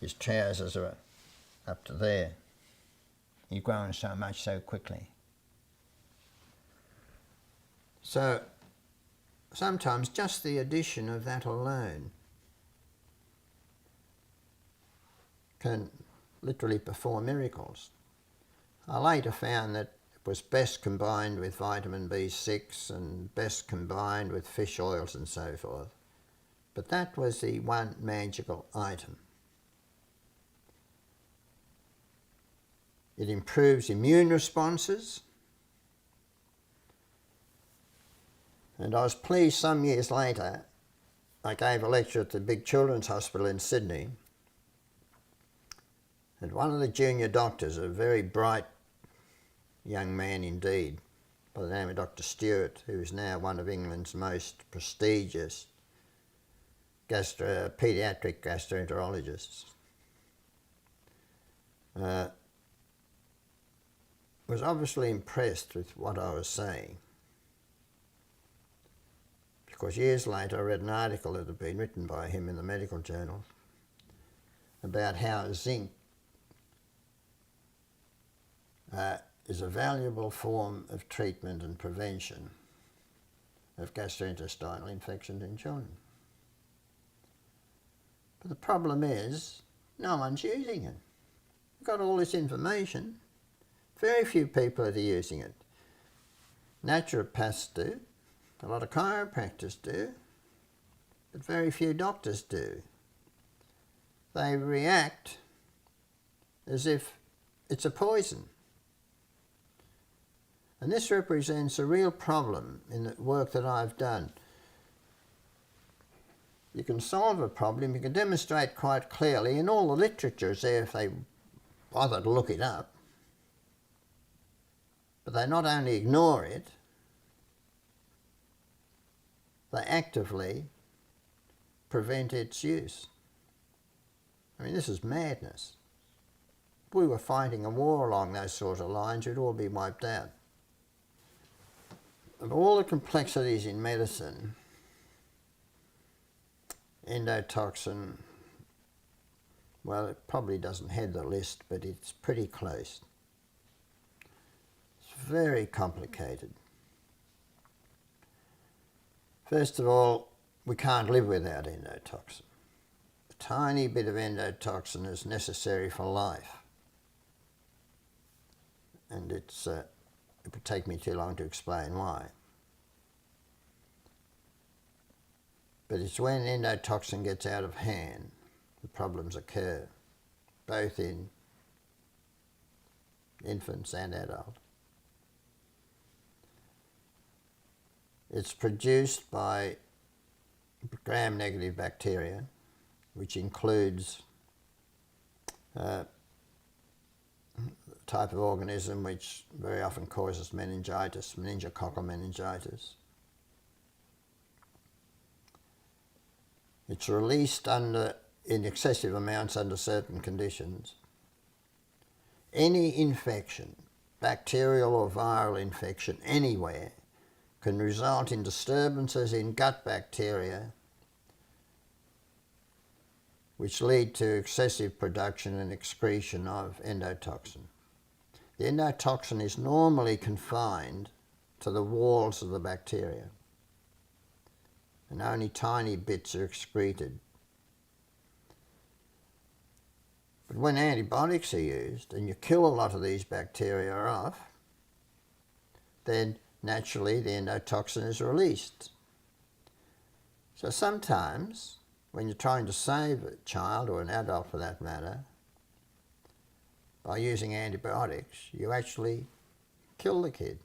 his trousers are up to there. He's grown so much so quickly. So, sometimes just the addition of that alone can literally perform miracles. I later found that it was best combined with vitamin B6 and best combined with fish oils and so forth. But that was the one magical item. It improves immune responses. And I was pleased some years later, I gave a lecture at the big children's hospital in Sydney. And one of the junior doctors, a very bright young man indeed, by the name of Dr. Stewart, who is now one of England's most prestigious paediatric gastroenterologists, was obviously impressed with what I was saying. Because years later I read an article that had been written by him in the medical journal about how zinc is a valuable form of treatment and prevention of gastrointestinal infections in children. But the problem is, no one's using it. We've got all this information. Very few people are using it. Naturopaths do, a lot of chiropractors do, but very few doctors do. They react as if it's a poison. And this represents a real problem in the work that I've done. You can solve a problem, you can demonstrate quite clearly, and all the literature is there if they bother to look it up. But they not only ignore it, they actively prevent its use. I mean, this is madness. If we were fighting a war along those sort of lines, we'd all be wiped out. Of all the complexities in medicine, endotoxin, well, it probably doesn't head the list, but it's pretty close. It's very complicated. First of all, we can't live without endotoxin. A tiny bit of endotoxin is necessary for life. And it would take me too long to explain why. But it's when endotoxin gets out of hand, the problems occur, both in infants and adults. It's produced by gram-negative bacteria, which includes a type of organism which very often causes meningitis, meningococcal meningitis. It's released in excessive amounts under certain conditions. Any infection, bacterial or viral infection anywhere, can result in disturbances in gut bacteria which lead to excessive production and excretion of endotoxin. The endotoxin is normally confined to the walls of the bacteria, and only tiny bits are excreted. But when antibiotics are used and you kill a lot of these bacteria off, then naturally the endotoxin is released. So sometimes when you're trying to save a child, or an adult for that matter, by using antibiotics, you actually kill the kid.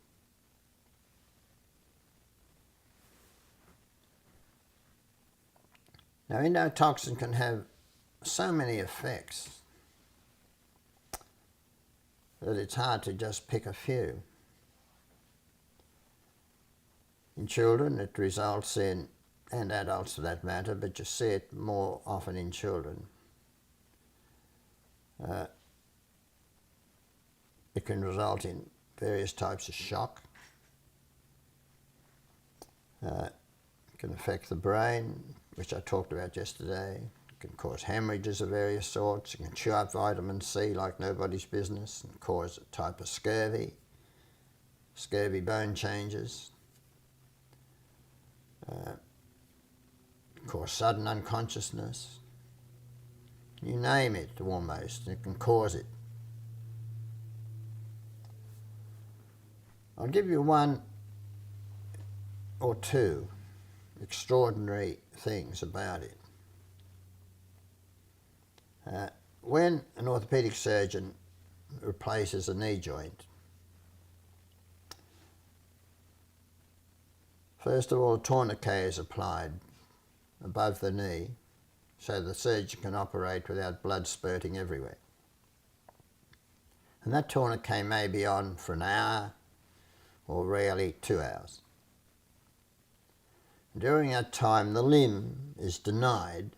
Now, endotoxin can have so many effects that it's hard to just pick a few. In children, it results in, and adults for that matter, but you see it more often in children. It can result in various types of shock. It can affect the brain, which I talked about yesterday. It can cause hemorrhages of various sorts. It can chew up vitamin C like nobody's business and cause a type of scurvy bone changes. Cause sudden unconsciousness. You name it almost, it can cause it. I'll give you one or two extraordinary things about it. When an orthopaedic surgeon replaces a knee joint, first of all, a tourniquet is applied above the knee so the surgeon can operate without blood spurting everywhere. And that tourniquet may be on for an hour or rarely 2 hours. During that time, the limb is denied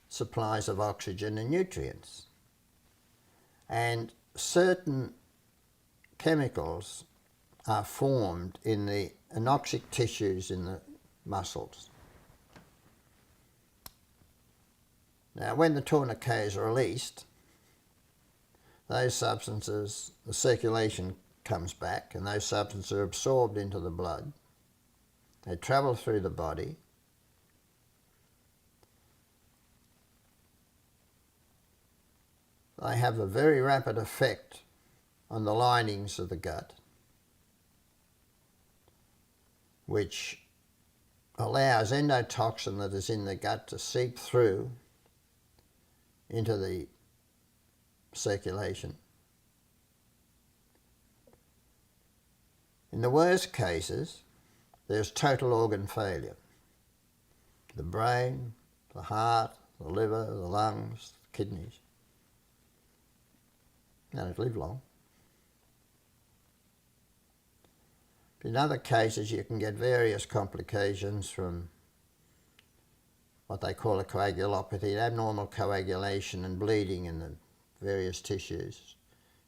supplies of oxygen and nutrients. And certain chemicals are formed in the anoxic tissues in the muscles. Now, when the tourniquet is released, those substances, the circulation comes back, and those substances are absorbed into the blood. They travel through the body. They have a very rapid effect on the linings of the gut, which allows endotoxin that is in the gut to seep through into the circulation. In the worst cases, there's total organ failure. The brain, the heart, the liver, the lungs, the kidneys. They don't live long. In other cases, you can get various complications from what they call a coagulopathy, abnormal coagulation and bleeding in the various tissues.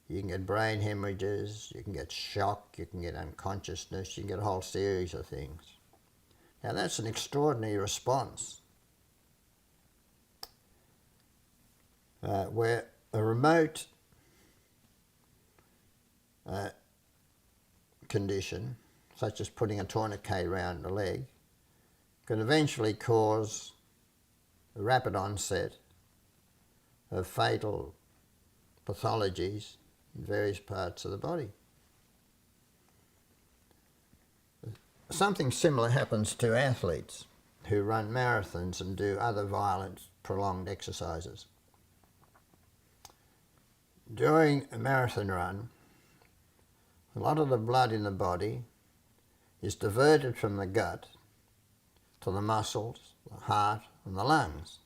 You can get brain hemorrhages, you can get shock, you can get unconsciousness, you can get a whole series of things. Now that's an extraordinary response. where a remote condition, such as putting a tourniquet around the leg, can eventually cause the rapid onset of fatal pathologies in various parts of the body. Something similar happens to athletes who run marathons and do other violent, prolonged exercises. During a marathon run, a lot of the blood in the body is diverted from the gut to the muscles, the heart and the lungs,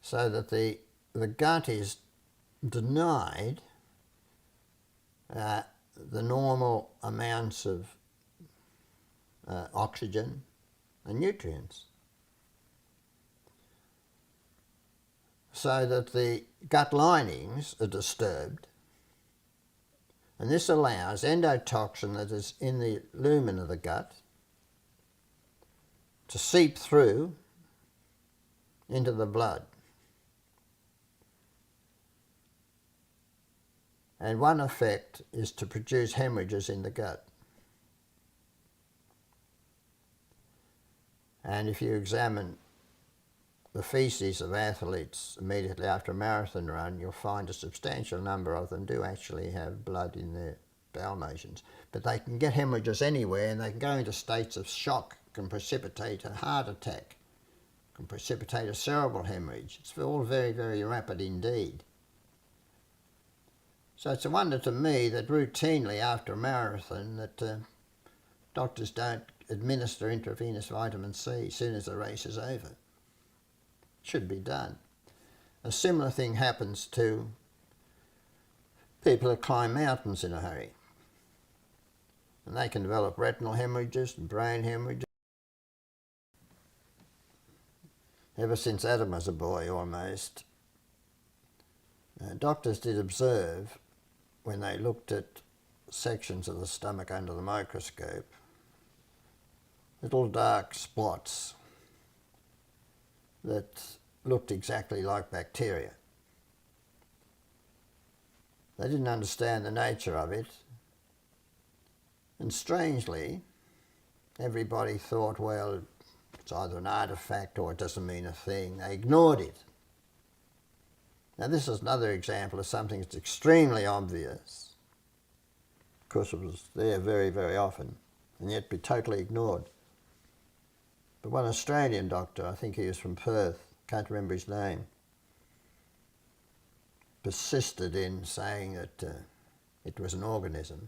so that the gut is denied the normal amounts of oxygen and nutrients, so that the gut linings are disturbed, and this allows endotoxin that is in the lumen of the gut to seep through into the blood. And one effect is to produce hemorrhages in the gut. And if you examine the faeces of athletes immediately after a marathon run, you'll find a substantial number of them do actually have blood in their bowel motions. But they can get hemorrhages anywhere, and they can go into states of shock, can precipitate a heart attack, can precipitate a cerebral hemorrhage. It's all very, very rapid indeed. So it's a wonder to me that routinely after a marathon that doctors don't administer intravenous vitamin C as soon as the race is over. Should be done. A similar thing happens to people who climb mountains in a hurry. And they can develop retinal hemorrhages and brain hemorrhages. Ever since Adam was a boy almost, doctors did observe, when they looked at sections of the stomach under the microscope, little dark spots that looked exactly like bacteria. They didn't understand the nature of it, and strangely, everybody thought, well, it's either an artifact or it doesn't mean a thing. They ignored it. Now this is another example of something that's extremely obvious, because it was there very, very often, and yet be totally ignored. But one Australian doctor, I think he was from Perth, can't remember his name, persisted in saying that it was an organism.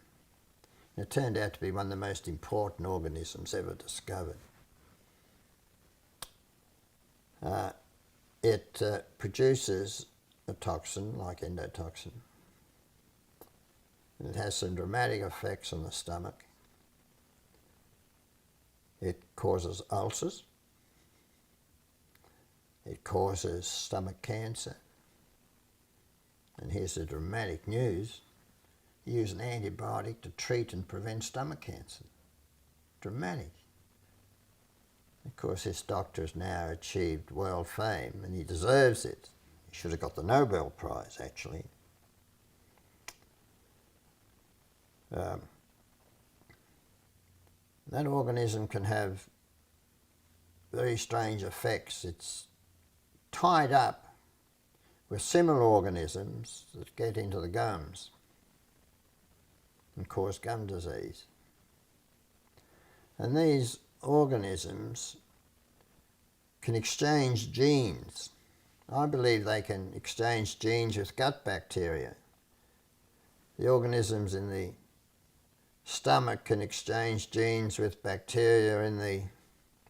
It turned out to be one of the most important organisms ever discovered. It produces a toxin like endotoxin. And it has some dramatic effects on the stomach. It causes ulcers. It causes stomach cancer. And here's the dramatic news. You use an antibiotic to treat and prevent stomach cancer. Dramatic. Of course, this doctor has now achieved world fame, and he deserves it. He should have got the Nobel Prize, actually. That organism can have very strange effects. It's tied up with similar organisms that get into the gums and cause gum disease. And these organisms can exchange genes. I believe they can exchange genes with gut bacteria. The organisms in the stomach can exchange genes with bacteria in the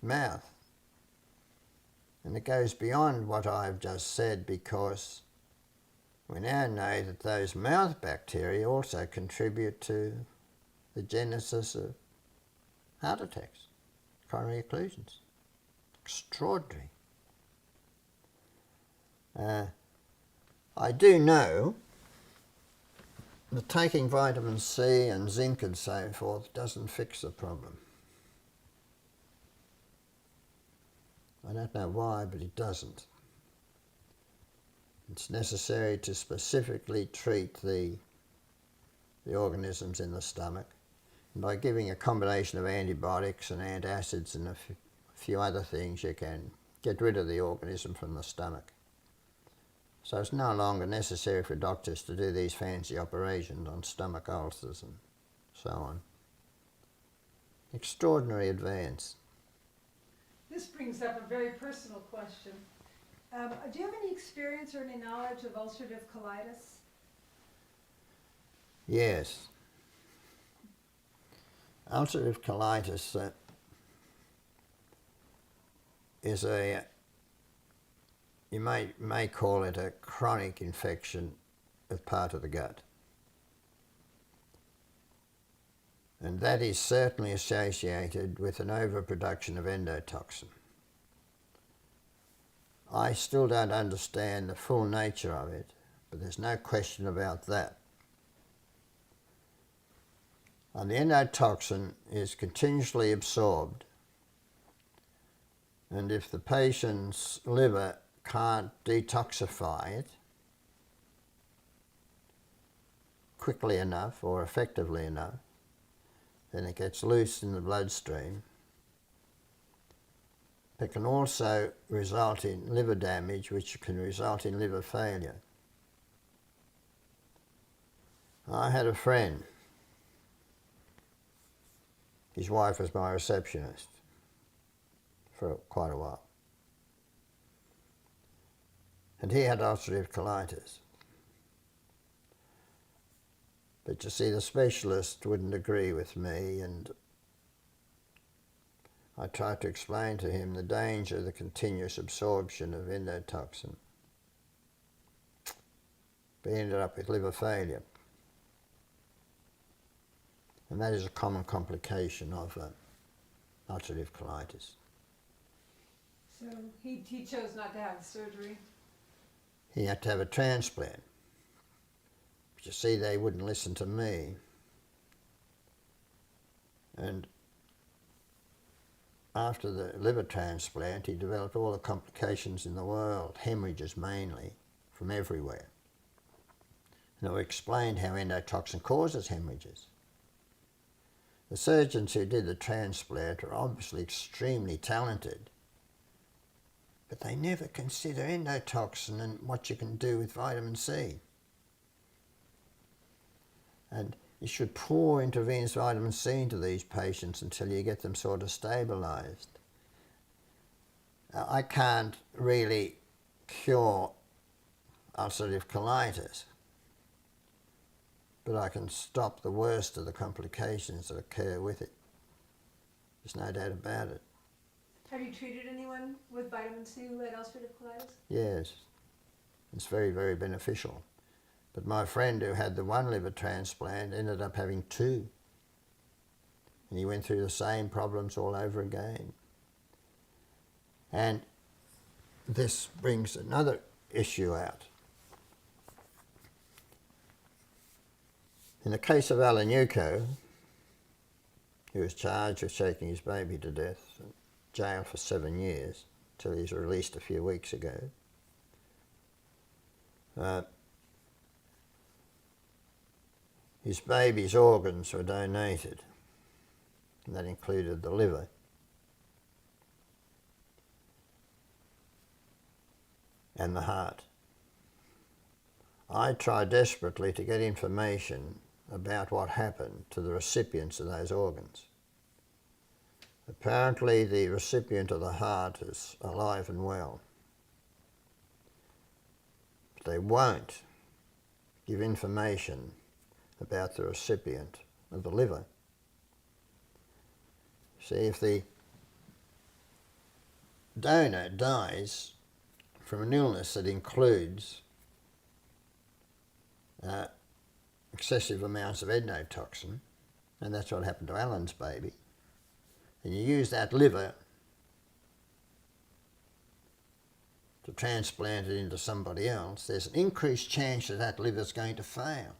mouth. And it goes beyond what I've just said, because we now know that those mouth bacteria also contribute to the genesis of heart attacks, coronary occlusions. Extraordinary. I do know that taking vitamin C and zinc and so forth doesn't fix the problem. I don't know why, but it doesn't. It's necessary to specifically treat the organisms in the stomach. And by giving a combination of antibiotics and antacids and a few other things, you can get rid of the organism from the stomach. So it's no longer necessary for doctors to do these fancy operations on stomach ulcers and so on. Extraordinary advance. This brings up a very personal question. Do you have any experience or any knowledge of ulcerative colitis? Yes. Ulcerative colitis is you may call it a chronic infection of part of the gut. And that is certainly associated with an overproduction of endotoxin. I still don't understand the full nature of it, but there's no question about that. And the endotoxin is continuously absorbed, and if the patient's liver can't detoxify it quickly enough or effectively enough, then it gets loose in the bloodstream. It can also result in liver damage, which can result in liver failure. I had a friend. His wife was my receptionist for quite a while. And he had ulcerative colitis. But you see, the specialist wouldn't agree with me, and I tried to explain to him the danger of the continuous absorption of endotoxin. But he ended up with liver failure. And that is a common complication of ulcerative colitis. So he chose not to have surgery. He had to have a transplant. But you see, they wouldn't listen to me. And after the liver transplant, he developed all the complications in the world, hemorrhages mainly, from everywhere. And I explained how endotoxin causes hemorrhages. The surgeons who did the transplant are obviously extremely talented, but they never consider endotoxin and what you can do with vitamin C. And you should pour intravenous vitamin C into these patients until you get them sort of stabilised. I can't really cure ulcerative colitis, but I can stop the worst of the complications that occur with it. There's no doubt about it. Have you treated anyone with vitamin C who had ulcerative colitis? Yes, it's very, very beneficial. But my friend who had the one liver transplant ended up having two. And he went through the same problems all over again. And this brings another issue out. In the case of Alanuco, he was charged with shaking his baby to death and jailed for 7 years till he was released a few weeks ago. His baby's organs were donated, and that included the liver. And the heart. I tried desperately to get information about what happened to the recipients of those organs. Apparently the recipient of the heart is alive and well. But they won't give information about the recipient of the liver. See, if the donor dies from an illness that includes excessive amounts of endotoxin, and that's what happened to Alan's baby, and you use that liver to transplant it into somebody else, there's an increased chance that that liver is going to fail.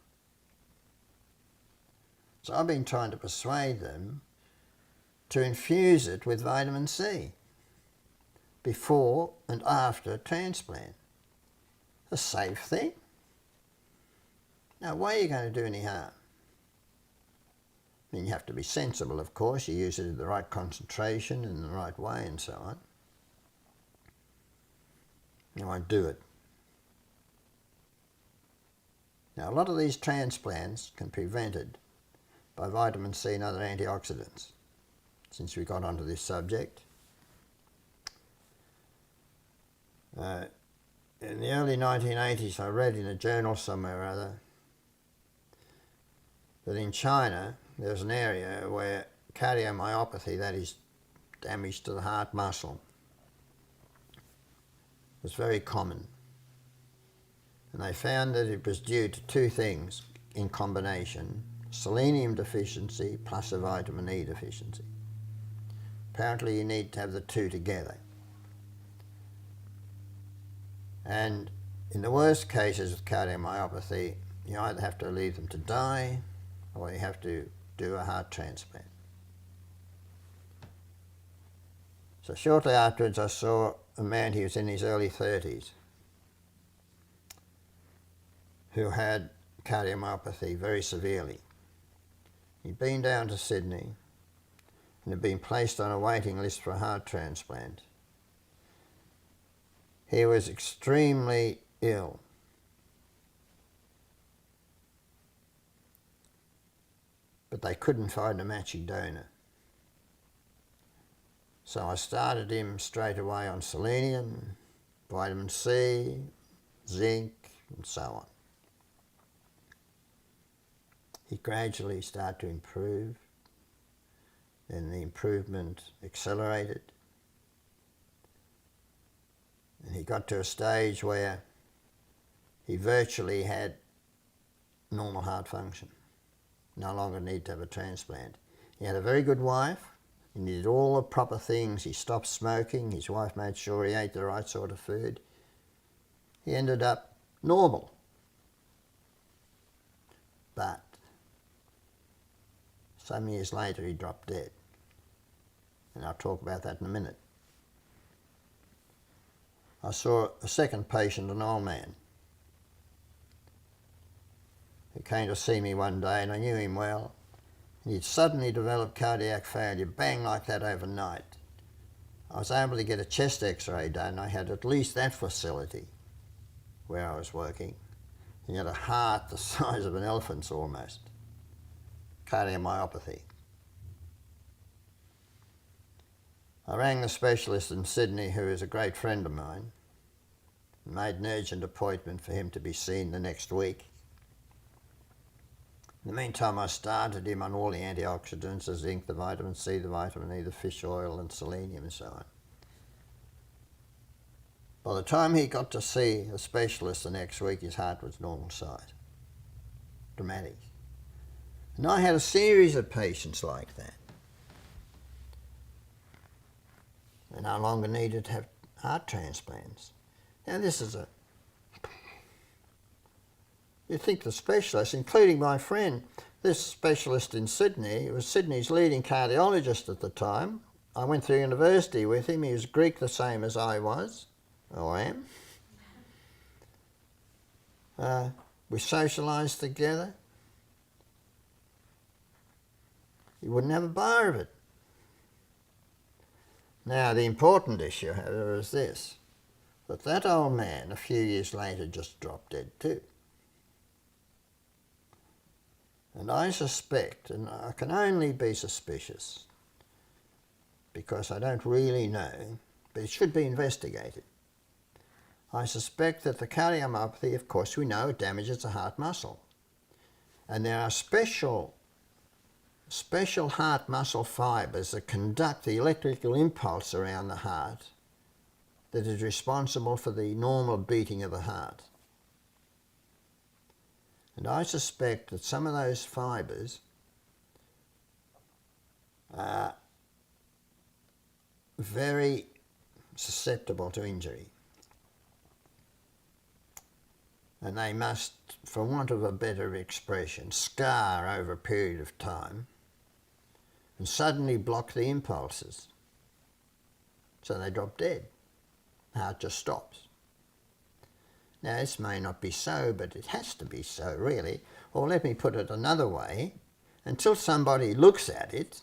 So I've been trying to persuade them to infuse it with vitamin C before and after transplant. a safe thing. Now, why are you going to do any harm? I mean, you have to be sensible, of course. You use it in the right concentration, in the right way, and so on. You won't do it. Now, a lot of these transplants can be prevented by vitamin C and other antioxidants, since we got onto this subject. In the early 1980s, I read in a journal somewhere or other that in China there's an area where cardiomyopathy, that is damage to the heart muscle, was very common. And they found that it was due to two things in combination: selenium deficiency plus a vitamin E deficiency. Apparently you need to have the two together. And in the worst cases of cardiomyopathy, you either have to leave them to die or you have to do a heart transplant. So shortly afterwards I saw a man, he was in his early 30s, who had cardiomyopathy very severely. He'd been down to Sydney and had been placed on a waiting list for a heart transplant. He was extremely ill. But they couldn't find a matching donor. So I started him straight away on selenium, vitamin C, zinc, and so on. He gradually started to improve, then the improvement accelerated, and he got to a stage where he virtually had normal heart function, no longer needed to have a transplant. He had a very good wife, he did all the proper things, he stopped smoking, his wife made sure he ate the right sort of food. He ended up normal. But some years later he dropped dead. And I'll talk about that in a minute. I saw a second patient, an old man, who came to see me one day, and I knew him well. He'd suddenly developed cardiac failure, bang, like that overnight. I was able to get a chest x-ray done. I had at least that facility where I was working. He had a heart the size of an elephant's almost. Cardiomyopathy. I rang the specialist in Sydney, who is a great friend of mine, and made an urgent appointment for him to be seen the next week. In the meantime, I started him on all the antioxidants, the zinc, the vitamin C, the vitamin E, the fish oil, and selenium, and so on. By the time he got to see a specialist the next week, his heart was normal size. Dramatic. And I had a series of patients like that. They no longer needed to have heart transplants. Now this is you think the specialists, including my friend, this specialist in Sydney, was Sydney's leading cardiologist at the time. I went through university with him. He was Greek the same as I was, or am. We socialised together. He wouldn't have a bar of it. Now, the important issue, however, is this, that old man, a few years later, just dropped dead too. And I suspect, and I can only be suspicious, because I don't really know, but it should be investigated. I suspect that the cardiomyopathy, of course, we know it damages the heart muscle. And there are special heart muscle fibres that conduct the electrical impulse around the heart that is responsible for the normal beating of the heart. And I suspect that some of those fibres are very susceptible to injury. And they must, for want of a better expression, scar over a period of time and suddenly block the impulses. So they drop dead. The heart just stops. Now, this may not be so, but it has to be so, really. Or let me put it another way. Until somebody looks at it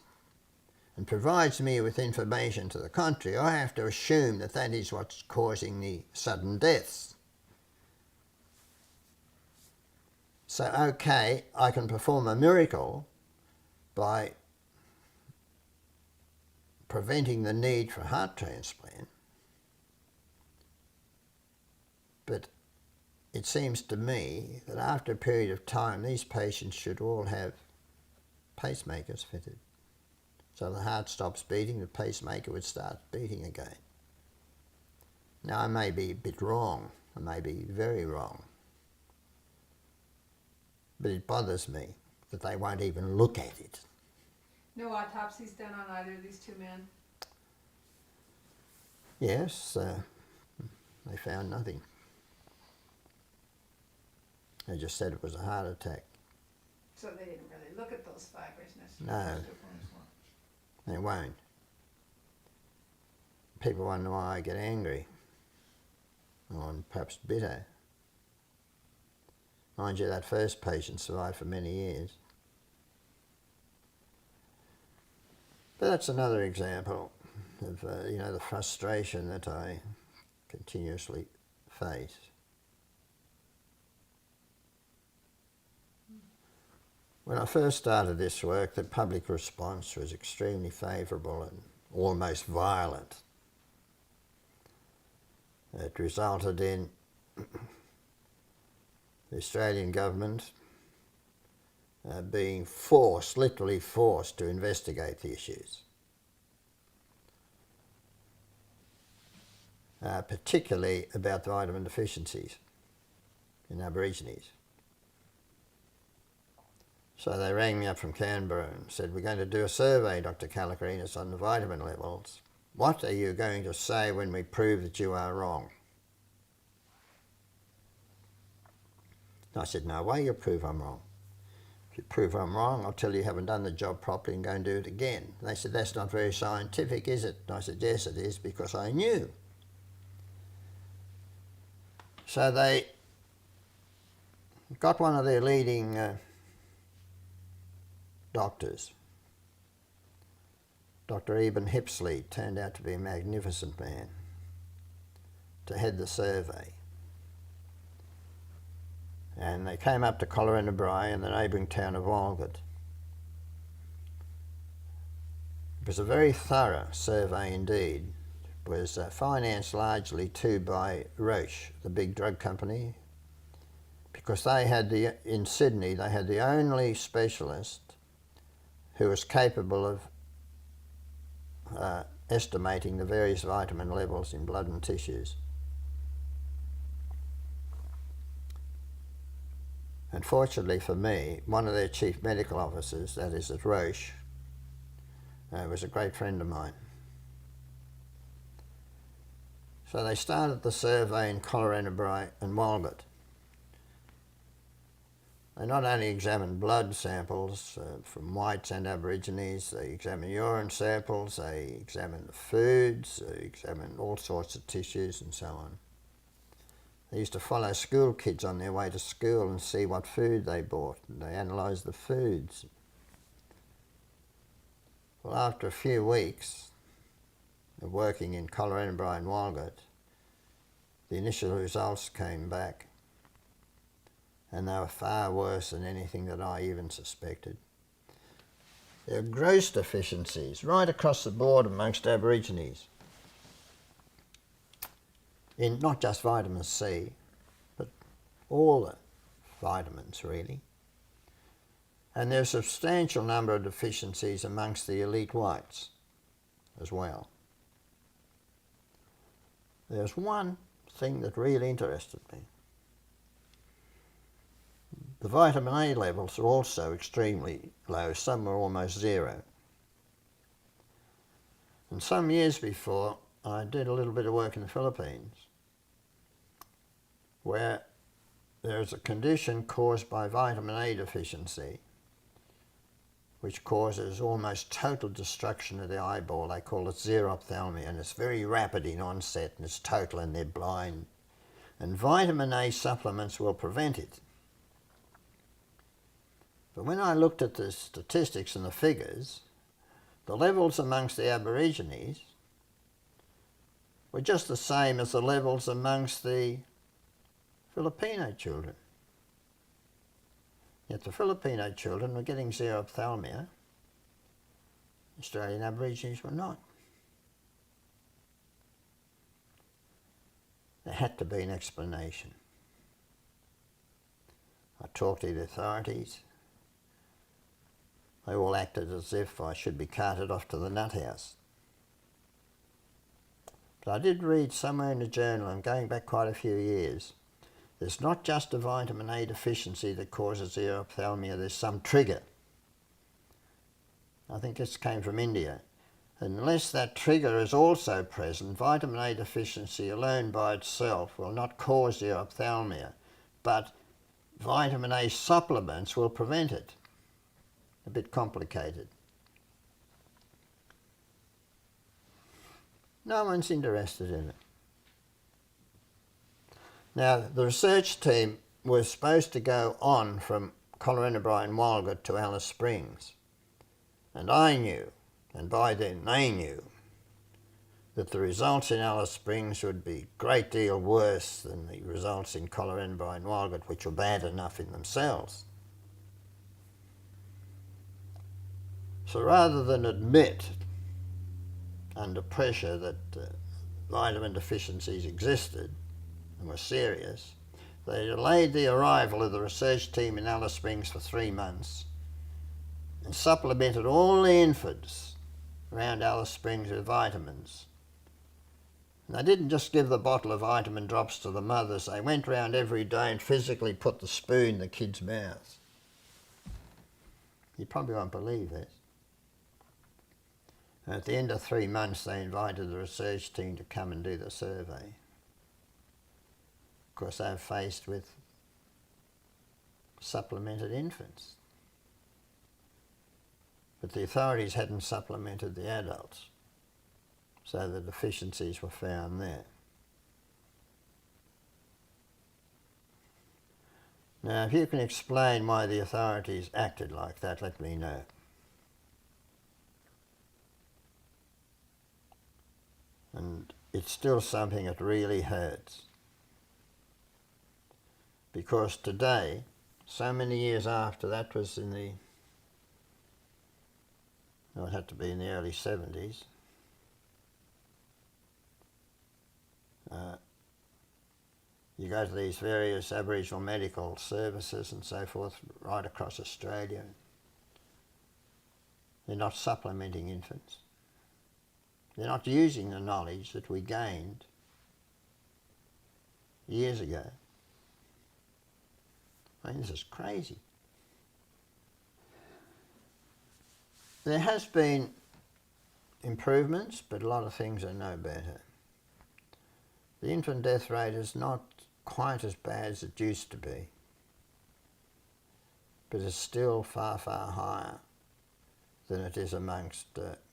and provides me with information to the contrary, I have to assume that that is what's causing the sudden deaths. So, okay, I can perform a miracle by preventing the need for heart transplant, but it seems to me that after a period of time these patients should all have pacemakers fitted. So the heart stops beating, the pacemaker would start beating again. Now I may be a bit wrong, I may be very wrong, but it bothers me that they won't even look at it. No autopsies done on either of these two men? Yes, they found nothing. They just said it was a heart attack. So they didn't really look at those fibers No, necessarily? they won't. People wonder why I get angry, or perhaps bitter. Mind you, that first patient survived for many years. But that's another example of the frustration that I continuously face. When I first started this work, the public response was extremely favourable and almost violent. It resulted in the Australian government being forced, literally forced, to investigate the issues. Particularly about vitamin deficiencies in Aborigines. So they rang me up from Canberra and said, "We're going to do a survey, Dr. Kalokerinos, on the vitamin levels. What are you going to say when we prove that you are wrong?" I said, "No way you'll prove I'm wrong. If you prove I'm wrong, I'll tell you haven't done the job properly and go and do it again." And they said, "That's not very scientific, is it?" And I said, "Yes, it is, because I knew." So they got one of their leading doctors. Dr. Eben Hipsley turned out to be a magnificent man, to head the survey. And they came up to Collarenebri and the neighbouring town of Walgett. It was a very thorough survey indeed. It was financed largely too by Roche, the big drug company, because they had in Sydney they had the only specialist who was capable of estimating the various vitamin levels in blood and tissues. Unfortunately for me, one of their chief medical officers, that is at Roche, was a great friend of mine. So they started the survey in Collarenebri and Walgett. They not only examined blood samples from whites and Aborigines, they examined urine samples, they examined the foods, they examined all sorts of tissues and so on. They used to follow school kids on their way to school and see what food they bought, and they analysed the foods. Well, after a few weeks of working in Collarenebri and Walgett, the initial results came back, and they were far worse than anything that I even suspected. There are gross deficiencies right across the board amongst Aborigines, in not just vitamin C, but all the vitamins really. And there's a substantial number of deficiencies amongst the elite whites as well. There's one thing that really interested me. The vitamin A levels are also extremely low, some are almost zero. And some years before, I did a little bit of work in the Philippines where there's a condition caused by vitamin A deficiency which causes almost total destruction of the eyeball. They call it xerophthalmia, and it's very rapid in onset and it's total and they're blind. and vitamin A supplements will prevent it. But when I looked at the statistics and the figures, the levels amongst the Aborigines were just the same as the levels amongst the Filipino children. Yet the Filipino children were getting xerophthalmia. Australian Aborigines were not. There had to be an explanation. I talked to the authorities. They all acted as if I should be carted off to the nut house. But I did read somewhere in the journal, and going back quite a few years, there's not just a vitamin A deficiency that causes xerophthalmia, there's some trigger. I think this came from India. Unless that trigger is also present, vitamin A deficiency alone by itself will not cause xerophthalmia, but vitamin A supplements will prevent it. A bit complicated. No one's interested in it. Now, the research team was supposed to go on from Collarenebri and Walgett to Alice Springs. And I knew, and by then they knew, that the results in Alice Springs would be a great deal worse than the results in Collarenebri and Walgett, which were bad enough in themselves. So rather than admit under pressure that vitamin deficiencies existed and were serious, they delayed the arrival of the research team in Alice Springs for 3 months and supplemented all the infants around Alice Springs with vitamins. And they didn't just give the bottle of vitamin drops to the mothers, they went round every day and physically put the spoon in the kids' mouths. You probably won't believe this. And at the end of 3 months, they invited the research team to come and do the survey. Of course, they were faced with supplemented infants. But the authorities hadn't supplemented the adults, so the deficiencies were found there. Now, if you can explain why the authorities acted like that, let me know. And it's still something that really hurts. Because today, so many years after, that was in the, well, it had to be in the early 70s, you go to these various Aboriginal medical services and so forth right across Australia. They're not supplementing infants. They're not using the knowledge that we gained years ago. I mean, this is crazy. There has been improvements, but a lot of things are no better. The infant death rate is not quite as bad as it used to be, but it's still far, far higher than it is amongst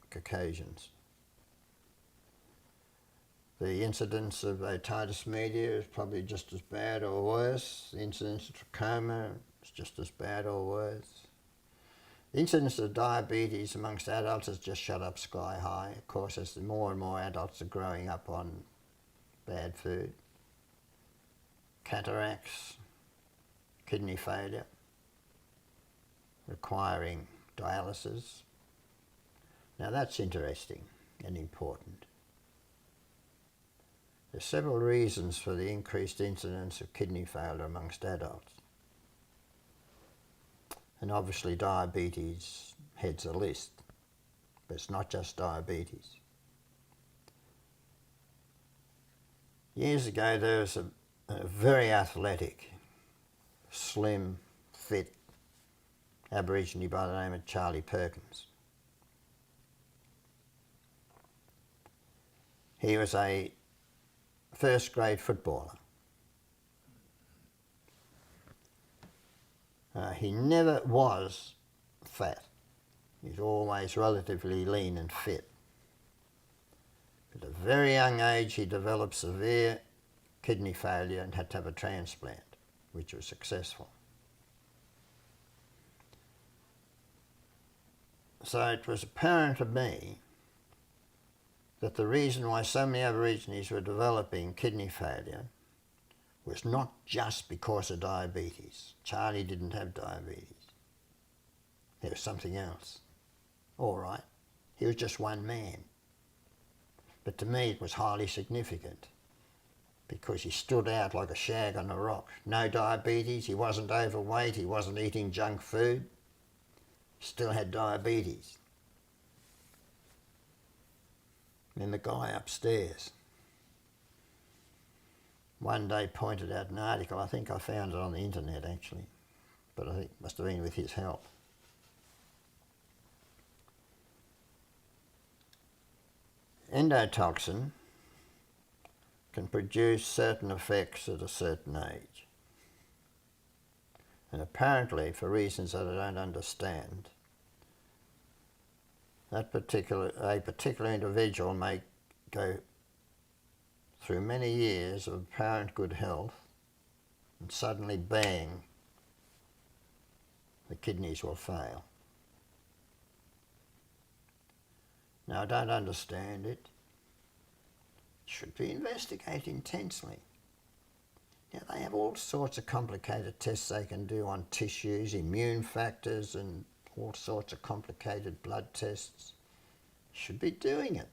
Caucasians. The incidence of otitis media is probably just as bad or worse. The incidence of trachoma is just as bad or worse. The incidence of diabetes amongst adults has just shot up sky high, of course, as more and more adults are growing up on bad food. Cataracts, kidney failure, requiring dialysis. Now that's interesting and important. There are several reasons for the increased incidence of kidney failure amongst adults. And obviously diabetes heads the list, but it's not just diabetes. Years ago there was a very athletic, slim, fit Aborigine by the name of Charlie Perkins. He was a first-grade footballer. He never was fat. He's always relatively lean and fit. At a very young age he developed severe kidney failure and had to have a transplant, which was successful. So it was apparent to me that the reason why so many Aborigines were developing kidney failure was not just because of diabetes. Charlie didn't have diabetes. There was something else. All right, he was just one man. But to me it was highly significant because he stood out like a shag on a rock. No diabetes, he wasn't overweight, he wasn't eating junk food, still had diabetes. And the guy upstairs one day pointed out an article, I think I found it on the internet actually, but I think it must have been with his help. Endotoxin can produce certain effects at a certain age. And apparently, for reasons that I don't understand, a particular individual may go through many years of apparent good health and suddenly, bang, the kidneys will fail. Now, I don't understand it. It should be investigated intensely. Now, they have all sorts of complicated tests they can do on tissues, immune factors, and all sorts of complicated blood tests. Should be doing it.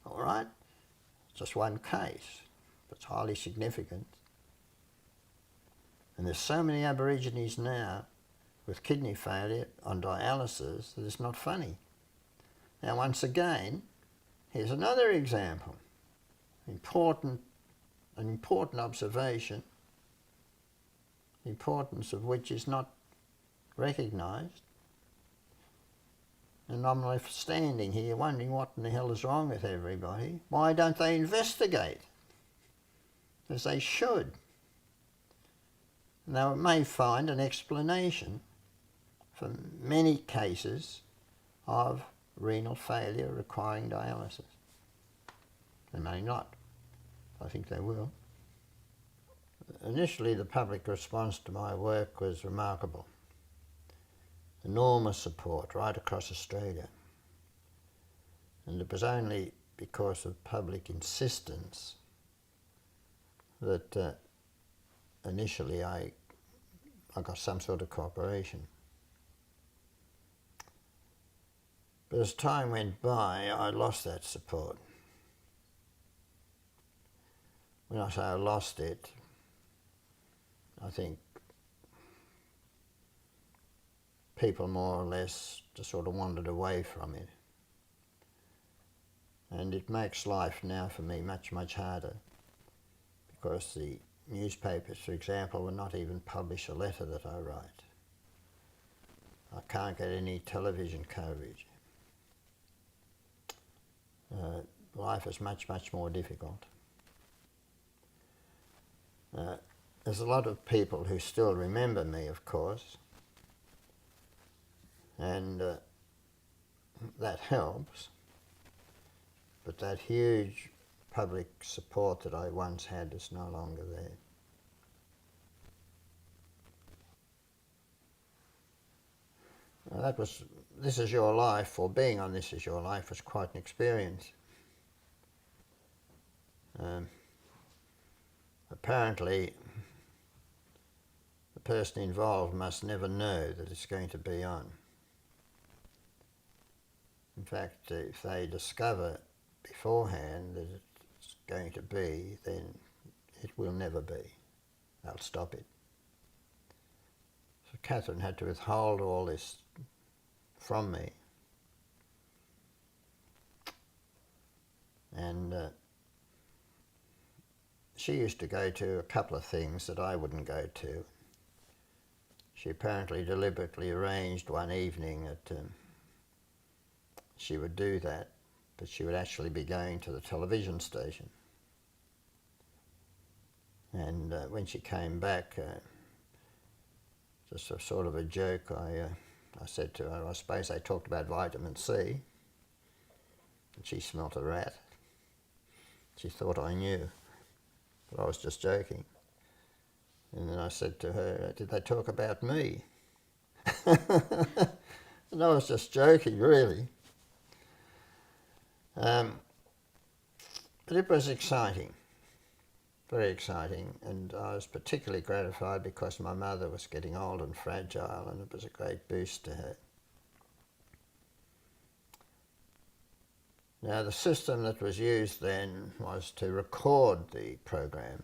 All right? It's just one case, but it's highly significant. And there's so many Aborigines now with kidney failure on dialysis that it's not funny. Now, once again, here's another example. An important observation, the importance of which is not recognised. And I'm left standing here wondering what in the hell is wrong with everybody. Why don't they investigate? As they should. Now, it may find an explanation for many cases of renal failure requiring dialysis. They may not. I think they will. Initially, the public response to my work was remarkable. Enormous support right across Australia. And it was only because of public insistence that initially I got some sort of cooperation. But as time went by, I lost that support. When I say I lost it, I think people more or less just sort of wandered away from it. And it makes life now for me much, much harder because the newspapers, for example, will not even publish a letter that I write. I can't get any television coverage. Life is much, much more difficult. There's a lot of people who still remember me, of course, and that helps, but that huge public support that I once had is no longer there. This Is Your Life, or being on This Is Your Life, was quite an experience. Apparently, the person involved must never know that it's going to be on. In fact, if they discover beforehand that it's going to be, then it will never be. They'll stop it. So Catherine had to withhold all this from me. And she used to go to a couple of things that I wouldn't go to. She apparently deliberately arranged one evening that she would do that, but she would actually be going to the television station. And when she came back, just a sort of a joke, I said to her, I suppose they talked about vitamin C. And she smelt a rat. She thought I knew. But I was just joking. And then I said to her, did they talk about me? And I was just joking, really. But it was exciting, very exciting, and I was particularly gratified because my mother was getting old and fragile, and it was a great boost to her. Now, the system that was used then was to record the program,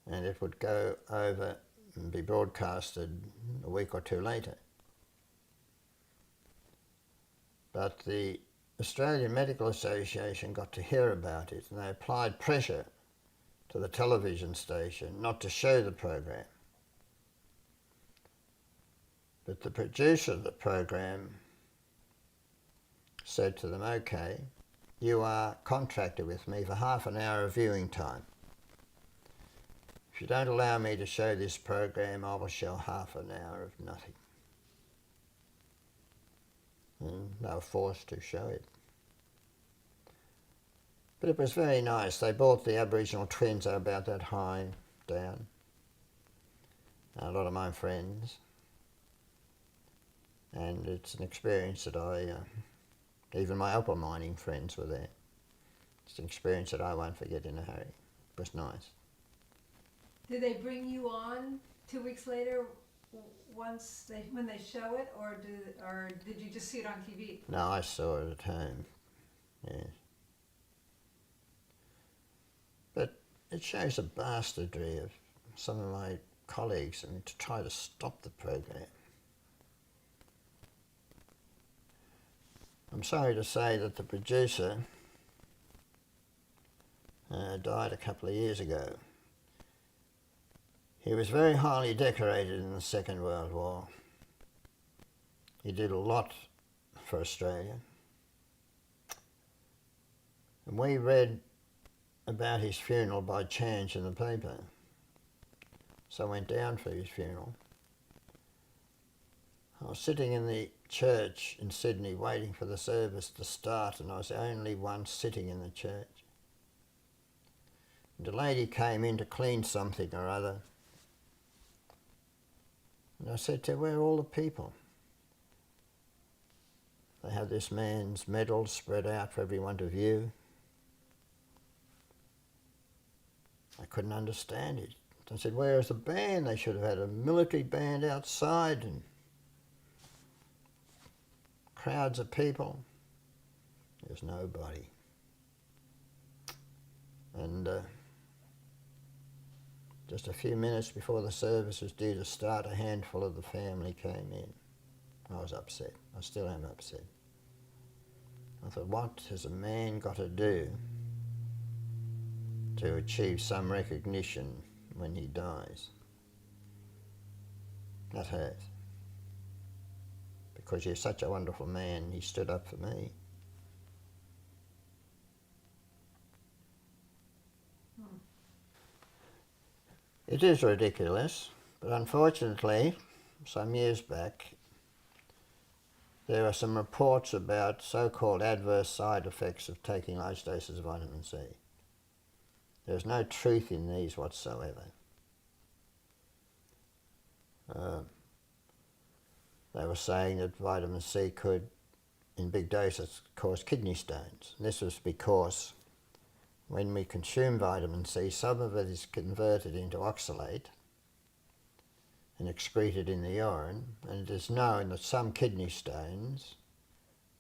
and it would go over and be broadcasted a week or two later. But the Australian Medical Association got to hear about it, and they applied pressure to the television station not to show the program. But the producer of the program said to them, okay, you are contracted with me for half an hour of viewing time. If you don't allow me to show this program, I will show half an hour of nothing. And they were forced to show it. But it was very nice. They brought the Aboriginal twins, they were about that high down. A lot of my friends. And it's an experience that even my opal mining friends were there. It's an experience that I won't forget in a hurry. It was nice. Did they bring you on 2 weeks later when they show it, or did you just see it on TV? No, I saw it at home, yes. But it shows a bastardry of some of my colleagues and to try to stop the program. I'm sorry to say that the producer died a couple of years ago. He was very highly decorated in the Second World War. He did a lot for Australia. And we read about his funeral by chance in the paper. So I went down for his funeral. I was sitting in the church in Sydney waiting for the service to start, and I was the only one sitting in the church. And a lady came in to clean something or other. And I said to her, where are all the people? They had this man's medals spread out for everyone to view. I couldn't understand it. I said, where is the band? They should have had a military band outside and crowds of people. There's nobody. And just a few minutes before the service was due to start, a handful of the family came in. I was upset. I still am upset. I thought, what has a man got to do to achieve some recognition when he dies? That hurt. Because you're such a wonderful man, he stood up for me. It is ridiculous, but unfortunately, some years back, there are some reports about so-called adverse side effects of taking large doses of vitamin C. There's no truth in these whatsoever. They were saying that vitamin C could, in big doses, cause kidney stones. And this was because when we consume vitamin C, some of it is converted into oxalate and excreted in the urine, and it is known that some kidney stones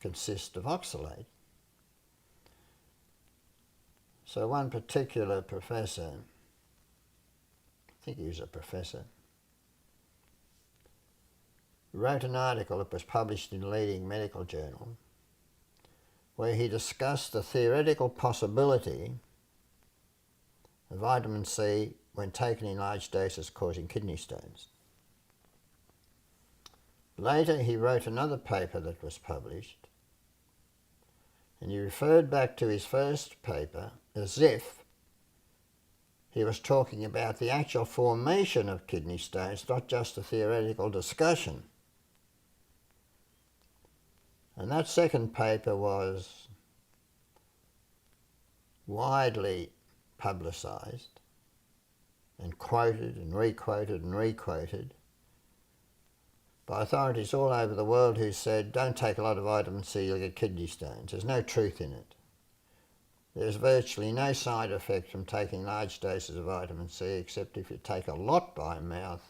consist of oxalate. So one particular professor, I think he was a professor, wrote an article that was published in a leading medical journal where he discussed the theoretical possibility of vitamin C, when taken in large doses, causing kidney stones. Later he wrote another paper that was published, and he referred back to his first paper as if he was talking about the actual formation of kidney stones, not just a theoretical discussion. And that second paper was widely publicised and quoted and requoted and requoted by authorities all over the world who said, don't take a lot of vitamin C, you'll get kidney stones. There's no truth in it. There's virtually no side effect from taking large doses of vitamin C, except if you take a lot by mouth,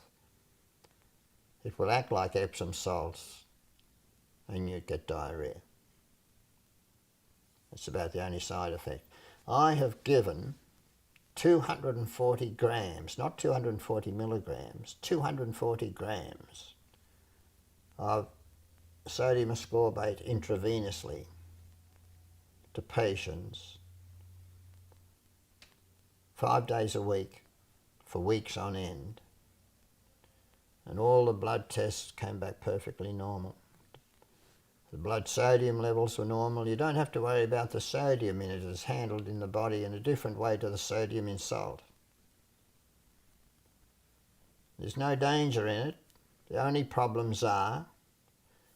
it will act like Epsom salts and you get diarrhea. That's about the only side effect. I have given 240 grams, not 240 milligrams, 240 grams of sodium ascorbate intravenously to patients 5 days a week for weeks on end, and all the blood tests came back perfectly normal. The blood sodium levels were normal. You don't have to worry about the sodium in it. It's handled in the body in a different way to the sodium in salt. There's no danger in it. The only problems are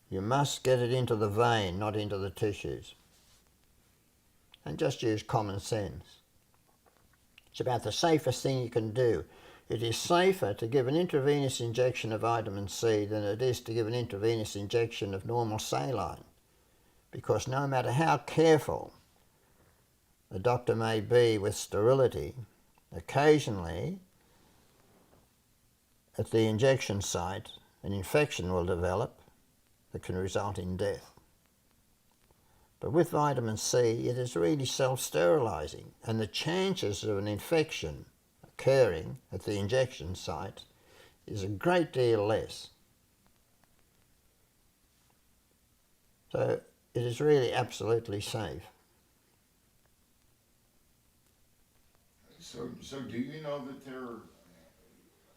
you must get it into the vein, not into the tissues. And just use common sense. It's about the safest thing you can do. It is safer to give an intravenous injection of vitamin C than it is to give an intravenous injection of normal saline, because no matter how careful a doctor may be with sterility, occasionally at the injection site an infection will develop that can result in death. But with vitamin C, it is really self-sterilising, and the chances of an infection occurring at the injection site is a great deal less. So it is really absolutely safe. So do you know that there are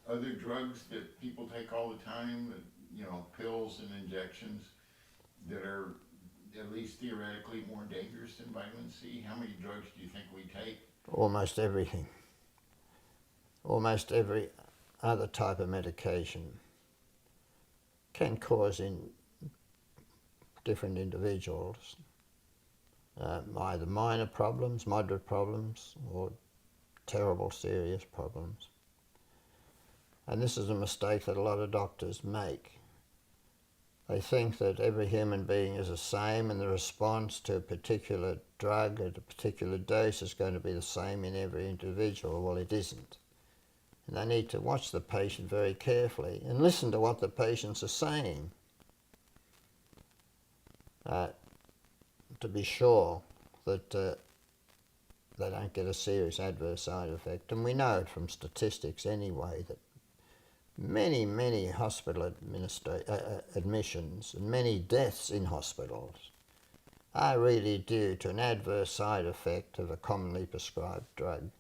other drugs that people take all the time, that, you know, pills and injections that are at least theoretically more dangerous than vitamin C? How many drugs do you think we take? Almost everything. Almost every other type of medication can cause in different individuals either minor problems, moderate problems, or terrible serious problems. And this is a mistake that a lot of doctors make. They think that every human being is the same and the response to a particular drug at a particular dose is going to be the same in every individual. Well, it isn't. And they need to watch the patient very carefully and listen to what the patients are saying to be sure that they don't get a serious adverse side effect. And we know it from statistics anyway that many hospital admissions and many deaths in hospitals are really due to an adverse side effect of a commonly prescribed drug.